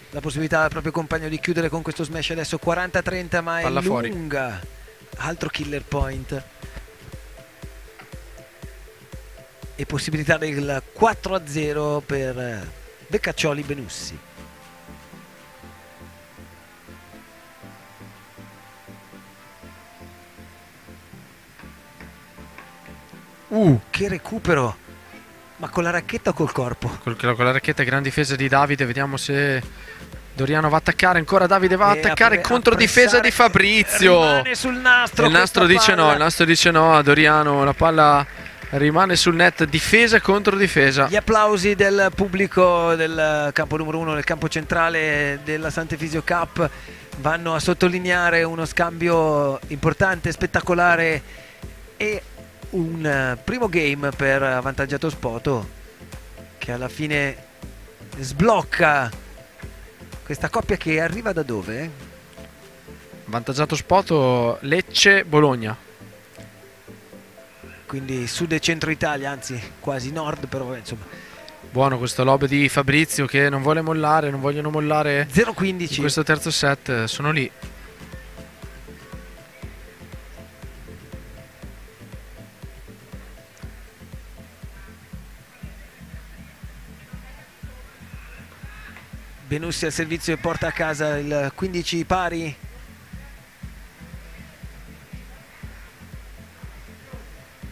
la possibilità al proprio compagno di chiudere con questo smash. Adesso 40-30, ma palla è lunga fuori. Altro killer point e possibilità del 4-0 per Beccaccioli Benussi. Che recupero, ma con la racchetta o col corpo? Con la racchetta, gran difesa di Davide. Vediamo se Doriano va a attaccare. Ancora Davide va a attaccare, contro difesa di Fabrizio. Rimane sul nastro. Il nastro dice no, il nastro dice no a Doriano. La palla rimane sul net, difesa contro difesa. Gli applausi del pubblico del campo numero 1, del campo centrale della Sant'Efisio Cup, vanno a sottolineare uno scambio importante, spettacolare, e un primo game per Avvantaggiato Spoto, che alla fine sblocca questa coppia che arriva da dove? Avvantaggiato Spoto, Lecce, Bologna. Quindi sud e centro Italia, anzi quasi nord, però insomma. Buono questo lob di Fabrizio, che non vuole mollare, non vogliono mollare. 0-15 in questo terzo set, sono lì. Benussi al servizio e porta a casa il 15 pari.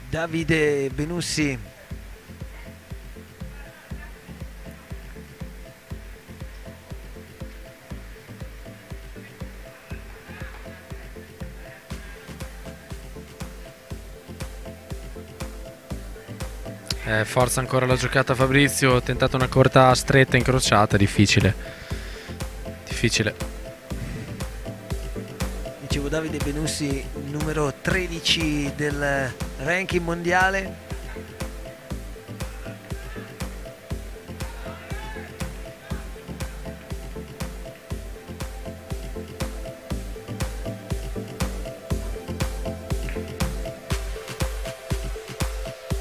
Davide Benussi Forza ancora la giocata Fabrizio, ha tentato una corta stretta incrociata, difficile. Dicevo, Davide Benussi, numero 13 del ranking mondiale.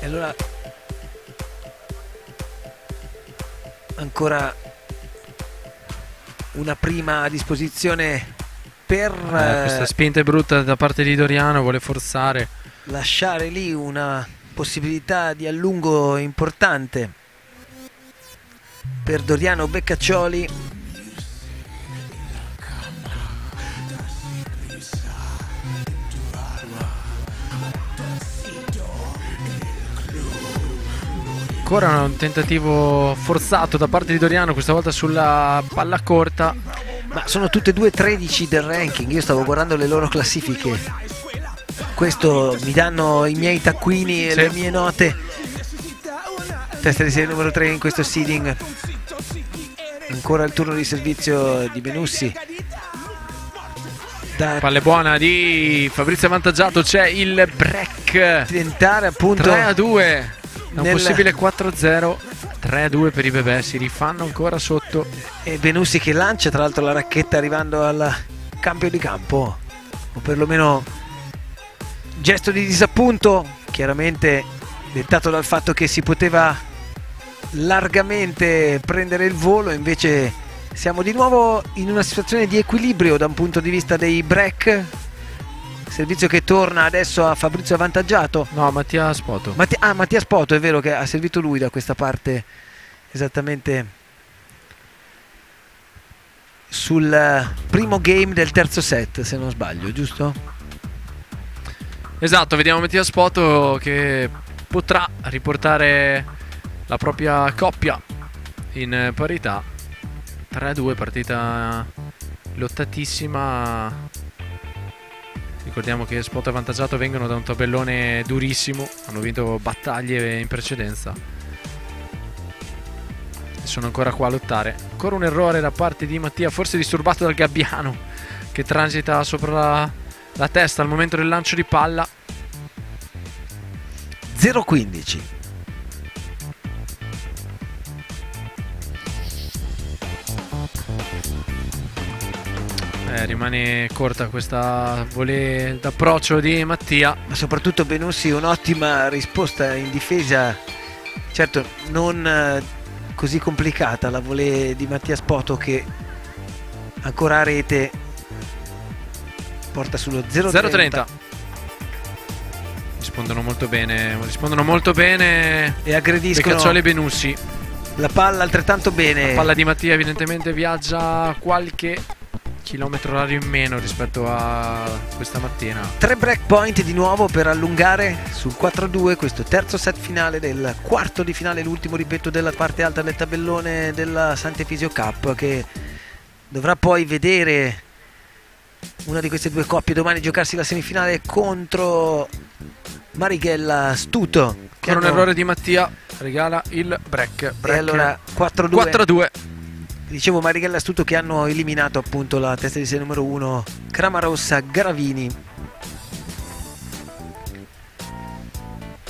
E allora ancora una prima a disposizione per questa spinta è brutta da parte di Doriano, vuole forzare, lasciare lì una possibilità di allungo importante per Doriano Beccaccioli. Ancora un tentativo forzato da parte di Doriano, questa volta sulla palla corta. Ma sono tutte e due 13 del ranking, io stavo guardando le loro classifiche. Questo mi danno i miei taccuini e le mie note. Testa di serie numero 3 in questo seeding. Ancora il turno di servizio di Benussi. Palle buona di Fabrizio avvantaggiato, c'è il break. Tentare appunto 3-2. Un possibile 4-0, 3-2 per i bebè, si rifanno ancora sotto. E Benussi che lancia tra l'altro la racchetta arrivando al cambio di campo, o perlomeno gesto di disappunto, chiaramente dettato dal fatto che si poteva largamente prendere il volo. Invece siamo di nuovo in una situazione di equilibrio da un punto di vista dei break. Servizio che torna adesso a Fabrizio avvantaggiato. No, Mattia Spoto. Mattia Spoto, è vero che ha servito lui da questa parte, esattamente sul primo game del terzo set, se non sbaglio, giusto? Esatto, vediamo Mattia Spoto che potrà riportare la propria coppia in parità. 3-2, partita lottatissima. Ricordiamo che Spoto avvantaggiato vengono da un tabellone durissimo, hanno vinto battaglie in precedenza e sono ancora qua a lottare. Ancora un errore da parte di Mattia, forse disturbato dal gabbiano che transita sopra la testa al momento del lancio di palla. 0-15. Rimane corta questa volée d'approccio di Mattia. Ma soprattutto Benussi un'ottima risposta in difesa, certo non così complicata la volée di Mattia Spoto, che ancora a rete porta sullo 0-30. Rispondono molto bene e aggrediscono Beccaccioli e Benussi. La palla altrettanto bene. La palla di Mattia evidentemente viaggia qualche chilometro orario in meno rispetto a questa mattina. 3 break point di nuovo per allungare sul 4-2 questo terzo set finale del quarto di finale, l'ultimo, ripeto, della parte alta del tabellone della Sant'Efisio Cup, che dovrà poi vedere una di queste due coppie domani giocarsi la semifinale contro Marighella Stuto. Con un errore di Mattia regala il break. E allora 4-2. Dicevo, Marighella Stuto che hanno eliminato appunto la testa di serie numero 1 Cramarossa Garavini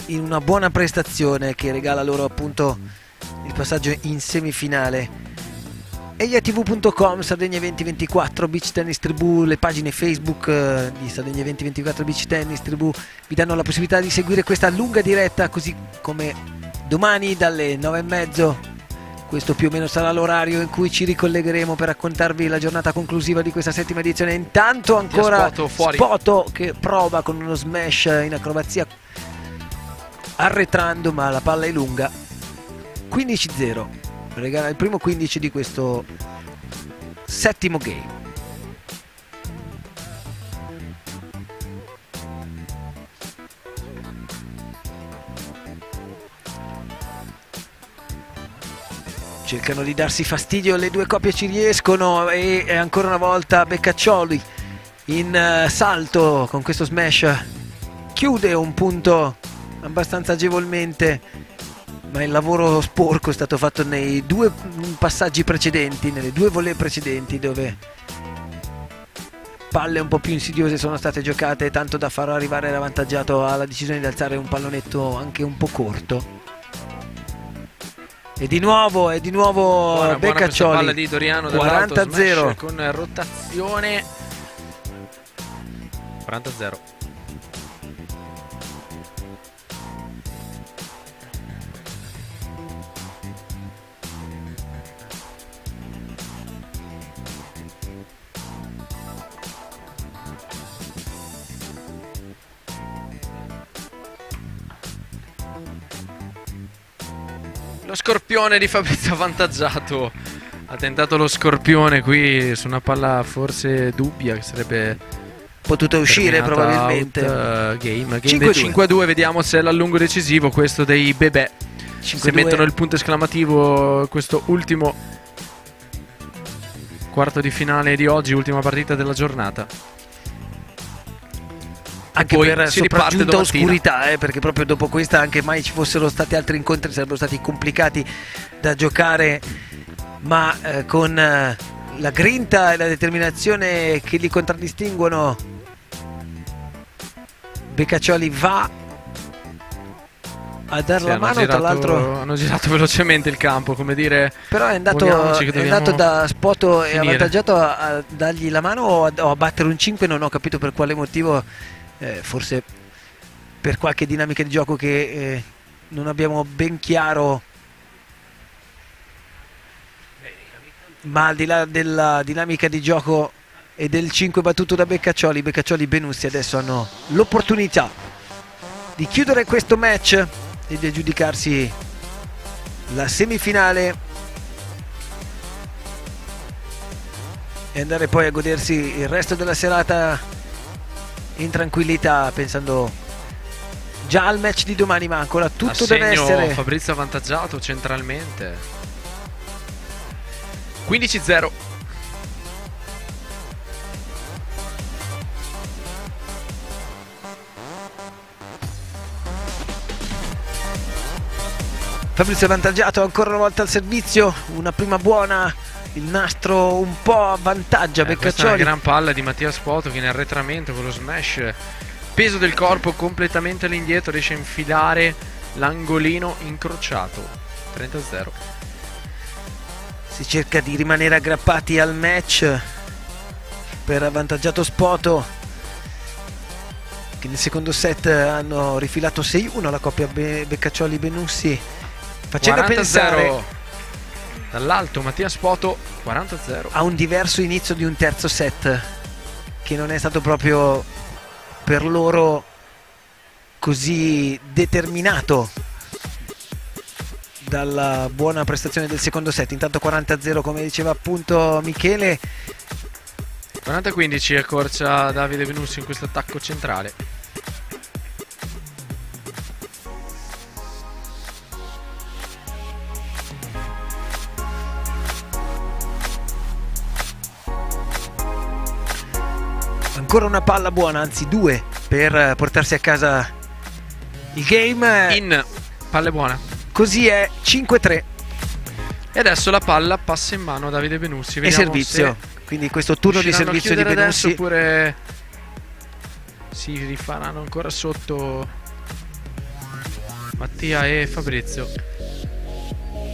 in una buona prestazione che regala loro appunto il passaggio in semifinale. EIATV.com, Sardegna 2024, Beach Tennis Tribù, le pagine Facebook di Sardegna 2024 Beach Tennis Tribù vi danno la possibilità di seguire questa lunga diretta, così come domani dalle 9:30. Questo più o meno sarà l'orario in cui ci ricollegheremo per raccontarvi la giornata conclusiva di questa settima edizione. Intanto ancora Spoto che prova con uno smash in acrobazia arretrando, ma la palla è lunga. 15-0, regala il primo 15 di questo settimo game. Cercano di darsi fastidio, le due coppie ci riescono e ancora una volta Beccaccioli in salto con questo smash chiude un punto abbastanza agevolmente ma il lavoro sporco è stato fatto nei 2 passaggi precedenti, nelle 2 volée precedenti, dove palle un po' più insidiose sono state giocate, tanto da far arrivare l'avvantaggiato alla decisione di alzare un pallonetto anche un po' corto. E di nuovo Beccaccioli, palla di Doriano 40-0 con rotazione. 40-0. Lo scorpione di Fabrizio avvantaggiato. Ha tentato lo scorpione qui su una palla forse dubbia, che sarebbe potuta uscire probabilmente. Game 5-2, vediamo se è l'allungo decisivo questo dei Bebè. Se mettono il punto esclamativo questo ultimo quarto di finale di oggi, ultima partita della giornata. Anche per sopraggiunta oscurità, perché proprio dopo questa, anche mai ci fossero stati altri incontri, sarebbero stati complicati da giocare, ma con la grinta e la determinazione che li contraddistinguono, Beccaccioli va a dare la mano. Tra l'altro hanno girato velocemente il campo, come dire, però è andato da Spoto e avvantaggiato a dargli la mano o a battere un 5, non ho capito per quale motivo. Forse per qualche dinamica di gioco che non abbiamo ben chiaro, ma al di là della dinamica di gioco e del 5 battuto da Beccaccioli e Benussi adesso hanno l'opportunità di chiudere questo match e di aggiudicarsi la semifinale e andare poi a godersi il resto della serata in tranquillità, pensando già al match di domani, ma ancora tutto deve essere. Fabrizio avvantaggiato centralmente. 15-0. Fabrizio avvantaggiato ancora una volta al servizio, una prima buona, il nastro un po' avvantaggia Beccaccioli. Questa è una gran palla di Mattia Spoto che in arretramento con lo smash, peso del corpo completamente all'indietro, riesce a infilare l'angolino incrociato. 30-0. Si cerca di rimanere aggrappati al match per avvantaggiato Spoto, che nel secondo set hanno rifilato 6-1 la coppia Beccaccioli-Benussi, facendo pensare dall'alto Mattia Spoto. 40-0 a un diverso inizio di un terzo set che non è stato proprio per loro così determinato dalla buona prestazione del secondo set. Intanto 40-0, come diceva appunto Michele. 40-15 accorcia Davide Benussi in questo attacco centrale. Ancora una palla buona, anzi 2, per portarsi a casa il game. In palle buona. Così è 5-3. E adesso la palla passa in mano a Davide Benussi. E servizio. Quindi questo turno di servizio di Benussi. Oppure si rifaranno ancora sotto Mattia e Fabrizio.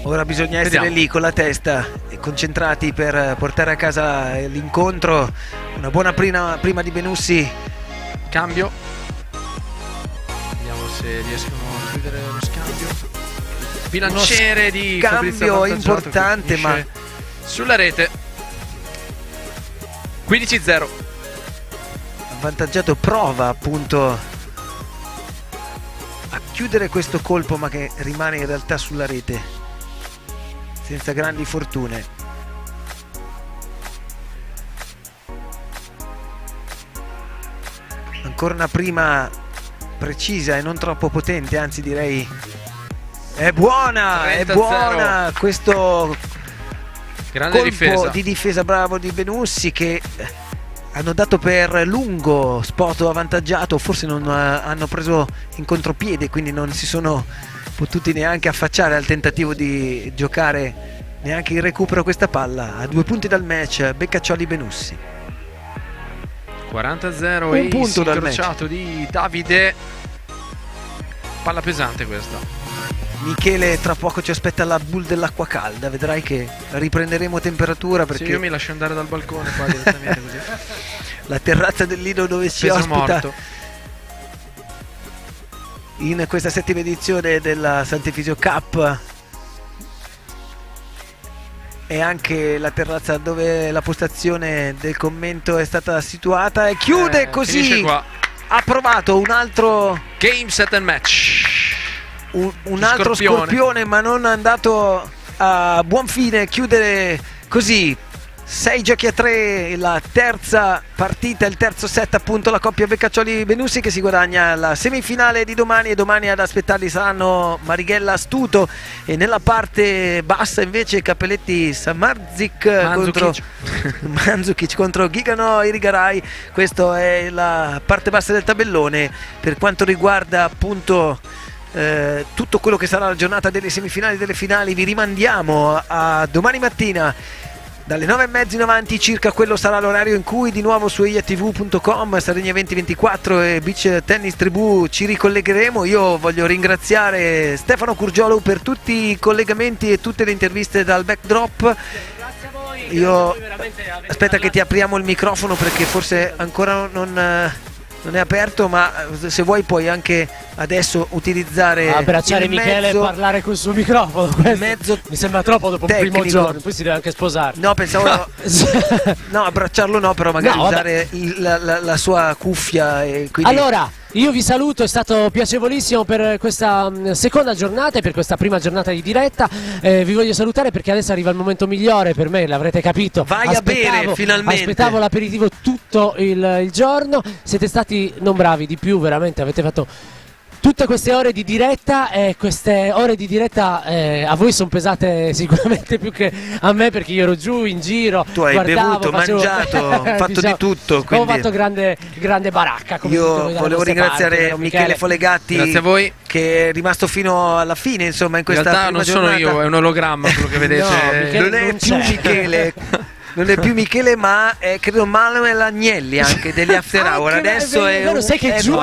Ora bisogna essere lì con la testa e concentrati per portare a casa l'incontro. Una buona prima di Benussi. Cambio. Vediamo se riescono a chiudere lo scambio. Bilanciere di Fabrizio cambio importante, ma sulla rete. 15-0. Avvantaggiato prova appunto a chiudere questo colpo, ma che rimane in realtà sulla rete senza grandi fortune. Ancora una prima precisa e non troppo potente, anzi direi è buona, è buona questo grande colpo difesa di difesa bravo di Benussi, che hanno dato per lungo Spoto avvantaggiato, forse non hanno preso in contropiede, quindi non si sono potuti neanche affacciare al tentativo di giocare neanche in recupero questa palla. A 2 punti dal match Beccaccioli Benussi. 40-0 Un e punto dal incrociato di Davide. Palla pesante questa. Michele tra poco ci aspetta la bull dell'acqua calda, vedrai che riprenderemo temperatura perché Sì, io mi lascio andare dal balcone qua direttamente così. la terrazza del Lido dove ci Peso ospita morto. in questa 7ª edizione della Sant'Efisio Cup e anche la terrazza dove la postazione del commento è stata situata e chiude così. Finisce qua. Ha provato un altro Game, set and match. un altro scorpione, ma non è andato a buon fine. Chiudere così 6 giochi a 3 la terza partita, il terzo set, appunto la coppia Beccaccioli Benussi che si guadagna la semifinale di domani, e domani ad aspettarli saranno Marighella Astuto e nella parte bassa invece Cappelletti Samardzic contro Mandzukic contro Ghigano Irigaray. Questa è la parte bassa del tabellone. Per quanto riguarda appunto tutto quello che sarà la giornata delle semifinali e delle finali, vi rimandiamo a domani mattina dalle 9:30 in avanti circa. Quello sarà l'orario in cui di nuovo su eiatv.com, Sardegna 2024 e Beach Tennis Tribù ci ricollegheremo. Io voglio ringraziare Stefano Curgiolo per tutti i collegamenti e tutte le interviste dal backdrop. Io aspetta che ti apriamo il microfono perché forse ancora non è aperto, ma se vuoi puoi anche adesso utilizzare abbracciare il Michele mezzo, e parlare col suo microfono. Mezzo mi sembra troppo dopo il primo giorno, poi si deve anche sposare. No, pensavo no, abbracciarlo no, però magari usare la sua cuffia e quindi... Allora, io vi saluto, è stato piacevolissimo per questa seconda giornata e per questa prima giornata di diretta. Vi voglio salutare perché adesso arriva il momento migliore per me, l'avrete capito. Vai a bere finalmente. Aspettavo l'aperitivo tutto il giorno. Siete stati non bravi di più, veramente avete fatto tutte queste ore di diretta, e queste ore di diretta a voi sono pesate sicuramente più che a me, perché io ero giù in giro. Tu hai bevuto, mangiato, fatto diciamo, di tutto. Quindi... Ho fatto grande baracca. Come io volevo ringraziare Michele Folegatti, grazie a voi, che è rimasto fino alla fine, insomma, in questa in realtà prima non sono giornata. io, è un ologramma quello che vedete. No, non è più Michele. Non è più Michele, ma è credo Manuel Agnelli anche degli After Hour. Adesso è vero, sai che giù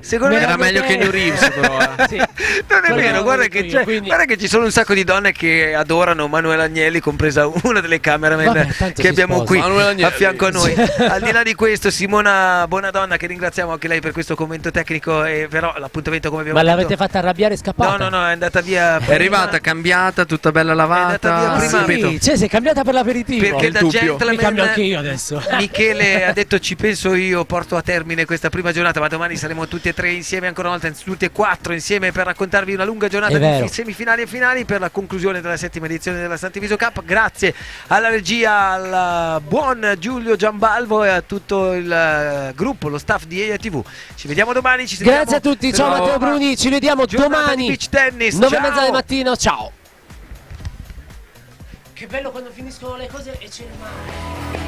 secondo me era meglio che New Reeves, però. Sì. Non è vero, guarda che, guarda che ci sono un sacco di donne che adorano Manuel Agnelli, compresa una delle cameraman che abbiamo qui a fianco a noi. Al di là di questo, Simona Bonadonna, che ringraziamo anche lei per questo commento tecnico, e però l'appuntamento, come abbiamo Ma detto... l'avete fatta arrabbiare e scappata? No, è andata via. È arrivata, cambiata, tutta bella lavata. È andata via prima. Sì, cioè sei cambiata per l'aperitivo. Perché da gentleman mi cambio anche io adesso. Michele ha detto ci penso io, porto a termine questa prima giornata, ma domani saremo tutti e tre insieme ancora una volta, tutti e quattro insieme per raccontarvi una lunga giornata di semifinali e finali per la conclusione della 7ª edizione della Sant'Efisio Cup. Grazie alla regia, al buon Giulio Giambalvo e a tutto il gruppo, lo staff di EIA TV. Ci vediamo domani, ci sentiamo. Grazie a tutti, ciao Matteo Bruni, ci vediamo domani Beach Tennis, 9:30 del mattino, ciao. Che bello quando finiscono le cose e c'è il mare.